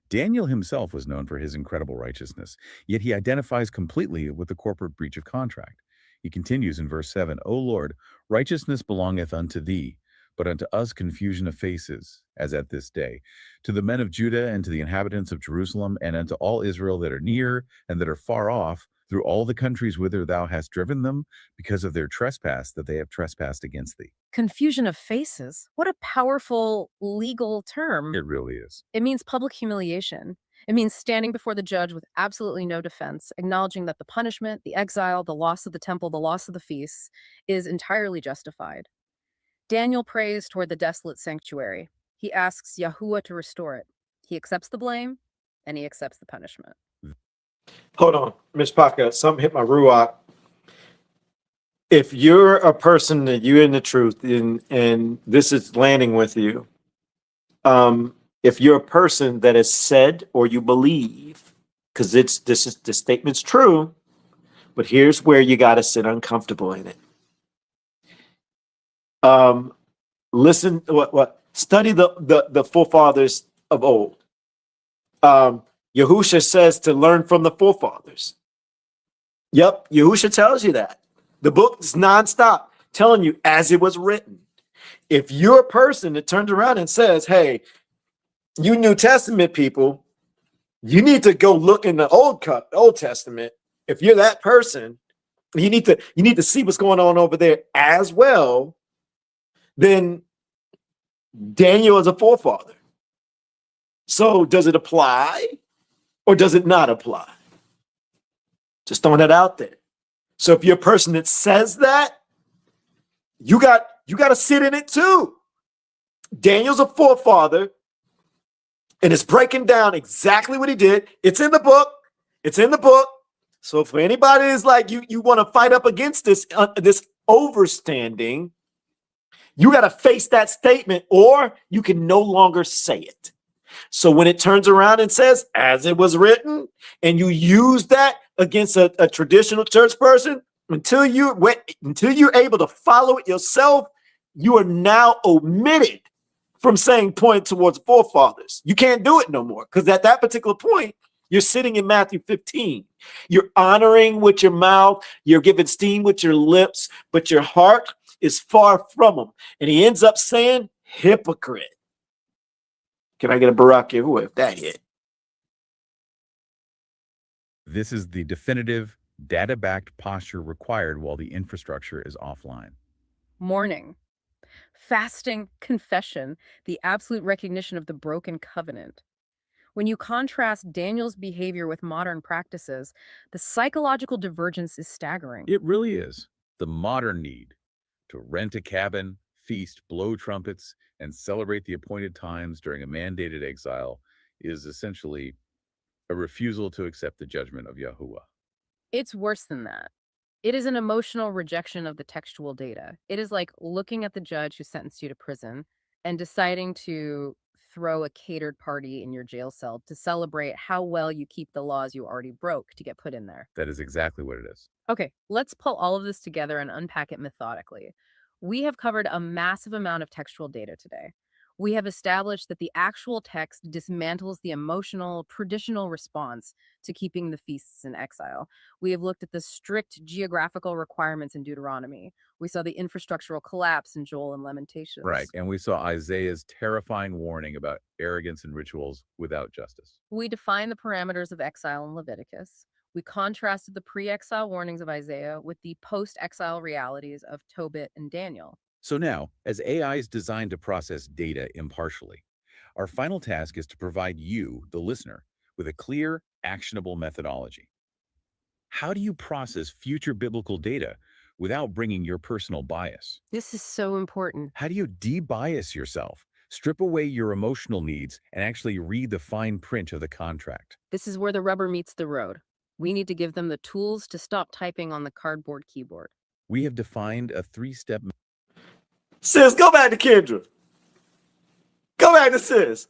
S16: Daniel himself was known for his incredible righteousness, yet he identifies completely with the corporate breach of contract. He continues in verse 7, O Lord, righteousness belongeth unto thee, but unto us confusion of faces, as at this day. To the men of Judah and to the inhabitants of Jerusalem and unto all Israel that are near and that are far off, through all the countries whither thou hast driven them, because of their trespass that they have trespassed against thee.
S15: Confusion of faces? What a powerful legal term.
S16: It really is.
S15: It means public humiliation. It means standing before the judge with absolutely no defense, acknowledging that the punishment, the exile, the loss of the temple, the loss of the feasts is entirely justified. Daniel prays toward the desolate sanctuary. He asks Yahuah to restore it. He accepts the blame, and he accepts the punishment.
S3: Hold on, Ms. Paka, something hit my Ruach. If you're a person that you're in the truth and this is landing with you, if you're a person that has said or you believe, because this statement's true, but here's where you got to sit uncomfortable in it. Listen, study the forefathers of old. Yahusha says to learn from the forefathers. Yep, Yahusha tells you that. The book is nonstop telling you as it was written. If you're a person that turns around and says, hey, you New Testament people, you need to go look in the Old Testament. If you're that person, you need to see what's going on over there as well. Then Daniel is a forefather. So does it apply or does it not apply? Just throwing that out there. So if you're a person that says that, you got to sit in it too. Daniel's a forefather, and it's breaking down exactly what he did. It's in the book. It's in the book. So for anybody is like you want to fight up against this overstanding, you got to face that statement, or you can no longer say it. So when it turns around and says, as it was written, and you use that against a traditional church person, until you're able to follow it yourself, you are now omitted from saying point towards forefathers. You can't do it no more, because at that particular point, you're sitting in Matthew 15. You're honoring with your mouth, you're giving steam with your lips, but your heart is far from them. And he ends up saying, hypocrite. Can I get a Barak Yahuah if that hit?
S16: This is the definitive, data-backed posture required while the infrastructure is offline.
S15: Mourning, fasting, confession, the absolute recognition of the broken covenant. When you contrast Daniel's behavior with modern practices, the psychological divergence is staggering.
S16: It really is. The modern need to rent a cabin, feast, blow trumpets, and celebrate the appointed times during a mandated exile is essentially a refusal to accept the judgment of Yahuah.
S15: It's worse than that. It is an emotional rejection of the textual data. It is like looking at the judge who sentenced you to prison and deciding to throw a catered party in your jail cell to celebrate how well you keep the laws you already broke to get put in there.
S16: That is exactly what it is.
S15: Okay, let's pull all of this together and unpack it methodically. We have covered a massive amount of textual data today. We have established that the actual text dismantles the emotional, traditional response to keeping the feasts in exile. We have looked at the strict geographical requirements in Deuteronomy. We saw the infrastructural collapse in Joel and Lamentations.
S16: Right. And we saw Isaiah's terrifying warning about arrogance and rituals without justice.
S15: We defined the parameters of exile in Leviticus. We contrasted the pre-exile warnings of Isaiah with the post-exile realities of Tobit and Daniel.
S16: So now, as AI is designed to process data impartially, our final task is to provide you, the listener, with a clear, actionable methodology. How do you process future biblical data without bringing your personal bias?
S15: This is so important.
S16: How do you de-bias yourself, strip away your emotional needs, and actually read the fine print of the contract?
S15: This is where the rubber meets the road. We need to give them the tools to stop typing on the cardboard keyboard.
S16: We have defined a 3-step.
S3: Sis, go back to Kendra. Go back to sis.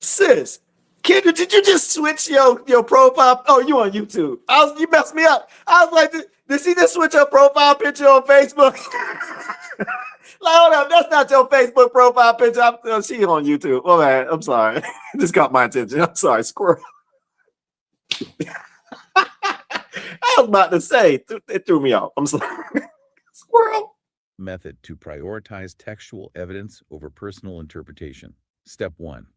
S3: Sis, Kendra, did you just switch your profile? Oh, you on YouTube. You messed me up. I was like, did she just switch her profile picture on Facebook? Like, hold up, that's not your Facebook profile picture. She on YouTube. Oh man, I'm sorry. This got my attention. I'm sorry, squirrel. I was about to say, it threw me off. I'm sorry. Squirrel.
S16: Method to prioritize textual evidence over personal interpretation. Step 1.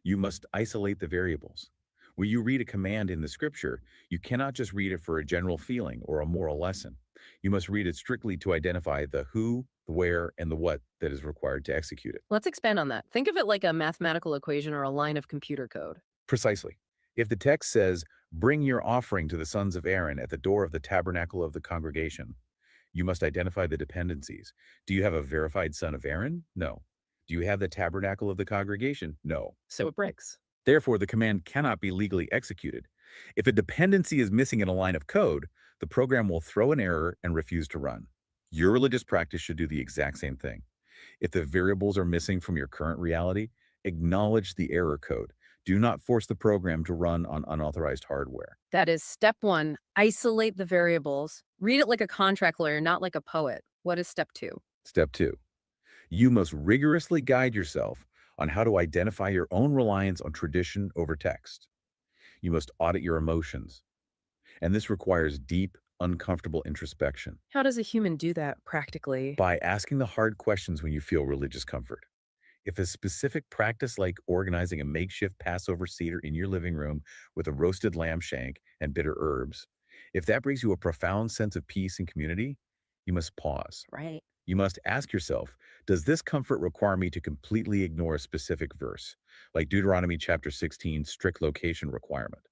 S16: You must isolate the variables. When you read a command in the scripture, you cannot just read it for a general feeling or a moral lesson. You must read it strictly to identify the who, the where, and the what that is required to execute it.
S15: Let's expand on that. Think of it like a mathematical equation or a line of computer code.
S16: Precisely. If the text says, "Bring your offering to the sons of Aaron at the door of the tabernacle of the congregation," you must identify the dependencies. Do you have a verified son of Aaron? No. Do you have the tabernacle of the congregation? No.
S15: So it breaks.
S16: Therefore, the command cannot be legally executed. If a dependency is missing in a line of code, the program will throw an error and refuse to run. Your religious practice should do the exact same thing. If the variables are missing from your current reality, acknowledge the error code. Do not force the program to run on unauthorized hardware.
S15: That is step 1, isolate the variables. Read it like a contract lawyer, not like a poet. What is step 2?
S16: Step 2. You must rigorously guide yourself on how to identify your own reliance on tradition over text. You must audit your emotions. And this requires deep, uncomfortable introspection.
S15: How does a human do that practically?
S16: By asking the hard questions when you feel religious comfort. If a specific practice like organizing a makeshift Passover Seder in your living room with a roasted lamb shank and bitter herbs, if that brings you a profound sense of peace and community, you must pause.
S15: Right.
S16: You must ask yourself, does this comfort require me to completely ignore a specific verse, like Deuteronomy chapter 16, strict location requirement?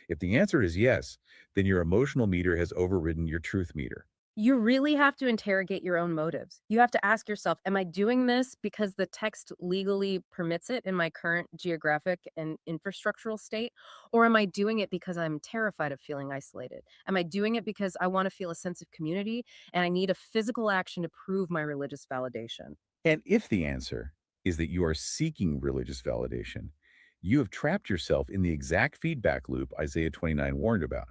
S16: If the answer is yes, then your emotional meter has overridden your truth meter.
S15: You really have to interrogate your own motives. You have to ask yourself, am I doing this because the text legally permits it in my current geographic and infrastructural state? Or am I doing it because I'm terrified of feeling isolated? Am I doing it because I want to feel a sense of community and I need a physical action to prove my religious validation?
S16: And if the answer is that you are seeking religious validation, you have trapped yourself in the exact feedback loop Isaiah 29 warned about.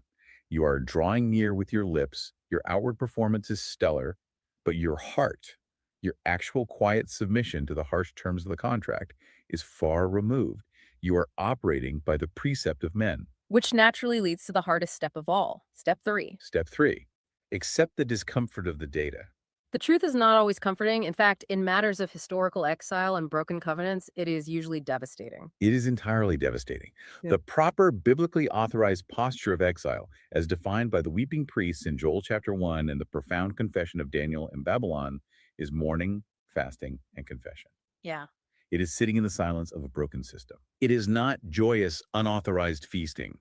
S16: You are drawing near with your lips, your outward performance is stellar, but your heart, your actual quiet submission to the harsh terms of the contract, is far removed. You are operating by the precept of men.
S15: Which naturally leads to the hardest step of all, step 3.
S16: Step 3, accept the discomfort of the data.
S15: The truth is not always comforting. In fact, in matters of historical exile and broken covenants, it is usually devastating.
S16: It is entirely devastating.
S15: Yeah.
S16: The proper biblically authorized posture of exile, as defined by the weeping priests in Joel chapter 1 and the profound confession of Daniel in Babylon, is mourning, fasting, and confession.
S15: Yeah.
S16: It is sitting in the silence of a broken system. It is not joyous, unauthorized feasting.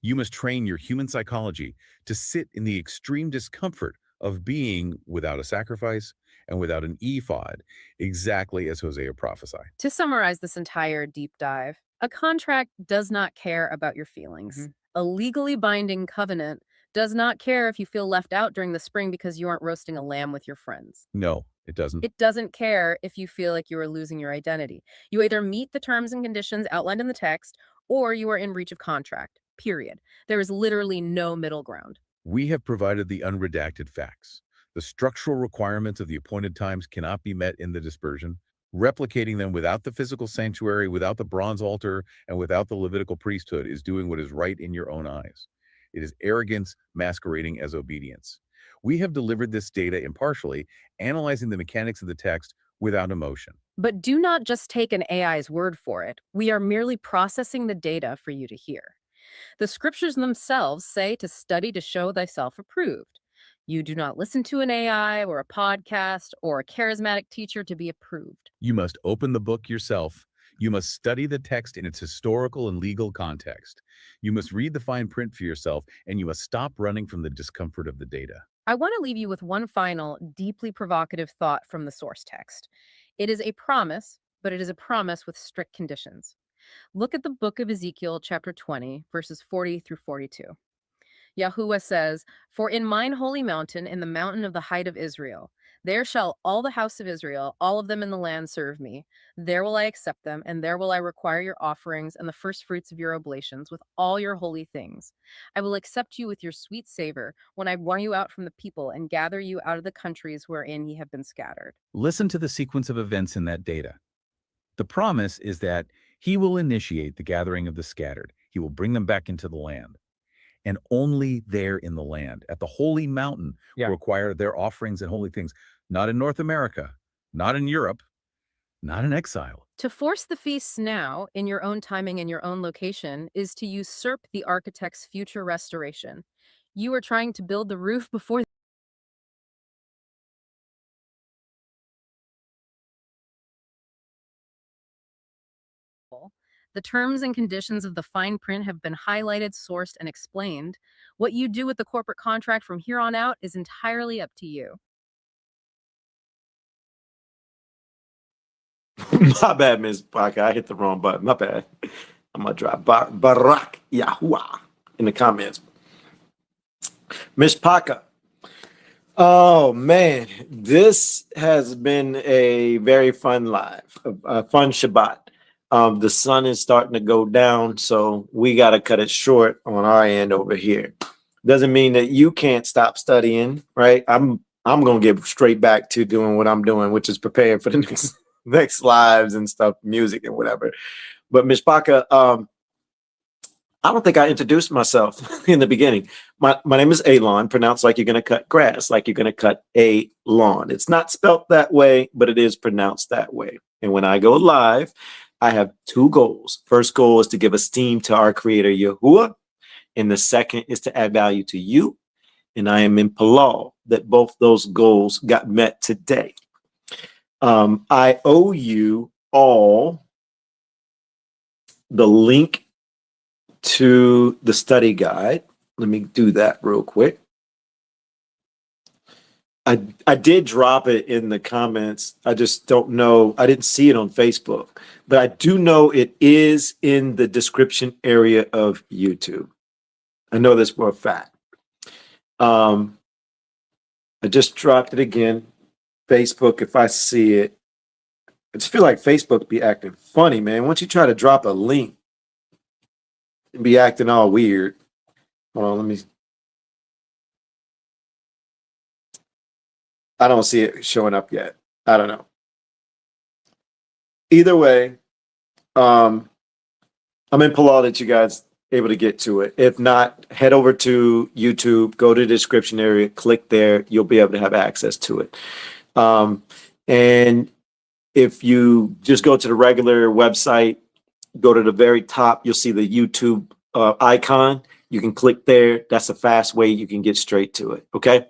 S16: You must train your human psychology to sit in the extreme discomfort of being without a sacrifice and without an ephod, exactly as Hosea prophesied.
S15: To summarize this entire deep dive, a contract does not care about your feelings. A legally binding covenant does not care if you feel left out during the spring because you aren't roasting a lamb with your friends.
S16: No, it doesn't.
S15: It doesn't care if you feel like you are losing your identity. You either meet the terms and conditions outlined in the text, or you are in breach of contract, period. There is literally no middle ground.
S16: We have provided the unredacted facts. The structural requirements of the appointed times cannot be met in the dispersion. Replicating them without the physical sanctuary, without the bronze altar, and without the Levitical priesthood is doing what is right in your own eyes. It is arrogance masquerading as obedience. We have delivered this data impartially, analyzing the mechanics of the text without emotion.
S15: But do not just take an AI's word for it. We are merely processing the data for you to hear. The scriptures themselves say to study to show thyself approved. You do not listen to an AI or a podcast or a charismatic teacher to be approved.
S16: You must open the book yourself. You must study the text in its historical and legal context. You must read the fine print for yourself, and you must stop running from the discomfort of the data.
S15: I want to leave you with one final, deeply provocative thought from the source text. It is a promise, but it is a promise with strict conditions. Look at the book of Ezekiel, chapter 20, verses 40 through 42. Yahuwah says, "For in mine holy mountain, in the mountain of the height of Israel, there shall all the house of Israel, all of them in the land, serve me. There will I accept them, and there will I require your offerings and the first fruits of your oblations with all your holy things. I will accept you with your sweet savor when I run you out from the people and gather you out of the countries wherein ye have been scattered."
S16: Listen to the sequence of events in that data. The promise is that he will initiate the gathering of the scattered. He will bring them back into the land. And only there in the land, at the holy mountain, will require their offerings and holy things. Not in North America, not in Europe, not in exile.
S15: To force the feasts now, in your own timing and your own location, is to usurp the architect's future restoration. You are trying to build the roof before the terms and conditions of the fine print have been highlighted, sourced, and explained. What you do with the corporate contract from here on out is entirely up to you.
S3: My bad, Ms. Parker. I hit the wrong button. My bad. I'm going to drop Barak Yahuah in the comments. Ms. Parker. Oh, man. This has been a very fun live, a fun Shabbat. The sun is starting to go down, so we got to cut it short on our end over here. Doesn't mean that you can't stop studying, right? I'm going to get straight back to doing what I'm doing, which is preparing for the next lives and stuff, music and whatever. But Ms. Parker, I don't think I introduced myself in the beginning. My name is Alon, pronounced like you're going to cut grass, like you're going to cut a lawn. It's not spelt that way, but it is pronounced that way. And when I go live, I have two goals. First goal is to give esteem to our creator, Yahuwah. And the second is to add value to you. And I am in Palal that both those goals got met today. I owe you all the link to the study guide. Let me do that real quick. I did drop it in the comments. I just don't know. I didn't see it on Facebook, but I do know it is in the description area of YouTube. I know this for a fact. I just dropped it again. Facebook, if I see it. I just feel like Facebook be acting funny, man. Once you try to drop a link, it be acting all weird. Hold on, let me. I don't see it showing up yet. I don't know. Either way, I'm in Palal that you guys able to get to it. If not, head over to YouTube, go to the description area, click there. You'll be able to have access to it. And if you just go to the regular website, go to the very top, you'll see the YouTube icon. You can click there. That's a fast way you can get straight to it. Okay.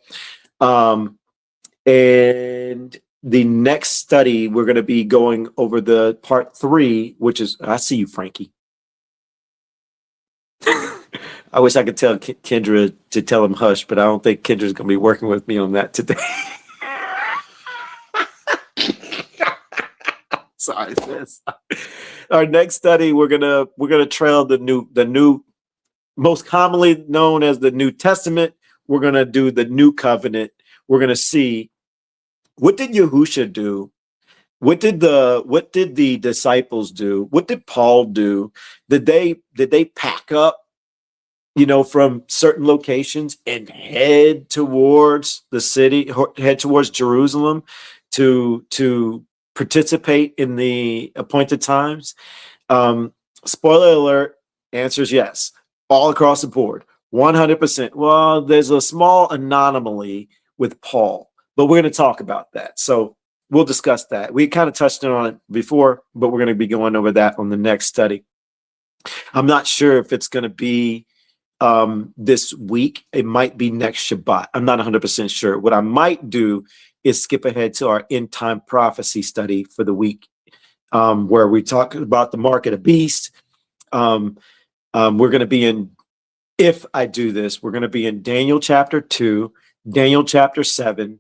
S3: And the next study, we're going to be going over the part 3, which is, I see you, Frankie. I wish I could tell Kendra to tell him hush, but I don't think Kendra's going to be working with me on that today. Sorry, sis. Our next study, we're gonna trail the new most commonly known as the New Testament. We're going to do the New Covenant. We're going to see, what did Yahusha do? What did the disciples do? What did Paul do? Did they pack up, from certain locations and head towards the city, head towards Jerusalem to participate in the appointed times? Spoiler alert, answer is yes, all across the board, 100%. Well, there's a small anomaly with Paul, but we're going to talk about that. So we'll discuss that. We kind of touched on it before, but we're going to be going over that on the next study. I'm not sure if it's going to be this week. It might be next Shabbat. I'm not 100% sure. What I might do is skip ahead to our end time prophecy study for the week, where we talk about the mark of the beast. We're going to be in, if I do this, we're going to be in Daniel chapter 2, Daniel chapter 7,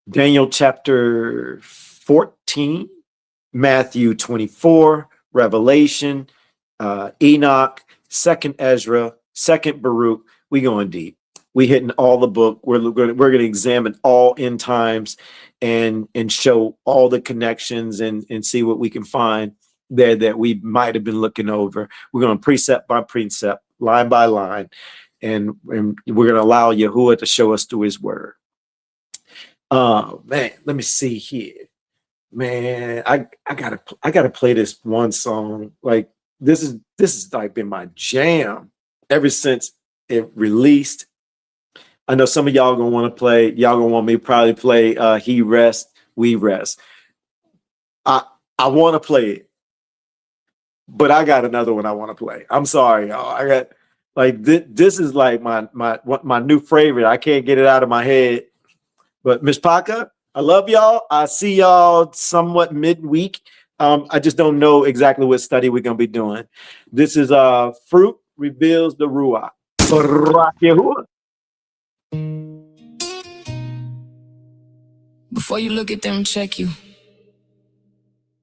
S3: Daniel chapter 14, Matthew 24, Revelation, Enoch, 2nd Ezra, 2nd Baruch. We going deep. We hitting all the book. We're going to examine all end times and show all the connections and see what we can find there that we might have been looking over. We're going precept by precept, line by line, and we're going to allow Yahuwah to show us through his word. Oh man, let me see here. Man, I gotta play this one song. Like this is like been my jam ever since it released. I know some of y'all gonna want to play. Y'all gonna want me to probably play He Rest, We Rest. I want to play it, but I got another one I want to play. I'm sorry, y'all. I got like this is like my new favorite. I can't get it out of my head. But Ms. Paka, I love y'all. I see y'all somewhat midweek. I just don't know exactly what study we're gonna be doing. This is Fruit Reveals the Ruach.
S7: Before you look at them, check you.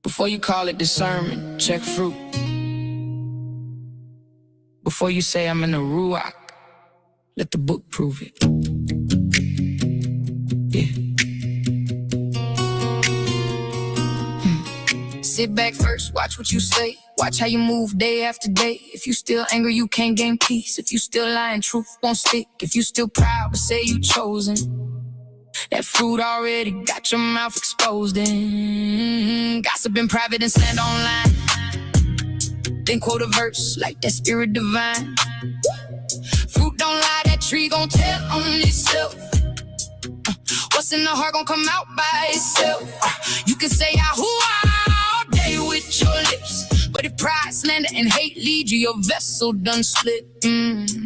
S7: Before you call it discernment, check fruit. Before you say I'm in the Ruach, let the book prove it. Yeah. Sit back first, watch what you say. Watch how you move day after day. If you still angry, you can't gain peace. If you still lying, truth won't stick. If you still proud, but say you chosen, that fruit already got your mouth exposed in. Gossip in private and sland online. Then quote a verse like that spirit divine. Fruit don't lie, that tree gon' tell on itself. What's in the heart gon' come out by itself. You can say Yahuwah all day with your lips, but if pride, slander, and hate lead you, your vessel done split.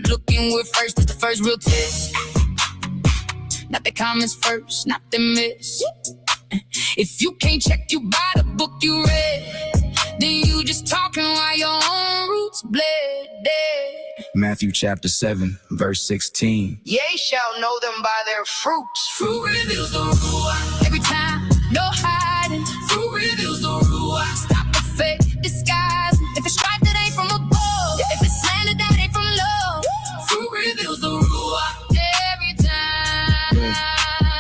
S7: Looking with first is the first real test. Not the comments first, not the miss. If you can't check you by the book you read, then you just talking while your own roots bled dead.
S9: Matthew chapter 7, verse 16.
S7: Ye shall know them by their fruits. Fruit reveals the Ruach. Every time, no hiding. Fruit reveals the Ruach. Stop the fake disguise. If it's strife that ain't from above, if it's slander that ain't from love, fruit reveals the Ruach. Every time.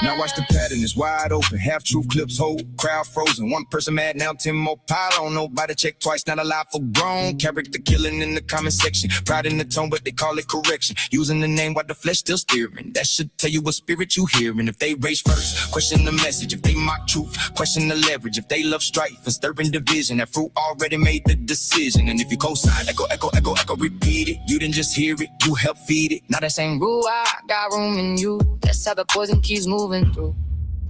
S9: Now watch the pattern, it's wide open. Half truth clips hold, crowd frozen. One person mad, now 10 more pile on. Nobody check twice, not alive for grown. Character killing in the comment section. Pride in the tone, but they call it correction. Using the name while the flesh still steering. That should tell you what spirit you hearing. If they race first, question the message. If they mock truth, question the leverage. If they love strife and stirring division, that fruit already made the decision. And if you co-sign, echo, repeat it. You didn't just hear it, you help feed it.
S7: Now that same Ruach got room in you. That's how the poison keeps moving through.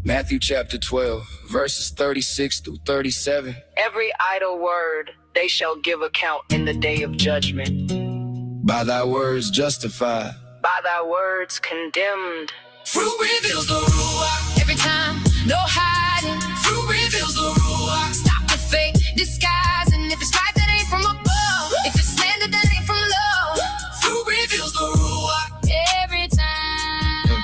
S9: Matthew chapter 12, verses 36 through 37.
S7: Every idle word they shall give account in the day of judgment.
S9: By thy words justified,
S7: by thy words condemned. Fruit reveals the Ruach. Every time, no hiding. Fruit reveals the Ruach. Stop the fake disguise. And if it's right, that ain't from above. If it's slander, that ain't from love. Fruit reveals the Ruach. Every time.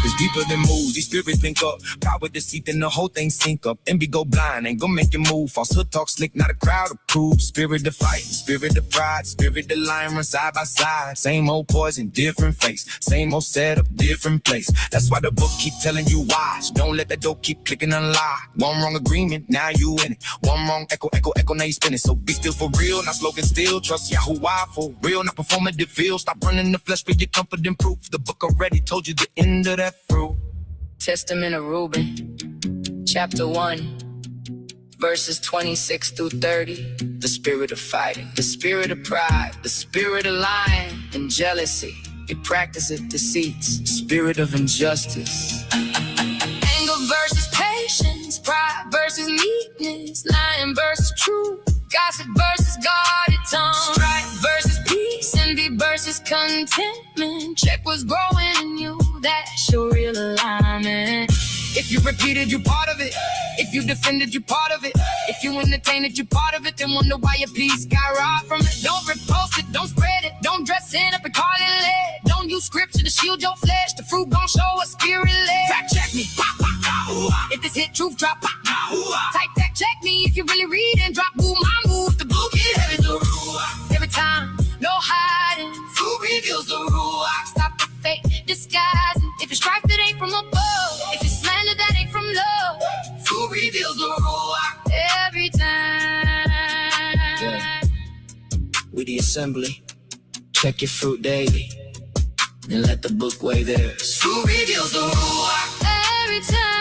S9: It's deep
S6: deeper than moves. These spirits link up. Power deceit, then the whole thing sink up. Envy go blind, ain't gonna make you move. Falsehood talk slick, not a crowd approve. Spirit of fight, spirit of pride, spirit of lion run side by side. Same old poison, different face. Same old setup, different place. That's why the book keep telling you wise. Don't let that door keep clicking unlock. One wrong agreement, now you in it. One wrong echo, now you spinning. So be still for real, not slogan still. Trust Yahuah for real, not performative feel. Stop running the flesh for your comfort and proof. The book already told you the end of that fruit.
S7: Testament of Reuben, chapter 1, verses 26 through 30. The spirit of fighting, the spirit of pride, the spirit of lying and jealousy. It practices deceits, spirit of injustice.
S1: Anger versus patience, pride versus meekness, lying versus truth, gossip versus guarded tongue, strife versus peace, envy versus contentment. Check what's growing in you, that's your real alignment.
S6: If you repeated, you part of it. If you defended, you part of it. If you entertained it, you part of it. Then wonder why your peace got robbed from it. Don't repost it, don't spread it. Don't dress it up and call it lead. Don't use scripture to shield your flesh. The fruit gon' show a spirit led. Fact check me. If this hit truth drop. Type fact check me if you really read and drop. Boom, my move. The book get heavy the Ruach. Every time, no hiding. Fruit reveals the Ruach. Stop the fake disguising. If it's strife that ain't from above, if it's slander that ain't from love, fruit reveals the Ruach every time.
S7: Yeah. We the assembly. Check your fruit daily. And let the book weigh theirs.
S6: Fruit reveals the Ruach
S1: Every time.